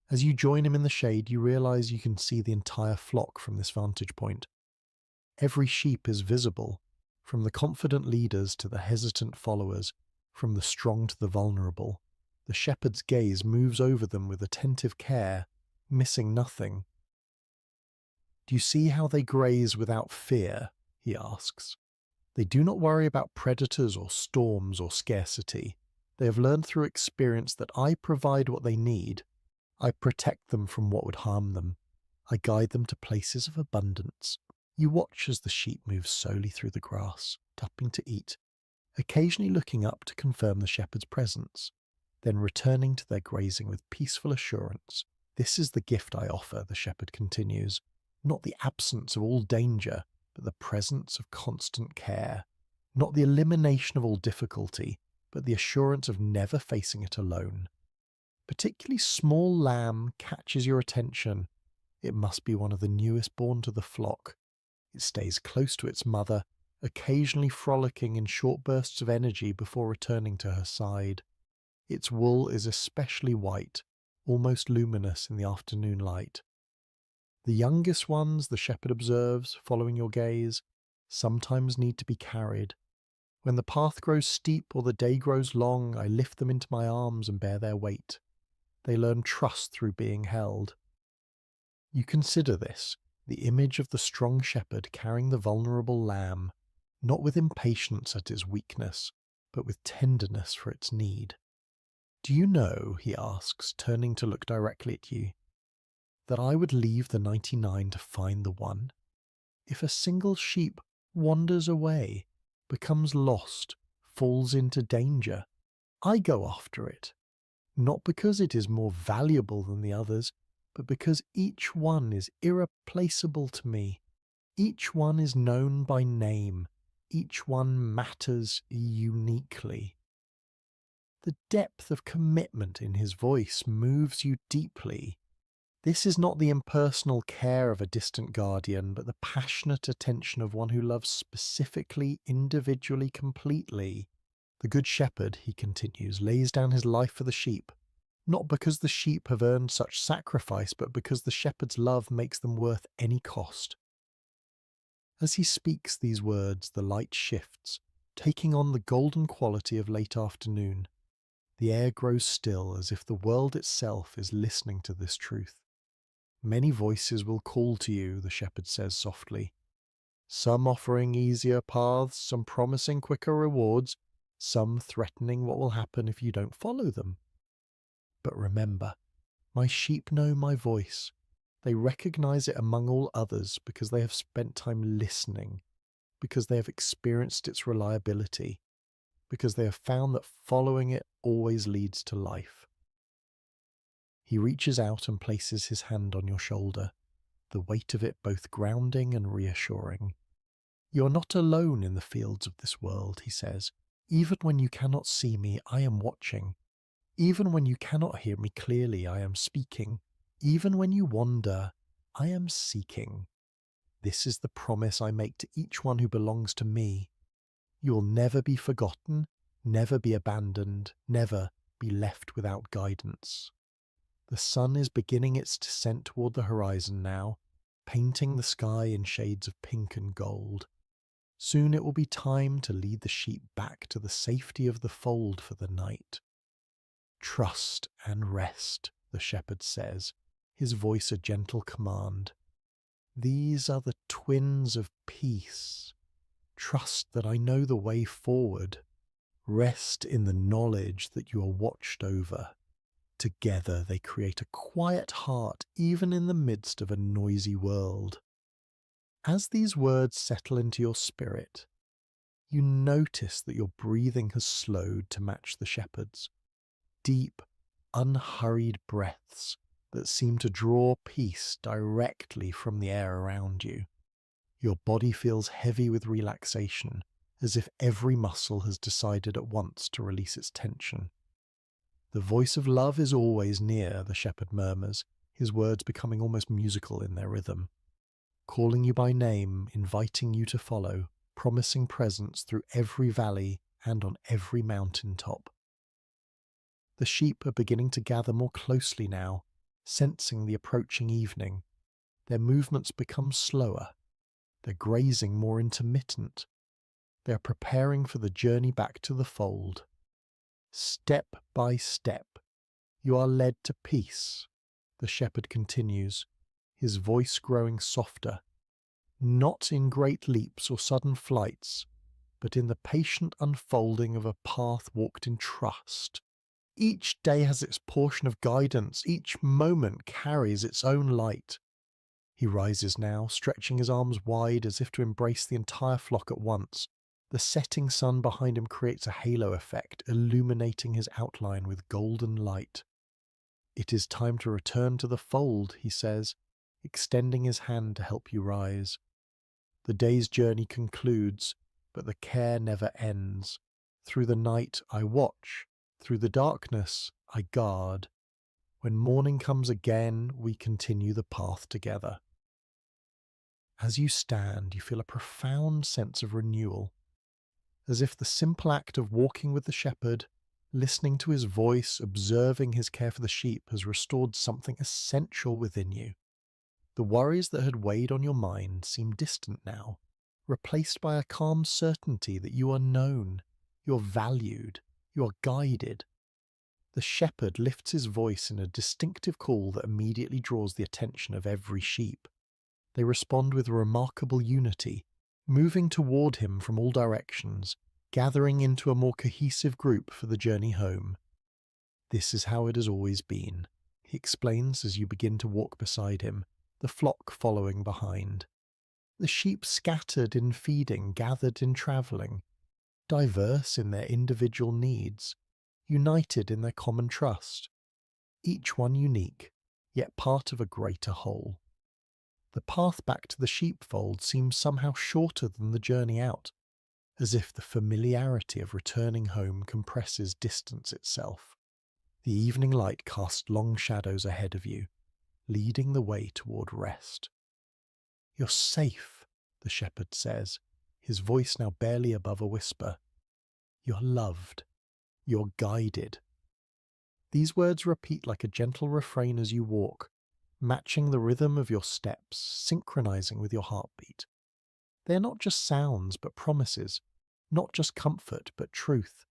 As you join him in the shade, you realize you can see the entire flock from this vantage point. Every sheep is visible, from the confident leaders to the hesitant followers, from the strong to the vulnerable. The shepherd's gaze moves over them with attentive care, missing nothing. "Do you see how they graze without fear?" he asks. "They do not worry about predators or storms or scarcity. They have learned through experience that I provide what they need. I protect them from what would harm them. I guide them to places of abundance." You watch as the sheep move slowly through the grass, tapping to eat, occasionally looking up to confirm the shepherd's presence, then returning to their grazing with peaceful assurance. "This is the gift I offer," the shepherd continues, "not the absence of all danger, but the presence of constant care. Not the elimination of all difficulty, but the assurance of never facing it alone. Particularly small lamb catches your attention. It must be one of the newest born to the flock. It stays close to its mother, occasionally frolicking in short bursts of energy before returning to her side. Its wool is especially white, almost luminous in the afternoon light. The youngest ones," the shepherd observes, following your gaze, "sometimes need to be carried. When the path grows steep or the day grows long, I lift them into my arms and bear their weight. They learn trust through being held." You consider this, the image of the strong shepherd carrying the vulnerable lamb, not with impatience at its weakness, but with tenderness for its need. "Do you know," he asks, turning to look directly at you, "that I would leave the 99 to find the one? If a single sheep wanders away, becomes lost, falls into danger, I go after it. Not because it is more valuable than the others, but because each one is irreplaceable to me. Each one is known by name. Each one matters uniquely." The depth of commitment in his voice moves you deeply. This is not the impersonal care of a distant guardian, but the passionate attention of one who loves specifically, individually, completely. "The good shepherd," he continues, "lays down his life for the sheep, not because the sheep have earned such sacrifice, but because the shepherd's love makes them worth any cost." As he speaks these words, the light shifts, taking on the golden quality of late afternoon. The air grows still, as if the world itself is listening to this truth. "Many voices will call to you," the shepherd says softly. "Some offering easier paths, some promising quicker rewards, some threatening what will happen if you don't follow them. But remember, my sheep know my voice. They recognize it among all others because they have spent time listening, because they have experienced its reliability, because they have found that following it always leads to life." He reaches out and places his hand on your shoulder, the weight of it both grounding and reassuring. "You are not alone in the fields of this world," he says. "Even when you cannot see me, I am watching. Even when you cannot hear me clearly, I am speaking. Even when you wander, I am seeking. This is the promise I make to each one who belongs to me. You will never be forgotten, never be abandoned, never be left without guidance." The sun is beginning its descent toward the horizon now, painting the sky in shades of pink and gold. Soon it will be time to lead the sheep back to the safety of the fold for the night. "Trust and rest," the shepherd says, his voice a gentle command. "These are the twins of peace. Trust that I know the way forward. Rest in the knowledge that you are watched over. Together they create a quiet heart even in the midst of a noisy world." As these words settle into your spirit, you notice that your breathing has slowed to match the shepherd's. Deep, unhurried breaths that seem to draw peace directly from the air around you. Your body feels heavy with relaxation, as if every muscle has decided at once to release its tension. The voice of love is always near, the shepherd murmurs, his words becoming almost musical in their rhythm. Calling you by name, inviting you to follow, promising presence through every valley and on every mountain top. The sheep are beginning to gather more closely now, sensing the approaching evening. Their movements become slower, their grazing more intermittent. They are preparing for the journey back to the fold. Step by step, you are led to peace, the shepherd continues, his voice growing softer, not in great leaps or sudden flights, but in the patient unfolding of a path walked in trust. Each day has its portion of guidance, each moment carries its own light. He rises now, stretching his arms wide as if to embrace the entire flock at once. The setting sun behind him creates a halo effect, illuminating his outline with golden light. It is time to return to the fold, he says, extending his hand to help you rise. The day's journey concludes, but the care never ends. Through the night I watch, through the darkness I guard. When morning comes again, we continue the path together. As you stand, you feel a profound sense of renewal, as if the simple act of walking with the shepherd, listening to his voice, observing his care for the sheep has restored something essential within you. The worries that had weighed on your mind seem distant now, replaced by a calm certainty that you are known, you are valued, you are guided. The shepherd lifts his voice in a distinctive call that immediately draws the attention of every sheep. They respond with remarkable unity, moving toward him from all directions, gathering into a more cohesive group for the journey home. This is how it has always been, he explains as you begin to walk beside him, the flock following behind. The sheep scattered in feeding, gathered in travelling, diverse in their individual needs, united in their common trust, each one unique, yet part of a greater whole. The path back to the sheepfold seems somehow shorter than the journey out, as if the familiarity of returning home compresses distance itself. The evening light casts long shadows ahead of you, leading the way toward rest. You're safe, the shepherd says, his voice now barely above a whisper. You're loved. You're guided. These words repeat like a gentle refrain as you walk, matching the rhythm of your steps, synchronizing with your heartbeat. They are not just sounds, but promises, not just comfort, but truth.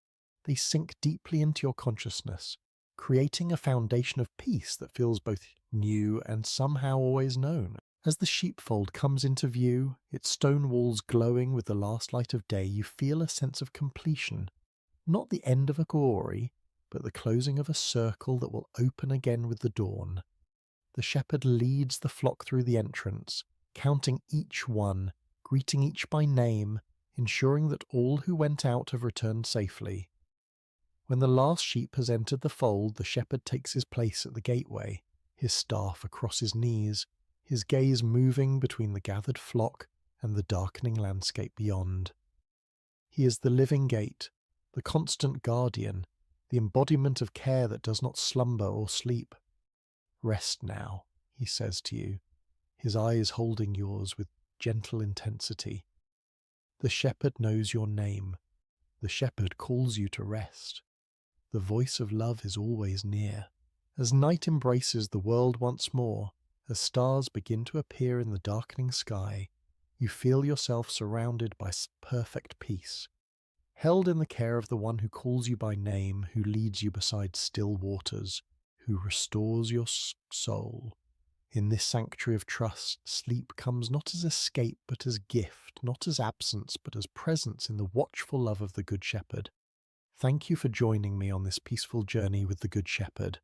They sink deeply into your consciousness, creating a foundation of peace that feels both new and somehow always known. As the sheepfold comes into view, its stone walls glowing with the last light of day, you feel a sense of completion. Not the end of a glory, but the closing of a circle that will open again with the dawn. The shepherd leads the flock through the entrance, counting each one, greeting each by name, ensuring that all who went out have returned safely. When the last sheep has entered the fold, the shepherd takes his place at the gateway, his staff across his knees, his gaze moving between the gathered flock and the darkening landscape beyond. He is the living gate, the constant guardian, the embodiment of care that does not slumber or sleep. Rest now, he says to you, his eyes holding yours with gentle intensity. The shepherd knows your name. The shepherd calls you to rest. The voice of love is always near. As night embraces the world once more, as stars begin to appear in the darkening sky, you feel yourself surrounded by perfect peace, held in the care of the one who calls you by name, who leads you beside still waters, who restores your soul. In this sanctuary of trust, sleep comes not as escape but as gift, not as absence but as presence in the watchful love of the Good Shepherd. Thank you for joining me on this peaceful journey with the Good Shepherd.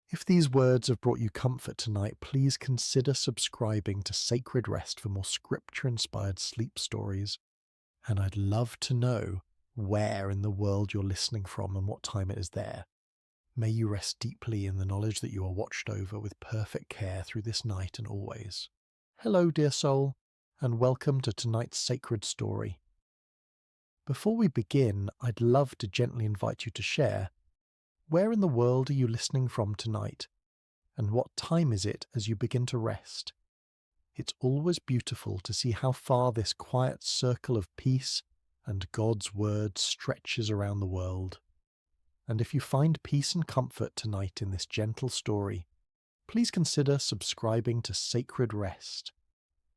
If these words have brought you comfort tonight, please consider subscribing to Sacred Rest for more scripture-inspired sleep stories. And I'd love to know where in the world you're listening from and what time it is there. May you rest deeply in the knowledge that you are watched over with perfect care through this night and always. Hello, dear soul, and welcome to tonight's sacred story. Before we begin, I'd love to gently invite you to share. Where in the world are you listening from tonight? And what time is it as you begin to rest? It's always beautiful to see how far this quiet circle of peace and God's word stretches around the world. And if you find peace and comfort tonight in this gentle story, please consider subscribing to Sacred Rest,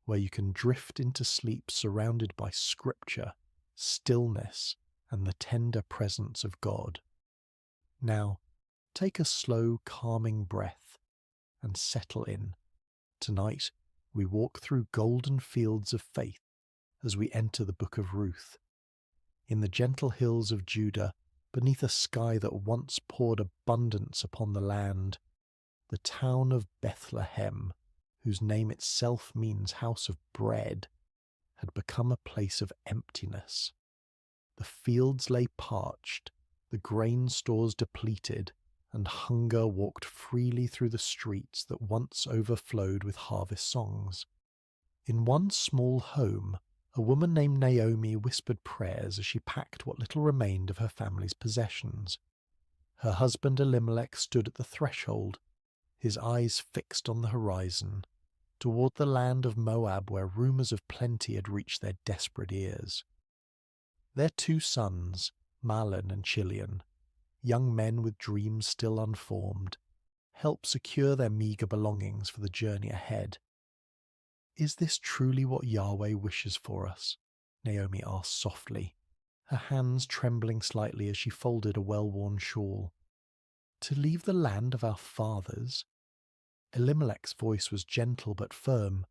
where you can drift into sleep surrounded by scripture, stillness, and the tender presence of God. Now, take a slow, calming breath and settle in. Tonight, we walk through golden fields of faith as we enter the book of Ruth. In the gentle hills of Judah, beneath a sky that once poured abundance upon the land, the town of Bethlehem, whose name itself means house of bread, had become a place of emptiness. The fields lay parched, the grain stores depleted, and hunger walked freely through the streets that once overflowed with harvest songs. In one small home, a woman named Naomi whispered prayers as she packed what little remained of her family's possessions. Her husband Elimelech stood at the threshold, his eyes fixed on the horizon, toward the land of Moab where rumours of plenty had reached their desperate ears. Their 2 sons, Mahlon and Chilion, young men with dreams still unformed, helped secure their meagre belongings for the journey ahead. "Is this truly what Yahweh wishes for us?" Naomi asked softly, her hands trembling slightly as she folded a well-worn shawl. "To leave the land of our fathers?" Elimelech's voice was gentle but firm.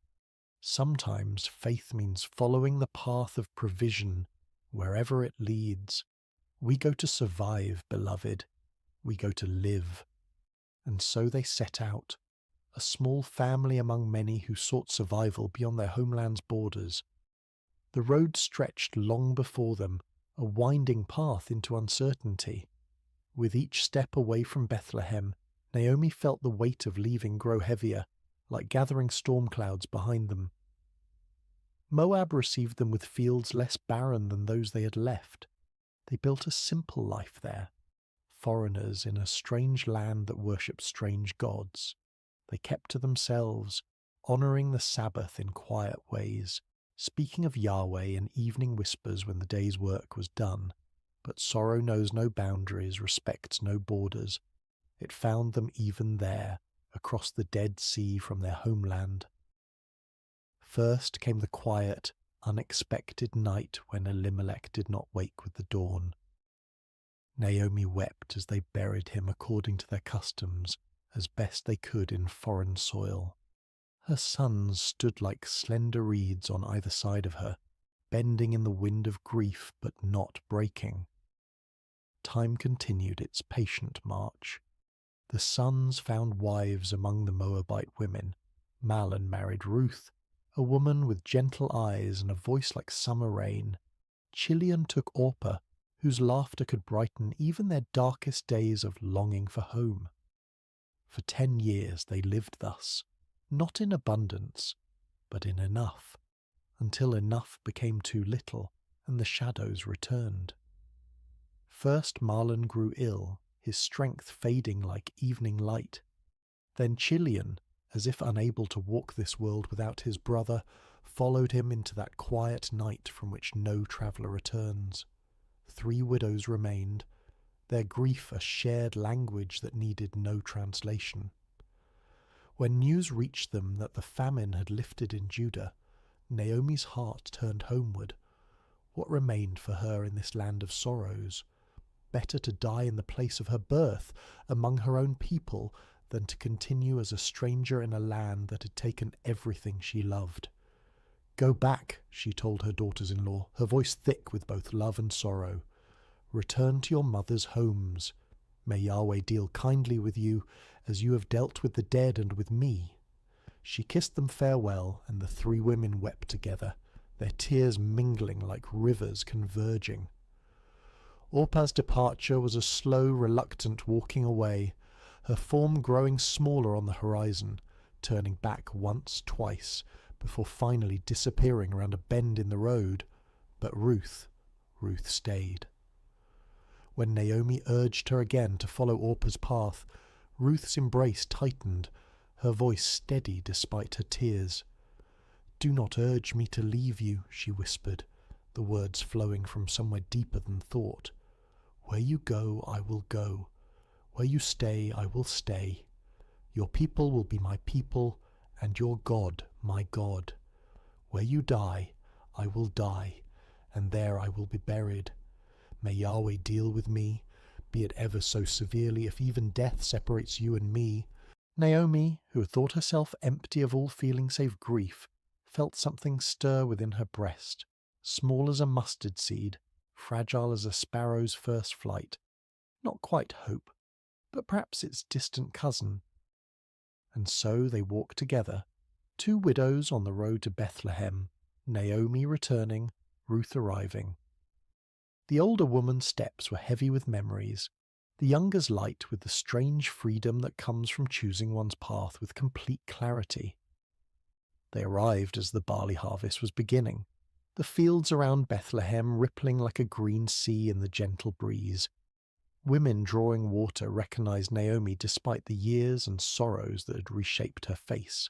"Sometimes faith means following the path of provision wherever it leads. We go to survive, beloved. We go to live." And so they set out, a small family among many who sought survival beyond their homeland's borders. The road stretched long before them, a winding path into uncertainty. With each step away from Bethlehem, Naomi felt the weight of leaving grow heavier, like gathering storm clouds behind them. Moab received them with fields less barren than those they had left. They built a simple life there, foreigners in a strange land that worshipped strange gods. They kept to themselves, honouring the Sabbath in quiet ways, speaking of Yahweh in evening whispers when the day's work was done. But sorrow knows no boundaries, respects no borders. It found them even there, across the Dead Sea from their homeland. First came the quiet, unexpected night when Elimelech did not wake with the dawn. Naomi wept as they buried him according to their customs, as best they could in foreign soil. Her sons stood like slender reeds on either side of her, bending in the wind of grief but not breaking. Time continued its patient march. The sons found wives among the Moabite women. Mahlon married Ruth, a woman with gentle eyes and a voice like summer rain. Chilion took Orpah, whose laughter could brighten even their darkest days of longing for home. For 10 years they lived thus, not in abundance, but in enough, until enough became too little and the shadows returned. First Mahlon grew ill, his strength fading like evening light. Then Chilion, as if unable to walk this world without his brother, followed him into that quiet night from which no traveller returns. 3 widows remained, their grief a shared language that needed no translation. When news reached them that the famine had lifted in Judah, Naomi's heart turned homeward. What remained for her in this land of sorrows? Better to die in the place of her birth, among her own people, than to continue as a stranger in a land that had taken everything she loved. "Go back," she told her daughters-in-law, her voice thick with both love and sorrow. "Return to your mothers' homes. May Yahweh deal kindly with you, as you have dealt with the dead and with me." She kissed them farewell, and the three women wept together, their tears mingling like rivers converging. Orpah's departure was a slow, reluctant walking away, her form growing smaller on the horizon, turning back once, twice, before finally disappearing around a bend in the road. But Ruth stayed. When Naomi urged her again to follow Orpah's path, Ruth's embrace tightened, her voice steady despite her tears. "Do not urge me to leave you," she whispered, the words flowing from somewhere deeper than thought. "Where you go, I will go. Where you stay, I will stay. Your people will be my people, and your God my God. Where you die, I will die, and there I will be buried. May Yahweh deal with me, be it ever so severely, if even death separates you and me." Naomi, who had thought herself empty of all feeling save grief, felt something stir within her breast, small as a mustard seed, fragile as a sparrow's first flight. Not quite hope, but perhaps its distant cousin. And so they walked together, two widows on the road to Bethlehem, Naomi returning, Ruth arriving. The older woman's steps were heavy with memories, the younger's light with the strange freedom that comes from choosing one's path with complete clarity. They arrived as the barley harvest was beginning, the fields around Bethlehem rippling like a green sea in the gentle breeze. Women drawing water recognized Naomi despite the years and sorrows that had reshaped her face.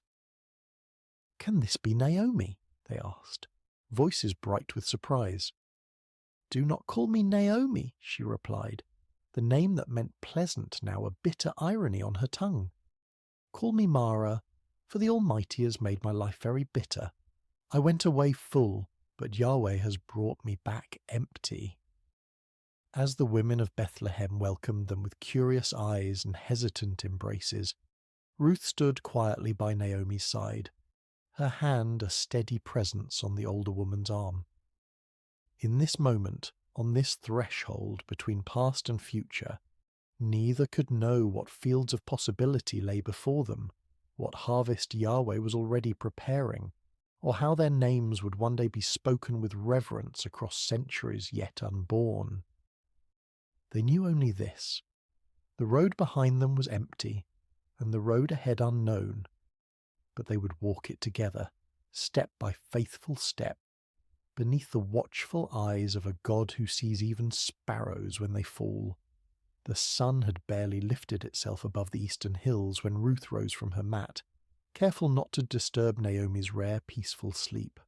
"Can this be Naomi?" they asked, voices bright with surprise. "Do not call me Naomi," she replied, the name that meant pleasant now a bitter irony on her tongue. "Call me Mara, for the Almighty has made my life very bitter. I went away full, but Yahweh has brought me back empty." As the women of Bethlehem welcomed them with curious eyes and hesitant embraces, Ruth stood quietly by Naomi's side, her hand a steady presence on the older woman's arm. In this moment, on this threshold between past and future, neither could know what fields of possibility lay before them, what harvest Yahweh was already preparing, or how their names would one day be spoken with reverence across centuries yet unborn. They knew only this: the road behind them was empty, and the road ahead unknown, but they would walk it together, step by faithful step, beneath the watchful eyes of a God who sees even sparrows when they fall. The sun had barely lifted itself above the eastern hills when Ruth rose from her mat, careful not to disturb Naomi's rare peaceful sleep.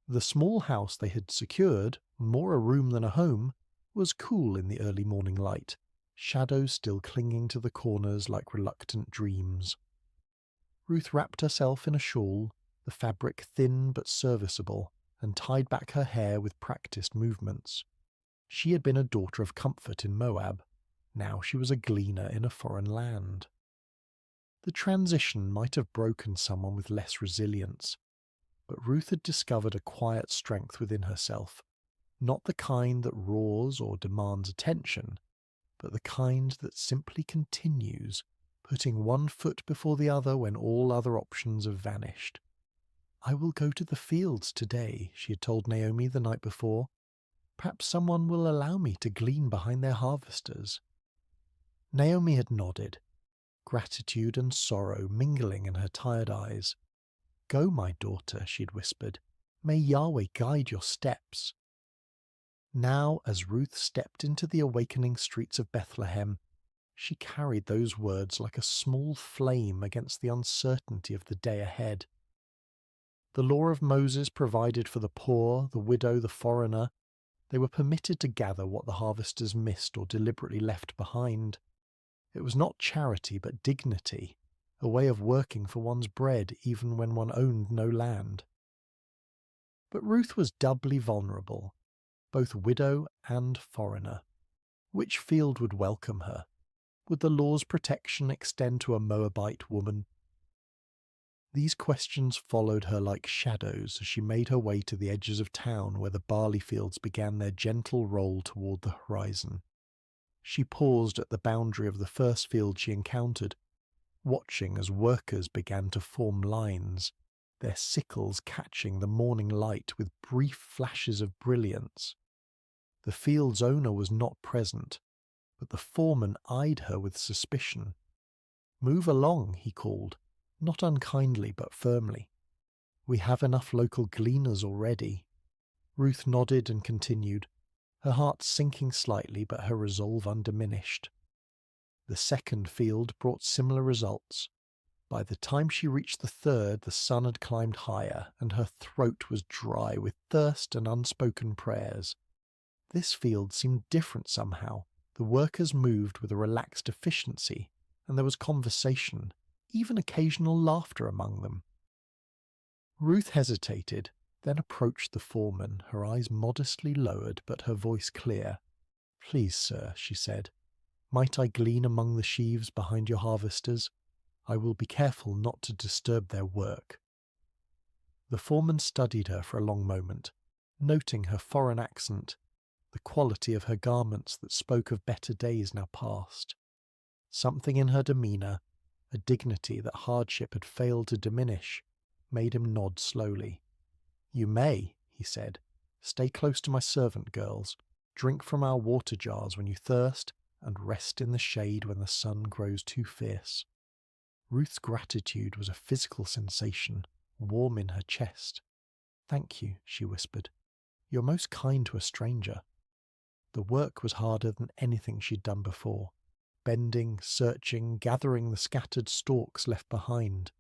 The small house they had secured, more a room than a home, was cool in the early morning light, shadows still clinging to the corners like reluctant dreams. Ruth wrapped herself in a shawl, the fabric thin but serviceable, and tied back her hair with practiced movements. She had been a daughter of comfort in Moab. Now she was a gleaner in a foreign land. The transition might have broken someone with less resilience, but Ruth had discovered a quiet strength within herself, not the kind that roars or demands attention, but the kind that simply continues, putting one foot before the other when all other options have vanished. "I will go to the fields today," she had told Naomi the night before. "Perhaps someone will allow me to glean behind their harvesters." Naomi had nodded, gratitude and sorrow mingling in her tired eyes. "Go, my daughter," she had whispered. "May Yahweh guide your steps." Now, as Ruth stepped into the awakening streets of Bethlehem, she carried those words like a small flame against the uncertainty of the day ahead. The law of Moses provided for the poor, the widow, the foreigner. They were permitted to gather what the harvesters missed or deliberately left behind. It was not charity but dignity, a way of working for one's bread even when one owned no land. But Ruth was doubly vulnerable, both widow and foreigner. Which field would welcome her? Would the law's protection extend to a Moabite woman? These questions followed her like shadows as she made her way to the edges of town where the barley fields began their gentle roll toward the horizon. She paused at the boundary of the first field she encountered, watching as workers began to form lines, their sickles catching the morning light with brief flashes of brilliance. The field's owner was not present, but the foreman eyed her with suspicion. "Move along," he called, not unkindly but firmly. "We have enough local gleaners already." Ruth nodded and continued, her heart sinking slightly but her resolve undiminished. The second field brought similar results. By the time she reached the third, the sun had climbed higher, and her throat was dry with thirst and unspoken prayers. This field seemed different somehow. The workers moved with a relaxed efficiency, and there was conversation, even occasional laughter among them. Ruth hesitated, then approached the foreman, her eyes modestly lowered but her voice clear. "Please, sir," she said, "might I glean among the sheaves behind your harvesters? I will be careful not to disturb their work." The foreman studied her for a long moment, noting her foreign accent, the quality of her garments that spoke of better days now past. Something in her demeanour, a dignity that hardship had failed to diminish, made him nod slowly. "You may," he said. "Stay close to my servant girls, drink from our water jars when you thirst, and rest in the shade when the sun grows too fierce." Ruth's gratitude was a physical sensation, warm in her chest. "Thank you," she whispered. "You're most kind to a stranger." The work was harder than anything she'd done before, bending, searching, gathering the scattered stalks left behind.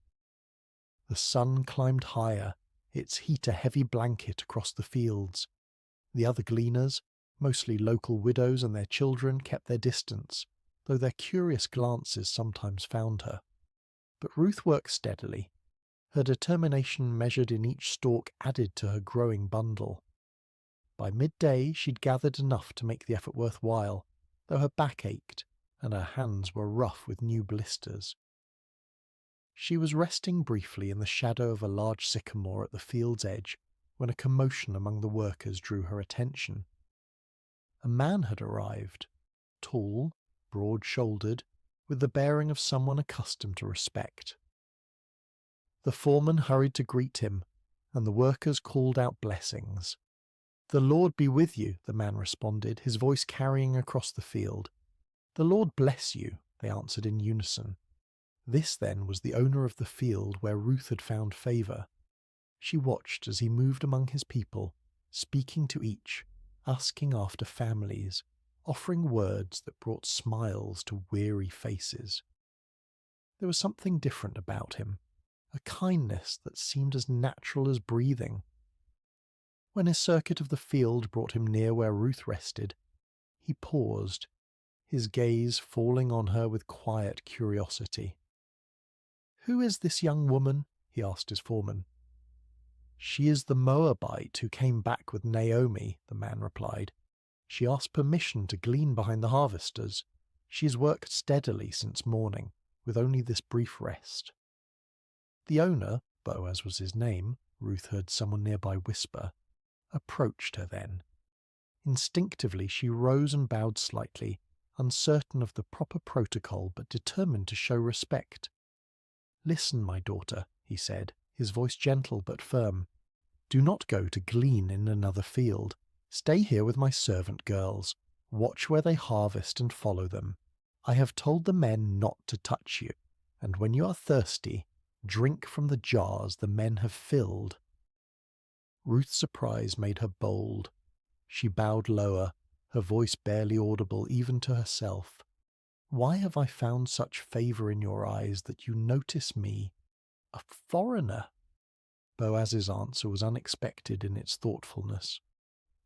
The sun climbed higher, its heat a heavy blanket across the fields. The other gleaners, mostly local widows and their children, kept their distance, though their curious glances sometimes found her. But Ruth worked steadily. Her determination measured in each stalk added to her growing bundle. By midday she'd gathered enough to make the effort worthwhile, though her back ached and her hands were rough with new blisters. She was resting briefly in the shadow of a large sycamore at the field's edge when a commotion among the workers drew her attention. A man had arrived, tall, broad-shouldered, with the bearing of someone accustomed to respect. The foreman hurried to greet him, and the workers called out blessings. "The Lord be with you," the man responded, his voice carrying across the field. "The Lord bless you," they answered in unison. This, then, was the owner of the field where Ruth had found favour. She watched as he moved among his people, speaking to each, asking after families, offering words that brought smiles to weary faces. There was something different about him, a kindness that seemed as natural as breathing. When his circuit of the field brought him near where Ruth rested, he paused, his gaze falling on her with quiet curiosity. "Who is this young woman?" he asked his foreman. "She is the Moabite who came back with Naomi," the man replied. "She asked permission to glean behind the harvesters. She has worked steadily since morning, with only this brief rest." The owner, Boaz was his name, Ruth heard someone nearby whisper, approached her then. Instinctively she rose and bowed slightly, uncertain of the proper protocol but determined to show respect. "Listen, my daughter," he said, his voice gentle but firm. "Do not go to glean in another field. Stay here with my servant girls. Watch where they harvest and follow them. I have told the men not to touch you, and when you are thirsty, drink from the jars the men have filled." Ruth's surprise made her bold. She bowed lower, her voice barely audible even to herself. "Why have I found such favour in your eyes that you notice me, a foreigner?" Boaz's answer was unexpected in its thoughtfulness.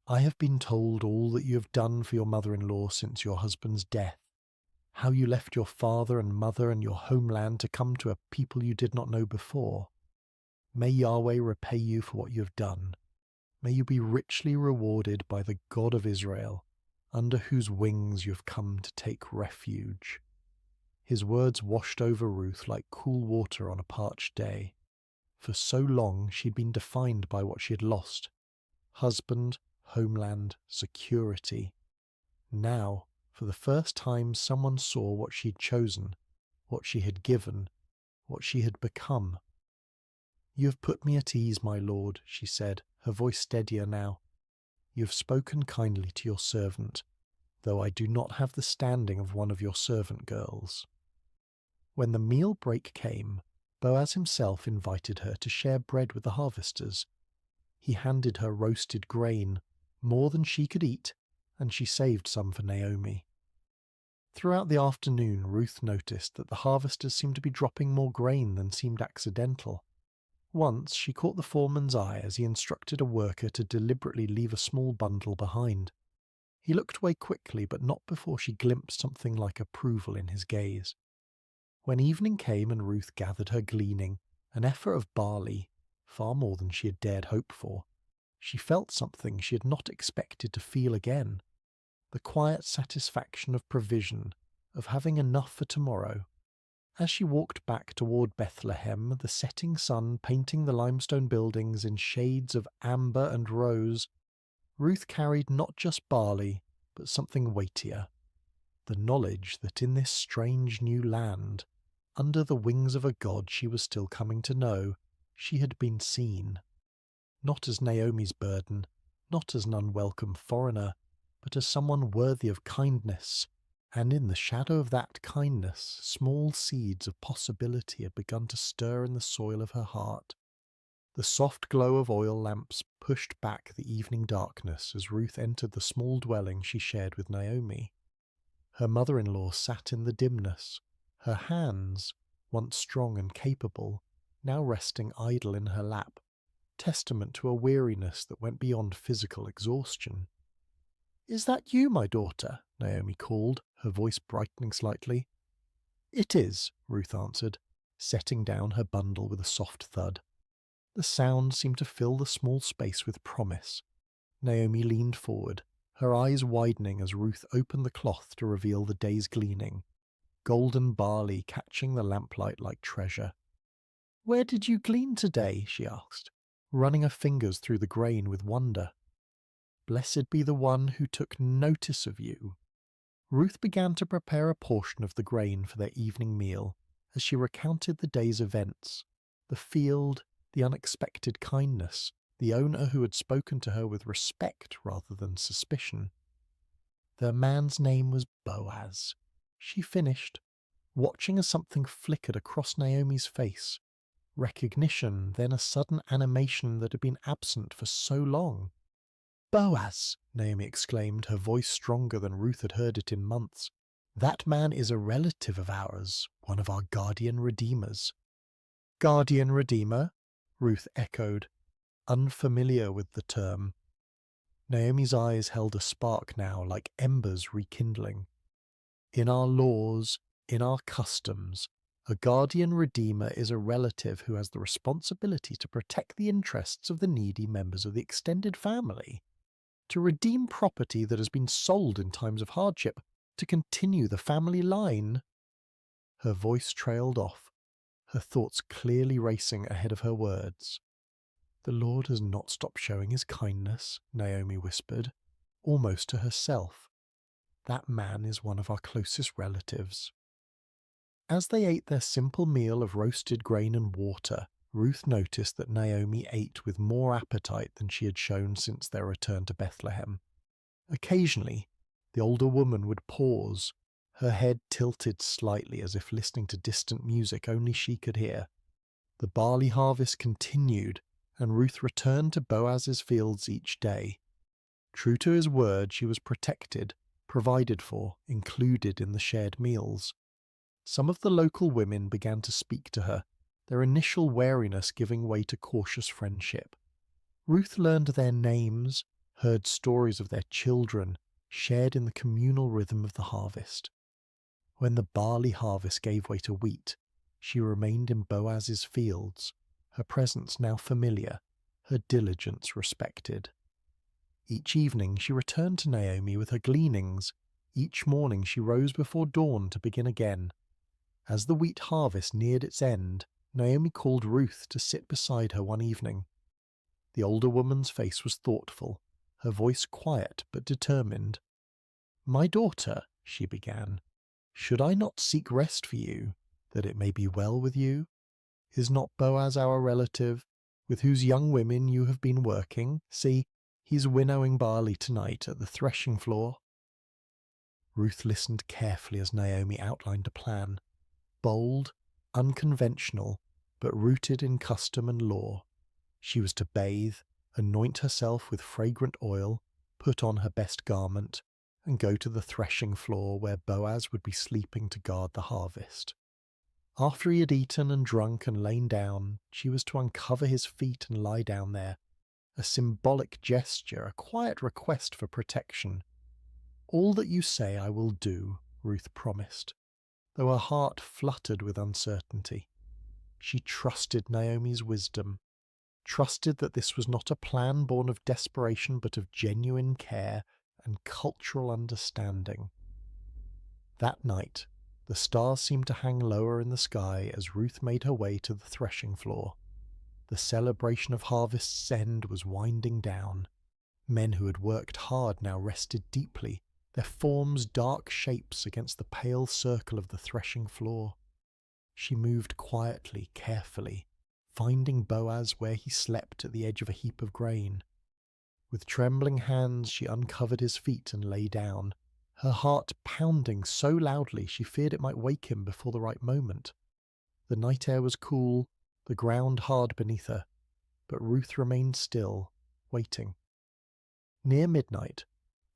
"I have been told all that you have done for your mother-in-law since your husband's death, how you left your father and mother and your homeland to come to a people you did not know before. May Yahweh repay you for what you have done. May you be richly rewarded by the God of Israel, under whose wings you have come to take refuge." His words washed over Ruth like cool water on a parched day. For so long she'd been defined by what she had lost: husband, homeland, security. Now, for For the first time someone saw what she'd chosen, what she had given, what she had become. "You have put me at ease, my lord," she said, her voice steadier now. "You have spoken kindly to your servant, though I do not have the standing of one of your servant girls." When the meal break came, Boaz himself invited her to share bread with the harvesters. He handed her roasted grain, more than she could eat, and she saved some for Naomi. Throughout the afternoon, Ruth noticed that the harvesters seemed to be dropping more grain than seemed accidental. Once she caught the foreman's eye as he instructed a worker to deliberately leave a small bundle behind. He looked away quickly, but not before she glimpsed something like approval in his gaze. When evening came and Ruth gathered her gleaning, an effort of barley, far more than she had dared hope for, she felt something she had not expected to feel again. The quiet satisfaction of provision, of having enough for tomorrow. As she walked back toward Bethlehem, the setting sun painting the limestone buildings in shades of amber and rose, Ruth carried not just barley, but something weightier. The knowledge that in this strange new land, under the wings of a God she was still coming to know, she had been seen. Not as Naomi's burden, not as an unwelcome foreigner, but as someone worthy of kindness, and in the shadow of that kindness small seeds of possibility had begun to stir in the soil of her heart. The soft glow of oil lamps pushed back the evening darkness as Ruth entered the small dwelling she shared with Naomi. Her mother-in-law sat in the dimness, her hands, once strong and capable, now resting idle in her lap, testament to a weariness that went beyond physical exhaustion. "Is that you, my daughter?" Naomi called, her voice brightening slightly. "It is," Ruth answered, setting down her bundle with a soft thud. The sound seemed to fill the small space with promise. Naomi leaned forward, her eyes widening as Ruth opened the cloth to reveal the day's gleaning, golden barley catching the lamplight like treasure. "Where did you glean today?" she asked, running her fingers through the grain with wonder. "Blessed be the one who took notice of you." Ruth began to prepare a portion of the grain for their evening meal as she recounted the day's events, the field, the unexpected kindness, the owner who had spoken to her with respect rather than suspicion. "The man's name was Boaz," she finished, watching as something flickered across Naomi's face. Recognition, then a sudden animation that had been absent for so long. "Boaz!" Naomi exclaimed, her voice stronger than Ruth had heard it in months. "That man is a relative of ours, one of our guardian redeemers." "Guardian redeemer?" Ruth echoed, unfamiliar with the term. Naomi's eyes held a spark now, like embers rekindling. "In our laws, in our customs, a guardian redeemer is a relative who has the responsibility to protect the interests of the needy members of the extended family, to redeem property that has been sold in times of hardship, to continue the family line." Her voice trailed off, her thoughts clearly racing ahead of her words. "The Lord has not stopped showing his kindness," Naomi whispered, almost to herself. "That man is one of our closest relatives." As they ate their simple meal of roasted grain and water, Ruth noticed that Naomi ate with more appetite than she had shown since their return to Bethlehem. Occasionally, the older woman would pause, her head tilted slightly as if listening to distant music only she could hear. The barley harvest continued, and Ruth returned to Boaz's fields each day. True to his word, she was protected, provided for, included in the shared meals. Some of the local women began to speak to her, their initial wariness giving way to cautious friendship. Ruth learned their names, heard stories of their children, shared in the communal rhythm of the harvest. When the barley harvest gave way to wheat, she remained in Boaz's fields, her presence now familiar, her diligence respected. Each evening she returned to Naomi with her gleanings. Each morning she rose before dawn to begin again. As the wheat harvest neared its end, Naomi called Ruth to sit beside her one evening. The older woman's face was thoughtful, her voice quiet but determined. "My daughter," she began. "Should I not seek rest for you, that it may be well with you? Is not Boaz our relative, with whose young women you have been working? See, he's winnowing barley tonight at the threshing floor." Ruth listened carefully as Naomi outlined a plan. Bold, unconventional, but rooted in custom and law. She was to bathe, anoint herself with fragrant oil, put on her best garment, and go to the threshing floor where Boaz would be sleeping to guard the harvest. After he had eaten and drunk and lain down, she was to uncover his feet and lie down there, a symbolic gesture, a quiet request for protection. "All that you say I will do," Ruth promised, though her heart fluttered with uncertainty. She trusted Naomi's wisdom, trusted that this was not a plan born of desperation but of genuine care and cultural understanding. That night, the stars seemed to hang lower in the sky as Ruth made her way to the threshing floor. The celebration of harvest's end was winding down. Men who had worked hard now rested deeply, their forms dark shapes against the pale circle of the threshing floor. She moved quietly, carefully, finding Boaz where he slept at the edge of a heap of grain. With trembling hands she uncovered his feet and lay down, her heart pounding so loudly she feared it might wake him before the right moment. The night air was cool, the ground hard beneath her, but Ruth remained still, waiting. Near midnight,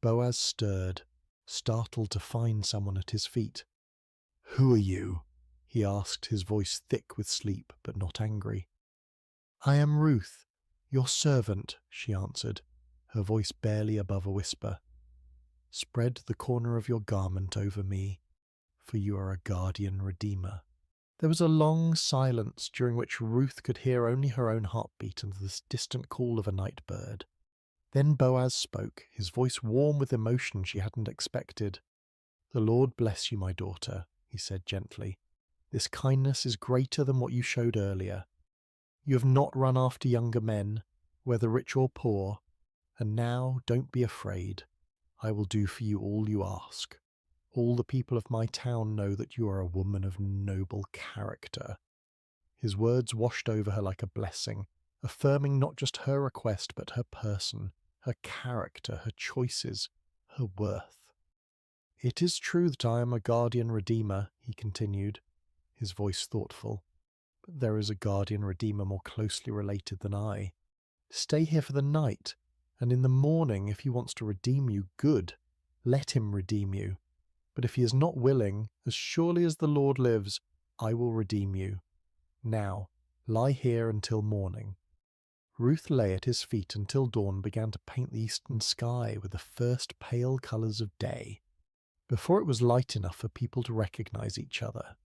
Boaz stirred, startled to find someone at his feet. "Who are you?" he asked, his voice thick with sleep but not angry. "I am Ruth, your servant," she answered, her voice barely above a whisper. "Spread the corner of your garment over me, for you are a guardian redeemer." There was a long silence during which Ruth could hear only her own heartbeat and the distant call of a night bird. Then Boaz spoke, his voice warm with emotion she hadn't expected. "The Lord bless you, my daughter," he said gently. "This kindness is greater than what you showed earlier. You have not run after younger men, whether rich or poor, and now don't be afraid. I will do for you all you ask. All the people of my town know that you are a woman of noble character." His words washed over her like a blessing, affirming not just her request but her person, her character, her choices, her worth. "It is true that I am a guardian redeemer," he continued, his voice thoughtful, "but there is a guardian redeemer more closely related than I. Stay here for the night, and in the morning, if he wants to redeem you, good. Let him redeem you. But if he is not willing, as surely as the Lord lives, I will redeem you. Now, lie here until morning." Ruth lay at his feet until dawn began to paint the eastern sky with the first pale colours of day. Before it was light enough for people to recognize each other,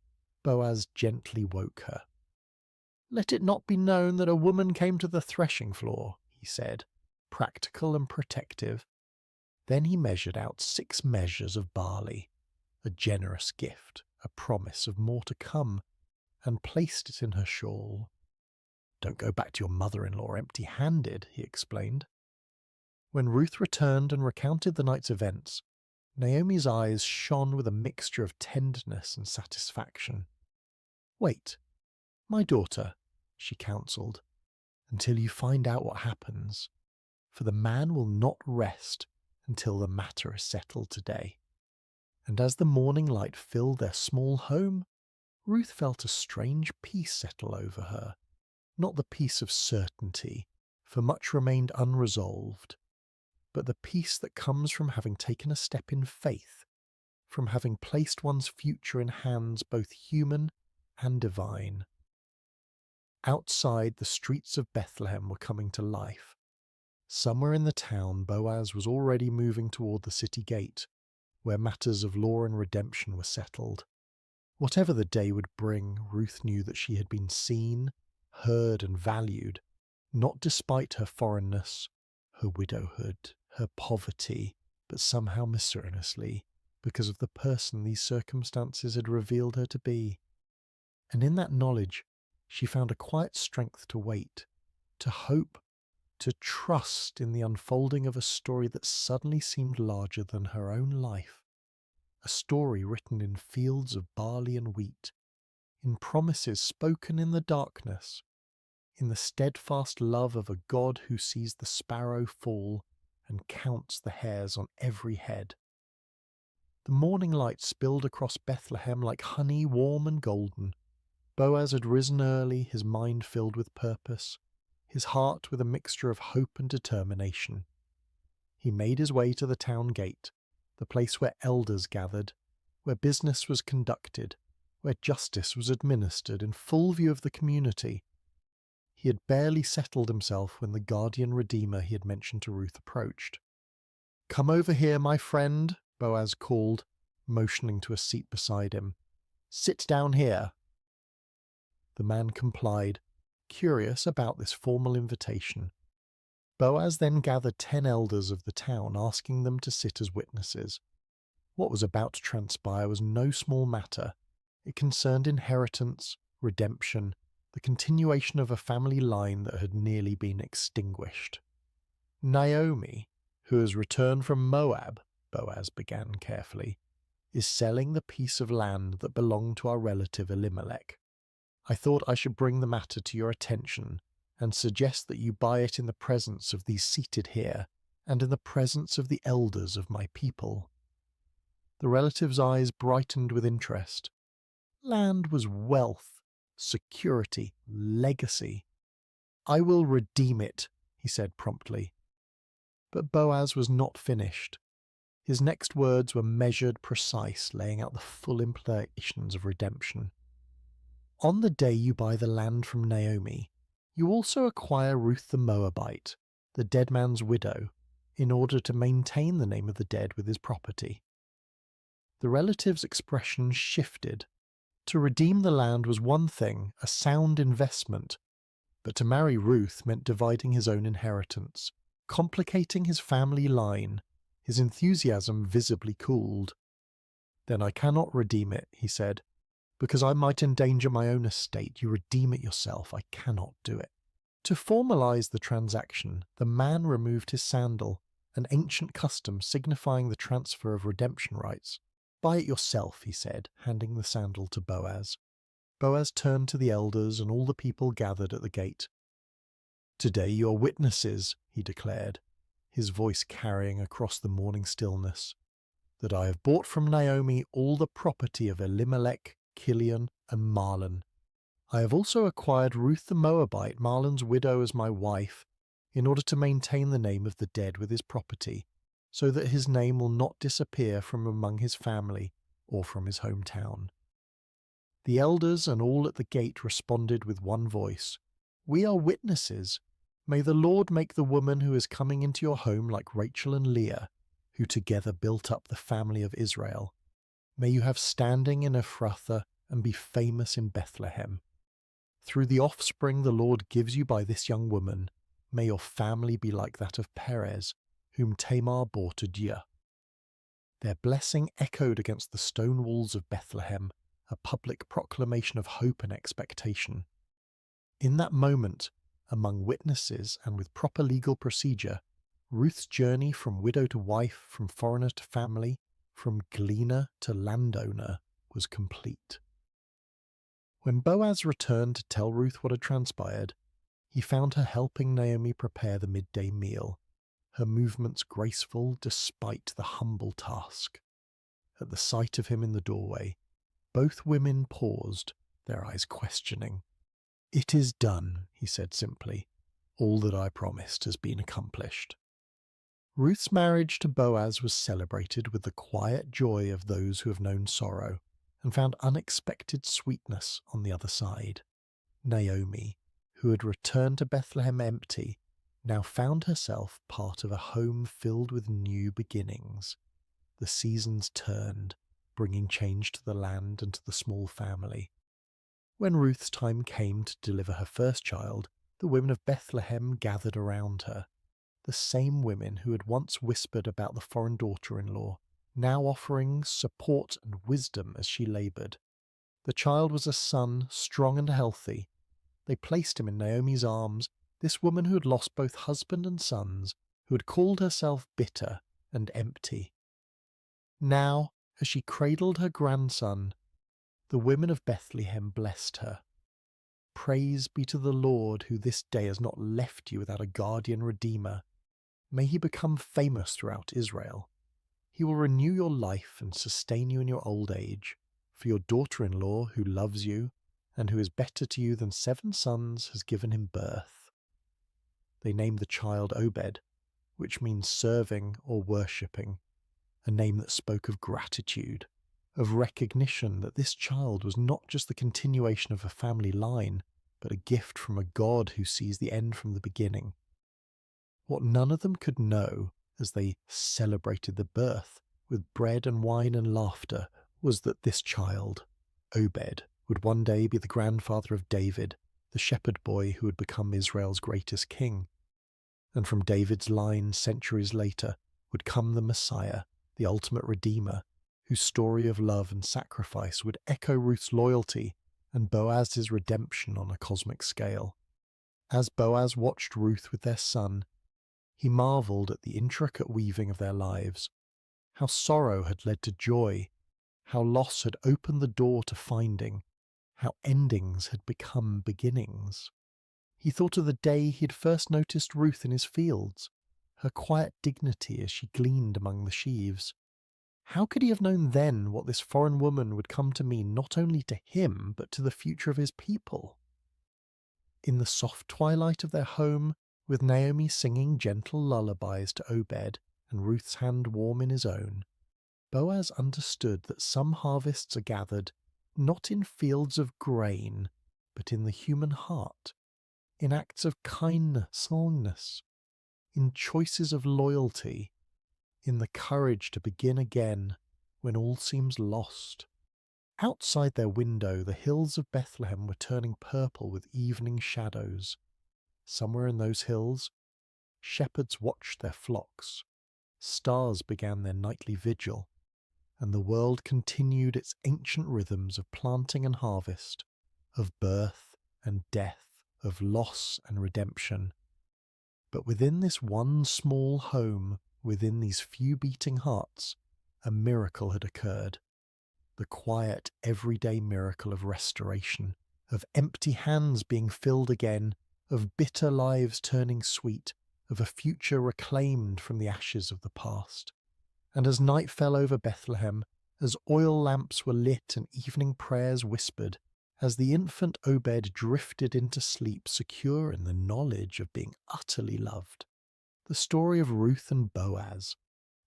Boaz gently woke her. "Let it not be known that a woman came to the threshing floor," he said, practical and protective. Then he measured out 6 measures of barley, a generous gift, a promise of more to come, and placed it in her shawl. "Don't go back to your mother-in-law empty-handed," he explained. When Ruth returned and recounted the night's events, Naomi's eyes shone with a mixture of tenderness and satisfaction. "Wait, my daughter," she counselled, "until you find out what happens, for the man will not rest until the matter is settled today." And as the morning light filled their small home, Ruth felt a strange peace settle over her. Not the peace of certainty, for much remained unresolved, but the peace that comes from having taken a step in faith, from having placed one's future in hands both human and divine. Outside, the streets of Bethlehem were coming to life. Somewhere in the town, Boaz was already moving toward the city gate, where matters of law and redemption were settled. Whatever the day would bring, Ruth knew that she had been seen, heard, and valued, not despite her foreignness, her widowhood, her poverty, but somehow mysteriously, because of the person these circumstances had revealed her to be. And in that knowledge, she found a quiet strength to wait, to hope, to trust in the unfolding of a story that suddenly seemed larger than her own life. a story written in fields of barley and wheat, in promises spoken in the darkness, in the steadfast love of a God who sees the sparrow fall and counts the hairs on every head. The morning light spilled across Bethlehem like honey warm and golden. Boaz had risen early, his mind filled with purpose, his heart with a mixture of hope and determination. He made his way to the town gate, the place where elders gathered, where business was conducted, where justice was administered in full view of the community. He had barely settled himself when the guardian redeemer he had mentioned to Ruth approached. "Come over here, my friend," Boaz called, motioning to a seat beside him. "Sit down here." The man complied, curious about this formal invitation. Boaz then gathered 10 elders of the town, asking them to sit as witnesses. What was about to transpire was no small matter. It concerned inheritance, redemption, the continuation of a family line that had nearly been extinguished. "Naomi, who has returned from Moab," Boaz began carefully, "is selling the piece of land that belonged to our relative Elimelech. I thought I should bring the matter to your attention and suggest that you buy it in the presence of these seated here and in the presence of the elders of my people." The relative's eyes brightened with interest. Land was wealth, security, legacy. "I will redeem it," he said promptly. But Boaz was not finished. His next words were measured, precise, laying out the full implications of redemption. "On the day you buy the land from Naomi, you also acquire Ruth the Moabite, the dead man's widow, in order to maintain the name of the dead with his property." The relative's expression shifted. To redeem the land was one thing, a sound investment, but to marry Ruth meant dividing his own inheritance, complicating his family line. His enthusiasm visibly cooled. "Then I cannot redeem it," he said. "Because I might endanger my own estate. You redeem it yourself. I cannot do it." To formalize the transaction, the man removed his sandal, an ancient custom signifying the transfer of redemption rights. "Buy it yourself," he said, handing the sandal to Boaz. Boaz turned to the elders and all the people gathered at the gate. "Today you are witnesses," he declared, his voice carrying across the morning stillness, "that I have bought from Naomi all the property of Elimelech, Kilion, and Mahlon. I have also acquired Ruth the Moabite, Mahlon's widow, as my wife, in order to maintain the name of the dead with his property, so that his name will not disappear from among his family or from his hometown." The elders and all at the gate responded with one voice, "We are witnesses. May the Lord make the woman who is coming into your home like Rachel and Leah, who together built up the family of Israel. May you have standing in Ephrathah and be famous in Bethlehem. Through the offspring the Lord gives you by this young woman, may your family be like that of Perez, whom Tamar bore to Dia." Their blessing echoed against the stone walls of Bethlehem, a public proclamation of hope and expectation. In that moment, among witnesses and with proper legal procedure, Ruth's journey from widow to wife, from foreigner to family, from gleaner to landowner was complete. When Boaz returned to tell Ruth what had transpired, he found her helping Naomi prepare the midday meal, her movements graceful despite the humble task. At the sight of him in the doorway, both women paused, their eyes questioning. "It is done," he said simply. "All that I promised has been accomplished." Ruth's marriage to Boaz was celebrated with the quiet joy of those who have known sorrow and found unexpected sweetness on the other side. Naomi, who had returned to Bethlehem empty, now found herself part of a home filled with new beginnings. The seasons turned, bringing change to the land and to the small family. When Ruth's time came to deliver her first child, the women of Bethlehem gathered around her. The same women who had once whispered about the foreign daughter-in-law, now offering support and wisdom as she laboured. The child was a son, strong and healthy. They placed him in Naomi's arms, this woman who had lost both husband and sons, who had called herself bitter and empty. Now, As she cradled her grandson, the women of Bethlehem blessed her. Praise be to the Lord, who this day has not left you without a guardian redeemer. May he become famous throughout Israel. He will renew your life and sustain you in your old age. For your daughter-in-law, who loves you, and who is better to you than 7 sons, has given him birth. They named the child Obed, which means serving or worshipping, a name that spoke of gratitude, of recognition that this child was not just the continuation of a family line, but a gift from a God who sees the end from the beginning. What none of them could know as they celebrated the birth with bread and wine and laughter was that this child, Obed, would one day be the grandfather of David, the shepherd boy who would become Israel's greatest king. And from David's line centuries later would come the Messiah, the ultimate redeemer, whose story of love and sacrifice would echo Ruth's loyalty and Boaz's redemption on a cosmic scale. As Boaz watched Ruth with their son, he marvelled at the intricate weaving of their lives, how sorrow had led to joy, how loss had opened the door to finding, how endings had become beginnings. He thought of the day he had first noticed Ruth in his fields, her quiet dignity as she gleaned among the sheaves. How could he have known then what this foreign woman would come to mean not only to him, but to the future of his people? In the soft twilight of their home, with Naomi singing gentle lullabies to Obed and Ruth's hand warm in his own, Boaz understood that some harvests are gathered not in fields of grain, but in the human heart, in acts of kindness, in choices of loyalty, in the courage to begin again when all seems lost. Outside their window, the hills of Bethlehem were turning purple with evening shadows. Somewhere in those hills, shepherds watched their flocks, stars began their nightly vigil, and the world continued its ancient rhythms of planting and harvest, of birth and death, of loss and redemption. But within this one small home, within these few beating hearts, a miracle had occurred. The quiet, everyday miracle of restoration, of empty hands being filled again, of bitter lives turning sweet, of a future reclaimed from the ashes of the past. And as night fell over Bethlehem, as oil lamps were lit and evening prayers whispered, as the infant Obed drifted into sleep secure in the knowledge of being utterly loved, the story of Ruth and Boaz,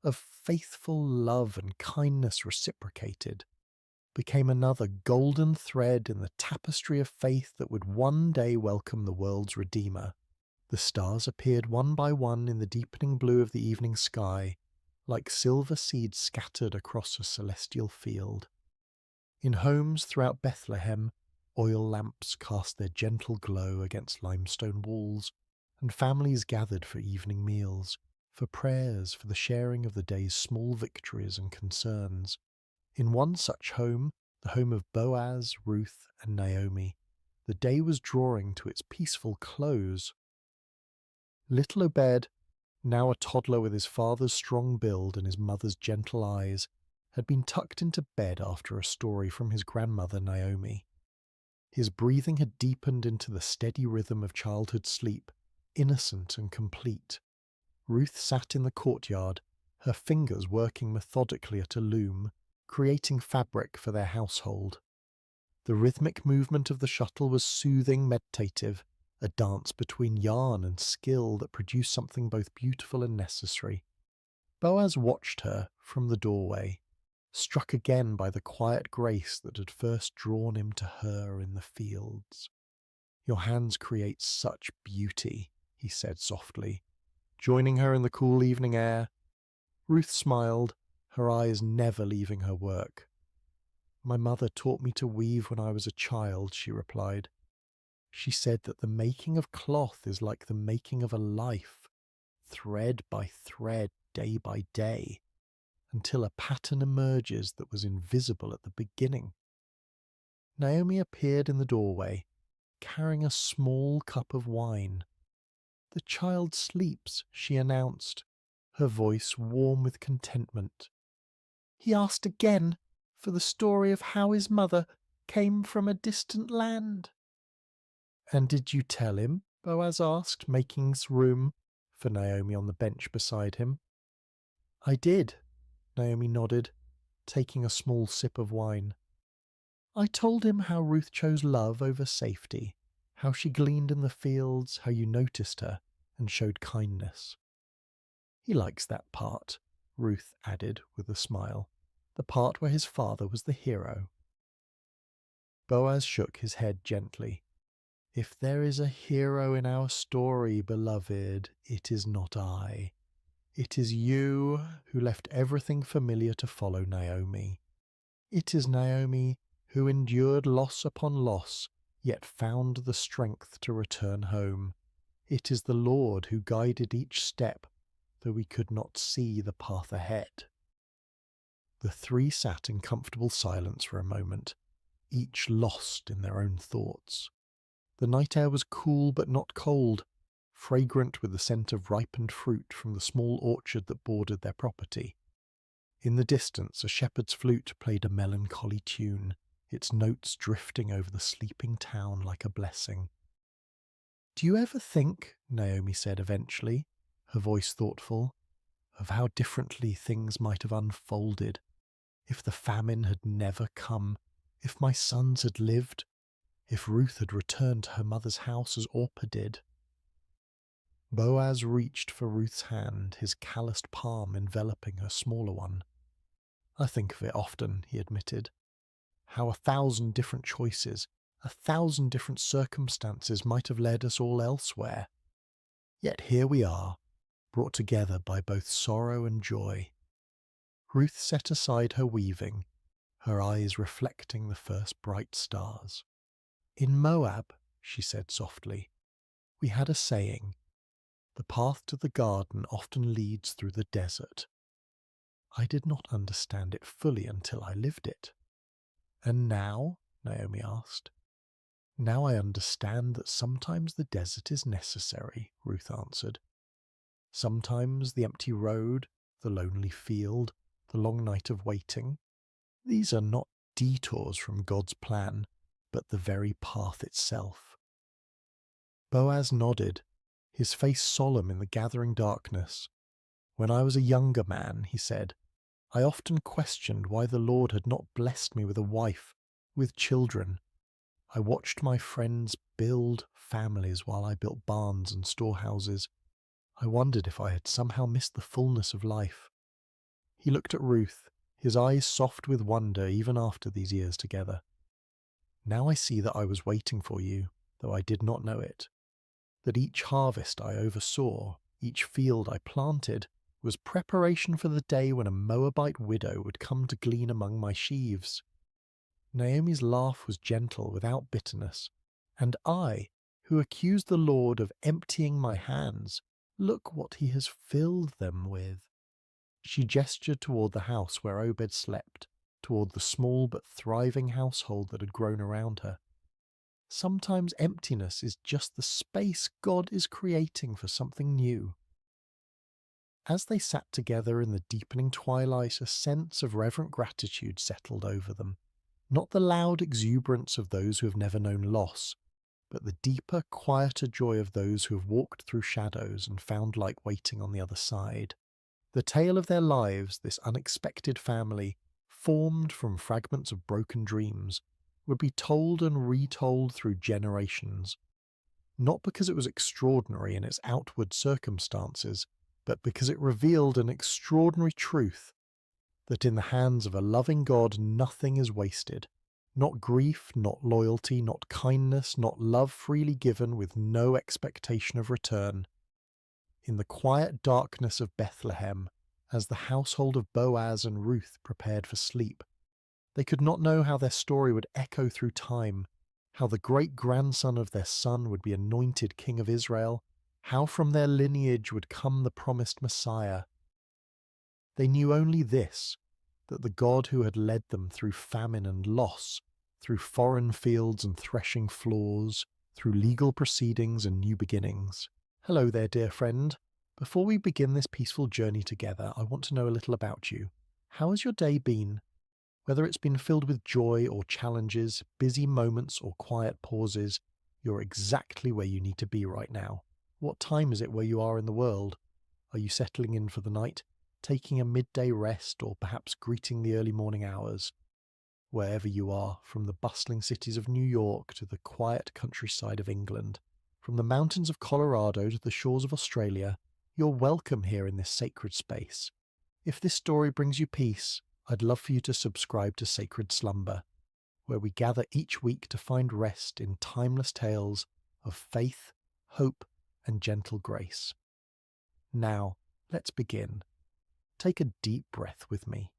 of faithful love and kindness reciprocated, became another golden thread in the tapestry of faith that would one day welcome the world's Redeemer. The stars appeared one by one in the deepening blue of the evening sky, like silver seeds scattered across a celestial field. In homes throughout Bethlehem, oil lamps cast their gentle glow against limestone walls, and families gathered for evening meals, for prayers, for the sharing of the day's small victories and concerns. In one such home, the home of Boaz, Ruth, and Naomi, the day was drawing to its peaceful close. Little Obed, now a toddler with his father's strong build and his mother's gentle eyes, had been tucked into bed after a story from his grandmother Naomi. His breathing had deepened into the steady rhythm of childhood sleep, innocent and complete. Ruth sat in the courtyard, her fingers working methodically at a loom, creating fabric for their household. The rhythmic movement of the shuttle was soothing, meditative, a dance between yarn and skill that produced something both beautiful and necessary. Boaz watched her from the doorway, struck again by the quiet grace that had first drawn him to her in the fields. "Your hands create such beauty," he said softly, joining her in the cool evening air. Ruth smiled, her eyes never leaving her work. "My mother taught me to weave when I was a child," she replied. "She said that the making of cloth is like the making of a life, thread by thread, day by day, until a pattern emerges that was invisible at the beginning." Naomi appeared in the doorway, carrying a small cup of wine. "The child sleeps," she announced, her voice warm with contentment. He asked again for the story of how his mother came from a distant land. And did you tell him? Boaz asked, making room for Naomi on the bench beside him. I did, Naomi nodded, taking a small sip of wine. I told him how Ruth chose love over safety, how she gleaned in the fields, how you noticed her and showed kindness. He likes that part, Ruth added with a smile, the part where his father was the hero. Boaz shook his head gently. If there is a hero in our story, beloved, it is not I. It is you who left everything familiar to follow Naomi. It is Naomi who endured loss upon loss, yet found the strength to return home. It is the Lord who guided each step, though we could not see the path ahead. The three sat in comfortable silence for a moment, each lost in their own thoughts. The night air was cool but not cold, fragrant with the scent of ripened fruit from the small orchard that bordered their property. In the distance, a shepherd's flute played a melancholy tune, its notes drifting over the sleeping town like a blessing. Do you ever think, Naomi said eventually, her voice thoughtful, of how differently things might have unfolded if the famine had never come, if my sons had lived, if Ruth had returned to her mother's house as Orpah did? Boaz reached for Ruth's hand, his calloused palm enveloping her smaller one. I think of it often, he admitted. How 1,000 different choices, 1,000 different circumstances might have led us all elsewhere. Yet here we are, brought together by both sorrow and joy. Ruth set aside her weaving, her eyes reflecting the first bright stars. In Moab, she said softly, we had a saying, the path to the garden often leads through the desert. I did not understand it fully until I lived it. And now, Naomi asked. Now I understand that sometimes the desert is necessary, Ruth answered. Sometimes the empty road, the lonely field, the long night of waiting, these are not detours from God's plan, but the very path itself. Boaz nodded, his face solemn in the gathering darkness. When I was a younger man, he said, I often questioned why the Lord had not blessed me with a wife, with children. I watched my friends build families while I built barns and storehouses. I wondered if I had somehow missed the fullness of life. He looked at Ruth, his eyes soft with wonder even after these years together. Now I see that I was waiting for you, though I did not know it. That each harvest I oversaw, each field I planted, was preparation for the day when a Moabite widow would come to glean among my sheaves. Naomi's laugh was gentle, without bitterness, and I, who accused the Lord of emptying my hands, look what he has filled them with. She gestured toward the house where Obed slept, toward the small but thriving household that had grown around her. Sometimes emptiness is just the space God is creating for something new. As they sat together in the deepening twilight, a sense of reverent gratitude settled over them, not the loud exuberance of those who have never known loss, but the deeper, quieter joy of those who have walked through shadows and found light waiting on the other side. The tale of their lives, this unexpected family, formed from fragments of broken dreams, would be told and retold through generations, not because it was extraordinary in its outward circumstances, but because it revealed an extraordinary truth, that in the hands of a loving God nothing is wasted, not grief, not loyalty, not kindness, not love freely given with no expectation of return. In the quiet darkness of Bethlehem, as the household of Boaz and Ruth prepared for sleep, they could not know how their story would echo through time, how the great-grandson of their son would be anointed king of Israel, how from their lineage would come the promised Messiah. They knew only this, that the God who had led them through famine and loss, through foreign fields and threshing floors, through legal proceedings and new beginnings. Hello there, dear friend. Before we begin this peaceful journey together, I want to know a little about you. How has your day been? Whether it's been filled with joy or challenges, busy moments or quiet pauses, you're exactly where you need to be right now. What time is it where you are in the world? Are you settling in for the night, taking a midday rest, or perhaps greeting the early morning hours? Wherever you are, from the bustling cities of New York to the quiet countryside of England, from the mountains of Colorado to the shores of Australia, you're welcome here in this sacred space. If this story brings you peace, I'd love for you to subscribe to Sacred Slumber, where we gather each week to find rest in timeless tales of faith, hope, and gentle grace. Now, let's begin. Take a deep breath with me.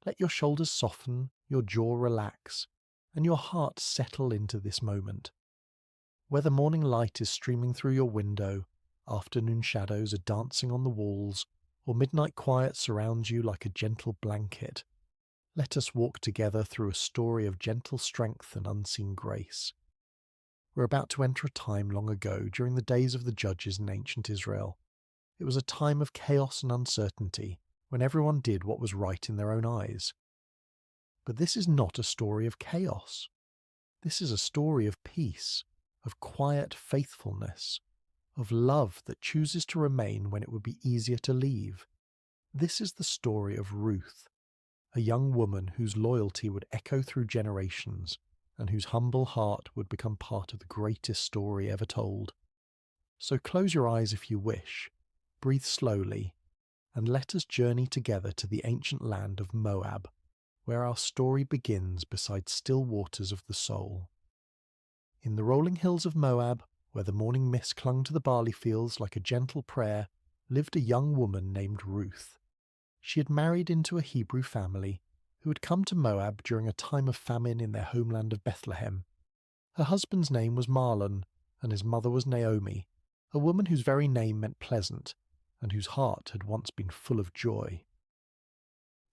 Let your shoulders soften, your jaw relax, and your heart settle into this moment. Whether morning light is streaming through your window, afternoon shadows are dancing on the walls, or midnight quiet surrounds you like a gentle blanket, let us walk together through a story of gentle strength and unseen grace. We're about to enter a time long ago during the days of the judges in ancient Israel. It was a time of chaos and uncertainty, when everyone did what was right in their own eyes. But this is not a story of chaos. This is a story of peace, of quiet faithfulness, of love that chooses to remain when it would be easier to leave. This is the story of Ruth, a young woman whose loyalty would echo through generations and whose humble heart would become part of the greatest story ever told. So close your eyes if you wish, breathe slowly, and let us journey together to the ancient land of Moab, where our story begins beside still waters of the soul. In the rolling hills of Moab, where the morning mist clung to the barley fields like a gentle prayer, lived a young woman named Ruth. She had married into a Hebrew family who had come to Moab during a time of famine in their homeland of Bethlehem. Her husband's name was Mahlon, and his mother was Naomi, a woman whose very name meant pleasant, and whose heart had once been full of joy.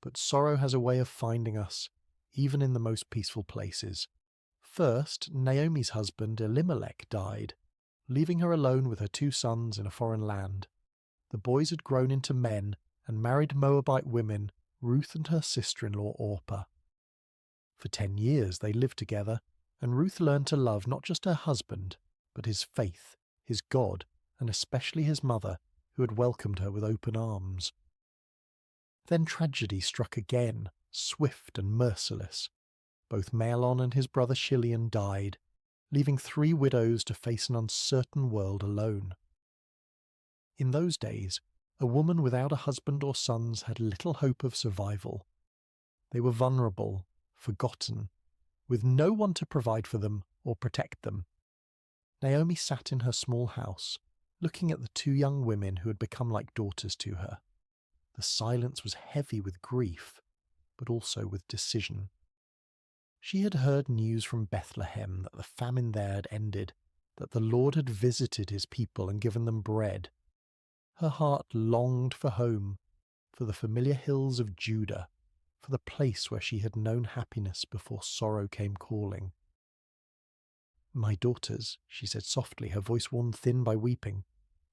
But sorrow has a way of finding us, even in the most peaceful places. First, Naomi's husband Elimelech died, leaving her alone with her 2 sons in a foreign land. The boys had grown into men and married Moabite women, Ruth and her sister-in-law Orpah. For 10 years they lived together, and Ruth learned to love not just her husband, but his faith, his God, and especially his mother, who had welcomed her with open arms. Then tragedy struck again, swift and merciless. Both Mahlon and his brother Chilion died, leaving 3 widows to face an uncertain world alone. In those days, a woman without a husband or sons had little hope of survival. They were vulnerable, forgotten, with no one to provide for them or protect them. Naomi sat in her small house, looking at the 2 young women who had become like daughters to her. The silence was heavy with grief, but also with decision. She had heard news from Bethlehem that the famine there had ended, that the Lord had visited his people and given them bread. Her heart longed for home, for the familiar hills of Judah, for the place where she had known happiness before sorrow came calling. "My daughters," she said softly, her voice worn thin by weeping,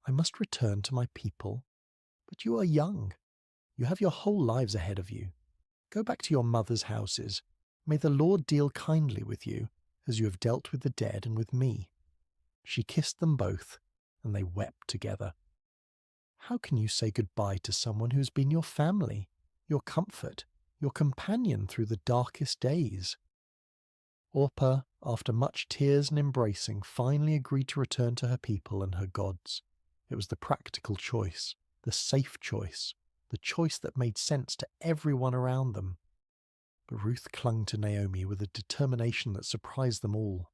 "I must return to my people. But you are young. You have your whole lives ahead of you. Go back to your mother's houses. May the Lord deal kindly with you, as you have dealt with the dead and with me." She kissed them both, and they wept together. How can you say goodbye to someone who has been your family, your comfort, your companion through the darkest days? Orpah, after much tears and embracing, finally agreed to return to her people and her gods. It was the practical choice, the safe choice, the choice that made sense to everyone around them. But Ruth clung to Naomi with a determination that surprised them all.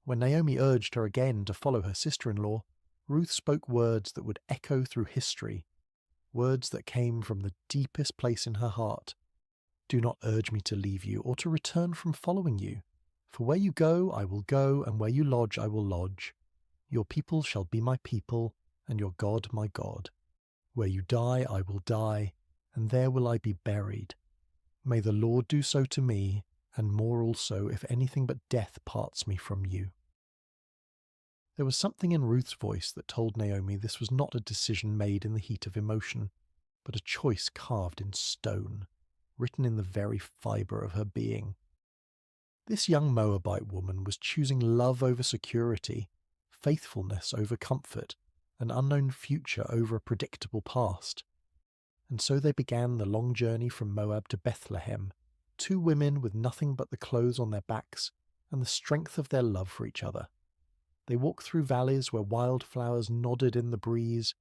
When Naomi urged her again to follow her sister-in-law, Ruth spoke words that would echo through history, words that came from the deepest place in her heart. "Do not urge me to leave you or to return from following you. For where you go, I will go, and where you lodge, I will lodge. Your people shall be my people, and your God my God. Where you die, I will die, and there will I be buried. May the Lord do so to me, and more also, if anything but death parts me from you." There was something in Ruth's voice that told Naomi this was not a decision made in the heat of emotion, but a choice carved in stone. written in the very fibre of her being. This young Moabite woman was choosing love over security, faithfulness over comfort, an unknown future over a predictable past. And so they began the long journey from Moab to Bethlehem, two women with nothing but the clothes on their backs and the strength of their love for each other. They walked through valleys where wildflowers nodded in the breeze,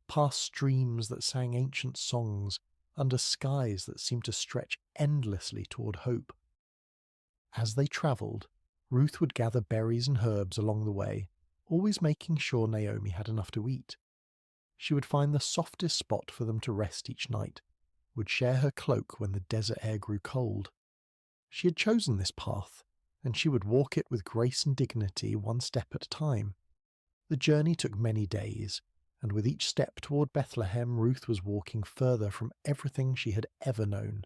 past streams that sang ancient songs, under skies that seemed to stretch endlessly toward hope. As they travelled, Ruth would gather berries and herbs along the way, always making sure Naomi had enough to eat. She would find the softest spot for them to rest each night, would share her cloak when the desert air grew cold. She had chosen this path, and she would walk it with grace and dignity, one step at a time. The journey took many days, and with each step toward Bethlehem, Ruth was walking further from everything she had ever known.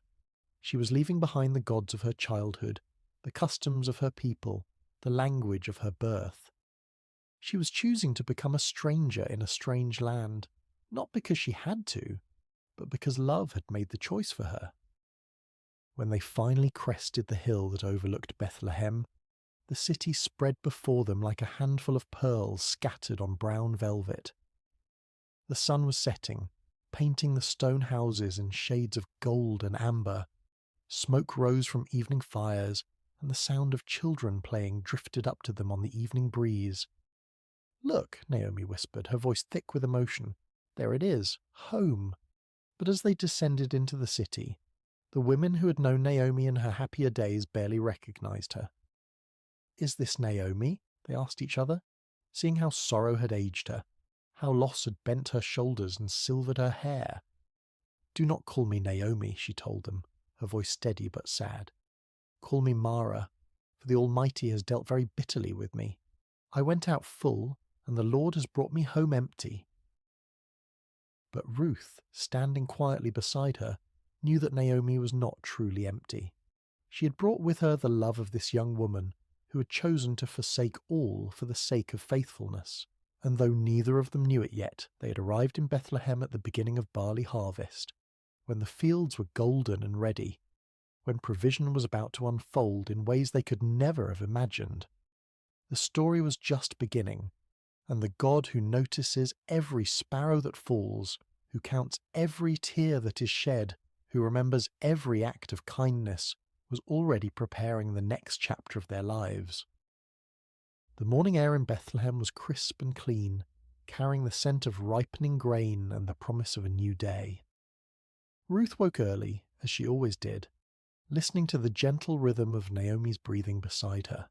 She was leaving behind the gods of her childhood, the customs of her people, the language of her birth. She was choosing to become a stranger in a strange land, not because she had to, but because love had made the choice for her. When they finally crested the hill that overlooked Bethlehem, the city spread before them like a handful of pearls scattered on brown velvet. The sun was setting, painting the stone houses in shades of gold and amber. Smoke rose from evening fires, and the sound of children playing drifted up to them on the evening breeze. "Look," Naomi whispered, her voice thick with emotion. "There it is, home." But as they descended into the city, the women who had known Naomi in her happier days barely recognized her. "Is this Naomi?" they asked each other, seeing how sorrow had aged her, how loss had bent her shoulders and silvered her hair. "Do not call me Naomi," she told them, her voice steady but sad. "Call me Mara, for the Almighty has dealt very bitterly with me. I went out full, and the Lord has brought me home empty." But Ruth, standing quietly beside her, knew that Naomi was not truly empty. She had brought with her the love of this young woman, who had chosen to forsake all for the sake of faithfulness. And though neither of them knew it yet, they had arrived in Bethlehem at the beginning of barley harvest, when the fields were golden and ready, when provision was about to unfold in ways they could never have imagined. The story was just beginning, and the God who notices every sparrow that falls, who counts every tear that is shed, who remembers every act of kindness, was already preparing the next chapter of their lives. The morning air in Bethlehem was crisp and clean, carrying the scent of ripening grain and the promise of a new day. Ruth woke early, as she always did, listening to the gentle rhythm of Naomi's breathing beside her.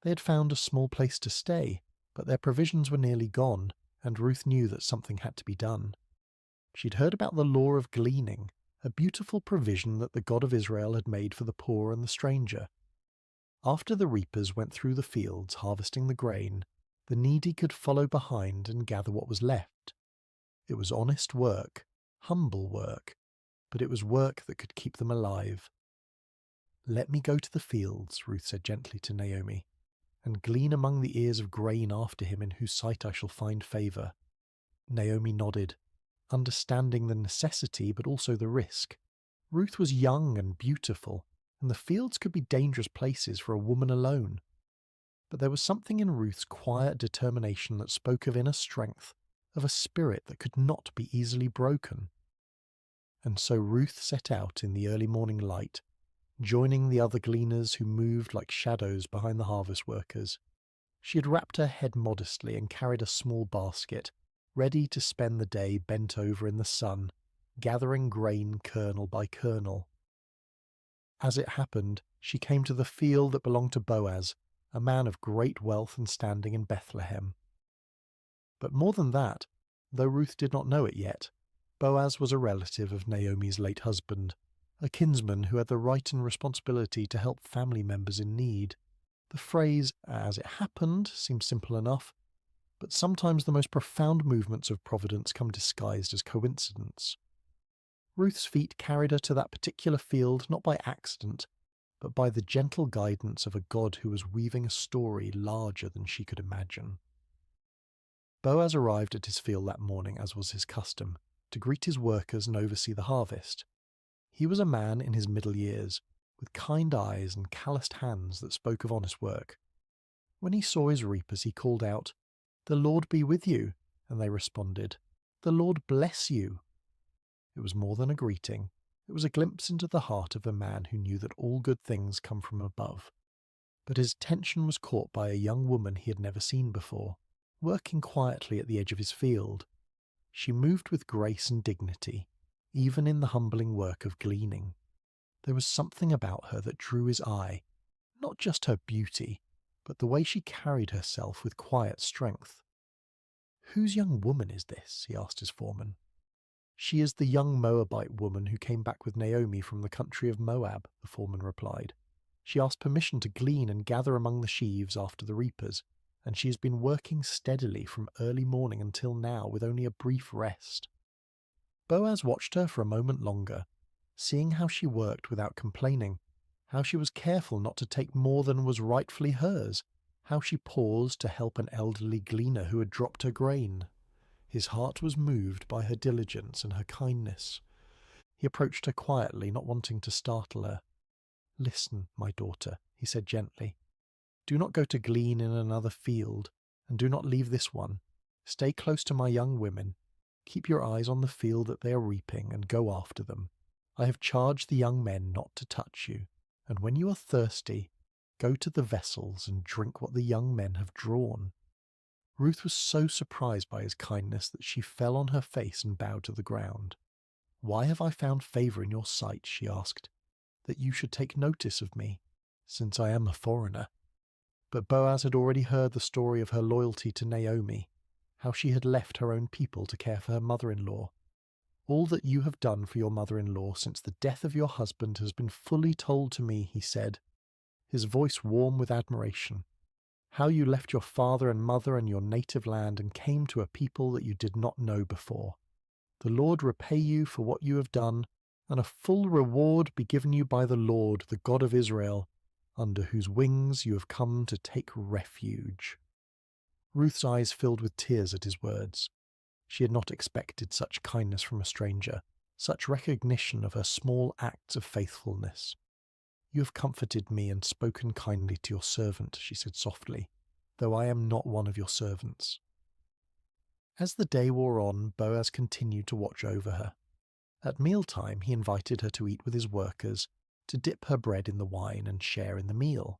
They had found a small place to stay, but their provisions were nearly gone, and Ruth knew that something had to be done. She'd heard about the law of gleaning, a beautiful provision that the God of Israel had made for the poor and the stranger. After the reapers went through the fields harvesting the grain, the needy could follow behind and gather what was left. It was honest work, humble work, but it was work that could keep them alive. "Let me go to the fields," Ruth said gently to Naomi, "and glean among the ears of grain after him in whose sight I shall find favour." Naomi nodded, understanding the necessity but also the risk. Ruth was young and beautiful, and the fields could be dangerous places for a woman alone. But there was something in Ruth's quiet determination that spoke of inner strength, of a spirit that could not be easily broken. And so Ruth set out in the early morning light, joining the other gleaners who moved like shadows behind the harvest workers. She had wrapped her head modestly and carried a small basket, ready to spend the day bent over in the sun, gathering grain kernel by kernel. As it happened, she came to the field that belonged to Boaz, a man of great wealth and standing in Bethlehem. But more than that, though Ruth did not know it yet, Boaz was a relative of Naomi's late husband, a kinsman who had the right and responsibility to help family members in need. The phrase, "as it happened," seems simple enough, but sometimes the most profound movements of providence come disguised as coincidence. Ruth's feet carried her to that particular field not by accident, but by the gentle guidance of a God who was weaving a story larger than she could imagine. Boaz arrived at his field that morning, as was his custom, to greet his workers and oversee the harvest. He was a man in his middle years, with kind eyes and calloused hands that spoke of honest work. When he saw his reapers, he called out, "The Lord be with you," and they responded, "The Lord bless you." It was more than a greeting. It was a glimpse into the heart of a man who knew that all good things come from above. But his attention was caught by a young woman he had never seen before, working quietly at the edge of his field. She moved with grace and dignity, even in the humbling work of gleaning. There was something about her that drew his eye, not just her beauty, but the way she carried herself with quiet strength. "Whose young woman is this?" he asked his foreman. "She is the young Moabite woman who came back with Naomi from the country of Moab," the foreman replied. "She asked permission to glean and gather among the sheaves after the reapers, and she has been working steadily from early morning until now with only a brief rest." Boaz watched her for a moment longer, seeing how she worked without complaining, how she was careful not to take more than was rightfully hers, how she paused to help an elderly gleaner who had dropped her grain. His heart was moved by her diligence and her kindness. He approached her quietly, not wanting to startle her. "Listen, my daughter," he said gently. "Do not go to glean in another field, and do not leave this one. Stay close to my young women. Keep your eyes on the field that they are reaping, and go after them. I have charged the young men not to touch you, and when you are thirsty, go to the vessels and drink what the young men have drawn." Ruth was so surprised by his kindness that she fell on her face and bowed to the ground. "Why have I found favour in your sight," she asked, "that you should take notice of me, since I am a foreigner?" But Boaz had already heard the story of her loyalty to Naomi, how she had left her own people to care for her mother-in-law. "All that you have done for your mother-in-law since the death of your husband has been fully told to me," he said, his voice warm with admiration. "How you left your father and mother and your native land and came to a people that you did not know before. The Lord repay you for what you have done, and a full reward be given you by the Lord, the God of Israel, under whose wings you have come to take refuge." Ruth's eyes filled with tears at his words. She had not expected such kindness from a stranger, such recognition of her small acts of faithfulness. "You have comforted me and spoken kindly to your servant," she said softly, "though I am not one of your servants." As the day wore on, Boaz continued to watch over her. At mealtime he invited her to eat with his workers, to dip her bread in the wine and share in the meal.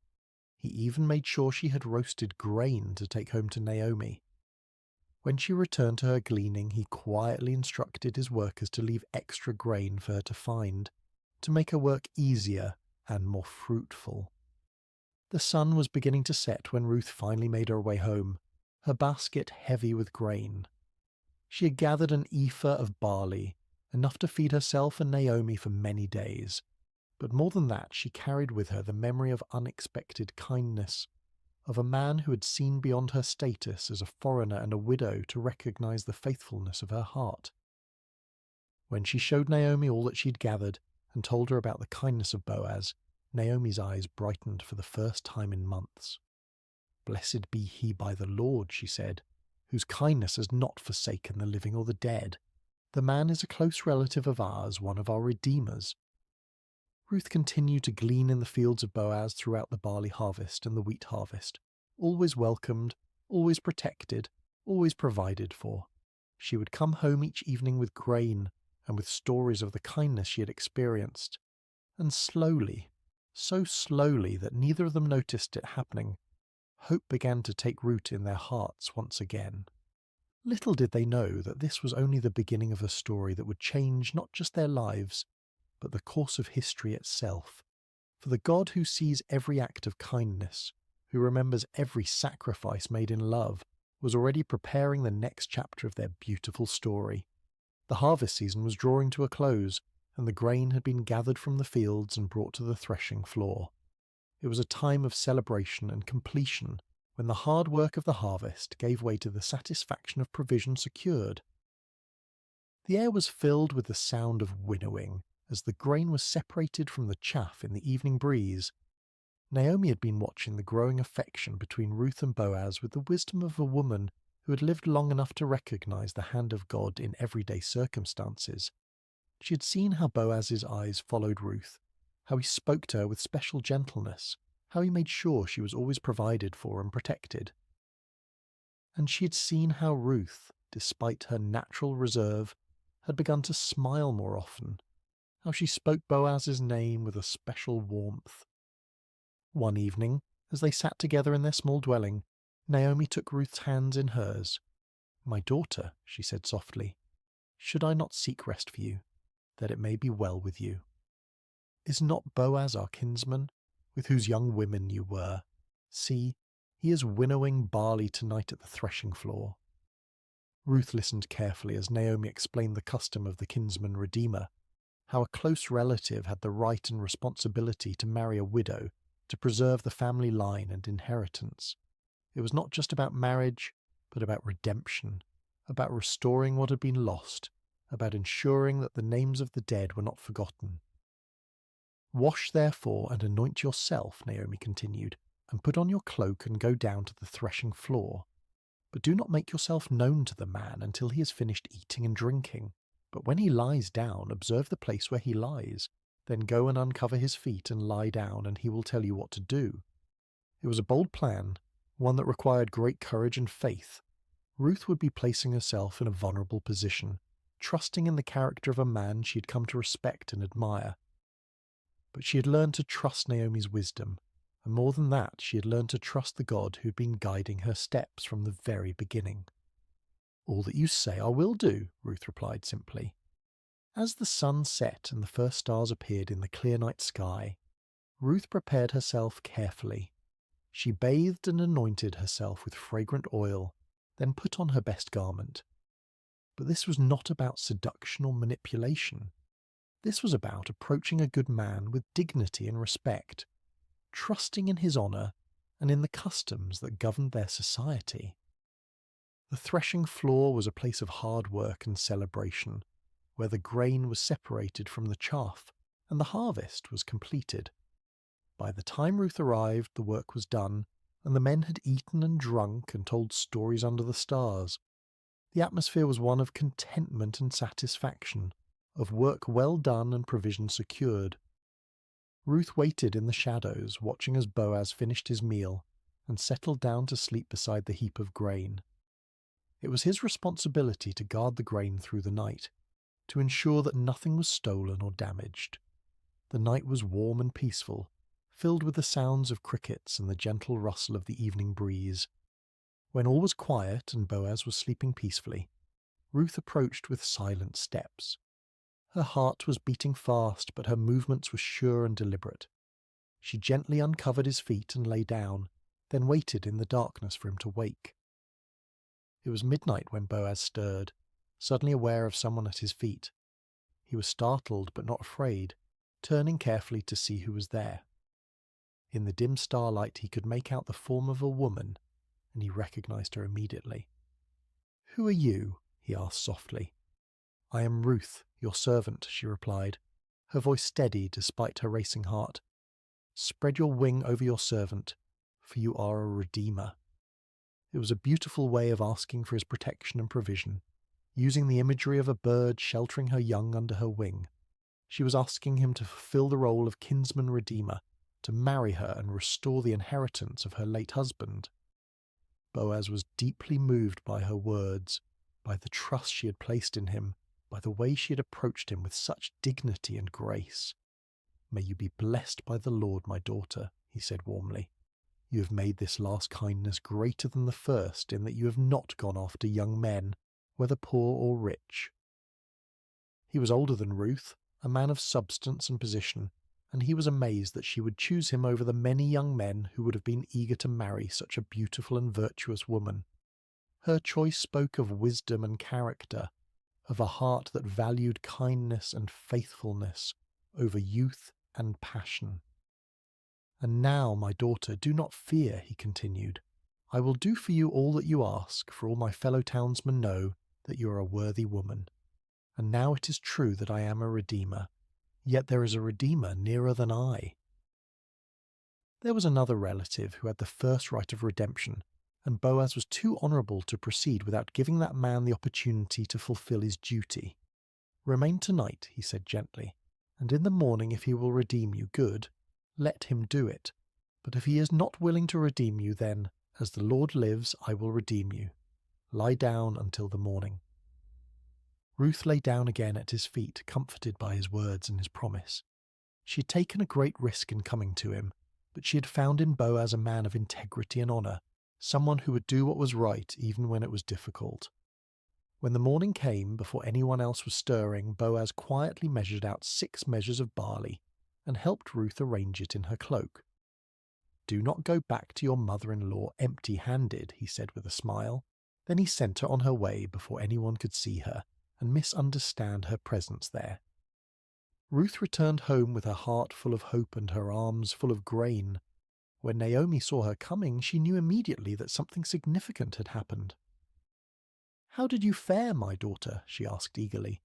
He even made sure she had roasted grain to take home to Naomi. When she returned to her gleaning, he quietly instructed his workers to leave extra grain for her to find, to make her work easier and more fruitful. The sun was beginning to set when Ruth finally made her way home, her basket heavy with grain. She had gathered an ephah of barley, enough to feed herself and Naomi for many days. But more than that, she carried with her the memory of unexpected kindness, of a man who had seen beyond her status as a foreigner and a widow to recognize the faithfulness of her heart. When she showed Naomi all that she'd gathered and told her about the kindness of Boaz, Naomi's eyes brightened for the first time in months. "Blessed be he by the Lord," she said, "whose kindness has not forsaken the living or the dead. The man is a close relative of ours, one of our redeemers." Ruth continued to glean in the fields of Boaz throughout the barley harvest and the wheat harvest, always welcomed, always protected, always provided for. She would come home each evening with grain and with stories of the kindness she had experienced. And slowly, so slowly that neither of them noticed it happening, hope began to take root in their hearts once again. Little did they know that this was only the beginning of a story that would change not just their lives, but the course of history itself. For the God who sees every act of kindness, who remembers every sacrifice made in love, was already preparing the next chapter of their beautiful story. The harvest season was drawing to a close, and the grain had been gathered from the fields and brought to the threshing floor. It was a time of celebration and completion, when the hard work of the harvest gave way to the satisfaction of provision secured. The air was filled with the sound of winnowing, as the grain was separated from the chaff in the evening breeze. Naomi had been watching the growing affection between Ruth and Boaz with the wisdom of a woman who had lived long enough to recognize the hand of God in everyday circumstances. She had seen how Boaz's eyes followed Ruth, how he spoke to her with special gentleness, how he made sure she was always provided for and protected. And she had seen how Ruth, despite her natural reserve, had begun to smile more often, how she spoke Boaz's name with a special warmth. One evening, as they sat together in their small dwelling, Naomi took Ruth's hands in hers. "My daughter," she said softly, "should I not seek rest for you, that it may be well with you? Is not Boaz our kinsman, with whose young women you were? See, he is winnowing barley tonight at the threshing floor." Ruth listened carefully as Naomi explained the custom of the kinsman redeemer, how a close relative had the right and responsibility to marry a widow to preserve the family line and inheritance. It was not just about marriage, but about redemption, about restoring what had been lost, about ensuring that the names of the dead were not forgotten. "Wash therefore and anoint yourself," Naomi continued, "and put on your cloak and go down to the threshing floor. But do not make yourself known to the man until he has finished eating and drinking. But when he lies down, observe the place where he lies. Then go and uncover his feet and lie down, and he will tell you what to do." It was a bold plan, one that required great courage and faith. Ruth would be placing herself in a vulnerable position, trusting in the character of a man she had come to respect and admire. But she had learned to trust Naomi's wisdom, and more than that, she had learned to trust the God who had been guiding her steps from the very beginning. "All that you say I will do," Ruth replied simply. As the sun set and the first stars appeared in the clear night sky, Ruth prepared herself carefully. She bathed and anointed herself with fragrant oil, then put on her best garment. But this was not about seduction or manipulation. This was about approaching a good man with dignity and respect, trusting in his honour and in the customs that governed their society. The threshing floor was a place of hard work and celebration, where the grain was separated from the chaff and the harvest was completed. By the time Ruth arrived, the work was done, and the men had eaten and drunk and told stories under the stars. The atmosphere was one of contentment and satisfaction, of work well done and provision secured. Ruth waited in the shadows, watching as Boaz finished his meal and settled down to sleep beside the heap of grain. It was his responsibility to guard the grain through the night, to ensure that nothing was stolen or damaged. The night was warm and peaceful, filled with the sounds of crickets and the gentle rustle of the evening breeze. When all was quiet and Boaz was sleeping peacefully, Ruth approached with silent steps. Her heart was beating fast, but her movements were sure and deliberate. She gently uncovered his feet and lay down, then waited in the darkness for him to wake. It was midnight when Boaz stirred, suddenly aware of someone at his feet. He was startled but not afraid, turning carefully to see who was there. In the dim starlight he could make out the form of a woman, and he recognized her immediately. "Who are you?" he asked softly. "I am Ruth, your servant," she replied, her voice steady despite her racing heart. "Spread your wing over your servant, for you are a redeemer." It was a beautiful way of asking for his protection and provision, using the imagery of a bird sheltering her young under her wing. She was asking him to fulfill the role of kinsman redeemer, to marry her and restore the inheritance of her late husband. Boaz was deeply moved by her words, by the trust she had placed in him, by the way she had approached him with such dignity and grace. "May you be blessed by the Lord, my daughter," he said warmly. "You have made this last kindness greater than the first in that you have not gone after young men, whether poor or rich." He was older than Ruth, a man of substance and position, and he was amazed that she would choose him over the many young men who would have been eager to marry such a beautiful and virtuous woman. Her choice spoke of wisdom and character, of a heart that valued kindness and faithfulness over youth and passion. "And now, my daughter, do not fear," he continued. "I will do for you all that you ask, for all my fellow townsmen know that you are a worthy woman. And now it is true that I am a redeemer, yet there is a redeemer nearer than I." There was another relative who had the first right of redemption, and Boaz was too honourable to proceed without giving that man the opportunity to fulfil his duty. "Remain tonight," he said gently, "and in the morning if he will redeem you, good, let him do it. But if he is not willing to redeem you, then, as the Lord lives, I will redeem you. Lie down until the morning." Ruth lay down again at his feet, comforted by his words and his promise. She had taken a great risk in coming to him, but she had found in Boaz a man of integrity and honour, someone who would do what was right even when it was difficult. When the morning came, before anyone else was stirring, Boaz quietly measured out 6 measures of barley and helped Ruth arrange it in her cloak. "Do not go back to your mother-in-law empty-handed," he said with a smile. Then he sent her on her way before anyone could see her and misunderstand her presence there. Ruth returned home with her heart full of hope and her arms full of grain. When Naomi saw her coming, she knew immediately that something significant had happened. "How did you fare, my daughter?" she asked eagerly.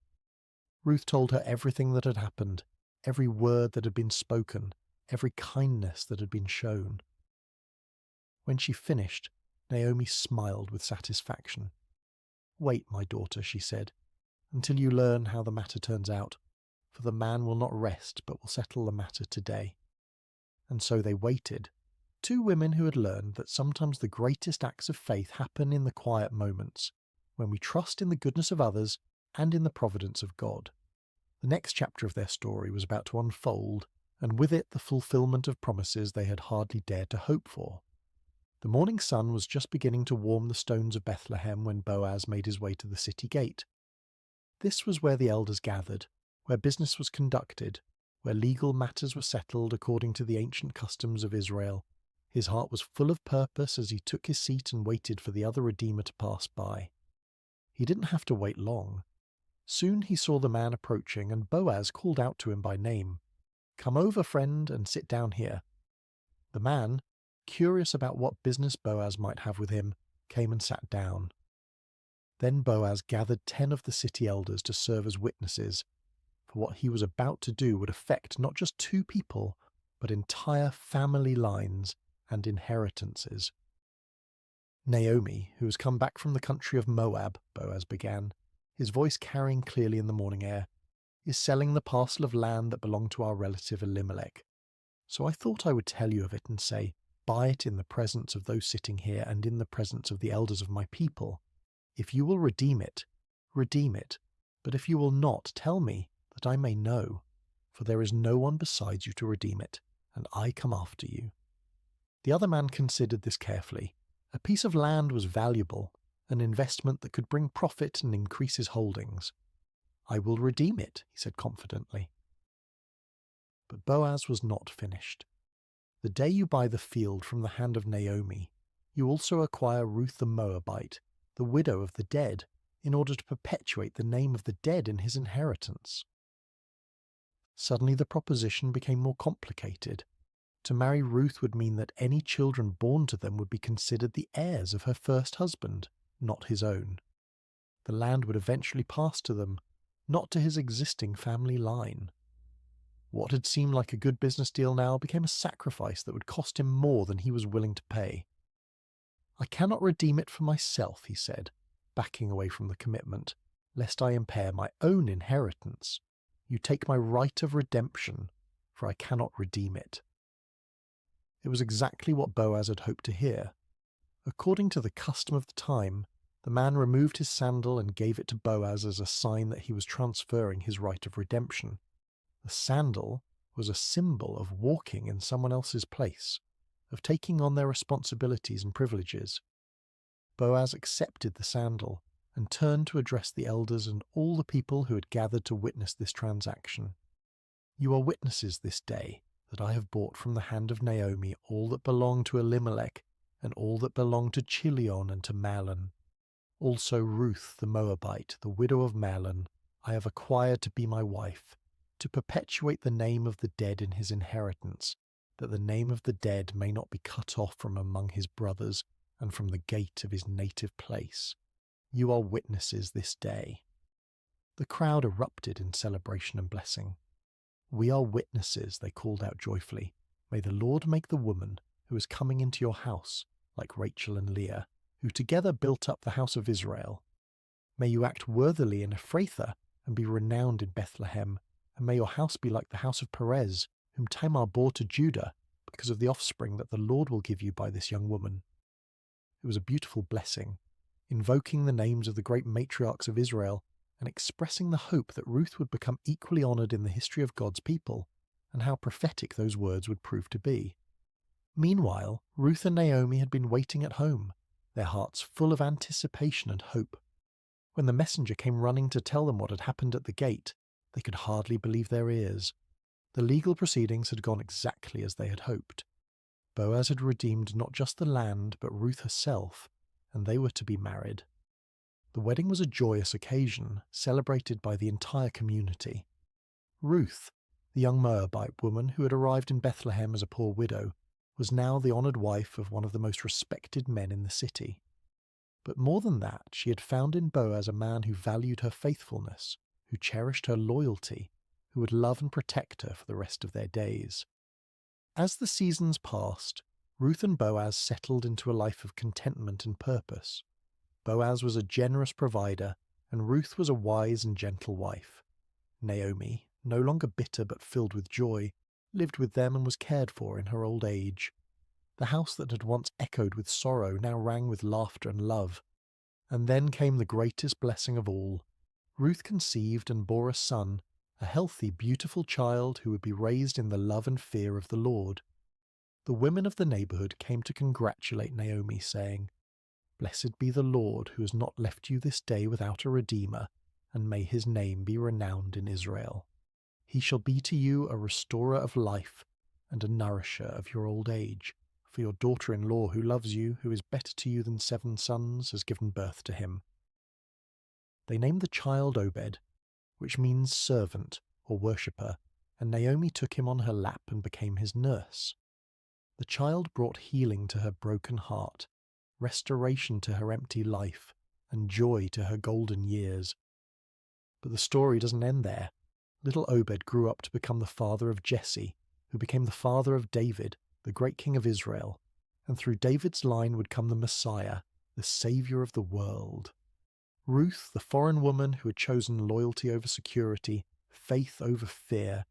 Ruth told her everything that had happened, every word that had been spoken, every kindness that had been shown. When she finished, Naomi smiled with satisfaction. "Wait, my daughter," she said, "until you learn how the matter turns out, for the man will not rest but will settle the matter today." And so they waited, 2 women who had learned that sometimes the greatest acts of faith happen in the quiet moments, when we trust in the goodness of others and in the providence of God. The next chapter of their story was about to unfold, and with it the fulfillment of promises they had hardly dared to hope for. The morning sun was just beginning to warm the stones of Bethlehem when Boaz made his way to the city gate. This was where the elders gathered, where business was conducted, where legal matters were settled according to the ancient customs of Israel. His heart was full of purpose as he took his seat and waited for the other Redeemer to pass by. He didn't have to wait long. Soon he saw the man approaching, and Boaz called out to him by name. "Come over, friend, and sit down here." The man, curious about what business Boaz might have with him, came and sat down. Then Boaz gathered 10 of the city elders to serve as witnesses, for what he was about to do would affect not just 2 people, but entire family lines and inheritances. "Naomi, who has come back from the country of Moab," Boaz began, his voice carrying clearly in the morning air, "is selling the parcel of land that belonged to our relative Elimelech. So I thought I would tell you of it and say, buy it in the presence of those sitting here and in the presence of the elders of my people. If you will redeem it, but if you will not, tell me, that I may know, for there is no one besides you to redeem it, and I come after you." The other man considered this carefully. A piece of land was valuable, an investment that could bring profit and increase his holdings. "I will redeem it," he said confidently. But Boaz was not finished. "The day you buy the field from the hand of Naomi, you also acquire Ruth the Moabite, the widow of the dead, in order to perpetuate the name of the dead in his inheritance." Suddenly the proposition became more complicated. To marry Ruth would mean that any children born to them would be considered the heirs of her first husband, not his own. The land would eventually pass to them, not to his existing family line. What had seemed like a good business deal now became a sacrifice that would cost him more than he was willing to pay. "I cannot redeem it for myself," he said, backing away from the commitment, "lest I impair my own inheritance. You take my right of redemption, for I cannot redeem it." It was exactly what Boaz had hoped to hear. According to the custom of the time, the man removed his sandal and gave it to Boaz as a sign that he was transferring his right of redemption. The sandal was a symbol of walking in someone else's place, of taking on their responsibilities and privileges. Boaz accepted the sandal and turned to address the elders and all the people who had gathered to witness this transaction. "You are witnesses this day that I have bought from the hand of Naomi all that belonged to Elimelech and all that belonged to Chilion and to Mahlon. Also Ruth the Moabite, the widow of Mahlon, I have acquired to be my wife, to perpetuate the name of the dead in his inheritance, that the name of the dead may not be cut off from among his brothers and from the gate of his native place. You are witnesses this day." The crowd erupted in celebration and blessing. "We are witnesses," they called out joyfully. "May the Lord make the woman who is coming into your house like Rachel and Leah, who together built up the house of Israel. May you act worthily in Ephrathah and be renowned in Bethlehem, and may your house be like the house of Perez, whom Tamar bore to Judah, because of the offspring that the Lord will give you by this young woman." It was a beautiful blessing, invoking the names of the great matriarchs of Israel and expressing the hope that Ruth would become equally honoured in the history of God's people, and how prophetic those words would prove to be. Meanwhile, Ruth and Naomi had been waiting at home, their hearts full of anticipation and hope. When the messenger came running to tell them what had happened at the gate, they could hardly believe their ears. The legal proceedings had gone exactly as they had hoped. Boaz had redeemed not just the land, but Ruth herself, and they were to be married. The wedding was a joyous occasion, celebrated by the entire community. Ruth, the young Moabite woman who had arrived in Bethlehem as a poor widow, was now the honoured wife of one of the most respected men in the city. But more than that, she had found in Boaz a man who valued her faithfulness, who cherished her loyalty, who would love and protect her for the rest of their days. As the seasons passed, Ruth and Boaz settled into a life of contentment and purpose. Boaz was a generous provider, and Ruth was a wise and gentle wife. Naomi, no longer bitter but filled with joy, lived with them and was cared for in her old age. The house that had once echoed with sorrow now rang with laughter and love. And then came the greatest blessing of all. Ruth conceived and bore a son, a healthy, beautiful child who would be raised in the love and fear of the Lord. The women of the neighbourhood came to congratulate Naomi, saying, "Blessed be the Lord who has not left you this day without a redeemer, and may his name be renowned in Israel. He shall be to you a restorer of life and a nourisher of your old age, for your daughter-in-law who loves you, who is better to you than 7 sons, has given birth to him." They named the child Obed, which means servant or worshipper, and Naomi took him on her lap and became his nurse. The child brought healing to her broken heart, restoration to her empty life, and joy to her golden years. But the story doesn't end there. Little Obed grew up to become the father of Jesse, who became the father of David, the great king of Israel, and through David's line would come the Messiah, the Saviour of the world. Ruth, the foreign woman who had chosen loyalty over security, faith over fear,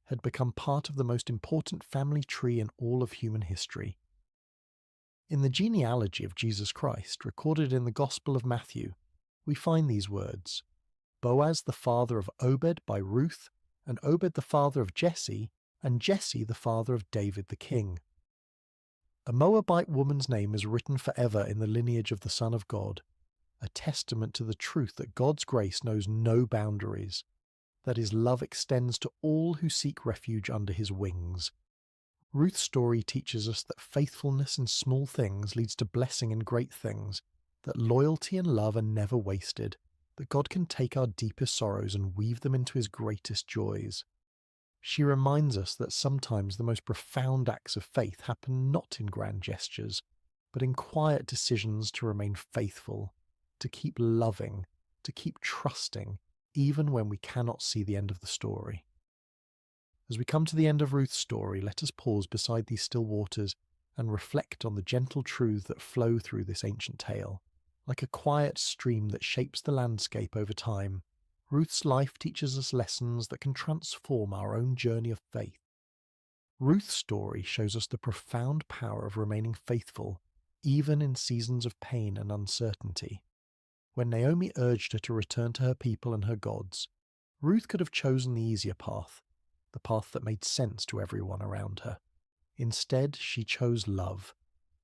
had become part of the most important family tree in all of human history. In the genealogy of Jesus Christ, recorded in the Gospel of Matthew, we find these words: Boaz the father of Obed by Ruth, and Obed the father of Jesse, and Jesse the father of David the king. A Moabite woman's name is written forever in the lineage of the Son of God, a testament to the truth that God's grace knows no boundaries, that his love extends to all who seek refuge under his wings. Ruth's story teaches us that faithfulness in small things leads to blessing in great things, that loyalty and love are never wasted, that God can take our deepest sorrows and weave them into his greatest joys. She reminds us that sometimes the most profound acts of faith happen not in grand gestures, but in quiet decisions to remain faithful, to keep loving, to keep trusting, even when we cannot see the end of the story. As we come to the end of Ruth's story, let us pause beside these still waters and reflect on the gentle truths that flow through this ancient tale. Like a quiet stream that shapes the landscape over time, Ruth's life teaches us lessons that can transform our own journey of faith. Ruth's story shows us the profound power of remaining faithful, even in seasons of pain and uncertainty. When Naomi urged her to return to her people and her gods, Ruth could have chosen the easier path, the path that made sense to everyone around her. Instead, she chose love.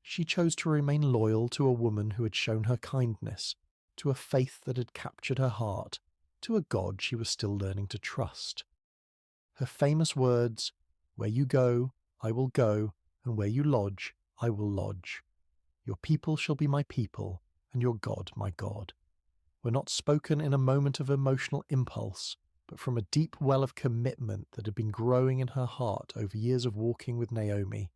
She chose to remain loyal to a woman who had shown her kindness, to a faith that had captured her heart, to a God she was still learning to trust. Her famous words, "Where you go, I will go, and where you lodge, I will lodge. Your people shall be my people, and your God my God," were not spoken in a moment of emotional impulse, but from a deep well of commitment that had been growing in her heart over years of walking with Naomi.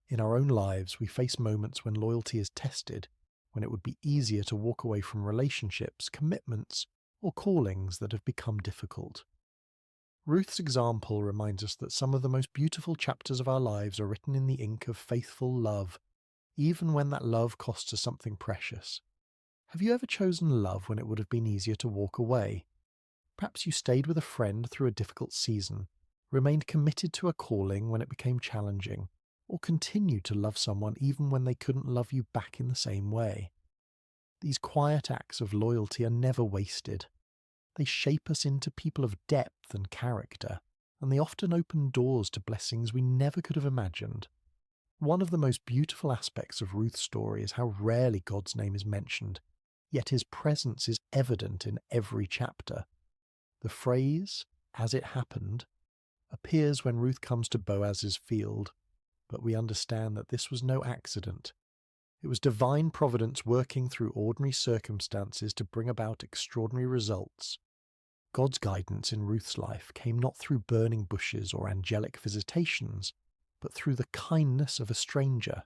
In our own lives, we face moments when loyalty is tested, when it would be easier to walk away from relationships, commitments, or callings that have become difficult. Ruth's example reminds us that some of the most beautiful chapters of our lives are written in the ink of faithful love, even when that love costs us something precious. Have you ever chosen love when it would have been easier to walk away? Perhaps you stayed with a friend through a difficult season, remained committed to a calling when it became challenging, or continued to love someone even when they couldn't love you back in the same way. These quiet acts of loyalty are never wasted. They shape us into people of depth and character, and they often open doors to blessings we never could have imagined. One of the most beautiful aspects of Ruth's story is how rarely God's name is mentioned, yet his presence is evident in every chapter. The phrase, "as it happened," appears when Ruth comes to Boaz's field, but we understand that this was no accident. It was divine providence working through ordinary circumstances to bring about extraordinary results. God's guidance in Ruth's life came not through burning bushes or angelic visitations, but through the kindness of a stranger,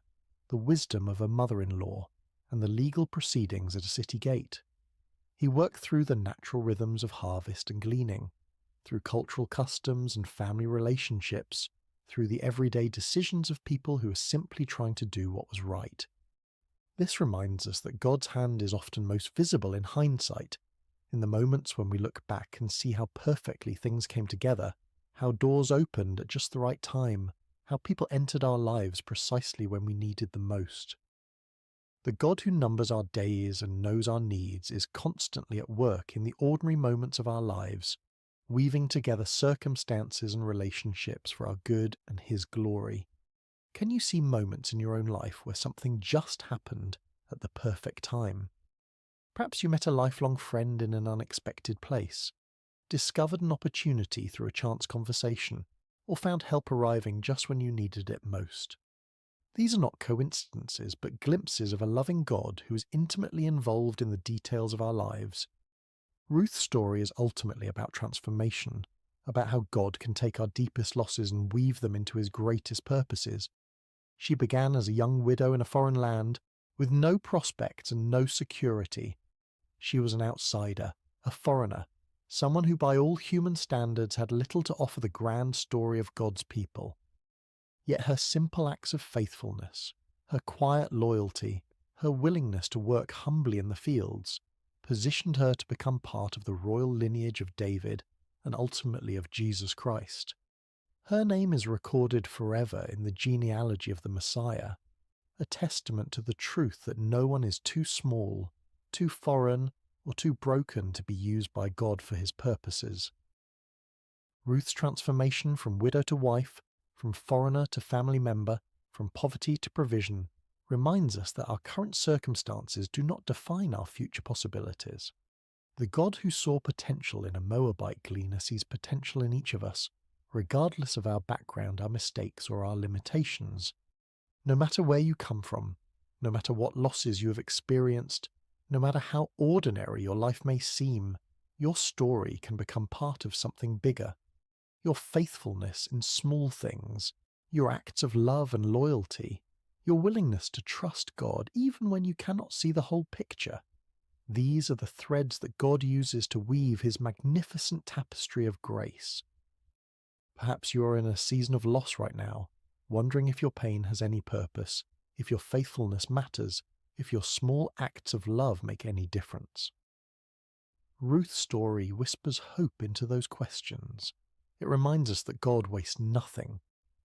the wisdom of a mother-in-law, and the legal proceedings at a city gate. He worked through the natural rhythms of harvest and gleaning, through cultural customs and family relationships, through the everyday decisions of people who were simply trying to do what was right. This reminds us that God's hand is often most visible in hindsight, in the moments when we look back and see how perfectly things came together, how doors opened at just the right time, how people entered our lives precisely when we needed them most. The God who numbers our days and knows our needs is constantly at work in the ordinary moments of our lives, weaving together circumstances and relationships for our good and his glory. Can you see moments in your own life where something just happened at the perfect time? Perhaps you met a lifelong friend in an unexpected place, discovered an opportunity through a chance conversation, or found help arriving just when you needed it most. These are not coincidences, but glimpses of a loving God who is intimately involved in the details of our lives. Ruth's story is ultimately about transformation, about how God can take our deepest losses and weave them into his greatest purposes. She began as a young widow in a foreign land, with no prospects and no security. She was an outsider, a foreigner, someone who by all human standards had little to offer the grand story of God's people. Yet her simple acts of faithfulness, her quiet loyalty, her willingness to work humbly in the fields, positioned her to become part of the royal lineage of David and ultimately of Jesus Christ. Her name is recorded forever in the genealogy of the Messiah, a testament to the truth that no one is too small, too foreign, or too broken to be used by God for his purposes. Ruth's transformation from widow to wife, from foreigner to family member, from poverty to provision, reminds us that our current circumstances do not define our future possibilities. The God who saw potential in a Moabite gleaner sees potential in each of us, regardless of our background, our mistakes, or our limitations. No matter where you come from, no matter what losses you have experienced, no matter how ordinary your life may seem, your story can become part of something bigger. Your faithfulness in small things, your acts of love and loyalty, your willingness to trust God even when you cannot see the whole picture. These are the threads that God uses to weave his magnificent tapestry of grace. Perhaps you are in a season of loss right now, wondering if your pain has any purpose, if your faithfulness matters, if your small acts of love make any difference. Ruth's story whispers hope into those questions. It reminds us that God wastes nothing,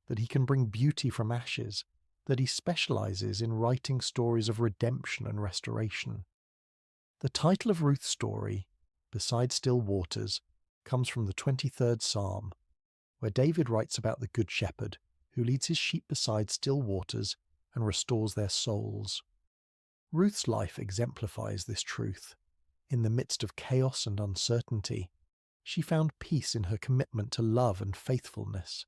that he can bring beauty from ashes, that he specializes in writing stories of redemption and restoration. The title of Ruth's story, Beside Still Waters, comes from the 23rd Psalm, where David writes about the Good Shepherd who leads his sheep beside still waters and restores their souls. Ruth's life exemplifies this truth. In the midst of chaos and uncertainty, she found peace in her commitment to love and faithfulness.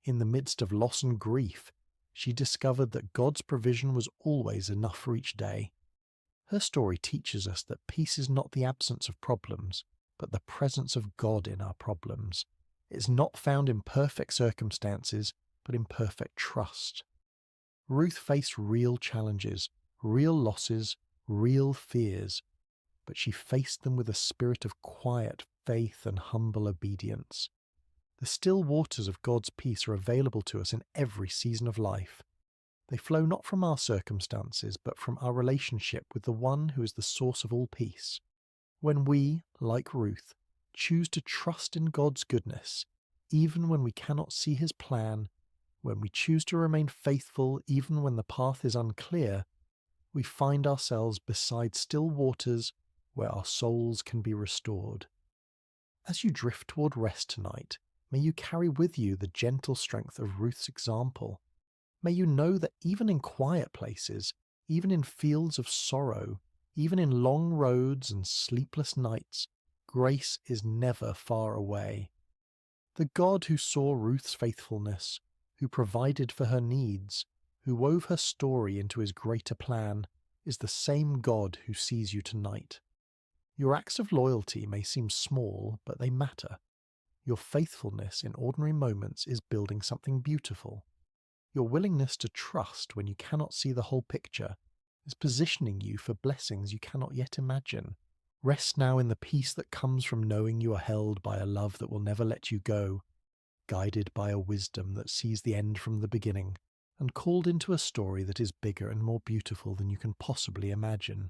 In the midst of loss and grief, she discovered that God's provision was always enough for each day. Her story teaches us that peace is not the absence of problems, but the presence of God in our problems. It is not found in perfect circumstances, but in perfect trust. Ruth faced real challenges, real losses, real fears, but she faced them with a spirit of quiet faith and humble obedience. The still waters of God's peace are available to us in every season of life. They flow not from our circumstances, but from our relationship with the one who is the source of all peace. When we, like Ruth, choose to trust in God's goodness, even when we cannot see his plan, when we choose to remain faithful even when the path is unclear, we find ourselves beside still waters where our souls can be restored. As you drift toward rest tonight, may you carry with you the gentle strength of Ruth's example. May you know that even in quiet places, even in fields of sorrow, even in long roads and sleepless nights, grace is never far away. The God who saw Ruth's faithfulness, who provided for her needs, who wove her story into his greater plan, is the same God who sees you tonight. Your acts of loyalty may seem small, but they matter. Your faithfulness in ordinary moments is building something beautiful. Your willingness to trust when you cannot see the whole picture is positioning you for blessings you cannot yet imagine. Rest now in the peace that comes from knowing you are held by a love that will never let you go, guided by a wisdom that sees the end from the beginning, and called into a story that is bigger and more beautiful than you can possibly imagine.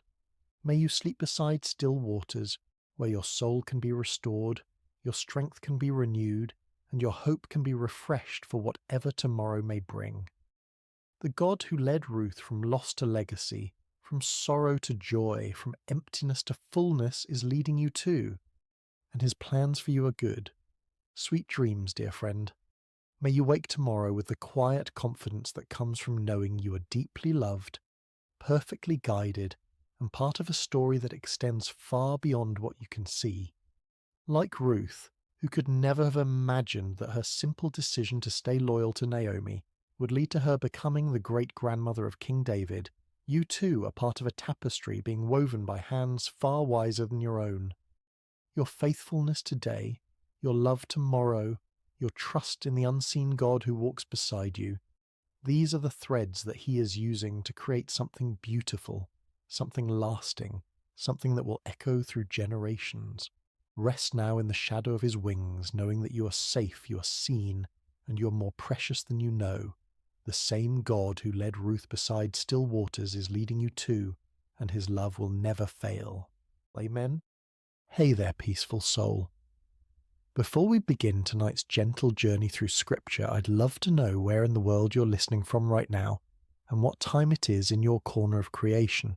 May you sleep beside still waters, where your soul can be restored, your strength can be renewed, and your hope can be refreshed for whatever tomorrow may bring. The God who led Ruth from loss to legacy, from sorrow to joy, from emptiness to fullness is leading you too, and his plans for you are good. Sweet dreams, dear friend. May you wake tomorrow with the quiet confidence that comes from knowing you are deeply loved, perfectly guided, and part of a story that extends far beyond what you can see. Like Ruth, who could never have imagined that her simple decision to stay loyal to Naomi would lead to her becoming the great-grandmother of King David, you too are part of a tapestry being woven by hands far wiser than your own. Your faithfulness today, your love tomorrow, your trust in the unseen God who walks beside you, these are the threads that he is using to create something beautiful, something lasting, something that will echo through generations. Rest now in the shadow of his wings, knowing that you are safe, you are seen, and you are more precious than you know. The same God who led Ruth beside still waters is leading you too, and his love will never fail. Amen? Hey there, peaceful soul. Before we begin tonight's gentle journey through Scripture, I'd love to know where in the world you're listening from right now, and what time it is in your corner of creation.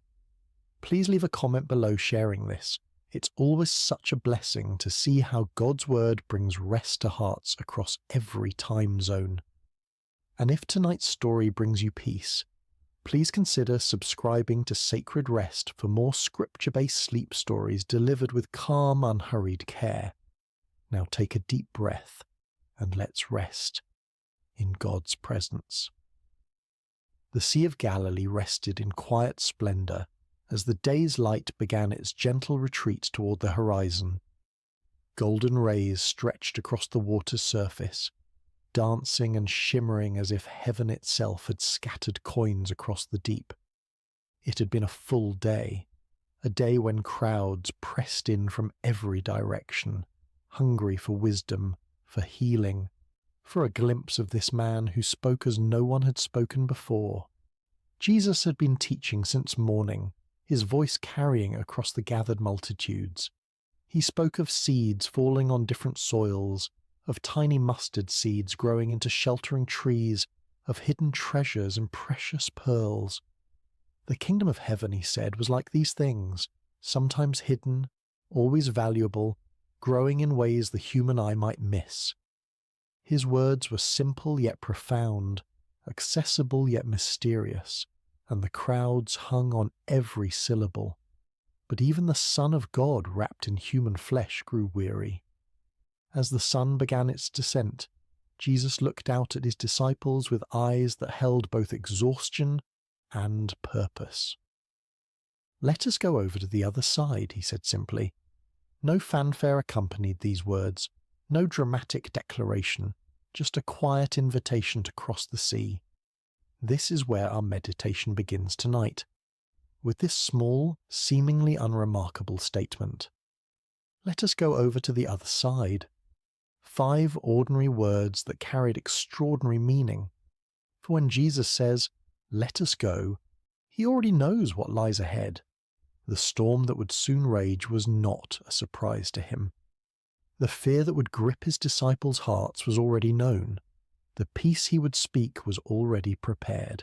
Please leave a comment below sharing this. It's always such a blessing to see how God's Word brings rest to hearts across every time zone. And if tonight's story brings you peace, please consider subscribing to Sacred Rest for more scripture-based sleep stories delivered with calm, unhurried care. Now take a deep breath and let's rest in God's presence. The Sea of Galilee rested in quiet splendor as the day's light began its gentle retreat toward the horizon. Golden rays stretched across the water's surface, dancing and shimmering as if heaven itself had scattered coins across the deep. It had been a full day, a day when crowds pressed in from every direction, hungry for wisdom, for healing, for a glimpse of this man who spoke as no one had spoken before. Jesus had been teaching since morning, his voice carrying across the gathered multitudes. He spoke of seeds falling on different soils, of tiny mustard seeds growing into sheltering trees, of hidden treasures and precious pearls. The kingdom of heaven, he said, was like these things, sometimes hidden, always valuable, growing in ways the human eye might miss. His words were simple yet profound, accessible yet mysterious, and the crowds hung on every syllable. But even the Son of God wrapped in human flesh grew weary. As the sun began its descent, Jesus looked out at his disciples with eyes that held both exhaustion and purpose. "Let us go over to the other side," he said simply. No fanfare accompanied these words, no dramatic declaration, just a quiet invitation to cross the sea. This is where our meditation begins tonight, with this small, seemingly unremarkable statement. Let us go over to the other side. 5 ordinary words that carried extraordinary meaning. For when Jesus says, "Let us go," he already knows what lies ahead. The storm that would soon rage was not a surprise to him. The fear that would grip his disciples' hearts was already known. The peace he would speak was already prepared.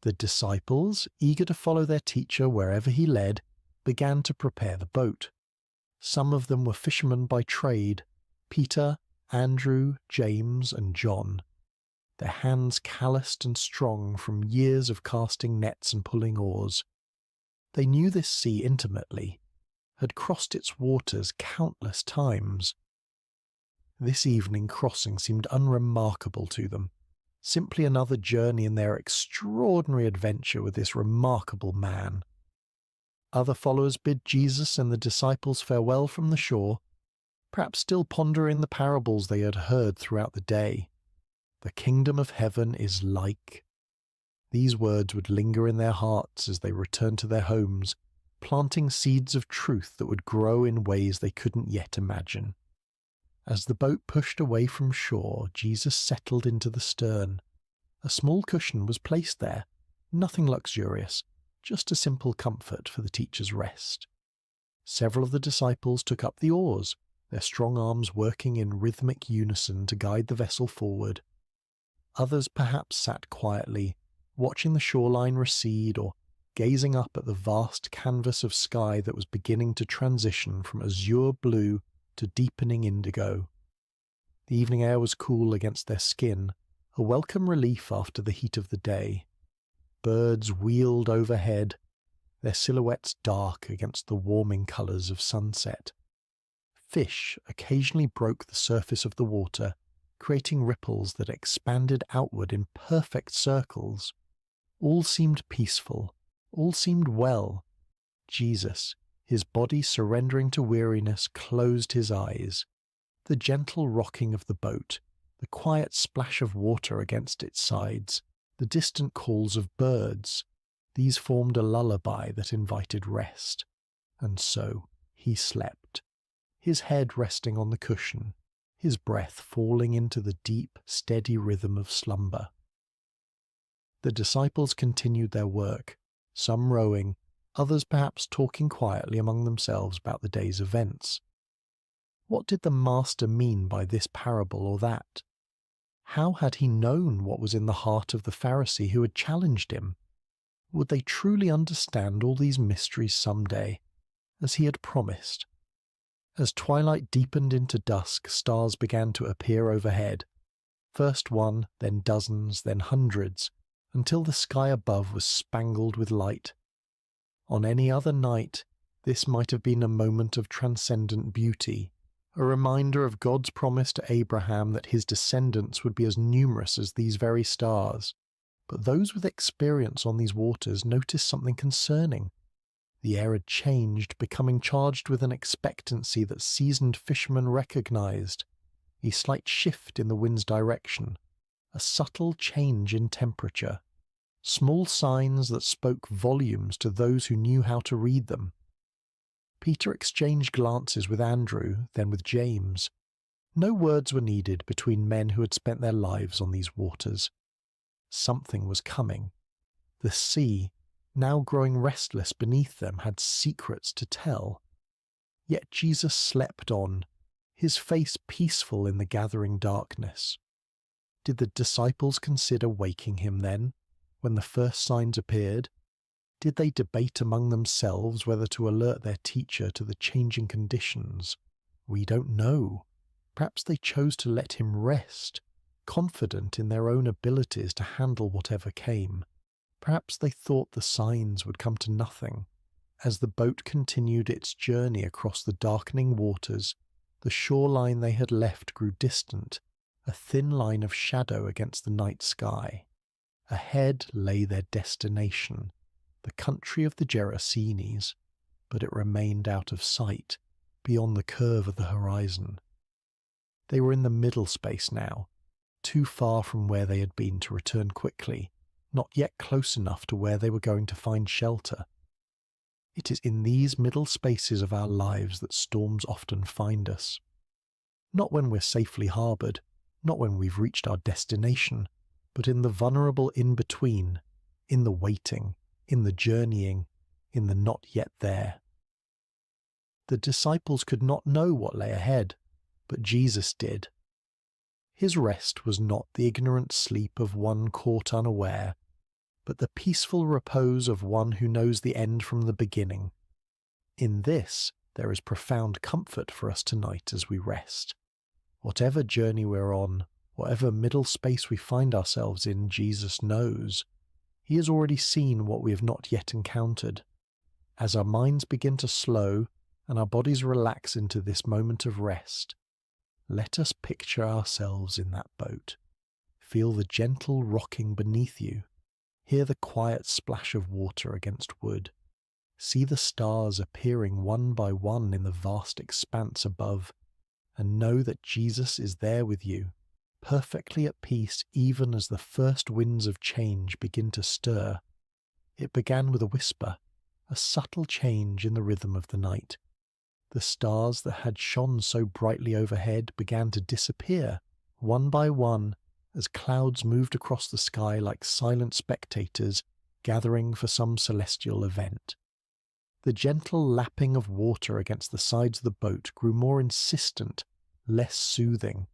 The disciples, eager to follow their teacher wherever he led, began to prepare the boat. Some of them were fishermen by trade: Peter, Andrew, James, and John. Their hands calloused and strong from years of casting nets and pulling oars. They knew this sea intimately, had crossed its waters countless times. This evening crossing seemed unremarkable to them, simply another journey in their extraordinary adventure with this remarkable man. Other followers bid Jesus and the disciples farewell from the shore, perhaps still pondering the parables they had heard throughout the day. The kingdom of heaven is like. These words would linger in their hearts as they returned to their homes, planting seeds of truth that would grow in ways they couldn't yet imagine. As the boat pushed away from shore, Jesus settled into the stern. A small cushion was placed there, nothing luxurious, just a simple comfort for the teacher's rest. Several of the disciples took up the oars, their strong arms working in rhythmic unison to guide the vessel forward. Others perhaps sat quietly, watching the shoreline recede or gazing up at the vast canvas of sky that was beginning to transition from azure blue to deepening indigo. The evening air was cool against their skin, a welcome relief after the heat of the day. Birds wheeled overhead, their silhouettes dark against the warming colours of sunset. Fish occasionally broke the surface of the water, creating ripples that expanded outward in perfect circles. All seemed peaceful, all seemed well. Jesus, his body surrendering to weariness, closed his eyes. The gentle rocking of the boat, the quiet splash of water against its sides, the distant calls of birds, these formed a lullaby that invited rest. And so he slept, his head resting on the cushion, his breath falling into the deep, steady rhythm of slumber. The disciples continued their work, some rowing, others perhaps talking quietly among themselves about the day's events. What did the Master mean by this parable or that? How had he known what was in the heart of the Pharisee who had challenged him? Would they truly understand all these mysteries some day, as he had promised? As twilight deepened into dusk, stars began to appear overhead. First one, then dozens, then hundreds, until the sky above was spangled with light. On any other night, this might have been a moment of transcendent beauty, a reminder of God's promise to Abraham that his descendants would be as numerous as these very stars. But those with experience on these waters noticed something concerning. The air had changed, becoming charged with an expectancy that seasoned fishermen recognized. A slight shift in the wind's direction, a subtle change in temperature, small signs that spoke volumes to those who knew how to read them. Peter exchanged glances with Andrew, then with James. No words were needed between men who had spent their lives on these waters. Something was coming. The sea, now growing restless beneath them, had secrets to tell. Yet Jesus slept on, his face peaceful in the gathering darkness. Did the disciples consider waking him then, when the first signs appeared? Did they debate among themselves whether to alert their teacher to the changing conditions? We don't know. Perhaps they chose to let him rest, confident in their own abilities to handle whatever came. Perhaps they thought the signs would come to nothing. As the boat continued its journey across the darkening waters, the shoreline they had left grew distant, a thin line of shadow against the night sky. Ahead lay their destination, the country of the Gerasenes, but it remained out of sight, beyond the curve of the horizon. They were in the middle space now, too far from where they had been to return quickly, not yet close enough to where they were going to find shelter. It is in these middle spaces of our lives that storms often find us. Not when we're safely harboured, not when we've reached our destination, but in the vulnerable in-between, in the waiting, in the journeying, in the not yet there. The disciples could not know what lay ahead, but Jesus did. His rest was not the ignorant sleep of one caught unaware, but the peaceful repose of one who knows the end from the beginning. In this there is profound comfort for us tonight as we rest. Whatever journey we're on, whatever middle space we find ourselves in, Jesus knows. He has already seen what we have not yet encountered. As our minds begin to slow and our bodies relax into this moment of rest, let us picture ourselves in that boat. Feel the gentle rocking beneath you. Hear the quiet splash of water against wood. See the stars appearing one by one in the vast expanse above, and know that Jesus is there with you, perfectly at peace even as the first winds of change begin to stir. It began with a whisper, a subtle change in the rhythm of the night. The stars that had shone so brightly overhead began to disappear, one by one, as clouds moved across the sky like silent spectators gathering for some celestial event. The gentle lapping of water against the sides of the boat grew more insistent, less soothing.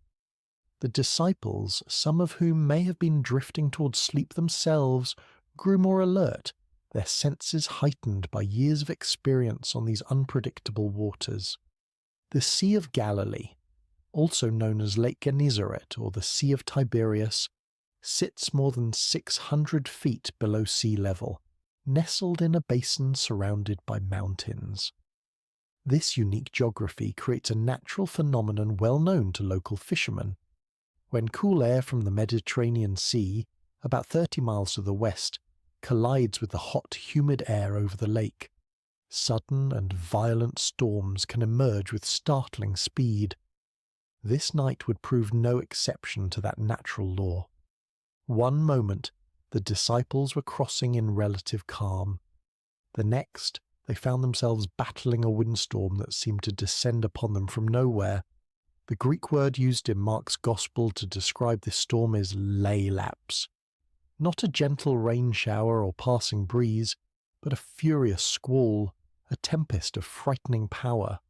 The disciples, some of whom may have been drifting towards sleep themselves, grew more alert, their senses heightened by years of experience on these unpredictable waters. The Sea of Galilee, also known as Lake Gennesaret or the Sea of Tiberias, sits more than 600 feet below sea level, nestled in a basin surrounded by mountains. This unique geography creates a natural phenomenon well known to local fishermen. When cool air from the Mediterranean Sea, about 30 miles to the west, collides with the hot, humid air over the lake, sudden and violent storms can emerge with startling speed. This night would prove no exception to that natural law. One moment, the disciples were crossing in relative calm. The next, they found themselves battling a windstorm that seemed to descend upon them from nowhere. The Greek word used in Mark's Gospel to describe this storm is leilaps. Not a gentle rain shower or passing breeze, but a furious squall, a tempest of frightening power.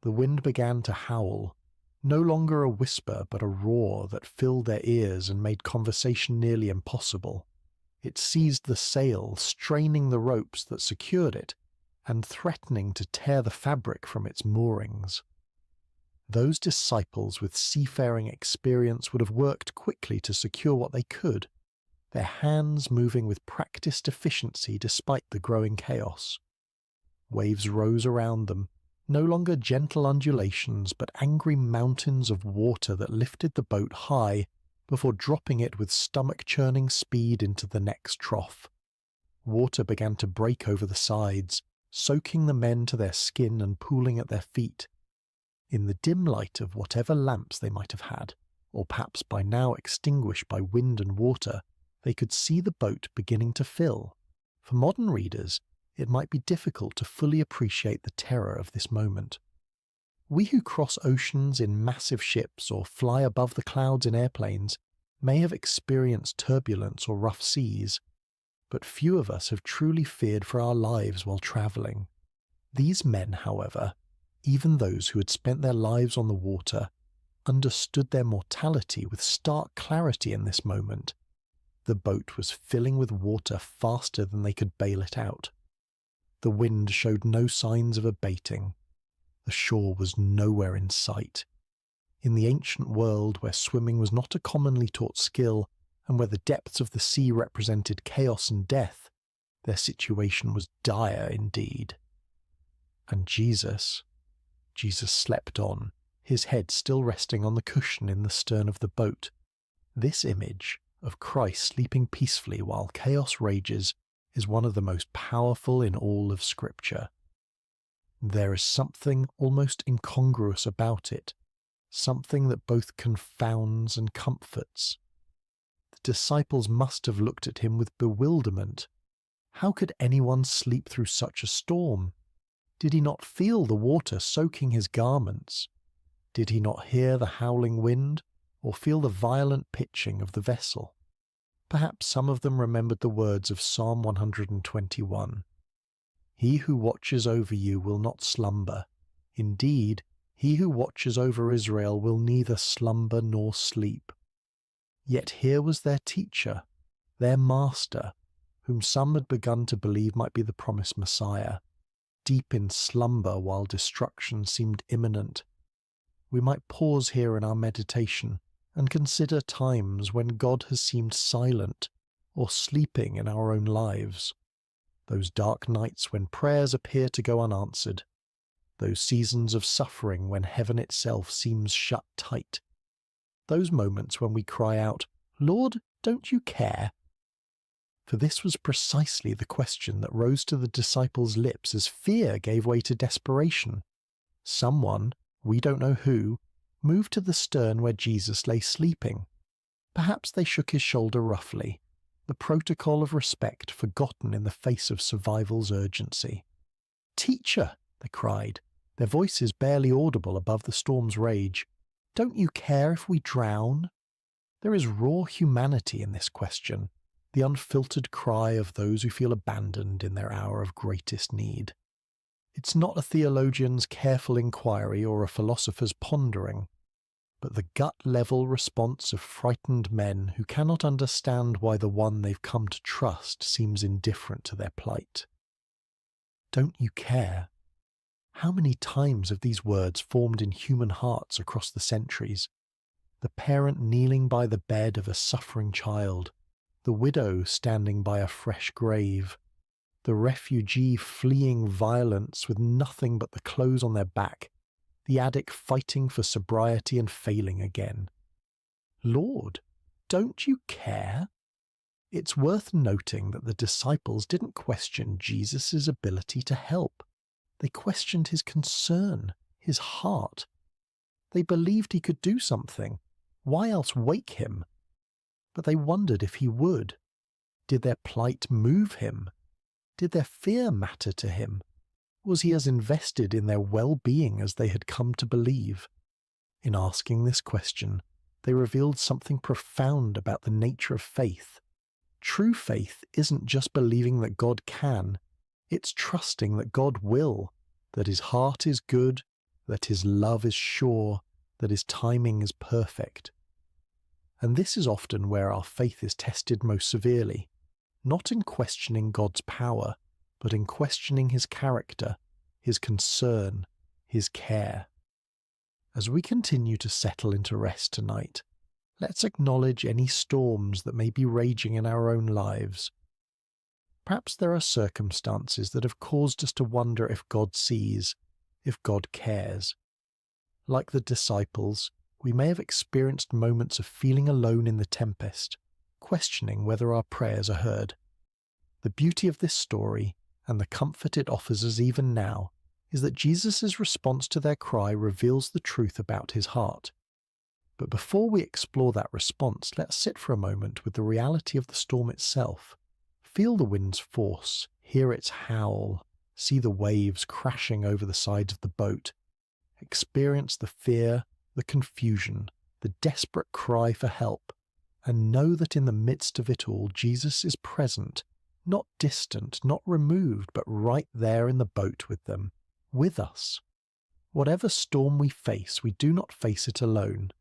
The wind began to howl, no longer a whisper but a roar that filled their ears and made conversation nearly impossible. It seized the sail, straining the ropes that secured it, and threatening to tear the fabric from its moorings. Those disciples with seafaring experience would have worked quickly to secure what they could, their hands moving with practiced efficiency despite the growing chaos. Waves rose around them, no longer gentle undulations but angry mountains of water that lifted the boat high before dropping it with stomach-churning speed into the next trough. Water began to break over the sides, soaking the men to their skin and pooling at their feet. In the dim light of whatever lamps they might have had, or perhaps by now extinguished by wind and water, they could see the boat beginning to fill. For modern readers, it might be difficult to fully appreciate the terror of this moment. We who cross oceans in massive ships or fly above the clouds in airplanes may have experienced turbulence or rough seas, but few of us have truly feared for our lives while travelling. These men, however, even those who had spent their lives on the water, understood their mortality with stark clarity in this moment. The boat was filling with water faster than they could bail it out. The wind showed no signs of abating. The shore was nowhere in sight. In the ancient world where swimming was not a commonly taught skill, and where the depths of the sea represented chaos and death, their situation was dire indeed. And Jesus slept on, his head still resting on the cushion in the stern of the boat. This image of Christ sleeping peacefully while chaos rages is one of the most powerful in all of Scripture. There is something almost incongruous about it, something that both confounds and comforts. The disciples must have looked at him with bewilderment. How could anyone sleep through such a storm? Did he not feel the water soaking his garments? Did he not hear the howling wind, or feel the violent pitching of the vessel? Perhaps some of them remembered the words of Psalm 121. He who watches over you will not slumber. Indeed, he who watches over Israel will neither slumber nor sleep. Yet here was their teacher, their master, whom some had begun to believe might be the promised Messiah, deep in slumber while destruction seemed imminent. We might pause here in our meditation and consider times when God has seemed silent or sleeping in our own lives. Those dark nights when prayers appear to go unanswered. Those seasons of suffering when heaven itself seems shut tight. Those moments when we cry out, "Lord, don't you care?" For this was precisely the question that rose to the disciples' lips as fear gave way to desperation. Someone, we don't know who, moved to the stern where Jesus lay sleeping. Perhaps they shook his shoulder roughly, the protocol of respect forgotten in the face of survival's urgency. "Teacher," they cried, their voices barely audible above the storm's rage, "don't you care if we drown?" There is raw humanity in this question, the unfiltered cry of those who feel abandoned in their hour of greatest need. It's not a theologian's careful inquiry or a philosopher's pondering, but the gut-level response of frightened men who cannot understand why the one they've come to trust seems indifferent to their plight. Don't you care? How many times have these words formed in human hearts across the centuries? The parent kneeling by the bed of a suffering child, the widow standing by a fresh grave, the refugee fleeing violence with nothing but the clothes on their back, the addict fighting for sobriety and failing again. Lord, don't you care? It's worth noting that the disciples didn't question Jesus' ability to help. They questioned his concern, his heart. They believed he could do something. Why else wake him? But they wondered if he would. Did their plight move him? Did their fear matter to him? Was he as invested in their well-being as they had come to believe? In asking this question, they revealed something profound about the nature of faith. True faith isn't just believing that God can, it's trusting that God will, that his heart is good, that his love is sure, that his timing is perfect. And this is often where our faith is tested most severely, not in questioning God's power, but in questioning his character, his concern, his care. As we continue to settle into rest tonight, let's acknowledge any storms that may be raging in our own lives. Perhaps there are circumstances that have caused us to wonder if God sees, if God cares. Like the disciples, we may have experienced moments of feeling alone in the tempest, questioning whether our prayers are heard. The beauty of this story, and the comfort it offers us even now, is that Jesus' response to their cry reveals the truth about his heart. But before we explore that response, let's sit for a moment with the reality of the storm itself. Feel the wind's force, hear its howl, see the waves crashing over the sides of the boat, experience the fear, the confusion, the desperate cry for help, and know that in the midst of it all, Jesus is present, not distant, not removed, but right there in the boat with them, with us. Whatever storm we face, we do not face it alone.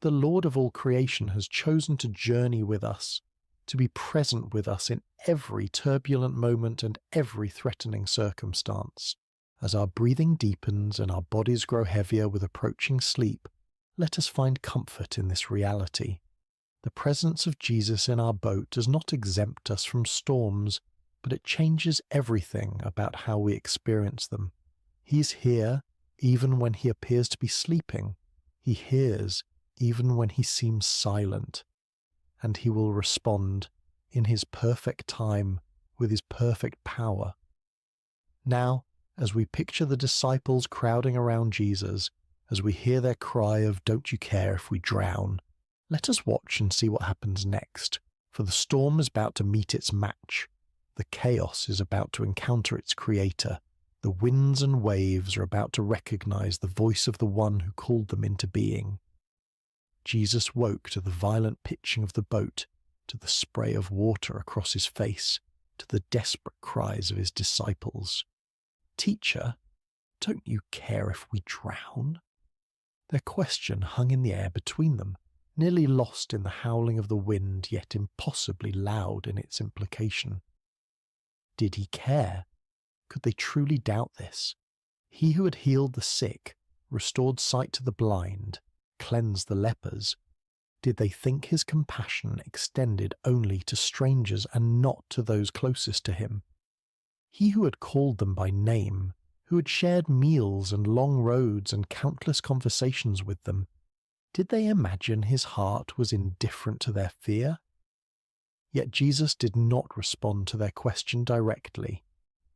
The Lord of all creation has chosen to journey with us, to be present with us in every turbulent moment and every threatening circumstance. As our breathing deepens and our bodies grow heavier with approaching sleep, let us find comfort in this reality. The presence of Jesus in our boat does not exempt us from storms, but it changes everything about how we experience them. He's here even when he appears to be sleeping. He hears even when he seems silent. And he will respond in his perfect time with his perfect power. Now, as we picture the disciples crowding around Jesus, as we hear their cry of "Don't you care if we drown?" let us watch and see what happens next, for the storm is about to meet its match. The chaos is about to encounter its creator. The winds and waves are about to recognize the voice of the one who called them into being. Jesus woke to the violent pitching of the boat, to the spray of water across his face, to the desperate cries of his disciples. "Teacher, don't you care if we drown?" Their question hung in the air between them, nearly lost in the howling of the wind, yet impossibly loud in its implication. Did he care? Could they truly doubt this? He who had healed the sick, restored sight to the blind, cleansed the lepers, did they think his compassion extended only to strangers and not to those closest to him? He who had called them by name, who had shared meals and long roads and countless conversations with them, did they imagine his heart was indifferent to their fear? Yet Jesus did not respond to their question directly.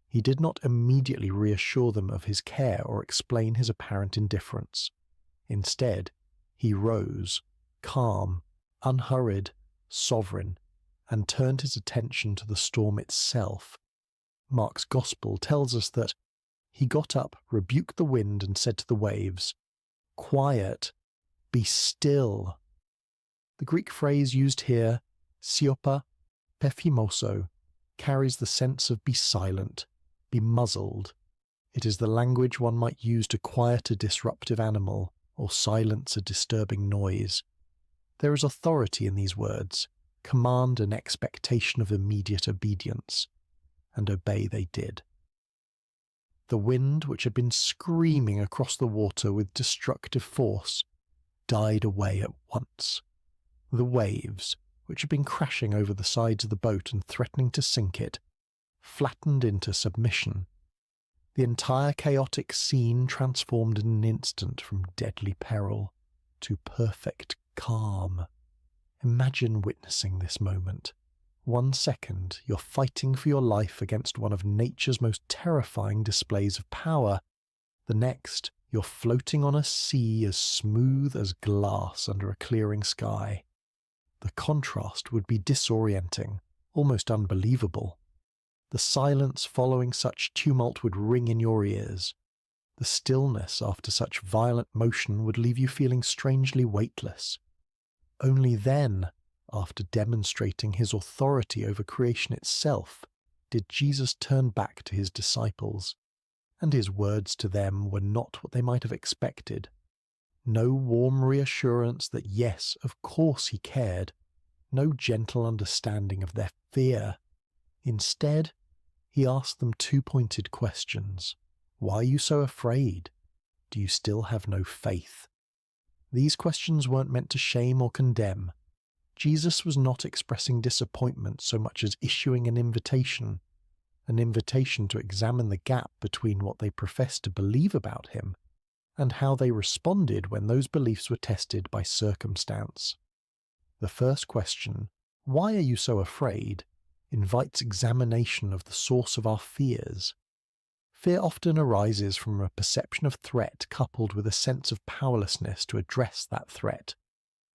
He did not immediately reassure them of his care or explain his apparent indifference. Instead, he rose, calm, unhurried, sovereign, and turned his attention to the storm itself. Mark's Gospel tells us that he got up, rebuked the wind, and said to the waves, "Quiet, be still." The Greek phrase used here, siopa pephimoso, carries the sense of be silent, be muzzled. It is the language one might use to quiet a disruptive animal or silence a disturbing noise. There is authority in these words, command and expectation of immediate obedience, and obey they did. The wind, which had been screaming across the water with destructive force, died away at once. The waves, which had been crashing over the sides of the boat and threatening to sink it, flattened into submission. The entire chaotic scene transformed in an instant from deadly peril to perfect calm. Imagine witnessing this moment. 1 second, you're fighting for your life against one of nature's most terrifying displays of power. The next, you're floating on a sea as smooth as glass under a clearing sky. The contrast would be disorienting, almost unbelievable. The silence following such tumult would ring in your ears. The stillness after such violent motion would leave you feeling strangely weightless. Only then, after demonstrating his authority over creation itself, did Jesus turn back to his disciples, and his words to them were not what they might have expected. No warm reassurance that yes, of course he cared, no gentle understanding of their fear. Instead, he asked them 2 pointed questions. Why are you so afraid? Do you still have no faith? These questions weren't meant to shame or condemn. Jesus was not expressing disappointment so much as issuing an invitation to examine the gap between what they professed to believe about him and how they responded when those beliefs were tested by circumstance. The first question, "Why are you so afraid?" invites examination of the source of our fears. Fear often arises from a perception of threat coupled with a sense of powerlessness to address that threat.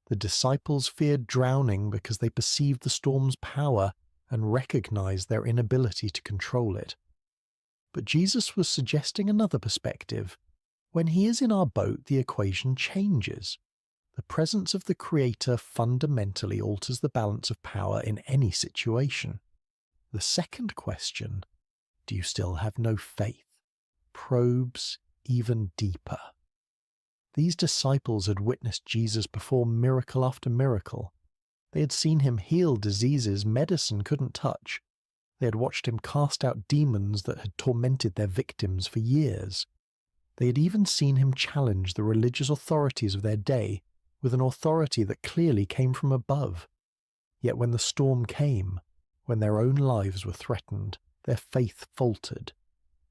The disciples feared drowning because they perceived the storm's power and recognized their inability to control it. But Jesus was suggesting another perspective. When he is in our boat, the equation changes. The presence of the Creator fundamentally alters the balance of power in any situation. The second question, do you still have no faith, probes even deeper. These disciples had witnessed Jesus perform miracle after miracle. They had seen him heal diseases medicine couldn't touch. They had watched him cast out demons that had tormented their victims for years. They had even seen him challenge the religious authorities of their day with an authority that clearly came from above. Yet when the storm came, when their own lives were threatened, their faith faltered.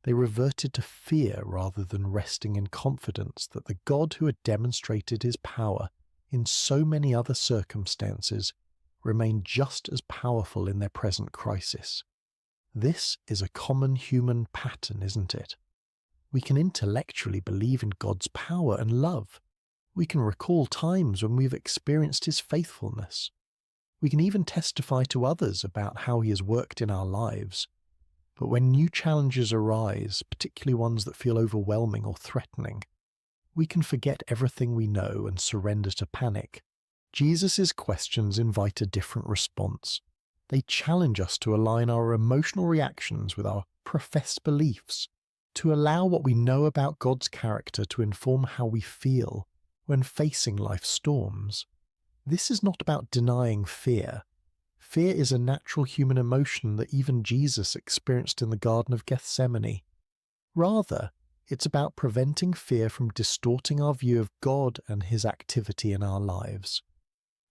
They reverted to fear rather than resting in confidence that the God who had demonstrated his power in so many other circumstances remained just as powerful in their present crisis. This is a common human pattern, isn't it? We can intellectually believe in God's power and love. We can recall times when we've experienced his faithfulness. We can even testify to others about how he has worked in our lives. But when new challenges arise, particularly ones that feel overwhelming or threatening, we can forget everything we know and surrender to panic. Jesus' questions invite a different response. They challenge us to align our emotional reactions with our professed beliefs, to allow what we know about God's character to inform how we feel when facing life's storms. This is not about denying fear. Fear is a natural human emotion that even Jesus experienced in the Garden of Gethsemane. Rather, it's about preventing fear from distorting our view of God and his activity in our lives.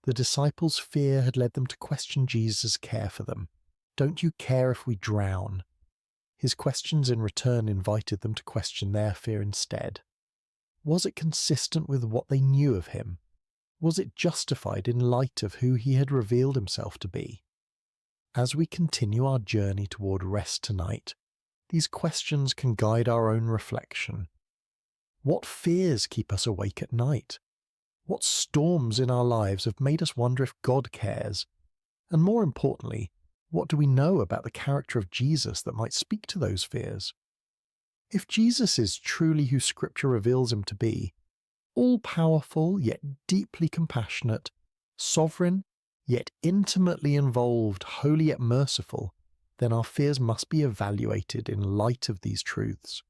The disciples' fear had led them to question Jesus' care for them. Don't you care if we drown? His questions in return invited them to question their fear instead. Was it consistent with what they knew of him? Was it justified in light of who he had revealed himself to be? As we continue our journey toward rest tonight, these questions can guide our own reflection. What fears keep us awake at night? What storms in our lives have made us wonder if God cares? And more importantly, what do we know about the character of Jesus that might speak to those fears? If Jesus is truly who Scripture reveals him to be, all-powerful yet deeply compassionate, sovereign yet intimately involved, holy yet merciful, then our fears must be evaluated in light of these truths.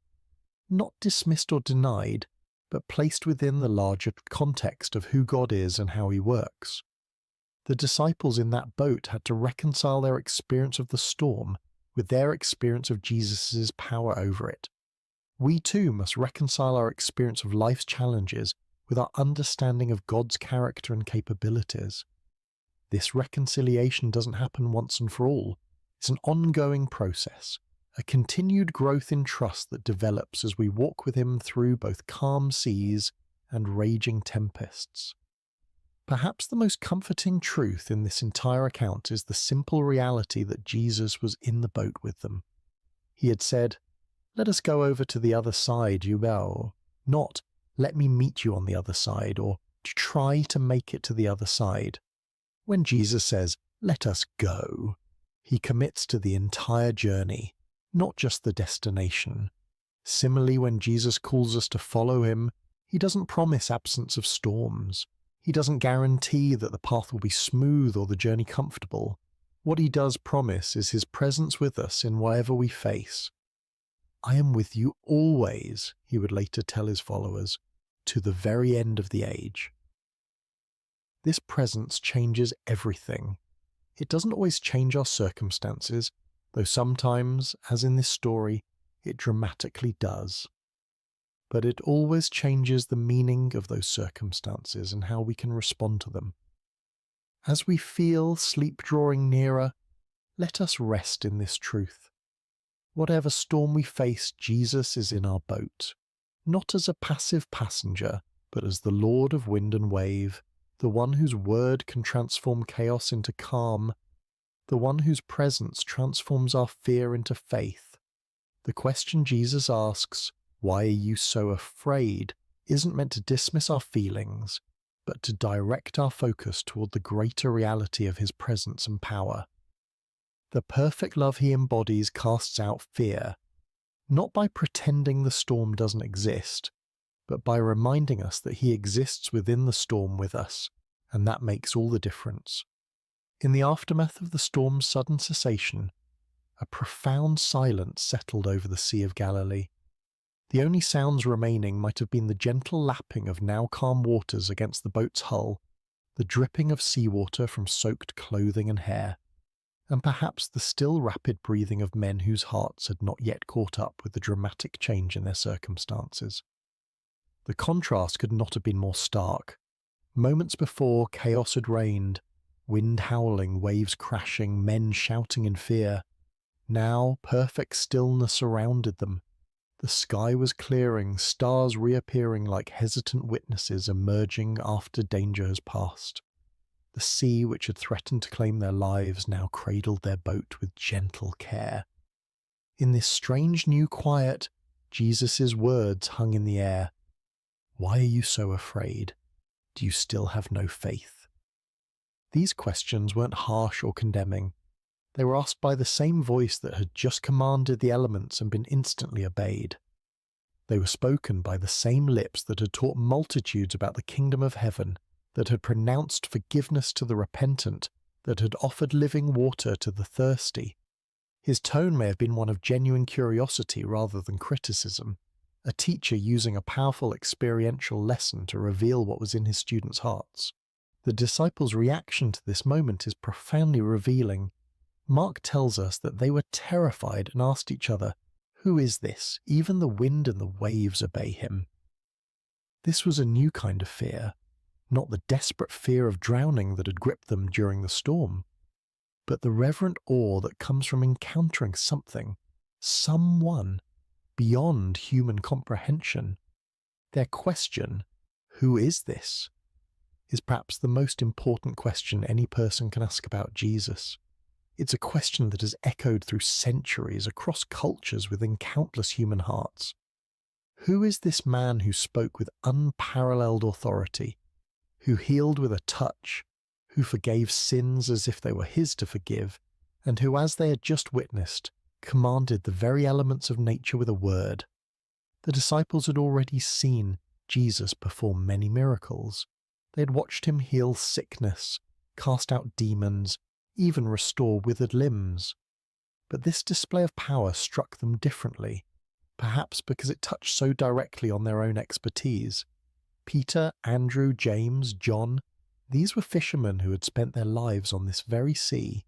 Not dismissed or denied, but placed within the larger context of who God is and how he works. The disciples in that boat had to reconcile their experience of the storm with their experience of Jesus' power over it. We too must reconcile our experience of life's challenges with our understanding of God's character and capabilities. This reconciliation doesn't happen once and for all. It's an ongoing process, a continued growth in trust that develops as we walk with him through both calm seas and raging tempests. Perhaps the most comforting truth in this entire account is the simple reality that Jesus was in the boat with them. He had said, "Let us go over to the other side, you will," not "let me meet you on the other side," or to try to make it to the other side. When Jesus says, "Let us go," he commits to the entire journey, not just the destination. Similarly, when Jesus calls us to follow him, he doesn't promise absence of storms. He doesn't guarantee that the path will be smooth or the journey comfortable. What he does promise is his presence with us in whatever we face. "I am with you always," he would later tell his followers, "to the very end of the age." This presence changes everything. It doesn't always change our circumstances, though sometimes, as in this story, it dramatically does. But it always changes the meaning of those circumstances and how we can respond to them. As we feel sleep drawing nearer, let us rest in this truth. Whatever storm we face, Jesus is in our boat, not as a passive passenger, but as the Lord of wind and wave, the one whose word can transform chaos into calm, the one whose presence transforms our fear into faith. The question Jesus asks, "Why are you so afraid?" isn't meant to dismiss our feelings, but to direct our focus toward the greater reality of his presence and power. The perfect love he embodies casts out fear, not by pretending the storm doesn't exist, but by reminding us that he exists within the storm with us, and that makes all the difference. In the aftermath of the storm's sudden cessation, a profound silence settled over the Sea of Galilee. The only sounds remaining might have been the gentle lapping of now calm waters against the boat's hull, the dripping of seawater from soaked clothing and hair, and perhaps the still rapid breathing of men whose hearts had not yet caught up with the dramatic change in their circumstances. The contrast could not have been more stark. Moments before, chaos had reigned, wind howling, waves crashing, men shouting in fear. Now, perfect stillness surrounded them. The sky was clearing, stars reappearing like hesitant witnesses emerging after danger has passed. The sea, which had threatened to claim their lives, now cradled their boat with gentle care. In this strange new quiet, Jesus' words hung in the air. "Why are you so afraid? Do you still have no faith?" These questions weren't harsh or condemning. They were asked by the same voice that had just commanded the elements and been instantly obeyed. They were spoken by the same lips that had taught multitudes about the kingdom of heaven, that had pronounced forgiveness to the repentant, that had offered living water to the thirsty. His tone may have been one of genuine curiosity rather than criticism, a teacher using a powerful experiential lesson to reveal what was in his students' hearts. The disciples' reaction to this moment is profoundly revealing. Mark tells us that they were terrified and asked each other, "Who is this? Even the wind and the waves obey him." This was a new kind of fear, not the desperate fear of drowning that had gripped them during the storm, but the reverent awe that comes from encountering something, someone, beyond human comprehension. Their question, "Who is this?" is perhaps the most important question any person can ask about Jesus. It's a question that has echoed through centuries across cultures within countless human hearts. Who is this man who spoke with unparalleled authority, who healed with a touch, who forgave sins as if they were his to forgive, and who, as they had just witnessed, commanded the very elements of nature with a word? The disciples had already seen Jesus perform many miracles. They had watched him heal sickness, cast out demons, even restore withered limbs. But this display of power struck them differently, perhaps because it touched so directly on their own expertise. Peter, Andrew, James, John, these were fishermen who had spent their lives on this very sea.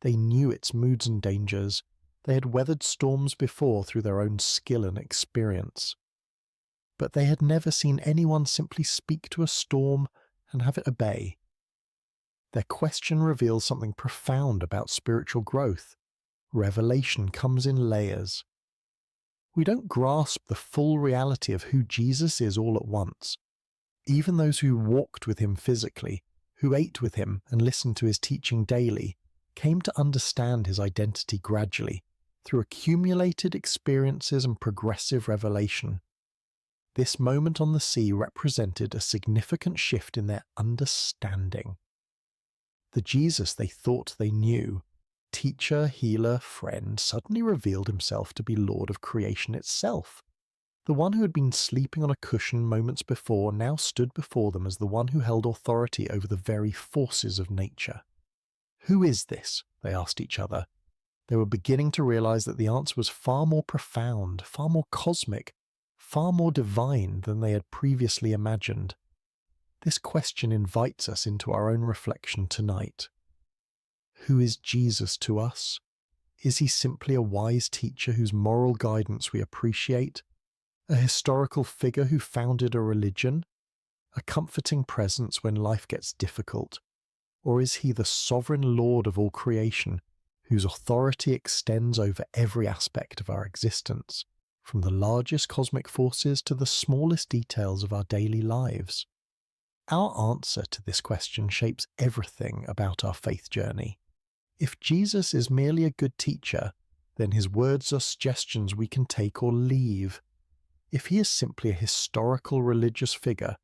They knew its moods and dangers. They had weathered storms before through their own skill and experience. But they had never seen anyone simply speak to a storm and have it obey. Their question reveals something profound about spiritual growth. Revelation comes in layers. We don't grasp the full reality of who Jesus is all at once. Even those who walked with him physically, who ate with him and listened to his teaching daily, came to understand his identity gradually, through accumulated experiences and progressive revelation. This moment on the sea represented a significant shift in their understanding. The Jesus they thought they knew, teacher, healer, friend, suddenly revealed himself to be Lord of creation itself. The one who had been sleeping on a cushion moments before now stood before them as the one who held authority over the very forces of nature. "Who is this?" they asked each other. They were beginning to realize that the answer was far more profound, far more cosmic, far more divine than they had previously imagined. This question invites us into our own reflection tonight. Who is Jesus to us? Is he simply a wise teacher whose moral guidance we appreciate? A historical figure who founded a religion? A comforting presence when life gets difficult? Or is he the sovereign Lord of all creation, whose authority extends over every aspect of our existence, from the largest cosmic forces to the smallest details of our daily lives? Our answer to this question shapes everything about our faith journey. If Jesus is merely a good teacher, then his words are suggestions we can take or leave. If he is simply a historical religious figure,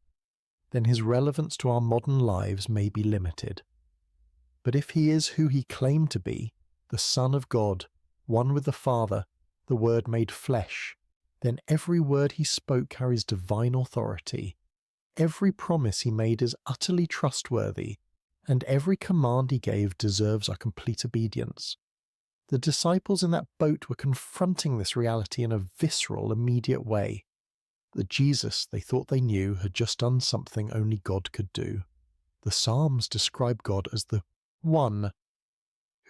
then his relevance to our modern lives may be limited. But if he is who he claimed to be, the Son of God, one with the Father, the Word made flesh, then every word he spoke carries divine authority. Every promise he made is utterly trustworthy, and every command he gave deserves our complete obedience. The disciples in that boat were confronting this reality in a visceral, immediate way. The Jesus they thought they knew had just done something only God could do. The Psalms describe God as the One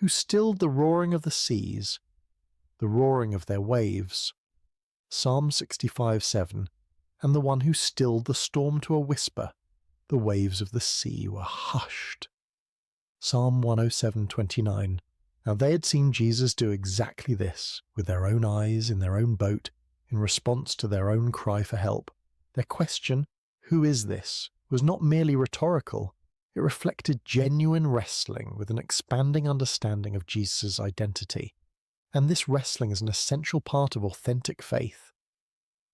who stilled the roaring of the seas, the roaring of their waves. Psalm 65:7, and the one who stilled the storm to a whisper, the waves of the sea were hushed. Psalm 107:29. Now they had seen Jesus do exactly this, with their own eyes, in their own boat, in response to their own cry for help. Their question, "Who is this?" was not merely rhetorical. It reflected genuine wrestling with an expanding understanding of Jesus' identity. And this wrestling is an essential part of authentic faith.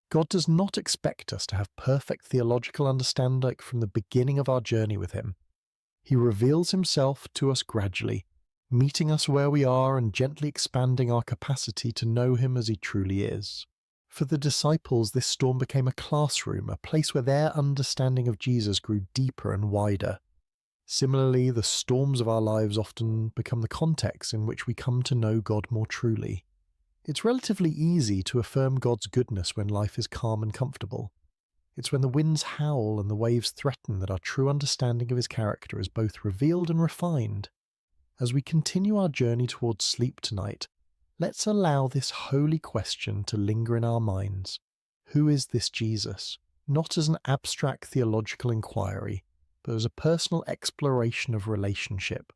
God does not expect us to have perfect theological understanding from the beginning of our journey with him. He reveals himself to us gradually, meeting us where we are and gently expanding our capacity to know him as he truly is. For the disciples, this storm became a classroom, a place where their understanding of Jesus grew deeper and wider. Similarly, the storms of our lives often become the context in which we come to know God more truly. It's relatively easy to affirm God's goodness when life is calm and comfortable. It's when the winds howl and the waves threaten that our true understanding of his character is both revealed and refined. As we continue our journey towards sleep tonight, let's allow this holy question to linger in our minds. Who is this Jesus? Not as an abstract theological inquiry, but as a personal exploration of relationship.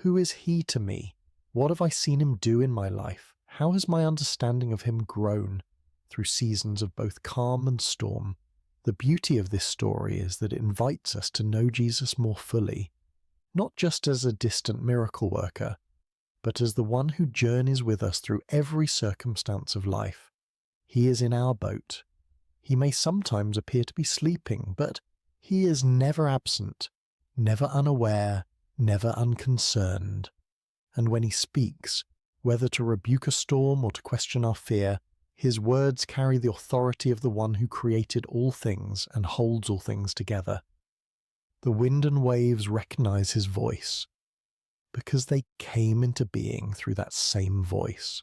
Who is he to me? What have I seen him do in my life? How has my understanding of him grown through seasons of both calm and storm? The beauty of this story is that it invites us to know Jesus more fully, not just as a distant miracle worker, but as the one who journeys with us through every circumstance of life. He is in our boat. He may sometimes appear to be sleeping, but he is never absent, never unaware, never unconcerned. And when he speaks, whether to rebuke a storm or to question our fear, his words carry the authority of the one who created all things and holds all things together. The wind and waves recognize his voice, because they came into being through that same voice.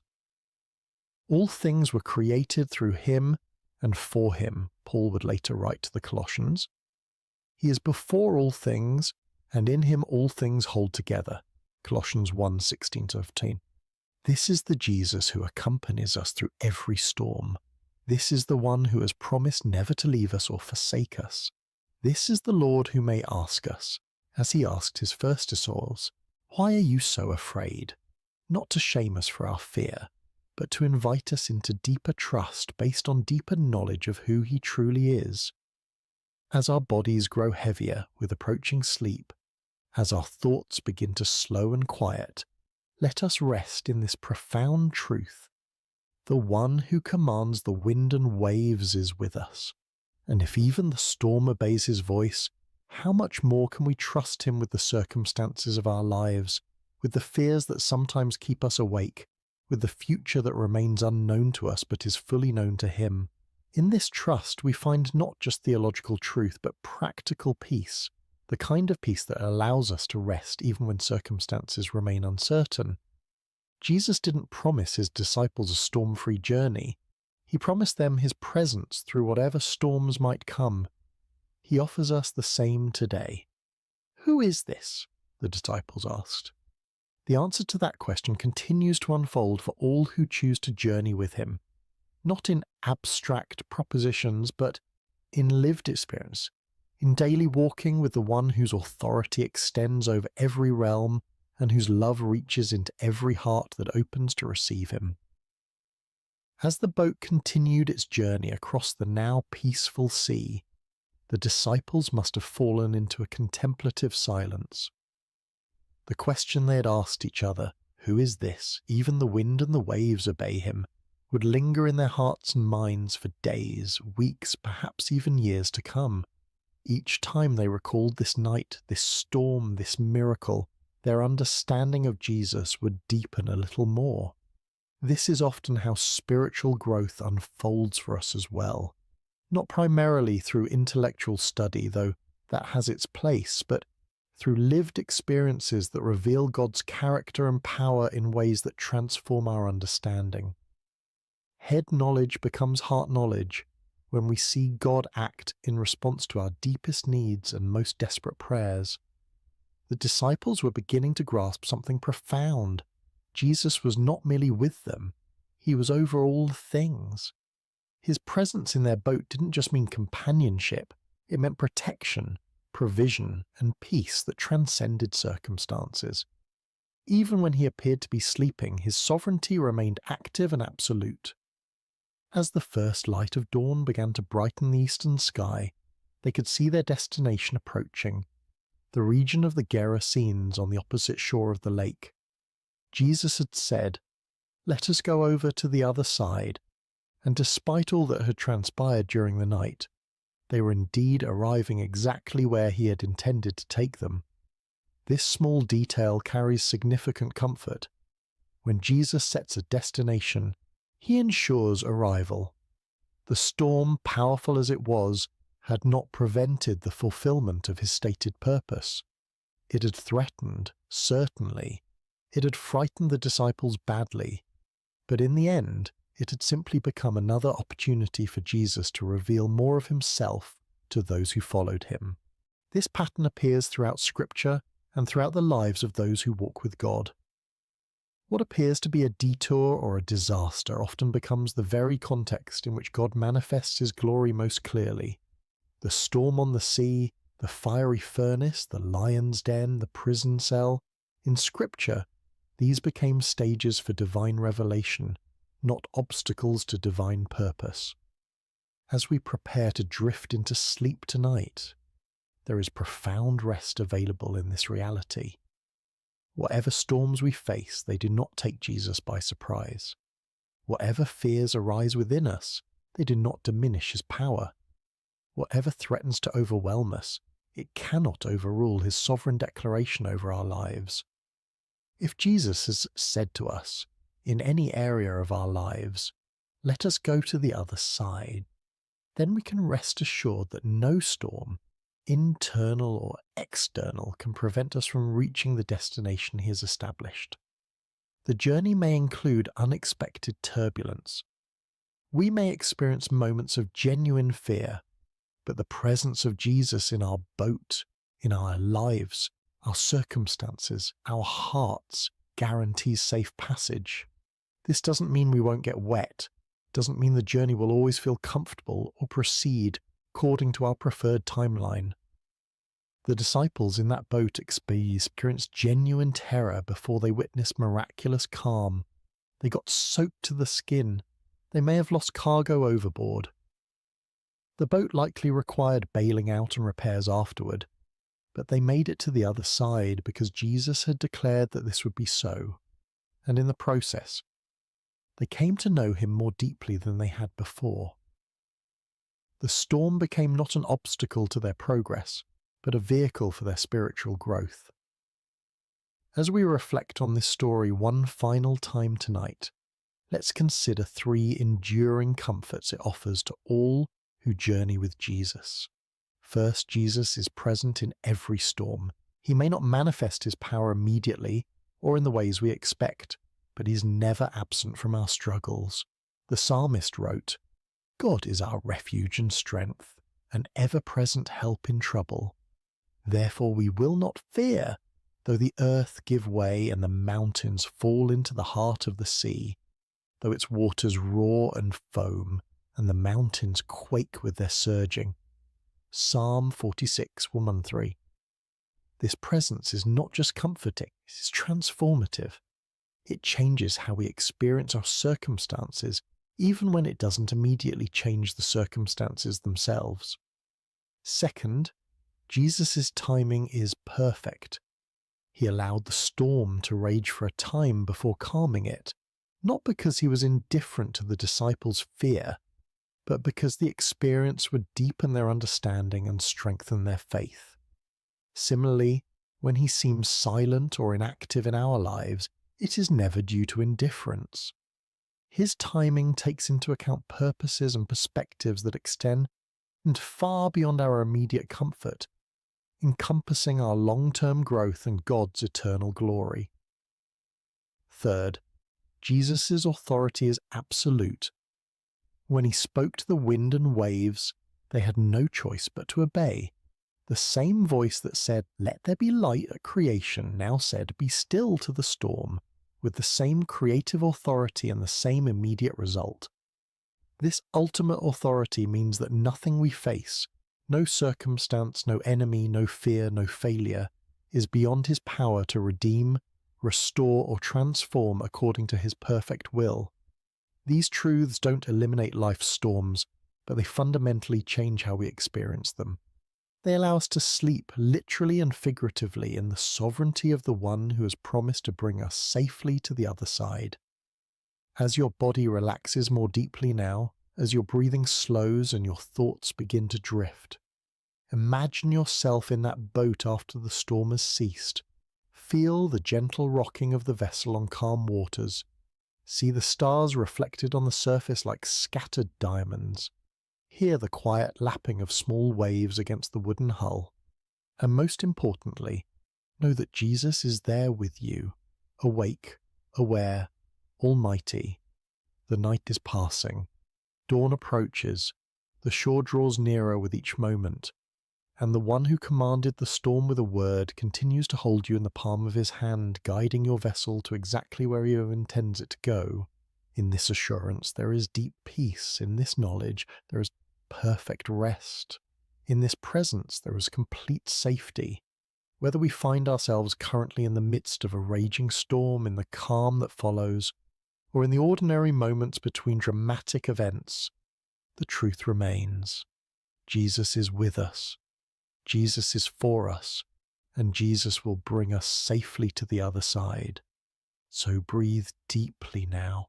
All things were created through him and for him, Paul would later write to the Colossians. He is before all things, and in him all things hold together, Colossians 1:16-15. This is the Jesus who accompanies us through every storm. This is the one who has promised never to leave us or forsake us. This is the Lord who may ask us, as he asked his first disciples, "Why are you so afraid?" Not to shame us for our fear, but to invite us into deeper trust based on deeper knowledge of who he truly is. As our bodies grow heavier with approaching sleep, as our thoughts begin to slow and quiet, let us rest in this profound truth. The one who commands the wind and waves is with us, and if even the storm obeys his voice, how much more can we trust him with the circumstances of our lives, with the fears that sometimes keep us awake, with the future that remains unknown to us but is fully known to him. In this trust we find not just theological truth but practical peace, the kind of peace that allows us to rest even when circumstances remain uncertain. Jesus didn't promise his disciples a storm-free journey. He promised them his presence through whatever storms might come. He offers us the same today. Who is this? The disciples asked. The answer to that question continues to unfold for all who choose to journey with him, not in abstract propositions, but in lived experience, in daily walking with the one whose authority extends over every realm and whose love reaches into every heart that opens to receive him. As the boat continued its journey across the now peaceful sea, the disciples must have fallen into a contemplative silence. The question they had asked each other, "Who is this? Even the wind and the waves obey him," would linger in their hearts and minds for days, weeks, perhaps even years to come. Each time they recalled this night, this storm, this miracle, their understanding of Jesus would deepen a little more. This is often how spiritual growth unfolds for us as well. Not primarily through intellectual study, though that has its place, but through lived experiences that reveal God's character and power in ways that transform our understanding. Head knowledge becomes heart knowledge when we see God act in response to our deepest needs and most desperate prayers. The disciples were beginning to grasp something profound. Jesus was not merely with them, he was over all things. His presence in their boat didn't just mean companionship, it meant protection, provision, and peace that transcended circumstances. Even when he appeared to be sleeping, his sovereignty remained active and absolute. As the first light of dawn began to brighten the eastern sky, they could see their destination approaching, the region of the Gerasenes on the opposite shore of the lake. Jesus had said, "Let us go over to the other side," and despite all that had transpired during the night, they were indeed arriving exactly where he had intended to take them. This small detail carries significant comfort. When Jesus sets a destination, he ensures arrival. The storm, powerful as it was, had not prevented the fulfillment of his stated purpose. It had threatened, certainly. It had frightened the disciples badly. But in the end, it had simply become another opportunity for Jesus to reveal more of himself to those who followed him. This pattern appears throughout Scripture and throughout the lives of those who walk with God. What appears to be a detour or a disaster often becomes the very context in which God manifests his glory most clearly. The storm on the sea, the fiery furnace, the lion's den, the prison cell. In Scripture, these became stages for divine revelation, not obstacles to divine purpose. As we prepare to drift into sleep tonight, there is profound rest available in this reality. Whatever storms we face, they do not take Jesus by surprise. Whatever fears arise within us, they do not diminish his power. Whatever threatens to overwhelm us, it cannot overrule his sovereign declaration over our lives. If Jesus has said to us, in any area of our lives, "Let us go to the other side," then we can rest assured that no storm, internal or external, can prevent us from reaching the destination he has established. The journey may include unexpected turbulence. We may experience moments of genuine fear, but the presence of Jesus in our boat, in our lives, our circumstances, our hearts, guarantees safe passage. This doesn't mean we won't get wet, doesn't mean the journey will always feel comfortable or proceed according to our preferred timeline. The disciples in that boat experienced genuine terror before they witnessed miraculous calm. They got soaked to the skin. They may have lost cargo overboard. The boat likely required bailing out and repairs afterward, but they made it to the other side because Jesus had declared that this would be so, and in the process, they came to know him more deeply than they had before. The storm became not an obstacle to their progress, but a vehicle for their spiritual growth. As we reflect on this story one final time tonight, let's consider 3 enduring comforts it offers to all who journey with Jesus. First, Jesus is present in every storm. He may not manifest his power immediately or in the ways we expect, but he's never absent from our struggles. The psalmist wrote, "God is our refuge and strength, an ever-present help in trouble. Therefore we will not fear, though the earth give way and the mountains fall into the heart of the sea, though its waters roar and foam, and the mountains quake with their surging." Psalm 46:1-3. This presence is not just comforting, it is transformative. It changes how we experience our circumstances, even when it doesn't immediately change the circumstances themselves. Second, Jesus' timing is perfect. He allowed the storm to rage for a time before calming it, not because he was indifferent to the disciples' fear, but because the experience would deepen their understanding and strengthen their faith. Similarly, when he seems silent or inactive in our lives, it is never due to indifference. His timing takes into account purposes and perspectives that extend far beyond our immediate comfort, encompassing our long-term growth and God's eternal glory. Third, Jesus' authority is absolute. When he spoke to the wind and waves, they had no choice but to obey. The same voice that said, "Let there be light" at creation now said, "Be still" to the storm, with the same creative authority and the same immediate result. This ultimate authority means that nothing we face, no circumstance, no enemy, no fear, no failure, is beyond his power to redeem, restore, or transform according to his perfect will. These truths don't eliminate life's storms, but they fundamentally change how we experience them. They allow us to sleep, literally and figuratively, in the sovereignty of the one who has promised to bring us safely to the other side. As your body relaxes more deeply now, as your breathing slows and your thoughts begin to drift, imagine yourself in that boat after the storm has ceased. Feel the gentle rocking of the vessel on calm waters. See the stars reflected on the surface like scattered diamonds. Hear the quiet lapping of small waves against the wooden hull. And most importantly, Know that Jesus is there with you, awake, aware, almighty. The night is passing. Dawn approaches. The shore draws nearer with each moment. And the one who commanded the storm with a word continues to hold you in the palm of his hand, guiding your vessel to exactly where he intends it to go. In this assurance there is deep peace. In this knowledge there is perfect rest. In this presence there is complete safety. Whether we find ourselves currently in the midst of a raging storm, in the calm that follows, or in the ordinary moments between dramatic events, the truth remains. Jesus is with us. Jesus is for us, and Jesus will bring us safely to the other side. So breathe deeply now.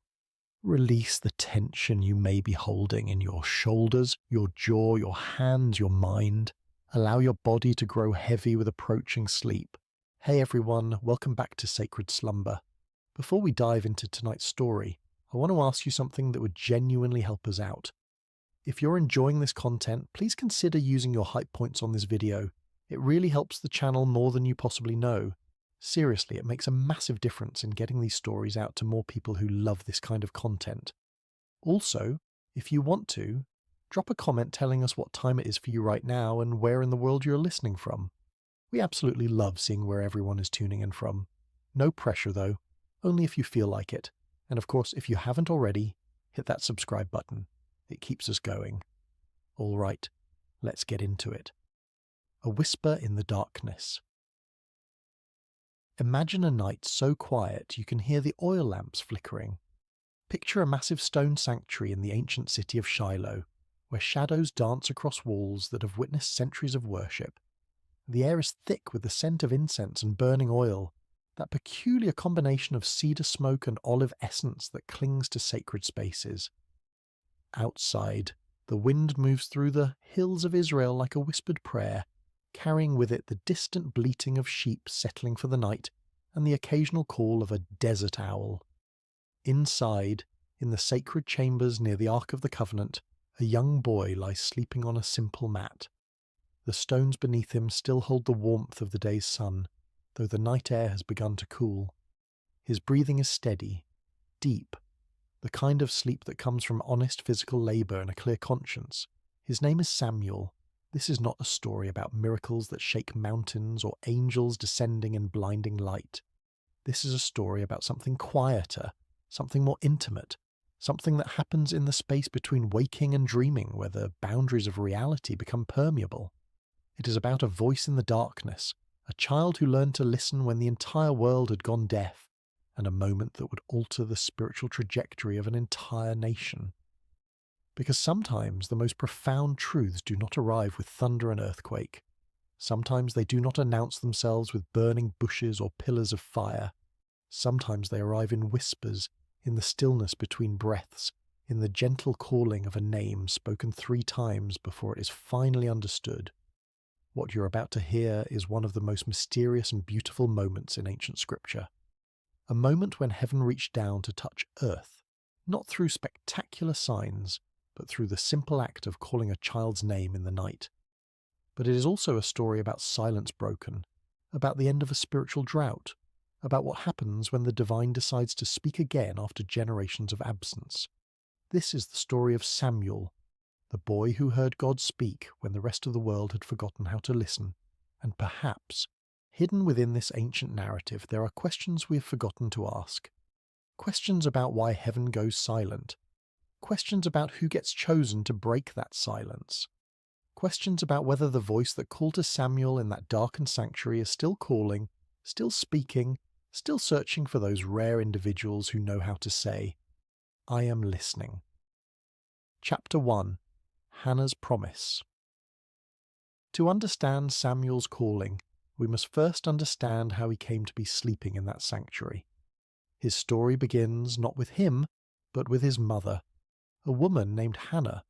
Release the tension you may be holding in your shoulders, your jaw, your hands, your mind. Allow your body to grow heavy with approaching sleep. Hey everyone, welcome back to Sacred Slumber. Before we dive into tonight's story, I want to ask you something that would genuinely help us out. If you're enjoying this content, please consider using your hype points on this video. It really helps the channel more than you possibly know. Seriously, it makes a massive difference in getting these stories out to more people who love this kind of content. Also, if you want to, drop a comment telling us what time it is for you right now and where in the world you're listening from. We absolutely love seeing where everyone is tuning in from. No pressure though, only if you feel like it. And of course, if you haven't already, hit that subscribe button. It keeps us going. All right, let's get into it. A whisper in the darkness. Imagine a night so quiet you can hear the oil lamps flickering. Picture a massive stone sanctuary in the ancient city of Shiloh, where shadows dance across walls that have witnessed centuries of worship. The air is thick with the scent of incense and burning oil, that peculiar combination of cedar smoke and olive essence that clings to sacred spaces. Outside, the wind moves through the hills of Israel like a whispered prayer, carrying with it the distant bleating of sheep settling for the night and the occasional call of a desert owl. Inside, in the sacred chambers near the Ark of the Covenant, a young boy lies sleeping on a simple mat. The stones beneath him still hold the warmth of the day's sun, though the night air has begun to cool. His breathing is steady, deep, the kind of sleep that comes from honest physical labour and a clear conscience. His name is Samuel. This is not a story about miracles that shake mountains or angels descending in blinding light. This is a story about something quieter, something more intimate, something that happens in the space between waking and dreaming, where the boundaries of reality become permeable. It is about a voice in the darkness, a child who learned to listen when the entire world had gone deaf, and a moment that would alter the spiritual trajectory of an entire nation. Because sometimes the most profound truths do not arrive with thunder and earthquake. Sometimes they do not announce themselves with burning bushes or pillars of fire. Sometimes they arrive in whispers, in the stillness between breaths, in the gentle calling of a name spoken 3 times before it is finally understood. What you're about to hear is one of the most mysterious and beautiful moments in ancient scripture. A moment when heaven reached down to touch earth, not through spectacular signs, but through the simple act of calling a child's name in the night. But it is also a story about silence broken, about the end of a spiritual drought, about what happens when the divine decides to speak again after generations of absence. This is the story of Samuel, the boy who heard God speak when the rest of the world had forgotten how to listen, and perhaps, hidden within this ancient narrative, there are questions we have forgotten to ask. Questions about why heaven goes silent. Questions about who gets chosen to break that silence. Questions about whether the voice that called to Samuel in that darkened sanctuary is still calling, still speaking, still searching for those rare individuals who know how to say, "I am listening." Chapter 1. Hannah's Promise. To understand Samuel's calling, we must first understand how he came to be sleeping in that sanctuary. His story begins not with him, but with his mother, a woman named Hannah,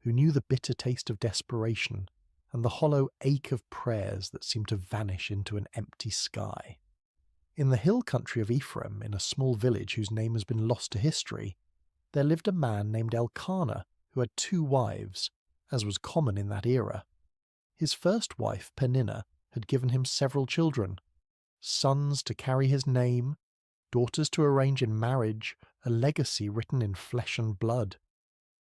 who knew the bitter taste of desperation and the hollow ache of prayers that seemed to vanish into an empty sky. In the hill country of Ephraim, in a small village whose name has been lost to history, there lived a man named Elkanah who had 2 wives, as was common in that era. His first wife, Peninnah, had given him several children. sons to carry his name, daughters to arrange in marriage, a legacy written in flesh and blood.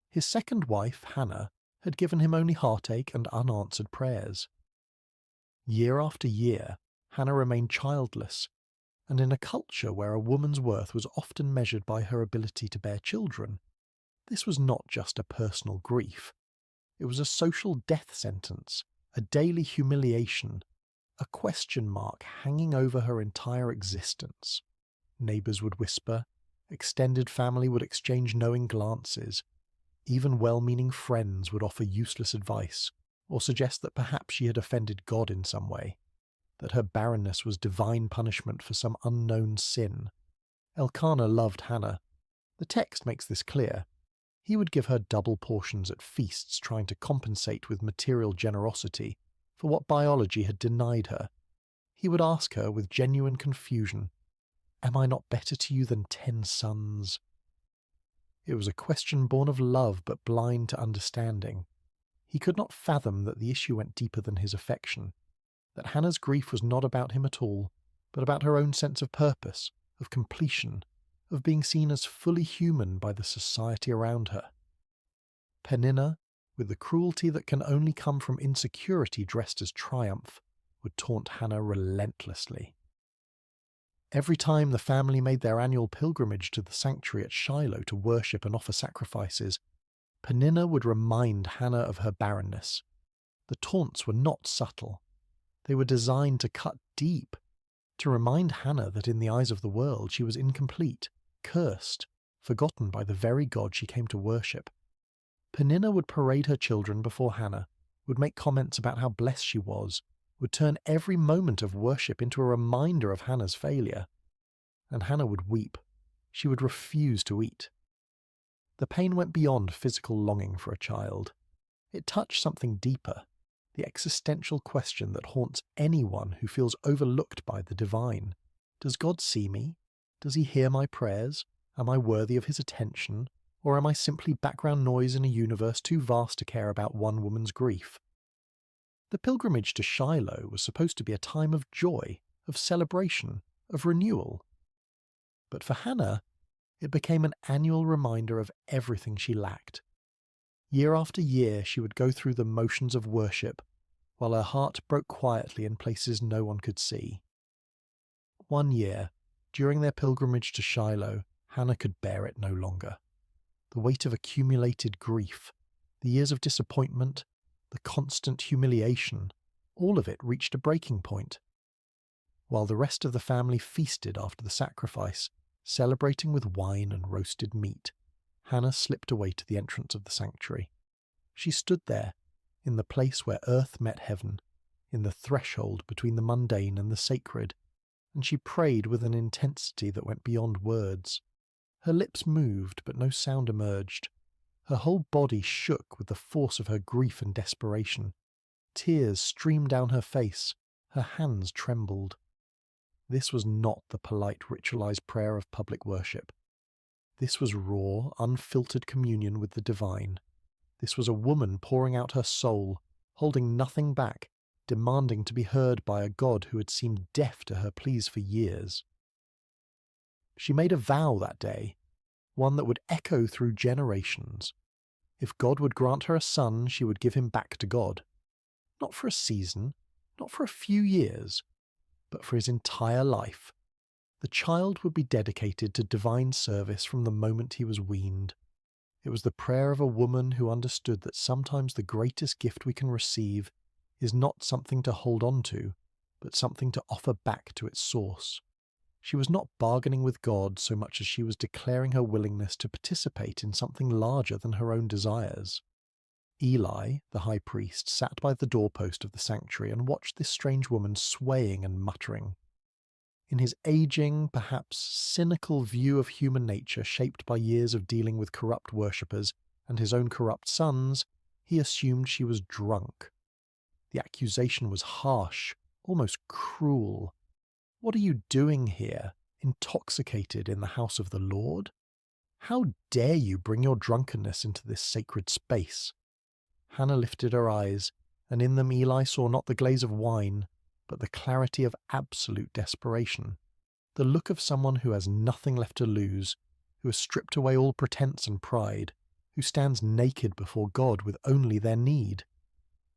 His second wife, Hannah, had given him only heartache and unanswered prayers. Year after year, Hannah remained childless, and in a culture where a woman's worth was often measured by her ability to bear children, this was not just a personal grief. It was a social death sentence, a daily humiliation, a question mark hanging over her entire existence. Neighbours would whisper, extended family would exchange knowing glances, even well-meaning friends would offer useless advice, or suggest that perhaps she had offended God in some way, that her barrenness was divine punishment for some unknown sin. Elkanah loved Hannah. The text makes this clear. He would give her double portions at feasts, trying to compensate with material generosity for what biology had denied her. He would ask her with genuine confusion, "Am I not better to you than 10 sons?" It was a question born of love but blind to understanding. He could not fathom that the issue went deeper than his affection, that Hannah's grief was not about him at all, but about her own sense of purpose, of completion, of being seen as fully human by the society around her. Peninnah, with the cruelty that can only come from insecurity dressed as triumph, would taunt Hannah relentlessly. Every time the family made their annual pilgrimage to the sanctuary at Shiloh to worship and offer sacrifices, Peninnah would remind Hannah of her barrenness. The taunts were not subtle. They were designed to cut deep, to remind Hannah that in the eyes of the world she was incomplete, cursed, forgotten by the very God she came to worship. Peninnah would parade her children before Hannah, would make comments about how blessed she was, would turn every moment of worship into a reminder of Hannah's failure. And Hannah would weep. She would refuse to eat. The pain went beyond physical longing for a child. It touched something deeper, the existential question that haunts anyone who feels overlooked by the divine. Does God see me? Does he hear my prayers? Am I worthy of his attention? Or am I simply background noise in a universe too vast to care about one woman's grief? The pilgrimage to Shiloh was supposed to be a time of joy, of celebration, of renewal. But for Hannah, it became an annual reminder of everything she lacked. Year after year she would go through the motions of worship, while her heart broke quietly in places no one could see. One year, during their pilgrimage to Shiloh, Hannah could bear it no longer. The weight of accumulated grief, the years of disappointment, the constant humiliation, all of it reached a breaking point. While the rest of the family feasted after the sacrifice, celebrating with wine and roasted meat, Hannah slipped away to the entrance of the sanctuary. She stood there, in the place where earth met heaven, in the threshold between the mundane and the sacred, and she prayed with an intensity that went beyond words. Her lips moved, but no sound emerged. Her whole body shook with the force of her grief and desperation. Tears streamed down her face. Her hands trembled. This was not the polite, ritualized prayer of public worship. This was raw, unfiltered communion with the divine. This was a woman pouring out her soul, holding nothing back, demanding to be heard by a God who had seemed deaf to her pleas for years. She made a vow that day, one that would echo through generations. If God would grant her a son, she would give him back to God. Not for a season, not for a few years, but for his entire life. The child would be dedicated to divine service from the moment he was weaned. It was the prayer of a woman who understood that sometimes the greatest gift we can receive is not something to hold on to, but something to offer back to its source. She was not bargaining with God so much as she was declaring her willingness to participate in something larger than her own desires. Eli, the high priest, sat by the doorpost of the sanctuary and watched this strange woman swaying and muttering. In his aging, perhaps cynical view of human nature shaped by years of dealing with corrupt worshippers and his own corrupt sons, he assumed she was drunk. The accusation was harsh, almost cruel. "What are you doing here, intoxicated in the house of the Lord? How dare you bring your drunkenness into this sacred space?" Hannah lifted her eyes, and in them Eli saw not the glaze of wine, but the clarity of absolute desperation, the look of someone who has nothing left to lose, who has stripped away all pretense and pride, who stands naked before God with only their need.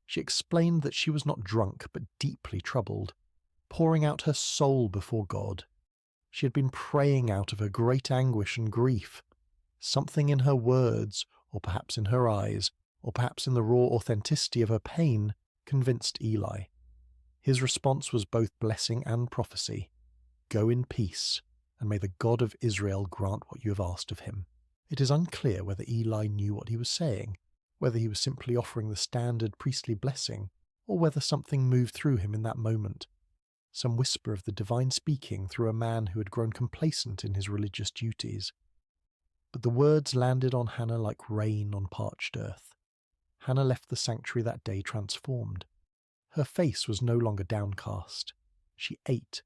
She explained that she was not drunk but deeply troubled, pouring out her soul before God. She had been praying out of her great anguish and grief. Something in her words, or perhaps in her eyes, or perhaps in the raw authenticity of her pain, convinced Eli. His response was both blessing and prophecy. Go in peace, and may the God of Israel grant what you have asked of him. It is unclear whether Eli knew what he was saying, whether he was simply offering the standard priestly blessing, or whether something moved through him in that moment. Some whisper of the divine speaking through a man who had grown complacent in his religious duties. But the words landed on Hannah like rain on parched earth. Hannah left the sanctuary that day transformed. Her face was no longer downcast. She ate.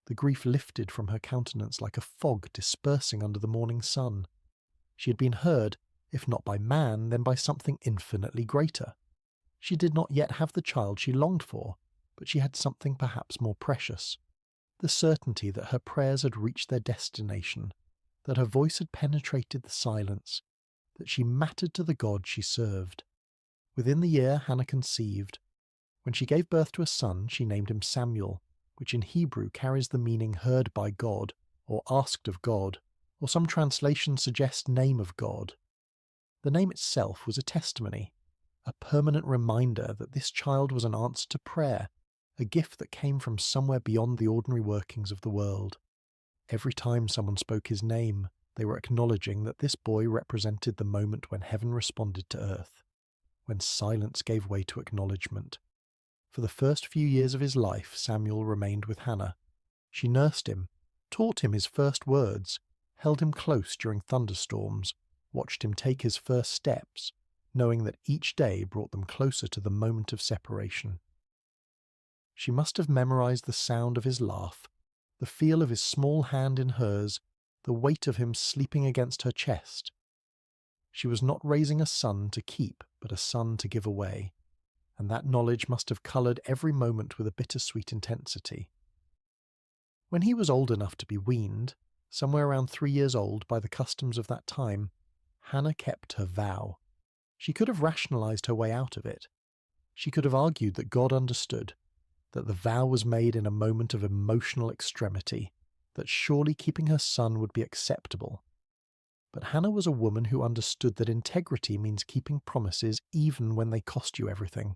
The grief lifted from her countenance like a fog dispersing under the morning sun. She had been heard, if not by man, then by something infinitely greater. She did not yet have the child she longed for, but she had something perhaps more precious. The certainty that her prayers had reached their destination, that her voice had penetrated the silence, that she mattered to the God she served. Within the year, Hannah conceived. When she gave birth to a son, she named him Samuel, which in Hebrew carries the meaning heard by God, or asked of God, or some translations suggest name of God. The name itself was a testimony, a permanent reminder that this child was an answer to prayer, a gift that came from somewhere beyond the ordinary workings of the world. Every time someone spoke his name, they were acknowledging that this boy represented the moment when heaven responded to earth, when silence gave way to acknowledgement. For the first few years of his life, Samuel remained with Hannah. She nursed him, taught him his first words, held him close during thunderstorms, watched him take his first steps, knowing that each day brought them closer to the moment of separation. She must have memorized the sound of his laugh, the feel of his small hand in hers, the weight of him sleeping against her chest. She was not raising a son to keep, but a son to give away, and that knowledge must have coloured every moment with a bittersweet intensity. When he was old enough to be weaned, somewhere around 3 years old by the customs of that time, Hannah kept her vow. She could have rationalized her way out of it. She could have argued that God understood, that the vow was made in a moment of emotional extremity, that surely keeping her son would be acceptable. But Hannah was a woman who understood that integrity means keeping promises even when they cost you everything.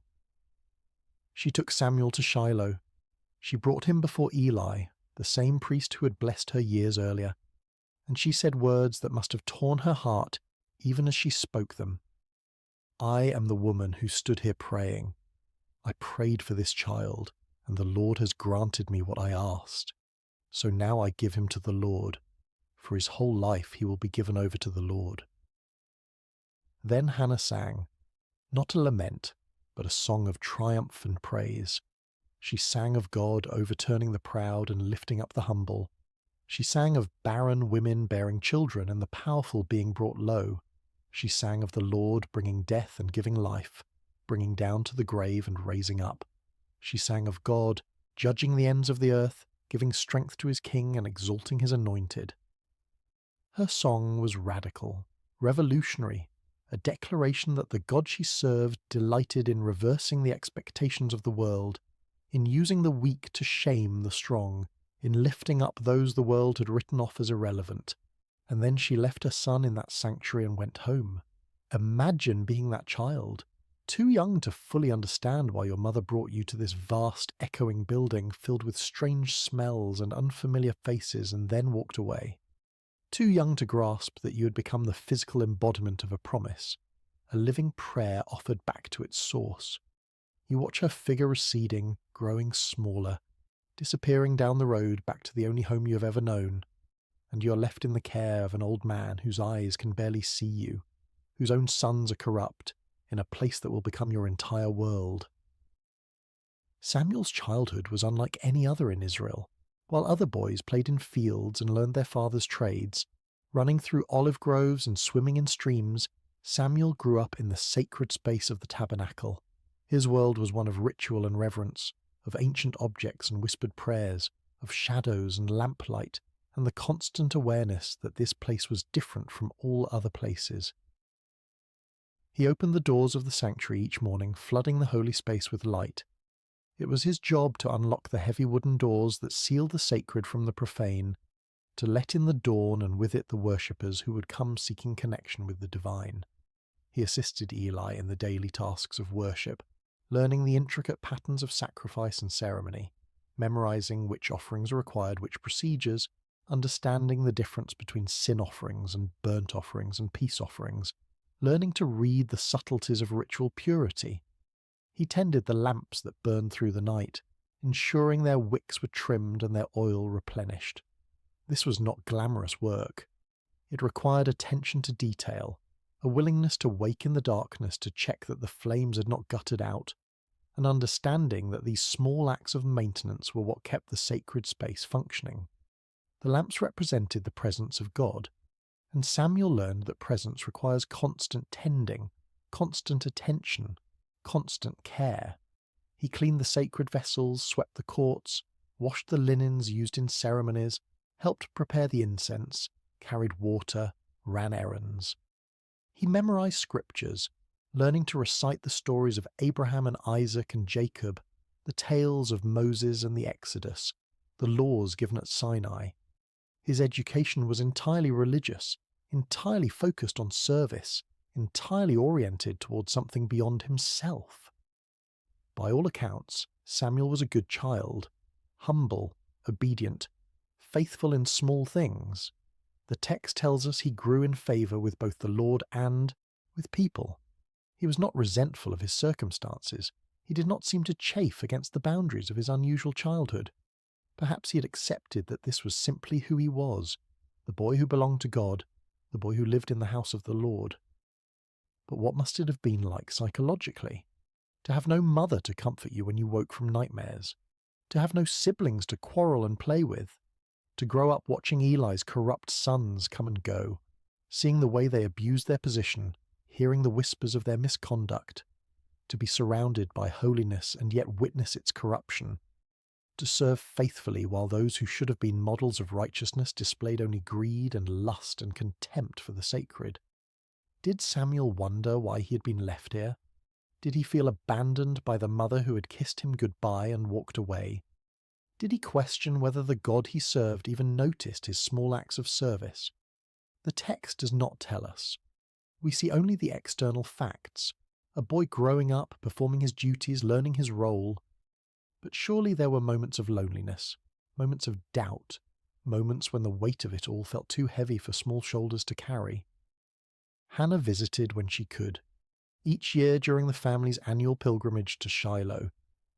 She took Samuel to Shiloh. She brought him before Eli, the same priest who had blessed her years earlier, and she said words that must have torn her heart even as she spoke them. I am the woman who stood here praying. I prayed for this child, and the Lord has granted me what I asked. So now I give him to the Lord. For his whole life he will be given over to the Lord. Then Hannah sang, not a lament, but a song of triumph and praise. She sang of God overturning the proud and lifting up the humble. She sang of barren women bearing children and the powerful being brought low. She sang of the Lord bringing death and giving life, bringing down to the grave and raising up. She sang of God judging the ends of the earth, giving strength to his king and exalting his anointed. Her song was radical, revolutionary, a declaration that the God she served delighted in reversing the expectations of the world, in using the weak to shame the strong, in lifting up those the world had written off as irrelevant. And then she left her son in that sanctuary and went home. Imagine being that child, too young to fully understand why your mother brought you to this vast, echoing building filled with strange smells and unfamiliar faces and then walked away. Too young to grasp that you had become the physical embodiment of a promise, a living prayer offered back to its source. You watch her figure receding, growing smaller, disappearing down the road back to the only home you have ever known, and you are left in the care of an old man whose eyes can barely see you, whose own sons are corrupt, in a place that will become your entire world. Samuel's childhood was unlike any other in Israel. While other boys played in fields and learned their father's trades, running through olive groves and swimming in streams, Samuel grew up in the sacred space of the tabernacle. His world was one of ritual and reverence, of ancient objects and whispered prayers, of shadows and lamplight, and the constant awareness that this place was different from all other places. He opened the doors of the sanctuary each morning, flooding the holy space with light. It was his job to unlock the heavy wooden doors that sealed the sacred from the profane, to let in the dawn and with it the worshippers who would come seeking connection with the divine. He assisted Eli in the daily tasks of worship, learning the intricate patterns of sacrifice and ceremony, memorizing which offerings required which procedures, understanding the difference between sin offerings and burnt offerings and peace offerings, learning to read the subtleties of ritual purity. He tended the lamps that burned through the night, ensuring their wicks were trimmed and their oil replenished. This was not glamorous work. It required attention to detail, a willingness to wake in the darkness to check that the flames had not guttered out, an understanding that these small acts of maintenance were what kept the sacred space functioning. The lamps represented the presence of God, and Samuel learned that presence requires constant tending, constant attention, constant care. He cleaned the sacred vessels, swept the courts, washed the linens used in ceremonies, helped prepare the incense, carried water, ran errands. He memorized scriptures, learning to recite the stories of Abraham and Isaac and Jacob, the tales of Moses and the Exodus, the laws given at Sinai. His education was entirely religious, entirely focused on service, entirely oriented towards something beyond himself. By all accounts, Samuel was a good child, humble, obedient, faithful in small things. The text tells us he grew in favour with both the Lord and with people. He was not resentful of his circumstances. He did not seem to chafe against the boundaries of his unusual childhood. Perhaps he had accepted that this was simply who he was, the boy who belonged to God, the boy who lived in the house of the Lord. But what must it have been like psychologically? To have no mother to comfort you when you woke from nightmares, to have no siblings to quarrel and play with, to grow up watching Eli's corrupt sons come and go, seeing the way they abused their position, hearing the whispers of their misconduct, to be surrounded by holiness and yet witness its corruption, to serve faithfully while those who should have been models of righteousness displayed only greed and lust and contempt for the sacred. Did Samuel wonder why he had been left here? Did he feel abandoned by the mother who had kissed him goodbye and walked away? Did he question whether the God he served even noticed his small acts of service? The text does not tell us. We see only the external facts, a boy growing up, performing his duties, learning his role. But surely there were moments of loneliness, moments of doubt, moments when the weight of it all felt too heavy for small shoulders to carry. Hannah visited when she could. Each year during the family's annual pilgrimage to Shiloh,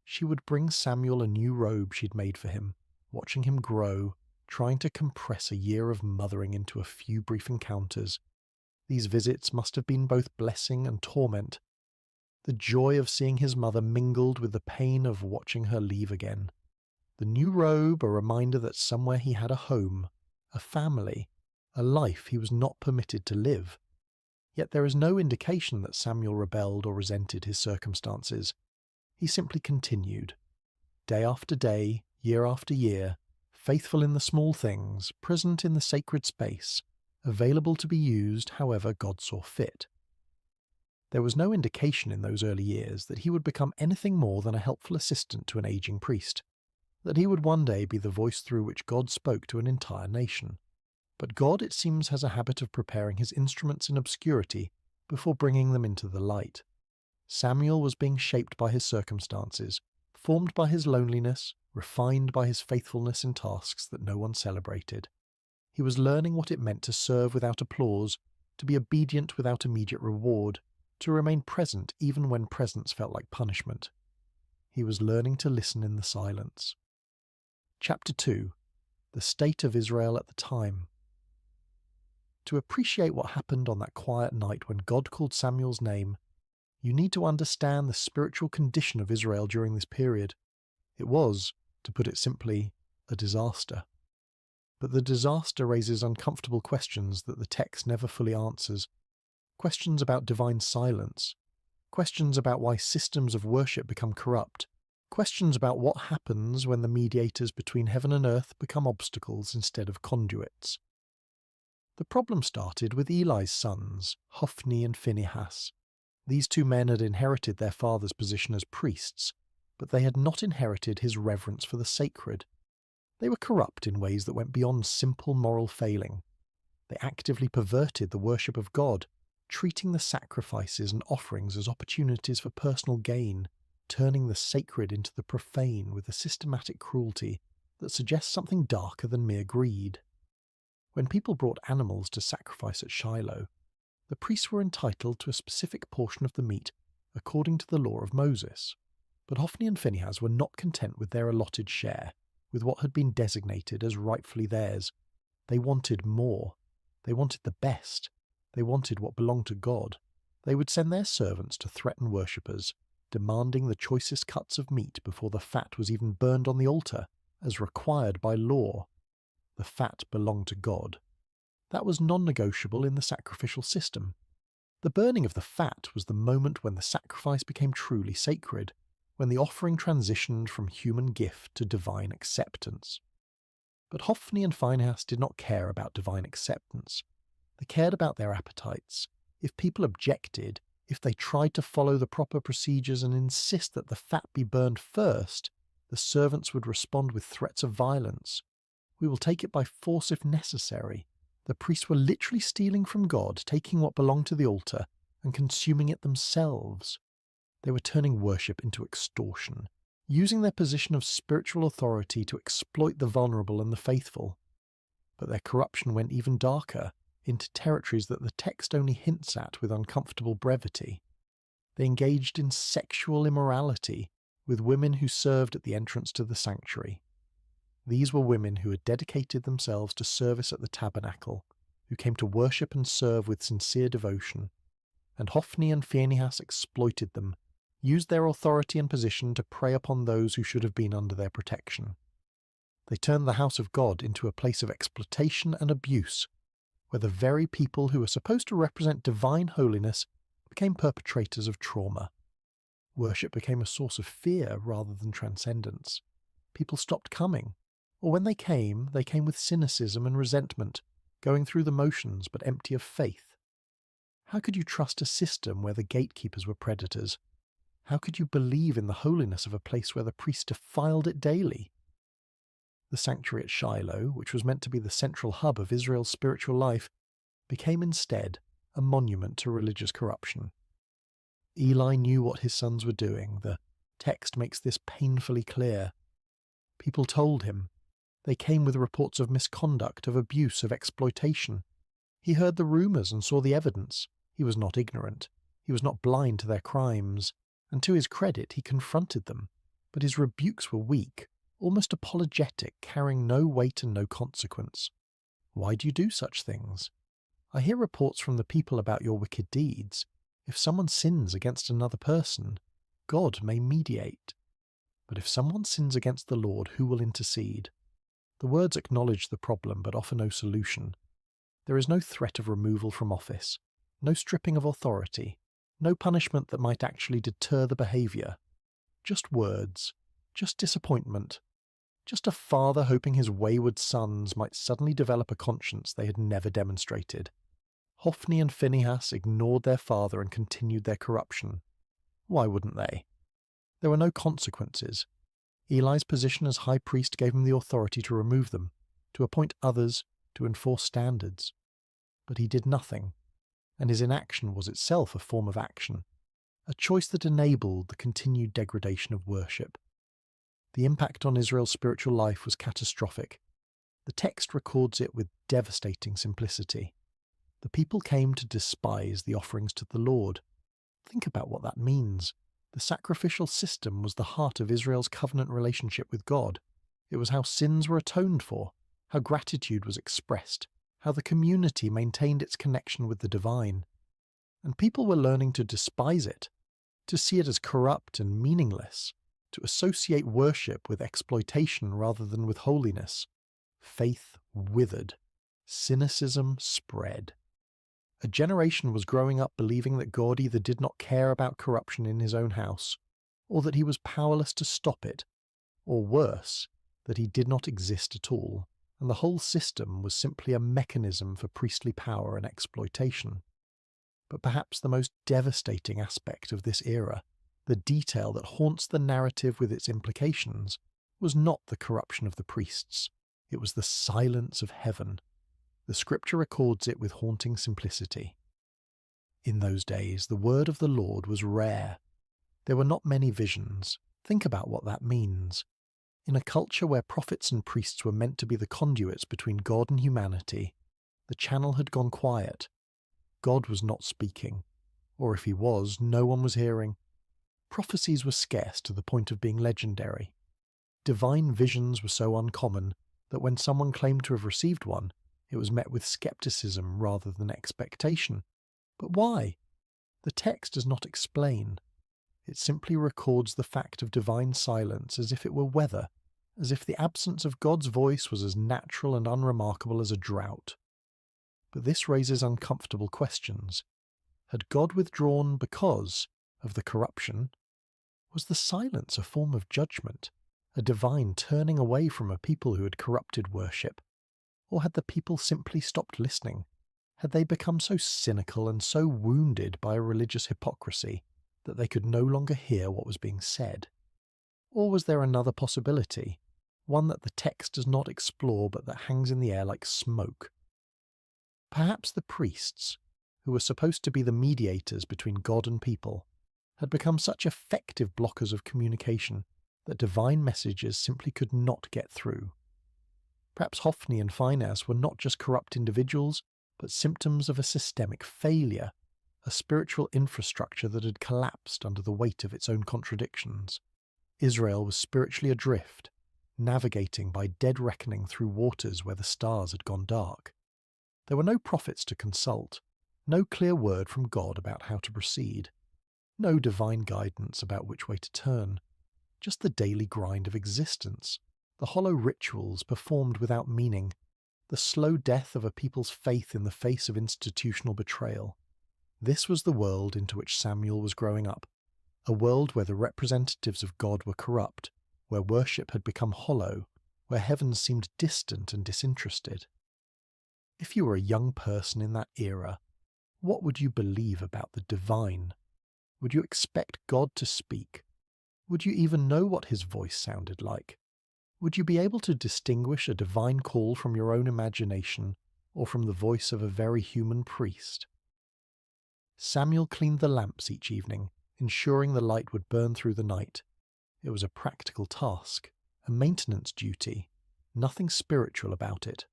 she would bring Samuel a new robe she'd made for him, watching him grow, trying to compress a year of mothering into a few brief encounters. These visits must have been both blessing and torment. The joy of seeing his mother mingled with the pain of watching her leave again. The new robe, a reminder that somewhere he had a home, a family, a life he was not permitted to live. Yet there is no indication that Samuel rebelled or resented his circumstances. He simply continued, day after day, year after year, faithful in the small things, present in the sacred space, available to be used however God saw fit. There was no indication in those early years that he would become anything more than a helpful assistant to an aging priest, that he would one day be the voice through which God spoke to an entire nation. But God, it seems, has a habit of preparing his instruments in obscurity before bringing them into the light. Samuel was being shaped by his circumstances, formed by his loneliness, refined by his faithfulness in tasks that no one celebrated. He was learning what it meant to serve without applause, to be obedient without immediate reward, to remain present even when presence felt like punishment. He was learning to listen in the silence. Chapter 2. The State of Israel at the Time. To appreciate what happened on that quiet night when God called Samuel's name, you need to understand the spiritual condition of Israel during this period. It was, to put it simply, a disaster. But the disaster raises uncomfortable questions that the text never fully answers. Questions about divine silence. Questions about why systems of worship become corrupt. Questions about what happens when the mediators between heaven and earth become obstacles instead of conduits. The problem started with Eli's sons, Hophni and Phinehas. These two men had inherited their father's position as priests, but they had not inherited his reverence for the sacred. They were corrupt in ways that went beyond simple moral failing. They actively perverted the worship of God, treating the sacrifices and offerings as opportunities for personal gain, turning the sacred into the profane with a systematic cruelty that suggests something darker than mere greed. When people brought animals to sacrifice at Shiloh, the priests were entitled to a specific portion of the meat according to the law of Moses. But Hophni and Phinehas were not content with their allotted share, with what had been designated as rightfully theirs. They wanted more. They wanted the best. They wanted what belonged to God. They would send their servants to threaten worshippers, demanding the choicest cuts of meat before the fat was even burned on the altar, as required by law. The fat belonged to God. That was non-negotiable in the sacrificial system. The burning of the fat was the moment when the sacrifice became truly sacred, when the offering transitioned from human gift to divine acceptance. But Hophni and Phinehas did not care about divine acceptance. They cared about their appetites. If people objected, if they tried to follow the proper procedures and insist that the fat be burned first, the servants would respond with threats of violence. We will take it by force if necessary. The priests were literally stealing from God, taking what belonged to the altar and consuming it themselves. They were turning worship into extortion, using their position of spiritual authority to exploit the vulnerable and the faithful. But their corruption went even darker, into territories that the text only hints at with uncomfortable brevity. They engaged in sexual immorality with women who served at the entrance to the sanctuary. These were women who had dedicated themselves to service at the tabernacle, who came to worship and serve with sincere devotion. And Hophni and Phinehas exploited them, used their authority and position to prey upon those who should have been under their protection. They turned the house of God into a place of exploitation and abuse, where the very people who were supposed to represent divine holiness became perpetrators of trauma. Worship became a source of fear rather than transcendence. People stopped coming, or when they came with cynicism and resentment, going through the motions but empty of faith. How could you trust a system where the gatekeepers were predators? How could you believe in the holiness of a place where the priests defiled it daily? The sanctuary at Shiloh, which was meant to be the central hub of Israel's spiritual life, became instead a monument to religious corruption. Eli knew what his sons were doing. The text makes this painfully clear. People told him. They came with reports of misconduct, of abuse, of exploitation. He heard the rumours and saw the evidence. He was not ignorant. He was not blind to their crimes. And to his credit, he confronted them. But his rebukes were weak, almost apologetic, carrying no weight and no consequence. Why do you do such things? I hear reports from the people about your wicked deeds. If someone sins against another person, God may mediate. But if someone sins against the Lord, who will intercede? The words acknowledge the problem but offer no solution. There is no threat of removal from office, no stripping of authority, no punishment that might actually deter the behaviour. Just words, just disappointment, just a father hoping his wayward sons might suddenly develop a conscience they had never demonstrated. Hophni and Phinehas ignored their father and continued their corruption. Why wouldn't they? There were no consequences. Eli's position as high priest gave him the authority to remove them, to appoint others, to enforce standards. But he did nothing, and his inaction was itself a form of action, a choice that enabled the continued degradation of worship. The impact on Israel's spiritual life was catastrophic. The text records it with devastating simplicity. The people came to despise the offerings to the Lord. Think about what that means. The sacrificial system was the heart of Israel's covenant relationship with God. It was how sins were atoned for, how gratitude was expressed, how the community maintained its connection with the divine. And people were learning to despise it, to see it as corrupt and meaningless, to associate worship with exploitation rather than with holiness. Faith withered. Cynicism spread. A generation was growing up believing that God either did not care about corruption in his own house, or that he was powerless to stop it, or worse, that he did not exist at all, and the whole system was simply a mechanism for priestly power and exploitation. But perhaps the most devastating aspect of this era, the detail that haunts the narrative with its implications, was not the corruption of the priests. It was the silence of heaven. The scripture records it with haunting simplicity. In those days, the word of the Lord was rare. There were not many visions. Think about what that means. In a culture where prophets and priests were meant to be the conduits between God and humanity, the channel had gone quiet. God was not speaking, or if he was, no one was hearing. Prophecies were scarce to the point of being legendary. Divine visions were so uncommon that when someone claimed to have received one, it was met with skepticism rather than expectation. But why? The text does not explain. It simply records the fact of divine silence as if it were weather, as if the absence of God's voice was as natural and unremarkable as a drought. But this raises uncomfortable questions. Had God withdrawn because of the corruption? Was the silence a form of judgment, a divine turning away from a people who had corrupted worship? Or had the people simply stopped listening? Had they become so cynical and so wounded by a religious hypocrisy that they could no longer hear what was being said? Or was there another possibility, one that the text does not explore but that hangs in the air like smoke? Perhaps the priests, who were supposed to be the mediators between God and people, had become such effective blockers of communication that divine messages simply could not get through. Perhaps Hophni and Phinehas were not just corrupt individuals, but symptoms of a systemic failure, a spiritual infrastructure that had collapsed under the weight of its own contradictions. Israel was spiritually adrift, navigating by dead reckoning through waters where the stars had gone dark. There were no prophets to consult, no clear word from God about how to proceed, no divine guidance about which way to turn, just the daily grind of existence, the hollow rituals performed without meaning, the slow death of a people's faith in the face of institutional betrayal. This was the world into which Samuel was growing up, a world where the representatives of God were corrupt, where worship had become hollow, where heaven seemed distant and disinterested. If you were a young person in that era, what would you believe about the divine? Would you expect God to speak? Would you even know what his voice sounded like? Would you be able to distinguish a divine call from your own imagination or from the voice of a very human priest? Samuel cleaned the lamps each evening, ensuring the light would burn through the night. It was a practical task, a maintenance duty, nothing spiritual about it.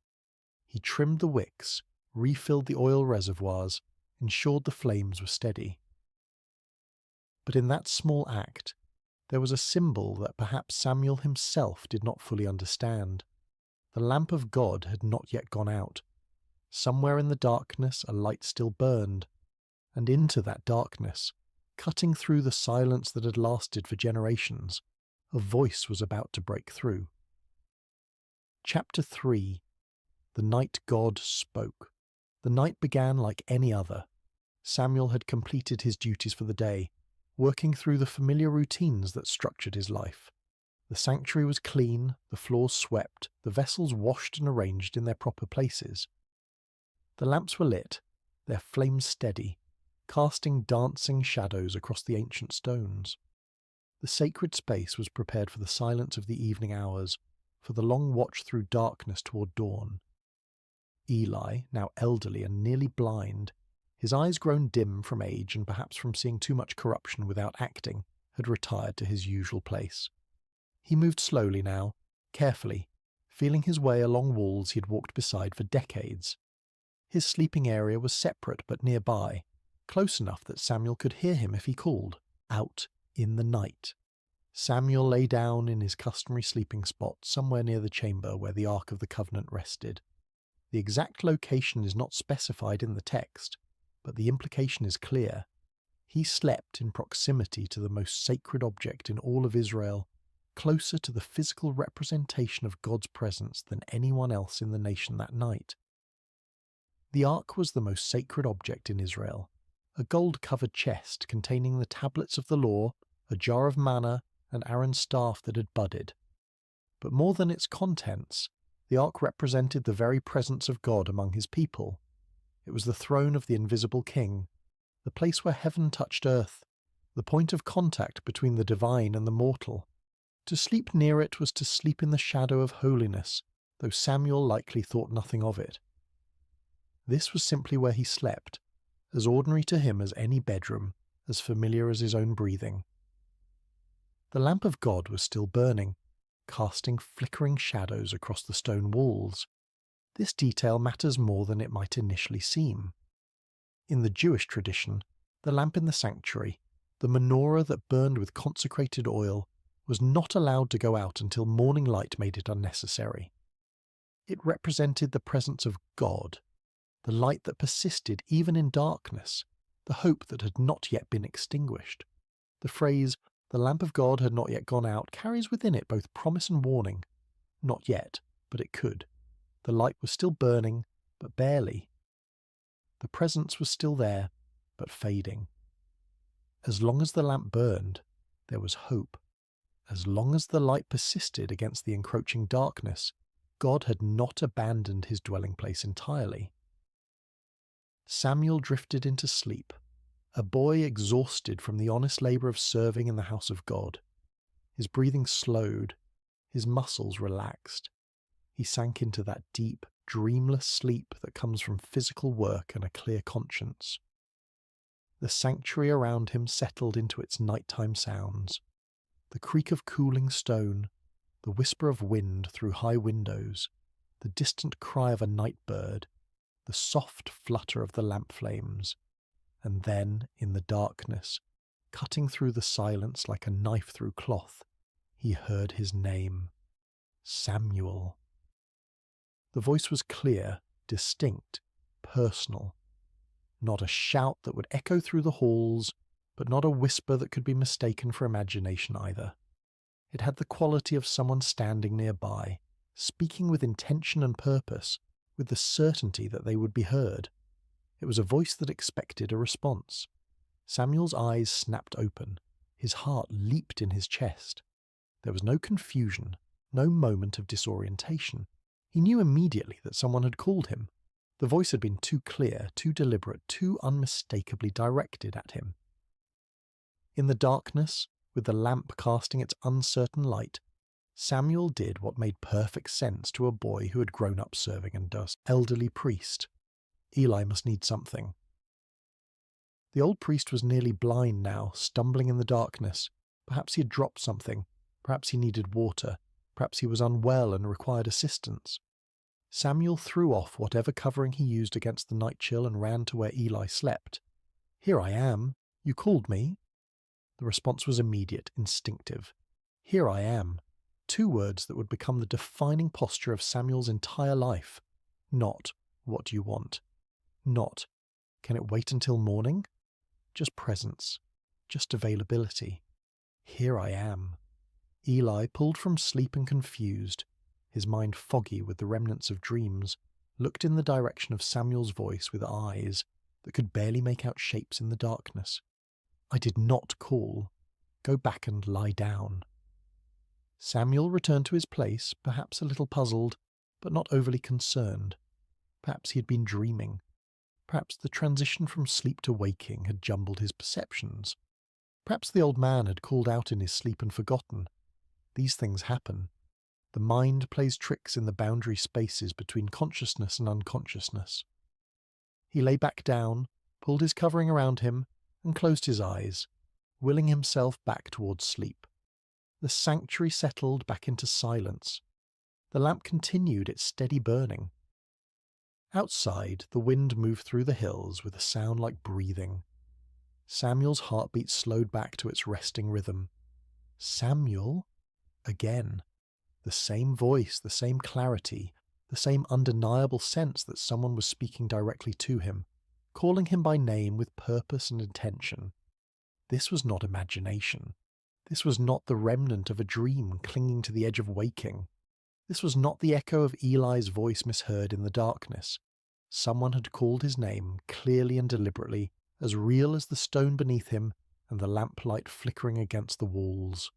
He trimmed the wicks, refilled the oil reservoirs, ensured the flames were steady. But in that small act, there was a symbol that perhaps Samuel himself did not fully understand. The lamp of God had not yet gone out. Somewhere in the darkness a light still burned, and into that darkness, cutting through the silence that had lasted for generations, a voice was about to break through. Chapter 3. The night God spoke. The night began like any other. Samuel had completed his duties for the day, working through the familiar routines that structured his life. The sanctuary was clean, the floors swept, the vessels washed and arranged in their proper places. The lamps were lit, their flames steady, casting dancing shadows across the ancient stones. The sacred space was prepared for the silence of the evening hours, for the long watch through darkness toward dawn. Eli, now elderly and nearly blind, his eyes grown dim from age and perhaps from seeing too much corruption without acting, had retired to his usual place. He moved slowly now, carefully, feeling his way along walls he had walked beside for decades. His sleeping area was separate but nearby, close enough that Samuel could hear him if he called, out in the night. Samuel lay down in his customary sleeping spot somewhere near the chamber where the Ark of the Covenant rested. The exact location is not specified in the text, but the implication is clear. He slept in proximity to the most sacred object in all of Israel, closer to the physical representation of God's presence than anyone else in the nation that night. The ark was the most sacred object in Israel, a gold-covered chest containing the tablets of the law, a jar of manna, and Aaron's staff that had budded. But more than its contents, the ark represented the very presence of God among his people. It was the throne of the invisible king, the place where heaven touched earth, the point of contact between the divine and the mortal. To sleep near it was to sleep in the shadow of holiness, though Samuel likely thought nothing of it. This was simply where he slept, as ordinary to him as any bedroom, as familiar as his own breathing. The lamp of God was still burning, casting flickering shadows across the stone walls. This detail matters more than it might initially seem. In the Jewish tradition, the lamp in the sanctuary, the menorah that burned with consecrated oil, was not allowed to go out until morning light made it unnecessary. It represented the presence of God, the light that persisted even in darkness, the hope that had not yet been extinguished. The phrase, "the lamp of God had not yet gone out," carries within it both promise and warning. Not yet, but it could. The light was still burning, but barely. The presence was still there, but fading. As long as the lamp burned, there was hope. As long as the light persisted against the encroaching darkness, God had not abandoned his dwelling place entirely. Samuel drifted into sleep, a boy exhausted from the honest labour of serving in the house of God. His breathing slowed, his muscles relaxed. He sank into that deep, dreamless sleep that comes from physical work and a clear conscience. The sanctuary around him settled into its nighttime sounds. The creak of cooling stone, the whisper of wind through high windows, the distant cry of a night bird, the soft flutter of the lamp flames, and then, in the darkness, cutting through the silence like a knife through cloth, he heard his name, Samuel. The voice was clear, distinct, personal. Not a shout that would echo through the halls, but not a whisper that could be mistaken for imagination either. It had the quality of someone standing nearby, speaking with intention and purpose, with the certainty that they would be heard. It was a voice that expected a response. Samuel's eyes snapped open. His heart leaped in his chest. There was no confusion, no moment of disorientation. He knew immediately that someone had called him. The voice had been too clear, too deliberate, too unmistakably directed at him. In the darkness, with the lamp casting its uncertain light, Samuel did what made perfect sense to a boy who had grown up serving under an elderly priest. Eli must need something. The old priest was nearly blind now, stumbling in the darkness. Perhaps he had dropped something. Perhaps he needed water. Perhaps he was unwell and required assistance. Samuel threw off whatever covering he used against the night chill and ran to where Eli slept. "Here I am. You called me?" The response was immediate, instinctive. "Here I am." Two words that would become the defining posture of Samuel's entire life. Not, "What do you want?" Not, "Can it wait until morning?" Just presence. Just availability. Here I am. Eli, pulled from sleep and confused, his mind foggy with the remnants of dreams, looked in the direction of Samuel's voice with eyes that could barely make out shapes in the darkness. "I did not call. Go back and lie down." Samuel returned to his place, perhaps a little puzzled, but not overly concerned. Perhaps he had been dreaming. Perhaps the transition from sleep to waking had jumbled his perceptions. Perhaps the old man had called out in his sleep and forgotten. These things happen. The mind plays tricks in the boundary spaces between consciousness and unconsciousness. He lay back down, pulled his covering around him, and closed his eyes, willing himself back towards sleep. The sanctuary settled back into silence. The lamp continued its steady burning. Outside, the wind moved through the hills with a sound like breathing. Samuel's heartbeat slowed back to its resting rhythm. Samuel? Again. The same voice, the same clarity, the same undeniable sense that someone was speaking directly to him, calling him by name with purpose and intention. This was not imagination. This was not the remnant of a dream clinging to the edge of waking. This was not the echo of Eli's voice misheard in the darkness. Someone had called his name clearly and deliberately, as real as the stone beneath him and the lamplight flickering against the walls.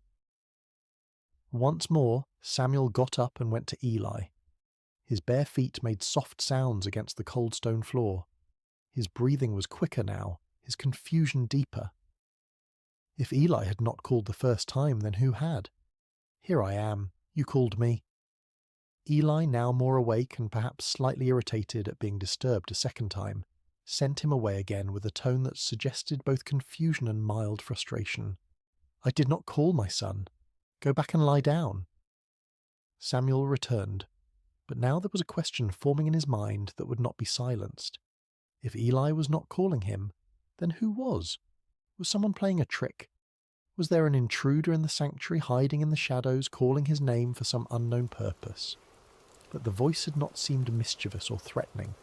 Once more, Samuel got up and went to Eli. His bare feet made soft sounds against the cold stone floor. His breathing was quicker now, his confusion deeper. If Eli had not called the first time, then who had? "Here I am. You called me." Eli, now more awake and perhaps slightly irritated at being disturbed a second time, sent him away again with a tone that suggested both confusion and mild frustration. "I did not call, my son. Go back and lie down." Samuel returned, but now there was a question forming in his mind that would not be silenced. If Eli was not calling him, then who was? Was someone playing a trick? Was there an intruder in the sanctuary hiding in the shadows, calling his name for some unknown purpose? But the voice had not seemed mischievous or threatening.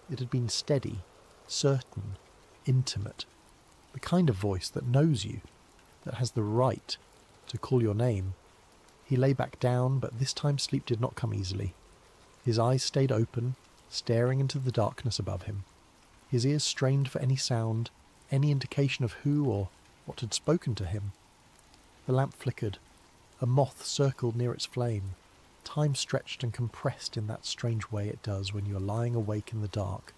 It had been steady, certain, intimate, the kind of voice that knows you, that has the right to call your name. He lay back down, but this time sleep did not come easily. His eyes stayed open, staring into the darkness above him. His ears strained for any sound, any indication of who or what had spoken to him. The lamp flickered. A moth circled near its flame. Time stretched and compressed in that strange way it does when you are lying awake in the dark,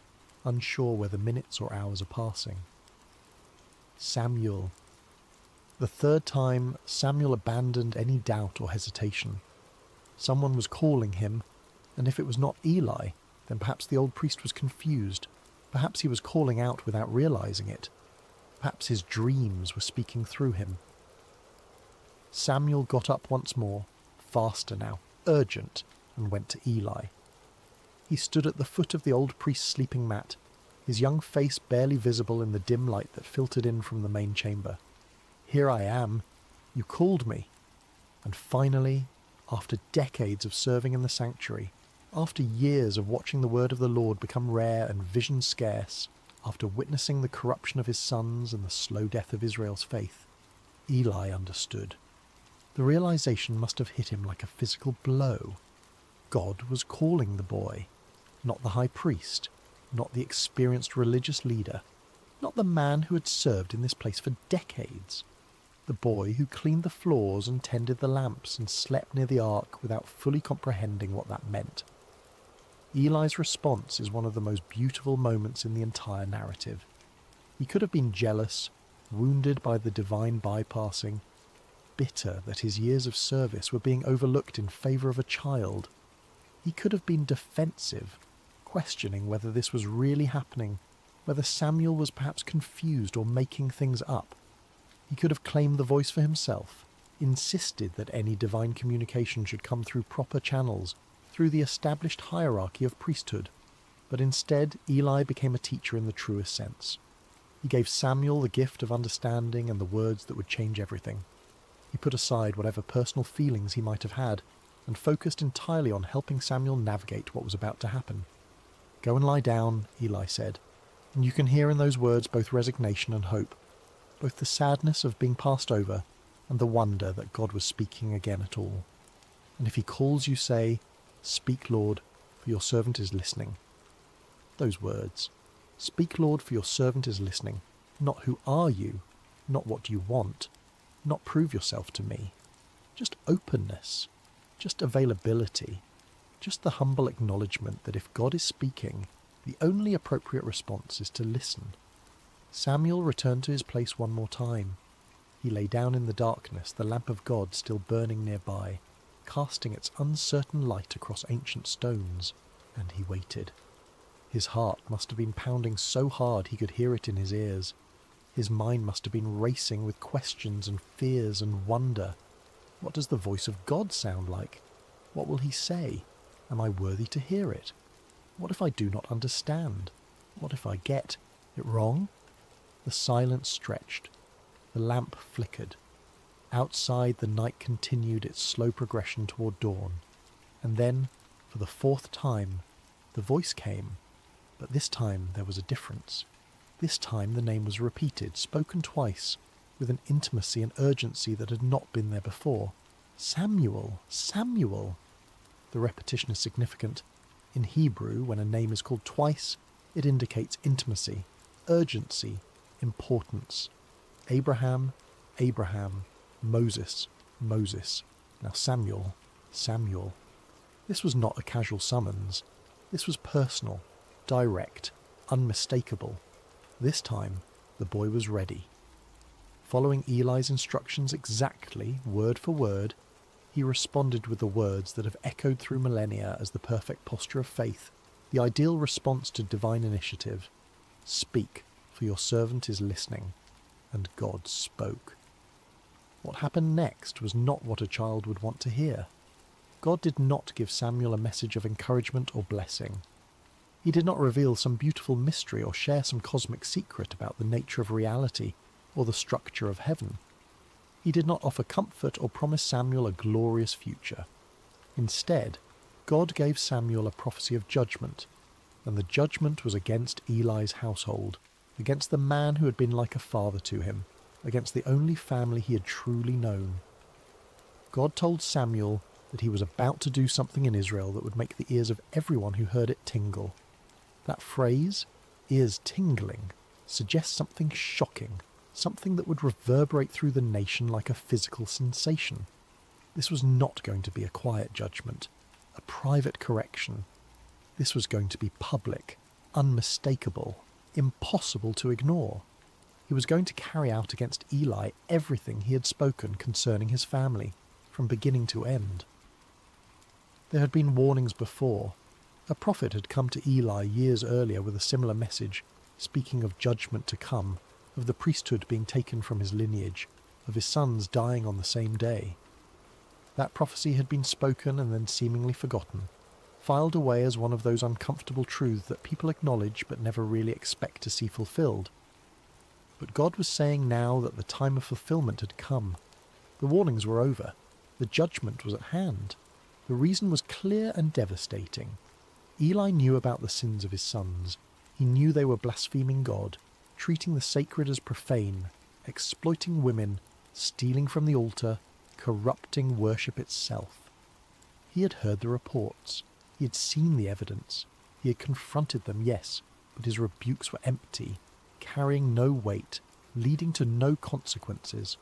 unsure whether minutes or hours are passing. Samuel. The third time, Samuel abandoned any doubt or hesitation. Someone was calling him, and if it was not Eli, then perhaps the old priest was confused. Perhaps he was calling out without realizing it. Perhaps his dreams were speaking through him. Samuel got up once more, faster now, urgent, and went to Eli. He stood at the foot of the old priest's sleeping mat, his young face barely visible in the dim light that filtered in from the main chamber. "Here I am. You called me." And finally, after decades of serving in the sanctuary, after years of watching the word of the Lord become rare and vision scarce, after witnessing the corruption of his sons and the slow death of Israel's faith, Eli understood. The realization must have hit him like a physical blow. God was calling the boy, not the high priest, not the experienced religious leader, not the man who had served in this place for decades. The boy who cleaned the floors and tended the lamps and slept near the ark without fully comprehending what that meant. Eli's response is one of the most beautiful moments in the entire narrative. He could have been jealous, wounded by the divine bypassing, bitter that his years of service were being overlooked in favour of a child. He could have been defensive, questioning whether this was really happening, whether Samuel was perhaps confused or making things up. He could have claimed the voice for himself, insisted that any divine communication should come through proper channels, through the established hierarchy of priesthood. But instead, Eli became a teacher in the truest sense. He gave Samuel the gift of understanding and the words that would change everything. He put aside whatever personal feelings he might have had, and focused entirely on helping Samuel navigate what was about to happen. "Go and lie down," Eli said, and you can hear in those words both resignation and hope, both the sadness of being passed over and the wonder that God was speaking again at all. And if he calls you, say, "Speak, Lord, for your servant is listening." Those words, "Speak, Lord, for your servant is listening," not "Who are you?" not "What do you want?" not "Prove yourself to me." Just openness, just availability, just the humble acknowledgement that if God is speaking, the only appropriate response is to listen. Samuel returned to his place one more time. He lay down in the darkness, the lamp of God still burning nearby, casting its uncertain light across ancient stones, and he waited. His heart must have been pounding so hard he could hear it in his ears. His mind must have been racing with questions and fears and wonder. What does the voice of God sound like? What will he say? Am I worthy to hear it? What if I do not understand? What if I get it wrong? The silence stretched. The lamp flickered. Outside, the night continued its slow progression toward dawn. And then, for the fourth time, the voice came. But this time there was a difference. This time the name was repeated, spoken twice, with an intimacy and urgency that had not been there before. "Samuel! Samuel!" The repetition is significant. In Hebrew, when a name is called twice, it indicates intimacy, urgency, importance. Abraham, Abraham, Moses, Moses, now Samuel, Samuel. This was not a casual summons. This was personal, direct, unmistakable. This time, the boy was ready. Following Eli's instructions exactly, word for word, he responded with the words that have echoed through millennia as the perfect posture of faith, the ideal response to divine initiative. Speak, for your servant is listening. And God spoke. What happened next was not what a child would want to hear. God did not give Samuel a message of encouragement or blessing. He did not reveal some beautiful mystery or share some cosmic secret about the nature of reality or the structure of heaven. He did not offer comfort or promise Samuel a glorious future. Instead, God gave Samuel a prophecy of judgment, and the judgment was against Eli's household, against the man who had been like a father to him, against the only family he had truly known. God told Samuel that he was about to do something in Israel that would make the ears of everyone who heard it tingle. That phrase, ears tingling, suggests something shocking, something that would reverberate through the nation like a physical sensation. This was not going to be a quiet judgment, a private correction. This was going to be public, unmistakable, impossible to ignore. He was going to carry out against Eli everything he had spoken concerning his family, from beginning to end. There had been warnings before. A prophet had come to Eli years earlier with a similar message, speaking of judgment to come, of the priesthood being taken from his lineage, of his sons dying on the same day. That prophecy had been spoken and then seemingly forgotten, filed away as one of those uncomfortable truths that people acknowledge but never really expect to see fulfilled. But God was saying now that the time of fulfillment had come. The warnings were over. The judgment was at hand. The reason was clear and devastating. Eli knew about the sins of his sons. He knew they were blaspheming God, treating the sacred as profane, exploiting women, stealing from the altar, corrupting worship itself. He had heard the reports. He had seen the evidence. He had confronted them, yes, but his rebukes were empty, carrying no weight, leading to no consequences.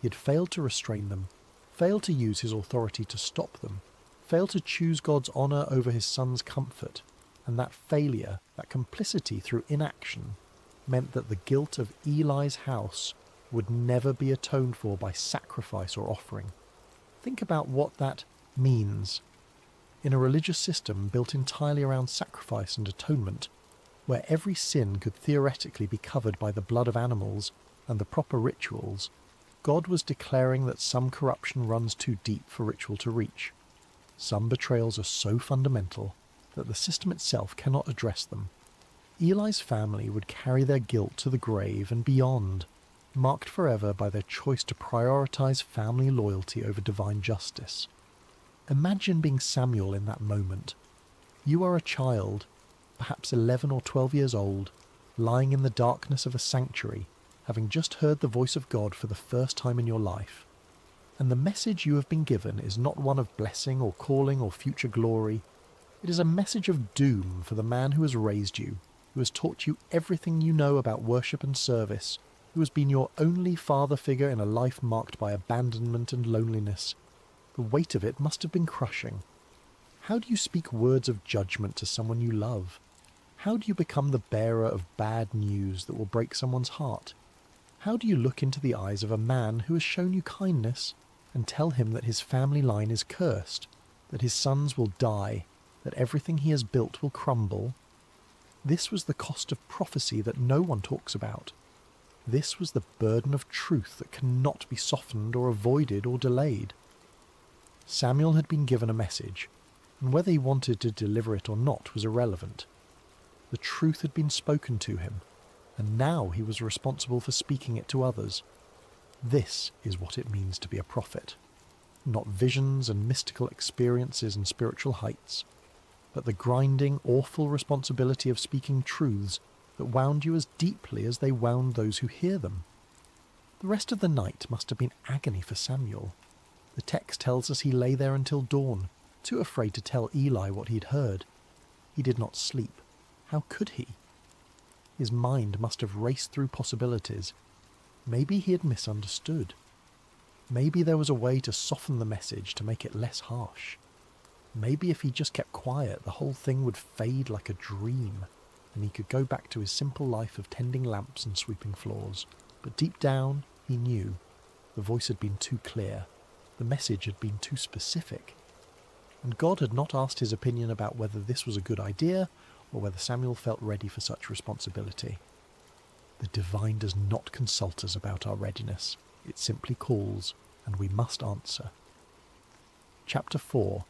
He had failed to restrain them, failed to use his authority to stop them, failed to choose God's honour over his son's comfort, and that failure, that complicity through inaction, meant that the guilt of Eli's house would never be atoned for by sacrifice or offering. Think about what that means. In a religious system built entirely around sacrifice and atonement, where every sin could theoretically be covered by the blood of animals and the proper rituals, God was declaring that some corruption runs too deep for ritual to reach. Some betrayals are so fundamental that the system itself cannot address them. Eli's family would carry their guilt to the grave and beyond, marked forever by their choice to prioritize family loyalty over divine justice. Imagine being Samuel in that moment. You are a child, perhaps 11 or 12 years old, lying in the darkness of a sanctuary, having just heard the voice of God for the first time in your life. And the message you have been given is not one of blessing or calling or future glory. It is a message of doom for the man who has raised you, who has taught you everything you know about worship and service, who has been your only father figure in a life marked by abandonment and loneliness. The weight of it must have been crushing. How do you speak words of judgment to someone you love? How do you become the bearer of bad news that will break someone's heart? How do you look into the eyes of a man who has shown you kindness and tell him that his family line is cursed, that his sons will die, that everything he has built will crumble? This was the cost of prophecy that no one talks about. This was the burden of truth that cannot be softened or avoided or delayed. Samuel had been given a message, and whether he wanted to deliver it or not was irrelevant. The truth had been spoken to him, and now he was responsible for speaking it to others. This is what it means to be a prophet. Not visions and mystical experiences and spiritual heights, but the grinding, awful responsibility of speaking truths that wound you as deeply as they wound those who hear them. The rest of the night must have been agony for Samuel. The text tells us he lay there until dawn, too afraid to tell Eli what he'd heard. He did not sleep. How could he? His mind must have raced through possibilities. Maybe he had misunderstood. Maybe there was a way to soften the message to make it less harsh. Maybe if he just kept quiet, the whole thing would fade like a dream, and he could go back to his simple life of tending lamps and sweeping floors. But deep down, he knew. The voice had been too clear. The message had been too specific. And God had not asked his opinion about whether this was a good idea or whether Samuel felt ready for such responsibility. The divine does not consult us about our readiness. It simply calls, and we must answer. Chapter 4.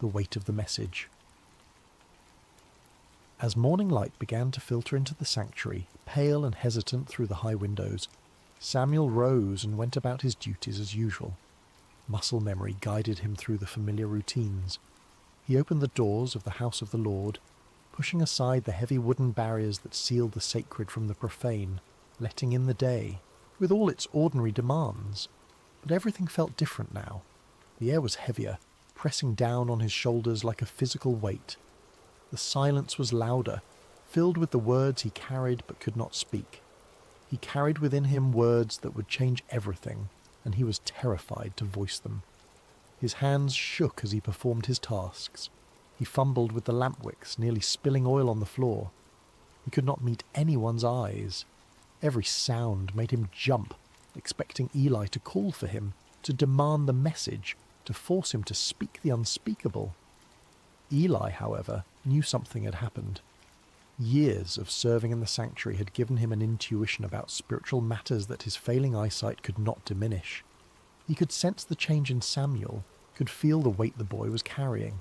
The Weight of the Message. As morning light began to filter into the sanctuary, pale and hesitant through the high windows, Samuel rose and went about his duties as usual. Muscle memory guided him through the familiar routines. He opened the doors of the house of the Lord, pushing aside the heavy wooden barriers that sealed the sacred from the profane, letting in the day, with all its ordinary demands. But everything felt different now. The air was heavier, pressing down on his shoulders like a physical weight. The silence was louder, filled with the words he carried but could not speak. He carried within him words that would change everything, and he was terrified to voice them. His hands shook as he performed his tasks. He fumbled with the lamp wicks, nearly spilling oil on the floor. He could not meet anyone's eyes. Every sound made him jump, expecting Eli to call for him, to demand the message, to force him to speak the unspeakable. Eli, however, knew something had happened. Years of serving in the sanctuary had given him an intuition about spiritual matters that his failing eyesight could not diminish. He could sense the change in Samuel, could feel the weight the boy was carrying.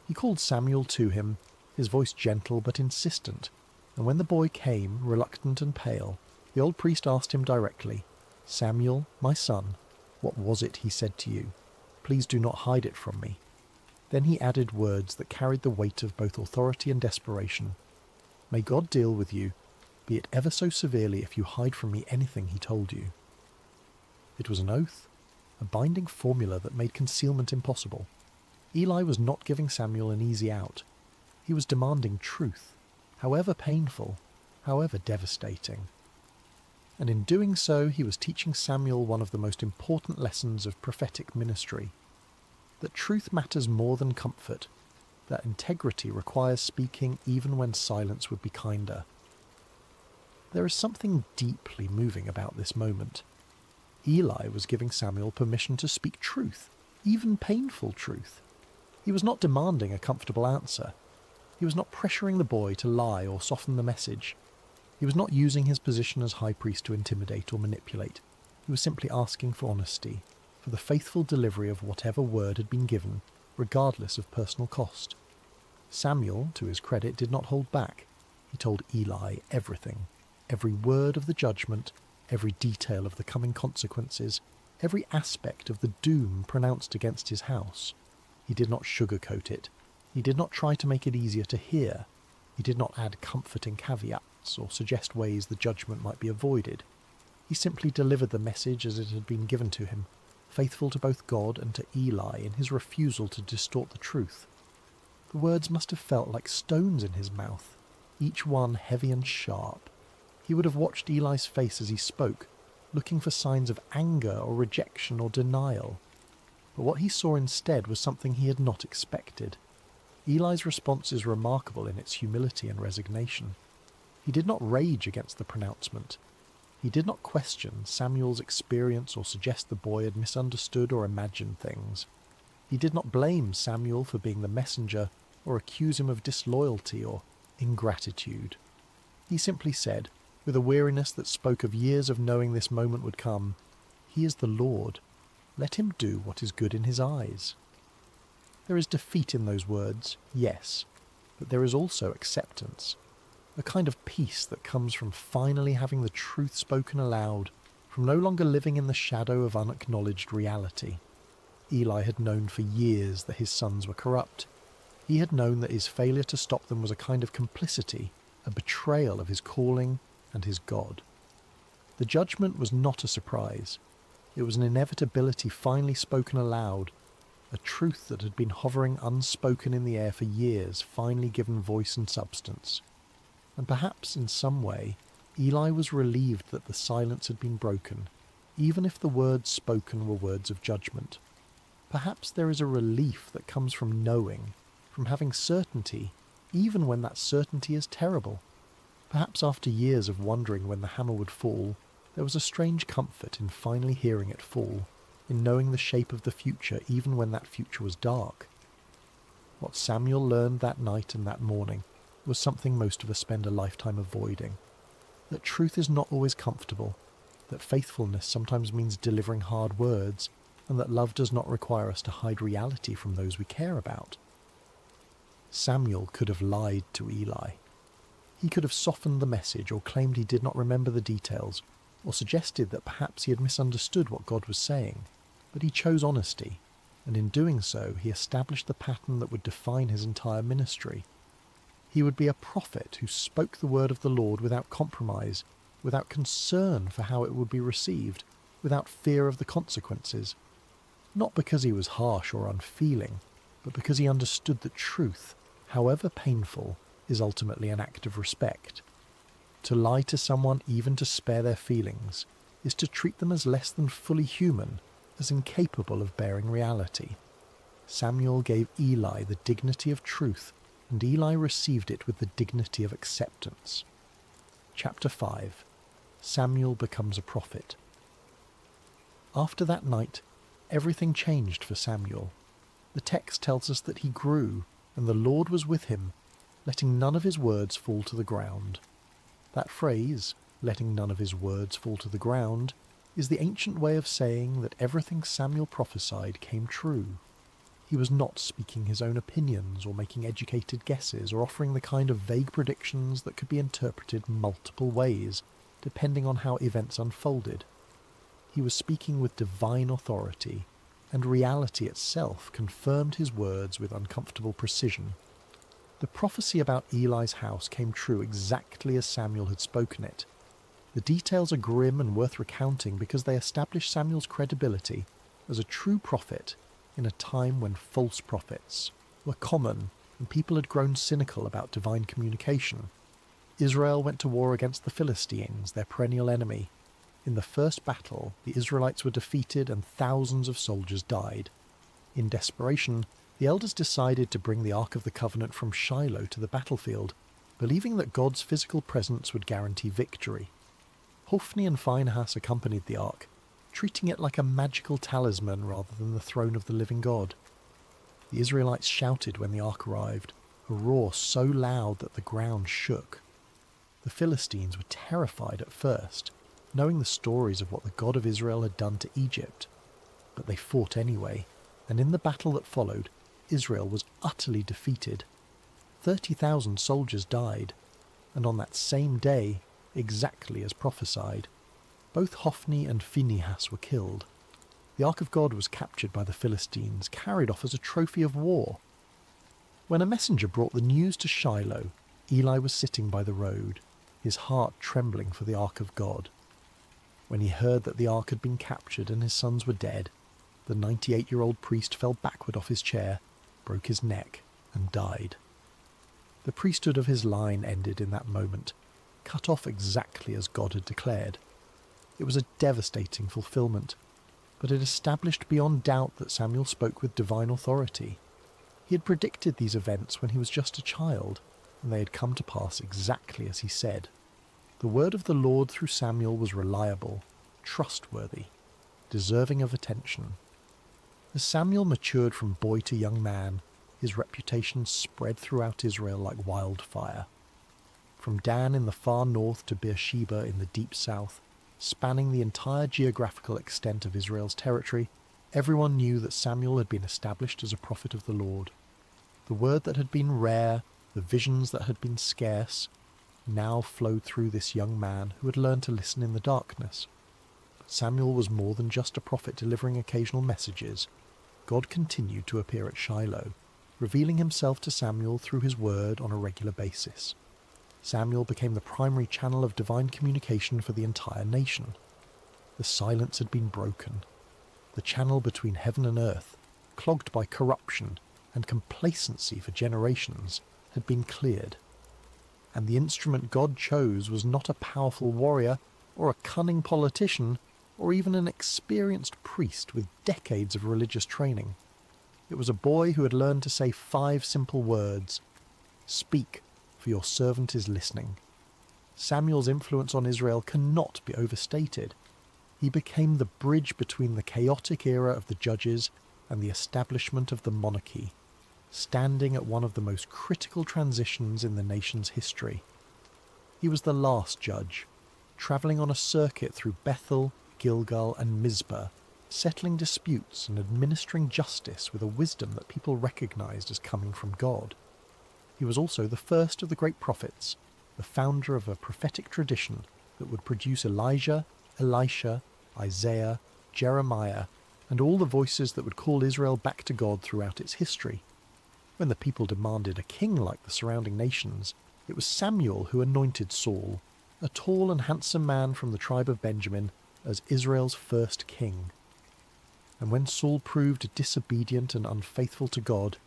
He called Samuel to him, his voice gentle but insistent, and when the boy came, reluctant and pale, the old priest asked him directly, "Samuel, my son, what was it he said to you? Please do not hide it from me." Then he added words that carried the weight of both authority and desperation. "May God deal with you, be it ever so severely if you hide from me anything he told you." It was an oath, a binding formula that made concealment impossible. Eli was not giving Samuel an easy out. He was demanding truth, however painful, however devastating. And in doing so, he was teaching Samuel one of the most important lessons of prophetic ministry: that truth matters more than comfort, that integrity requires speaking even when silence would be kinder. There is something deeply moving about this moment. Eli was giving Samuel permission to speak truth, even painful truth. He was not demanding a comfortable answer. He was not pressuring the boy to lie or soften the message. He was not using his position as high priest to intimidate or manipulate. He was simply asking for honesty, for the faithful delivery of whatever word had been given, regardless of personal cost. Samuel, to his credit, did not hold back. He told Eli everything, every word of the judgment, every detail of the coming consequences, every aspect of the doom pronounced against his house. He did not sugarcoat it. He did not try to make it easier to hear. He did not add comforting caveats or suggest ways the judgment might be avoided. He simply delivered the message as it had been given to him, faithful to both God and to Eli in his refusal to distort the truth. The words must have felt like stones in his mouth, each one heavy and sharp. He would have watched Eli's face as he spoke, looking for signs of anger or rejection or denial. But what he saw instead was something he had not expected. Eli's response is remarkable in its humility and resignation. He did not rage against the pronouncement. He did not question Samuel's experience or suggest the boy had misunderstood or imagined things. He did not blame Samuel for being the messenger or accuse him of disloyalty or ingratitude. He simply said, with a weariness that spoke of years of knowing this moment would come, "He is the Lord. Let him do what is good in his eyes." There is defeat in those words, yes, but there is also acceptance, a kind of peace that comes from finally having the truth spoken aloud, from no longer living in the shadow of unacknowledged reality. Eli had known for years that his sons were corrupt. He had known that his failure to stop them was a kind of complicity, a betrayal of his calling and his God. The judgment was not a surprise. It was an inevitability finally spoken aloud, a truth that had been hovering unspoken in the air for years finally given voice and substance. And perhaps in some way, Eli was relieved that the silence had been broken, even if the words spoken were words of judgment. Perhaps there is a relief that comes from knowing, from having certainty, even when that certainty is terrible. Perhaps after years of wondering when the hammer would fall, there was a strange comfort in finally hearing it fall, in knowing the shape of the future even when that future was dark. What Samuel learned that night and that morning was something most of us spend a lifetime avoiding. That truth is not always comfortable, that faithfulness sometimes means delivering hard words, and that love does not require us to hide reality from those we care about. Samuel could have lied to Eli. He could have softened the message or claimed he did not remember the details, or suggested that perhaps he had misunderstood what God was saying. But he chose honesty, and in doing so he established the pattern that would define his entire ministry. He would be a prophet who spoke the word of the Lord without compromise, without concern for how it would be received, without fear of the consequences. Not because he was harsh or unfeeling, but because he understood that truth, however painful, is ultimately an act of respect. To lie to someone, even to spare their feelings, is to treat them as less than fully human, as incapable of bearing reality. Samuel gave Eli the dignity of truth, and Eli received it with the dignity of acceptance. Chapter 5. Samuel becomes a prophet. After that night, everything changed for Samuel. The text tells us that he grew, and the Lord was with him, letting none of his words fall to the ground. That phrase, letting none of his words fall to the ground, is the ancient way of saying that everything Samuel prophesied came true. He was not speaking his own opinions or making educated guesses or offering the kind of vague predictions that could be interpreted multiple ways, depending on how events unfolded. He was speaking with divine authority, and reality itself confirmed his words with uncomfortable precision. The prophecy about Eli's house came true exactly as Samuel had spoken it. The details are grim and worth recounting because they establish Samuel's credibility as a true prophet in a time when false prophets were common and people had grown cynical about divine communication. Israel went to war against the Philistines, their perennial enemy. In the first battle, the Israelites were defeated and thousands of soldiers died. In desperation, the elders decided to bring the Ark of the Covenant from Shiloh to the battlefield, believing that God's physical presence would guarantee victory. Hophni and Phinehas accompanied the Ark, treating it like a magical talisman rather than the throne of the living God. The Israelites shouted when the Ark arrived, a roar so loud that the ground shook. The Philistines were terrified at first, knowing the stories of what the God of Israel had done to Egypt. But they fought anyway, and in the battle that followed, Israel was utterly defeated. 30,000 soldiers died, and on that same day, exactly as prophesied, both Hophni and Phinehas were killed. The Ark of God was captured by the Philistines, carried off as a trophy of war. When a messenger brought the news to Shiloh, Eli was sitting by the road, his heart trembling for the Ark of God. When he heard that the Ark had been captured and his sons were dead, the 98-year-old priest fell backward off his chair, broke his neck, and died. The priesthood of his line ended in that moment, cut off exactly as God had declared. It was a devastating fulfillment, but it established beyond doubt that Samuel spoke with divine authority. He had predicted these events when he was just a child, and they had come to pass exactly as he said. The word of the Lord through Samuel was reliable, trustworthy, deserving of attention. As Samuel matured from boy to young man, his reputation spread throughout Israel like wildfire. From Dan in the far north to Beersheba in the deep south, spanning the entire geographical extent of Israel's territory, everyone knew that Samuel had been established as a prophet of the Lord. The word that had been rare, the visions that had been scarce, now flowed through this young man who had learned to listen in the darkness. But Samuel was more than just a prophet delivering occasional messages. God continued to appear at Shiloh, revealing himself to Samuel through his word on a regular basis. Samuel became the primary channel of divine communication for the entire nation. The silence had been broken. The channel between heaven and earth, clogged by corruption and complacency for generations, had been cleared. and the instrument God chose was not a powerful warrior or a cunning politician or even an experienced priest with decades of religious training. It was a boy who had learned to say 5 simple words: "Speak, for your servant is listening." Samuel's influence on Israel cannot be overstated. He became the bridge between the chaotic era of the judges and the establishment of the monarchy, standing at one of the most critical transitions in the nation's history. He was the last judge, travelling on a circuit through Bethel, Gilgal and Mizpah, settling disputes and administering justice with a wisdom that people recognised as coming from God. He was also the first of the great prophets, the founder of a prophetic tradition that would produce Elijah, Elisha, Isaiah, Jeremiah, and all the voices that would call Israel back to God throughout its history. When the people demanded a king like the surrounding nations, it was Samuel who anointed Saul, a tall and handsome man from the tribe of Benjamin, as Israel's first king. And when Saul proved disobedient and unfaithful to God,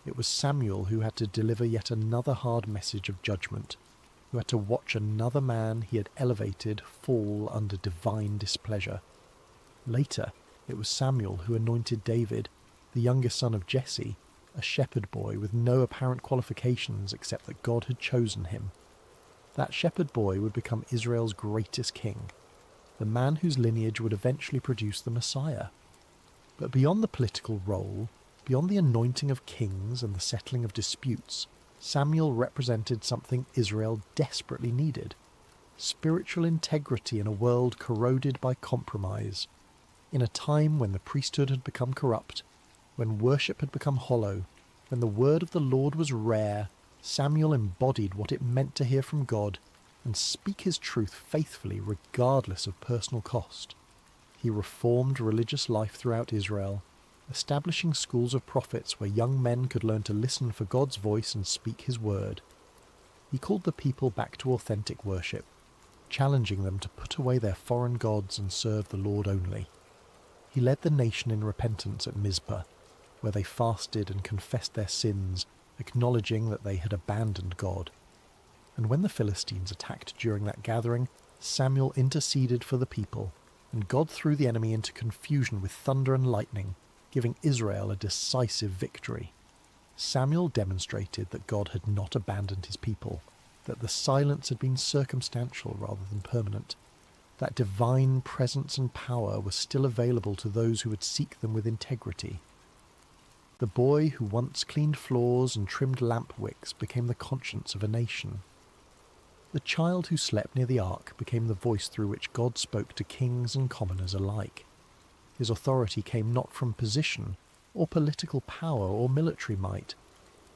it was Samuel who had to deliver yet another hard message of judgment, who had to watch another man he had elevated fall under divine displeasure. Later, it was Samuel who anointed David, the youngest son of Jesse, a shepherd boy with no apparent qualifications except that God had chosen him. That shepherd boy would become Israel's greatest king, the man whose lineage would eventually produce the Messiah. But beyond the political role, beyond the anointing of kings and the settling of disputes, Samuel represented something Israel desperately needed: spiritual integrity in a world corroded by compromise. In a time when the priesthood had become corrupt, when worship had become hollow, when the word of the Lord was rare, Samuel embodied what it meant to hear from God and speak his truth faithfully regardless of personal cost. He reformed religious life throughout Israel, establishing schools of prophets where young men could learn to listen for God's voice and speak his word. He called the people back to authentic worship, challenging them to put away their foreign gods and serve the Lord only. He led the nation in repentance at Mizpah, where they fasted and confessed their sins, acknowledging that they had abandoned God. And when the Philistines attacked during that gathering, Samuel interceded for the people, and God threw the enemy into confusion with thunder and lightning, giving Israel a decisive victory. Samuel demonstrated that God had not abandoned his people, that the silence had been circumstantial rather than permanent, that divine presence and power were still available to those who would seek them with integrity. The boy who once cleaned floors and trimmed lamp wicks became the conscience of a nation. The child who slept near the ark became the voice through which God spoke to kings and commoners alike. His authority came not from position or political power or military might,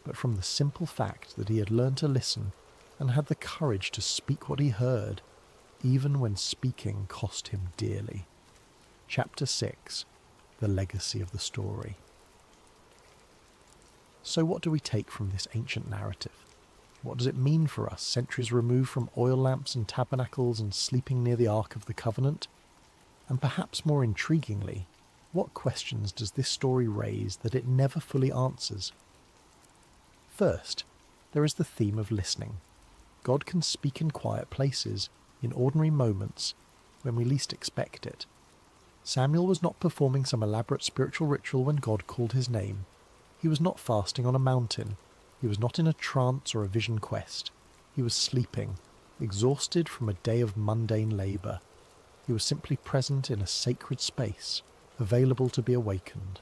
but from the simple fact that he had learned to listen and had the courage to speak what he heard, even when speaking cost him dearly. Chapter 6. The Legacy of the Story. So what do we take from this ancient narrative? What does it mean for us, centuries removed from oil lamps and tabernacles and sleeping near the Ark of the Covenant? And perhaps more intriguingly, what questions does this story raise that it never fully answers? First, there is the theme of listening. God can speak in quiet places, in ordinary moments, when we least expect it. Samuel was not performing some elaborate spiritual ritual when God called his name. He was not fasting on a mountain. He was not in a trance or a vision quest. He was sleeping, exhausted from a day of mundane labour. He was simply present in a sacred space, available to be awakened.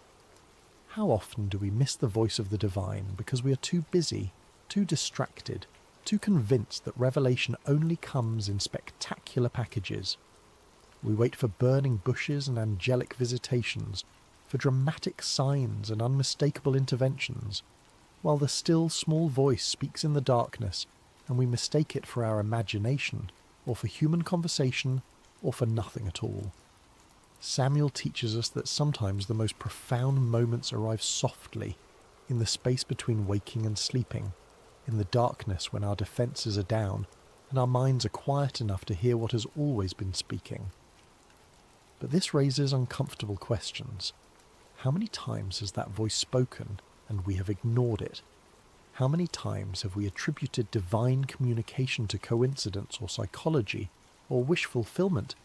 How often do we miss the voice of the divine because we are too busy, too distracted, too convinced that revelation only comes in spectacular packages? We wait for burning bushes and angelic visitations, for dramatic signs and unmistakable interventions, while the still small voice speaks in the darkness and we mistake it for our imagination, or for human conversation, or for nothing at all. Samuel teaches us that sometimes the most profound moments arrive softly, in the space between waking and sleeping, in the darkness when our defences are down and our minds are quiet enough to hear what has always been speaking. But this raises uncomfortable questions. How many times has that voice spoken and we have ignored it? How many times have we attributed divine communication to coincidence or psychology or wish fulfillment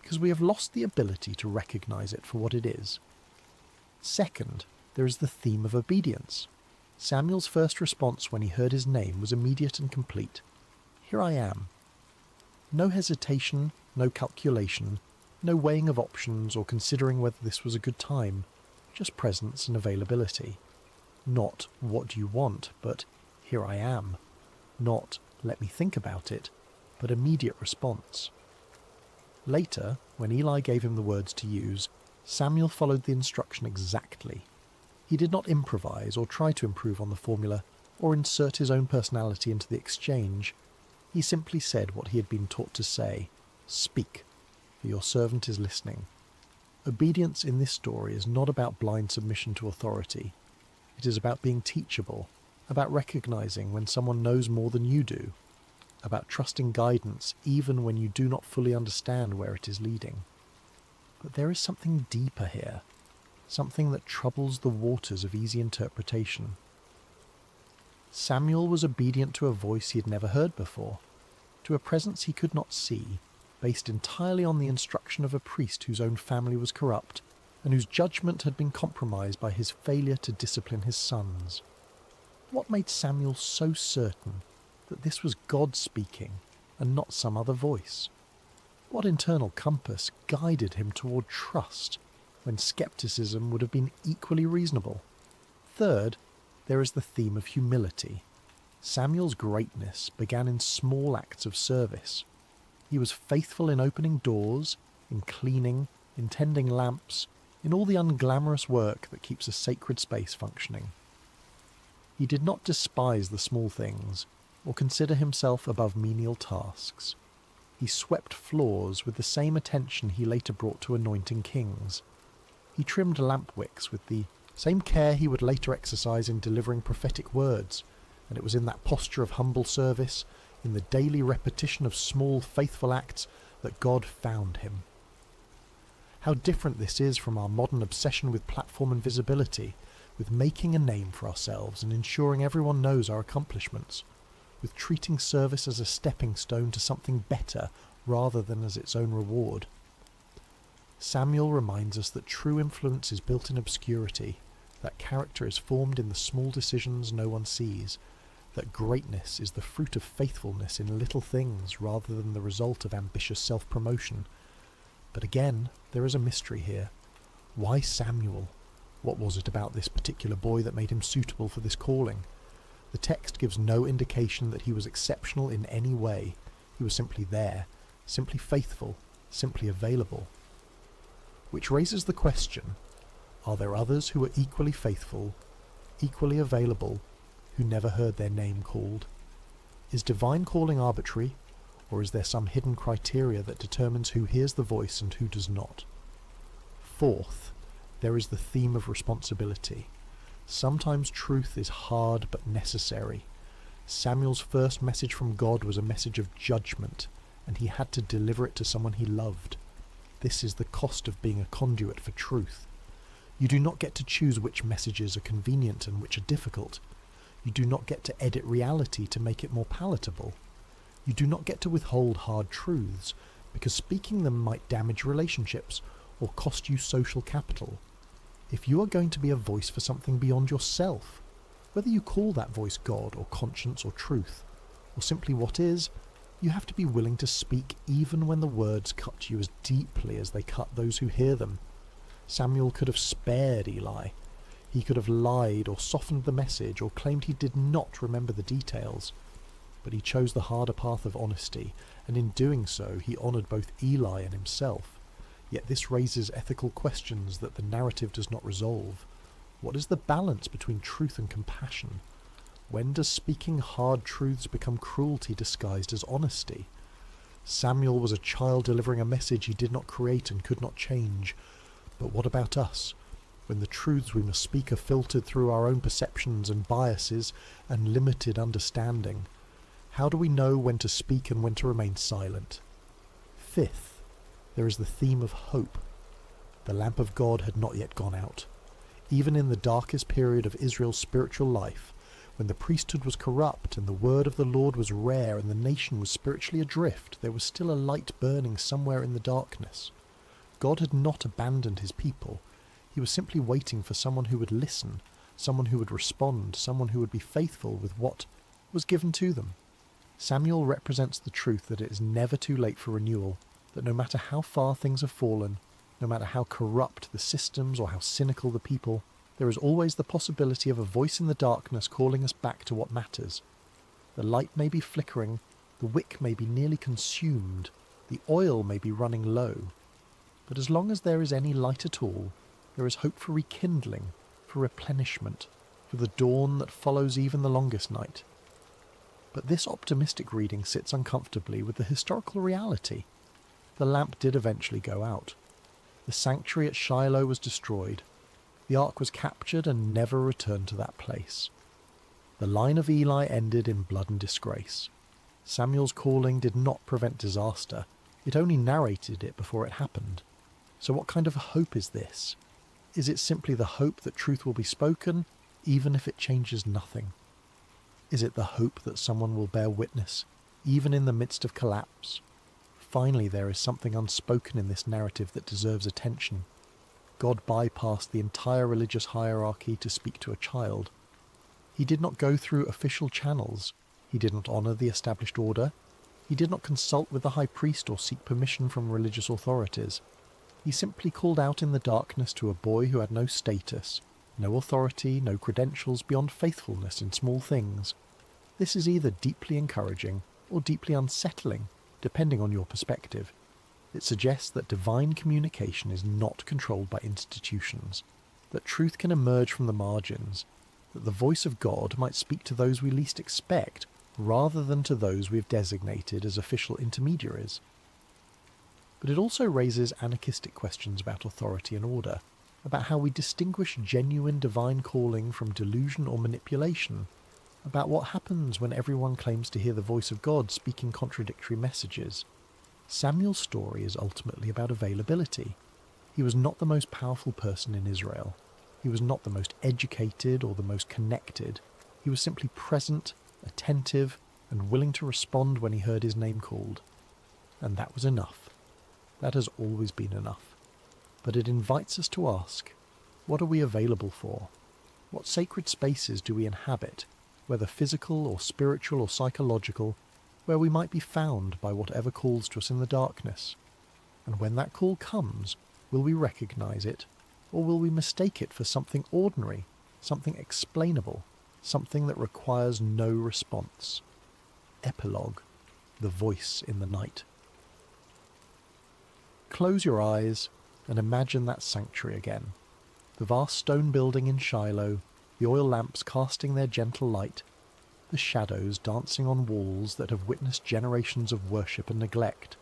because we have lost the ability to recognize it for what it is? Second, there is the theme of obedience. Samuel's first response when he heard his name was immediate and complete. Here I am. No hesitation, no calculation, no weighing of options or considering whether this was a good time, just presence and availability. Not, what do you want, but here I am. Not, let me think about it, but immediate response. Later, when Eli gave him the words to use, Samuel followed the instruction exactly. He did not improvise or try to improve on the formula or insert his own personality into the exchange. He simply said what he had been taught to say, "Speak, for your servant is listening." Obedience in this story is not about blind submission to authority. It is about being teachable, about recognizing when someone knows more than you do, about trusting guidance even when you do not fully understand where it is leading. But there is something deeper here, something that troubles the waters of easy interpretation. Samuel was obedient to a voice he had never heard before, to a presence he could not see, based entirely on the instruction of a priest whose own family was corrupt, and whose judgment had been compromised by his failure to discipline his sons. What made Samuel so certain that this was God speaking and not some other voice? What internal compass guided him toward trust when skepticism would have been equally reasonable? Third, there is the theme of humility. Samuel's greatness began in small acts of service. He was faithful in opening doors, in cleaning, in tending lamps, in all the unglamorous work that keeps a sacred space functioning. He did not despise the small things, or consider himself above menial tasks. He swept floors with the same attention he later brought to anointing kings. He trimmed lamp wicks with the same care he would later exercise in delivering prophetic words, and it was in that posture of humble service, in the daily repetition of small faithful acts, that God found him. How different this is from our modern obsession with platform and visibility, with making a name for ourselves and ensuring everyone knows our accomplishments, with treating service as a stepping stone to something better rather than as its own reward. Samuel reminds us that true influence is built in obscurity, that character is formed in the small decisions no one sees, that greatness is the fruit of faithfulness in little things rather than the result of ambitious self-promotion. But again, there is a mystery here. Why Samuel? What was it about this particular boy that made him suitable for this calling? The text gives no indication that he was exceptional in any way. He was simply there, simply faithful, simply available. Which raises the question, are there others who are equally faithful, equally available, who never heard their name called? Is divine calling arbitrary, or is there some hidden criteria that determines who hears the voice and who does not? Fourth, there is the theme of responsibility. Sometimes truth is hard but necessary. Samuel's first message from God was a message of judgment, and he had to deliver it to someone he loved. This is the cost of being a conduit for truth. You do not get to choose which messages are convenient and which are difficult. You do not get to edit reality to make it more palatable. You do not get to withhold hard truths, because speaking them might damage relationships or cost you social capital. If you are going to be a voice for something beyond yourself, whether you call that voice God or conscience or truth, or simply what is, you have to be willing to speak even when the words cut you as deeply as they cut those who hear them. Samuel could have spared Eli. He could have lied or softened the message or claimed he did not remember the details. But he chose the harder path of honesty, and in doing so he honoured both Eli and himself. Yet this raises ethical questions that the narrative does not resolve. What is the balance between truth and compassion? When does speaking hard truths become cruelty disguised as honesty? Samuel was a child delivering a message he did not create and could not change. But what about us, when the truths we must speak are filtered through our own perceptions and biases and limited understanding? How do we know when to speak and when to remain silent? Fifth, there is the theme of hope. The lamp of God had not yet gone out. Even in the darkest period of Israel's spiritual life, When the priesthood was corrupt and the word of the Lord was rare and the nation was spiritually adrift, there was still a light burning somewhere in the darkness. God had not abandoned his people. He was simply waiting for someone who would listen, someone who would respond, someone who would be faithful with what was given to them. Samuel represents the truth that it is never too late for renewal, that no matter how far things have fallen, no matter how corrupt the systems or how cynical the people, there is always the possibility of a voice in the darkness calling us back to what matters. The light may be flickering, the wick may be nearly consumed, the oil may be running low. But as long as there is any light at all, there is hope for rekindling, for replenishment, for the dawn that follows even the longest night. But this optimistic reading sits uncomfortably with the historical reality. The lamp did eventually go out. The sanctuary at Shiloh was destroyed. The ark was captured and never returned to that place. The line of Eli ended in blood and disgrace. Samuel's calling did not prevent disaster. It only narrated it before it happened. So what kind of hope is this? Is it simply the hope that truth will be spoken, even if it changes nothing? Is it the hope that someone will bear witness, even in the midst of collapse? Finally, there is something unspoken in this narrative that deserves attention. God bypassed the entire religious hierarchy to speak to a child. He did not go through official channels. He did not honour the established order. He did not consult with the high priest or seek permission from religious authorities. He simply called out in the darkness to a boy who had no status, no authority, no credentials beyond faithfulness in small things. This is either deeply encouraging or deeply unsettling, depending on your perspective. It suggests that divine communication is not controlled by institutions, that truth can emerge from the margins, that the voice of God might speak to those we least expect, rather than to those we have designated as official intermediaries. But it also raises anarchistic questions about authority and order, about how we distinguish genuine divine calling from delusion or manipulation, about what happens when everyone claims to hear the voice of God speaking contradictory messages. Samuel's story is ultimately about availability. He was not the most powerful person in Israel. He was not the most educated or the most connected. He was simply present, attentive, and willing to respond when he heard his name called. And that was enough. That has always been enough. But it invites us to ask, what are we available for? What sacred spaces do we inhabit, whether physical or spiritual or psychological, where we might be found by whatever calls to us in the darkness? And when that call comes, will we recognize it, or will we mistake it for something ordinary, something explainable, something that requires no response? Epilogue: The Voice in the Night. Close your eyes and imagine that sanctuary again. The vast stone building in Shiloh, the oil lamps casting their gentle light, the shadows dancing on walls that have witnessed generations of worship and neglect.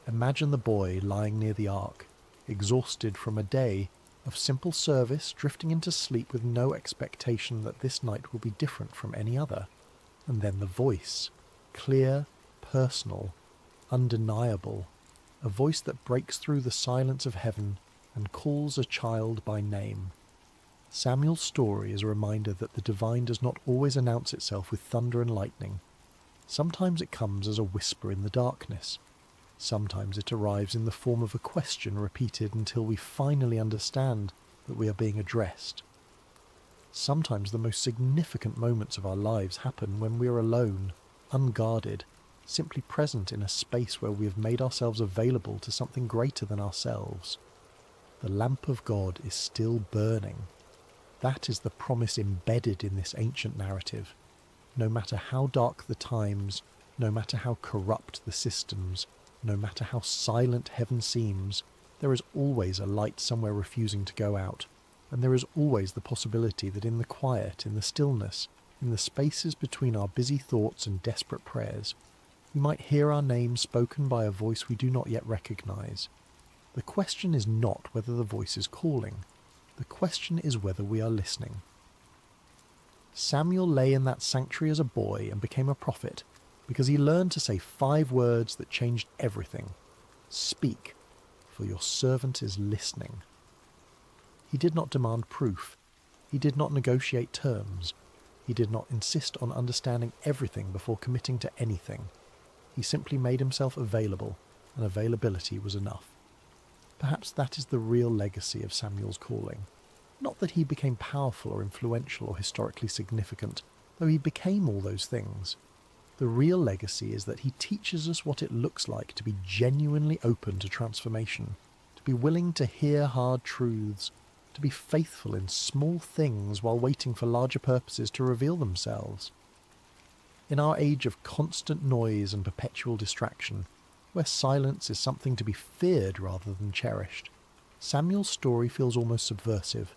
Imagine the boy lying near the ark, exhausted from a day of simple service, drifting into sleep with no expectation that this night will be different from any other. And then the voice, clear, personal, undeniable, a voice that breaks through the silence of heaven and calls a child by name. Samuel's story is a reminder that the divine does not always announce itself with thunder and lightning. Sometimes it comes as a whisper in the darkness. Sometimes it arrives in the form of a question repeated until we finally understand that we are being addressed. Sometimes the most significant moments of our lives happen when we are alone, unguarded, simply present in a space where we have made ourselves available to something greater than ourselves. The lamp of God is still burning. That is the promise embedded in this ancient narrative. No matter how dark the times, no matter how corrupt the systems, no matter how silent heaven seems, there is always a light somewhere refusing to go out, and there is always the possibility that in the quiet, in the stillness, in the spaces between our busy thoughts and desperate prayers, we might hear our name spoken by a voice we do not yet recognize. The question is not whether the voice is calling. The question is whether we are listening. Samuel lay in that sanctuary as a boy and became a prophet because he learned to say 5 words that changed everything. Speak, for your servant is listening. He did not demand proof. He did not negotiate terms. He did not insist on understanding everything before committing to anything. He simply made himself available, and availability was enough. Perhaps that is the real legacy of Samuel's calling. Not that he became powerful or influential or historically significant, though he became all those things. The real legacy is that he teaches us what it looks like to be genuinely open to transformation, to be willing to hear hard truths, to be faithful in small things while waiting for larger purposes to reveal themselves. In our age of constant noise and perpetual distraction, where silence is something to be feared rather than cherished, Samuel's story feels almost subversive.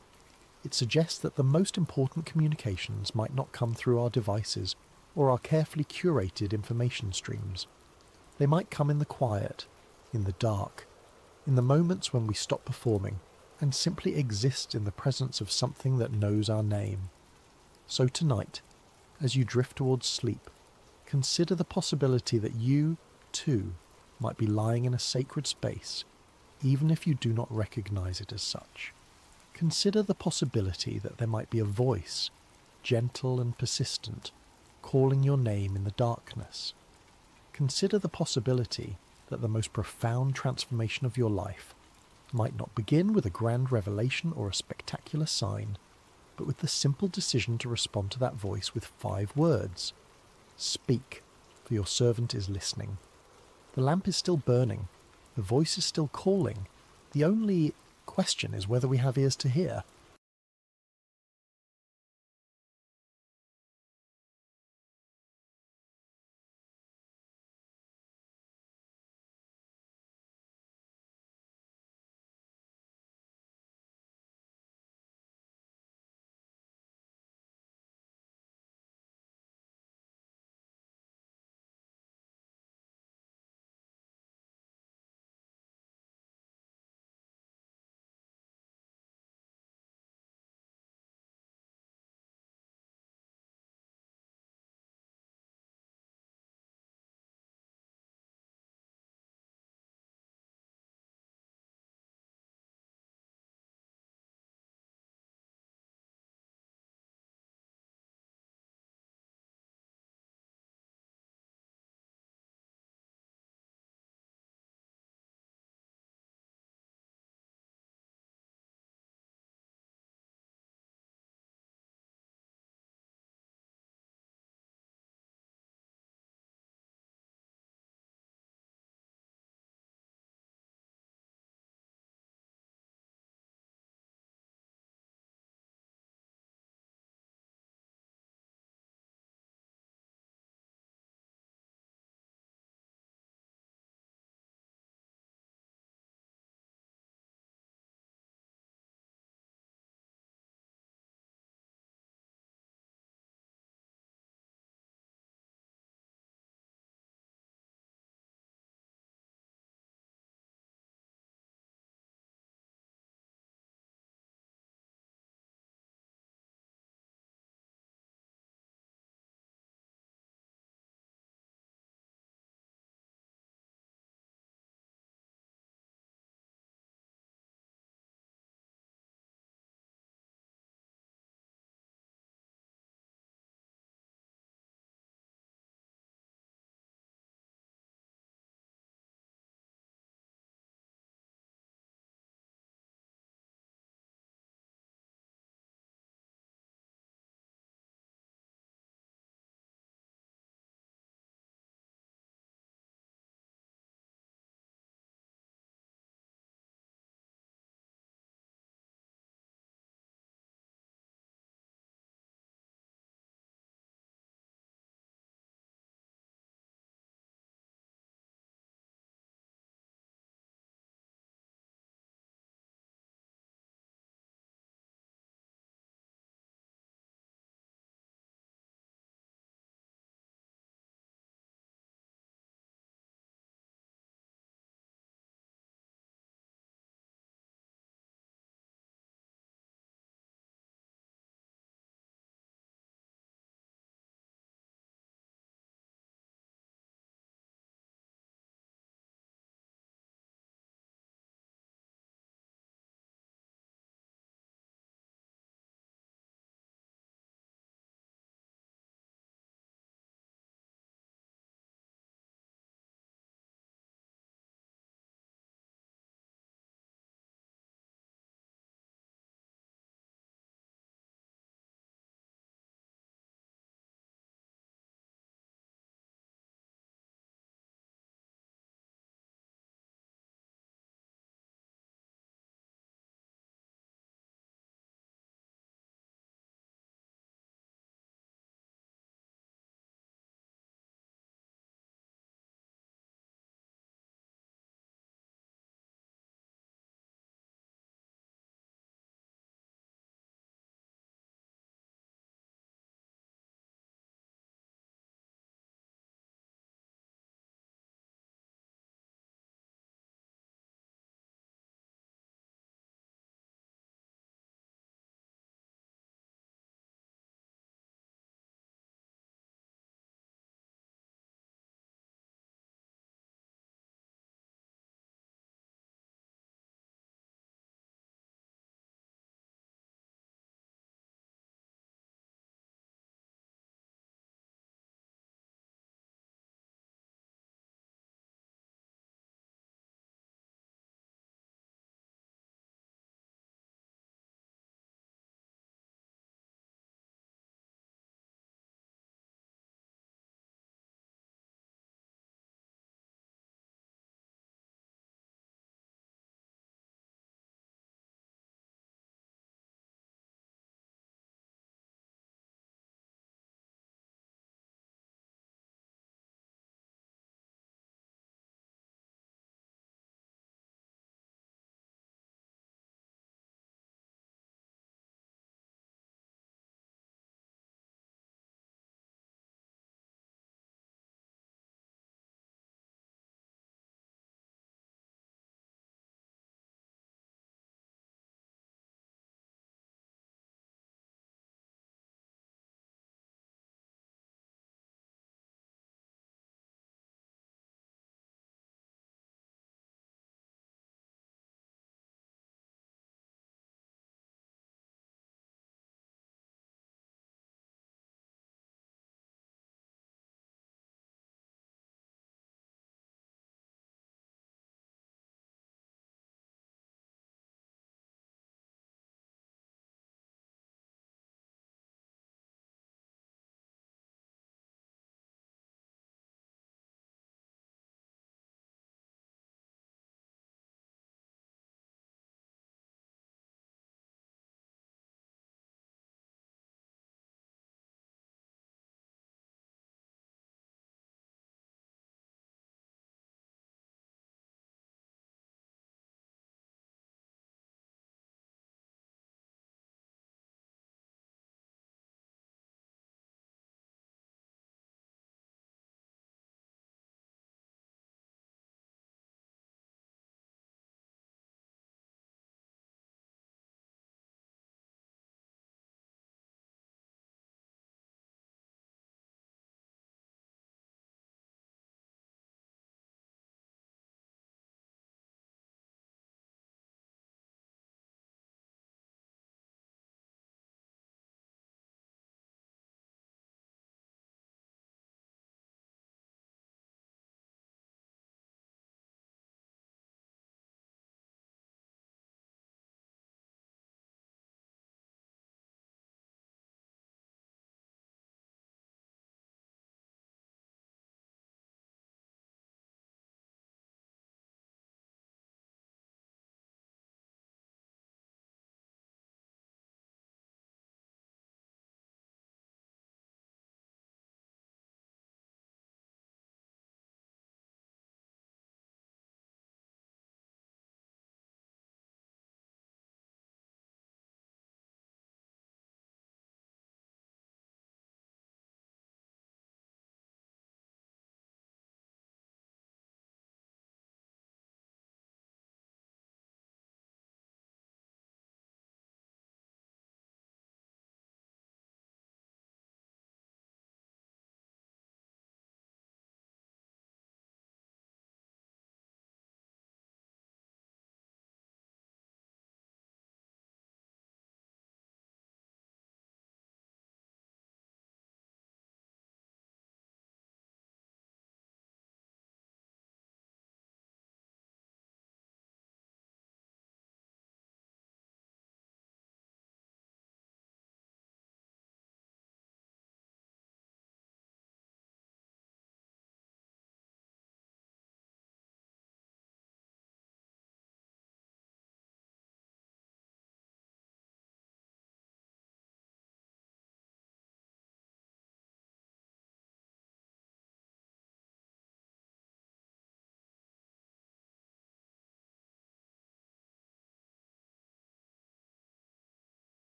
It suggests that the most important communications might not come through our devices or our carefully curated information streams. They might come in the quiet, in the dark, in the moments when we stop performing and simply exist in the presence of something that knows our name. So tonight, as you drift towards sleep, consider the possibility that you, too, might be lying in a sacred space, even if you do not recognize it as such. Consider the possibility that there might be a voice, gentle and persistent, calling your name in the darkness. Consider the possibility that the most profound transformation of your life might not begin with a grand revelation or a spectacular sign, but with the simple decision to respond to that voice with 5 words. Speak, for your servant is listening. The lamp is still burning. The voice is still calling. The only question is whether we have ears to hear.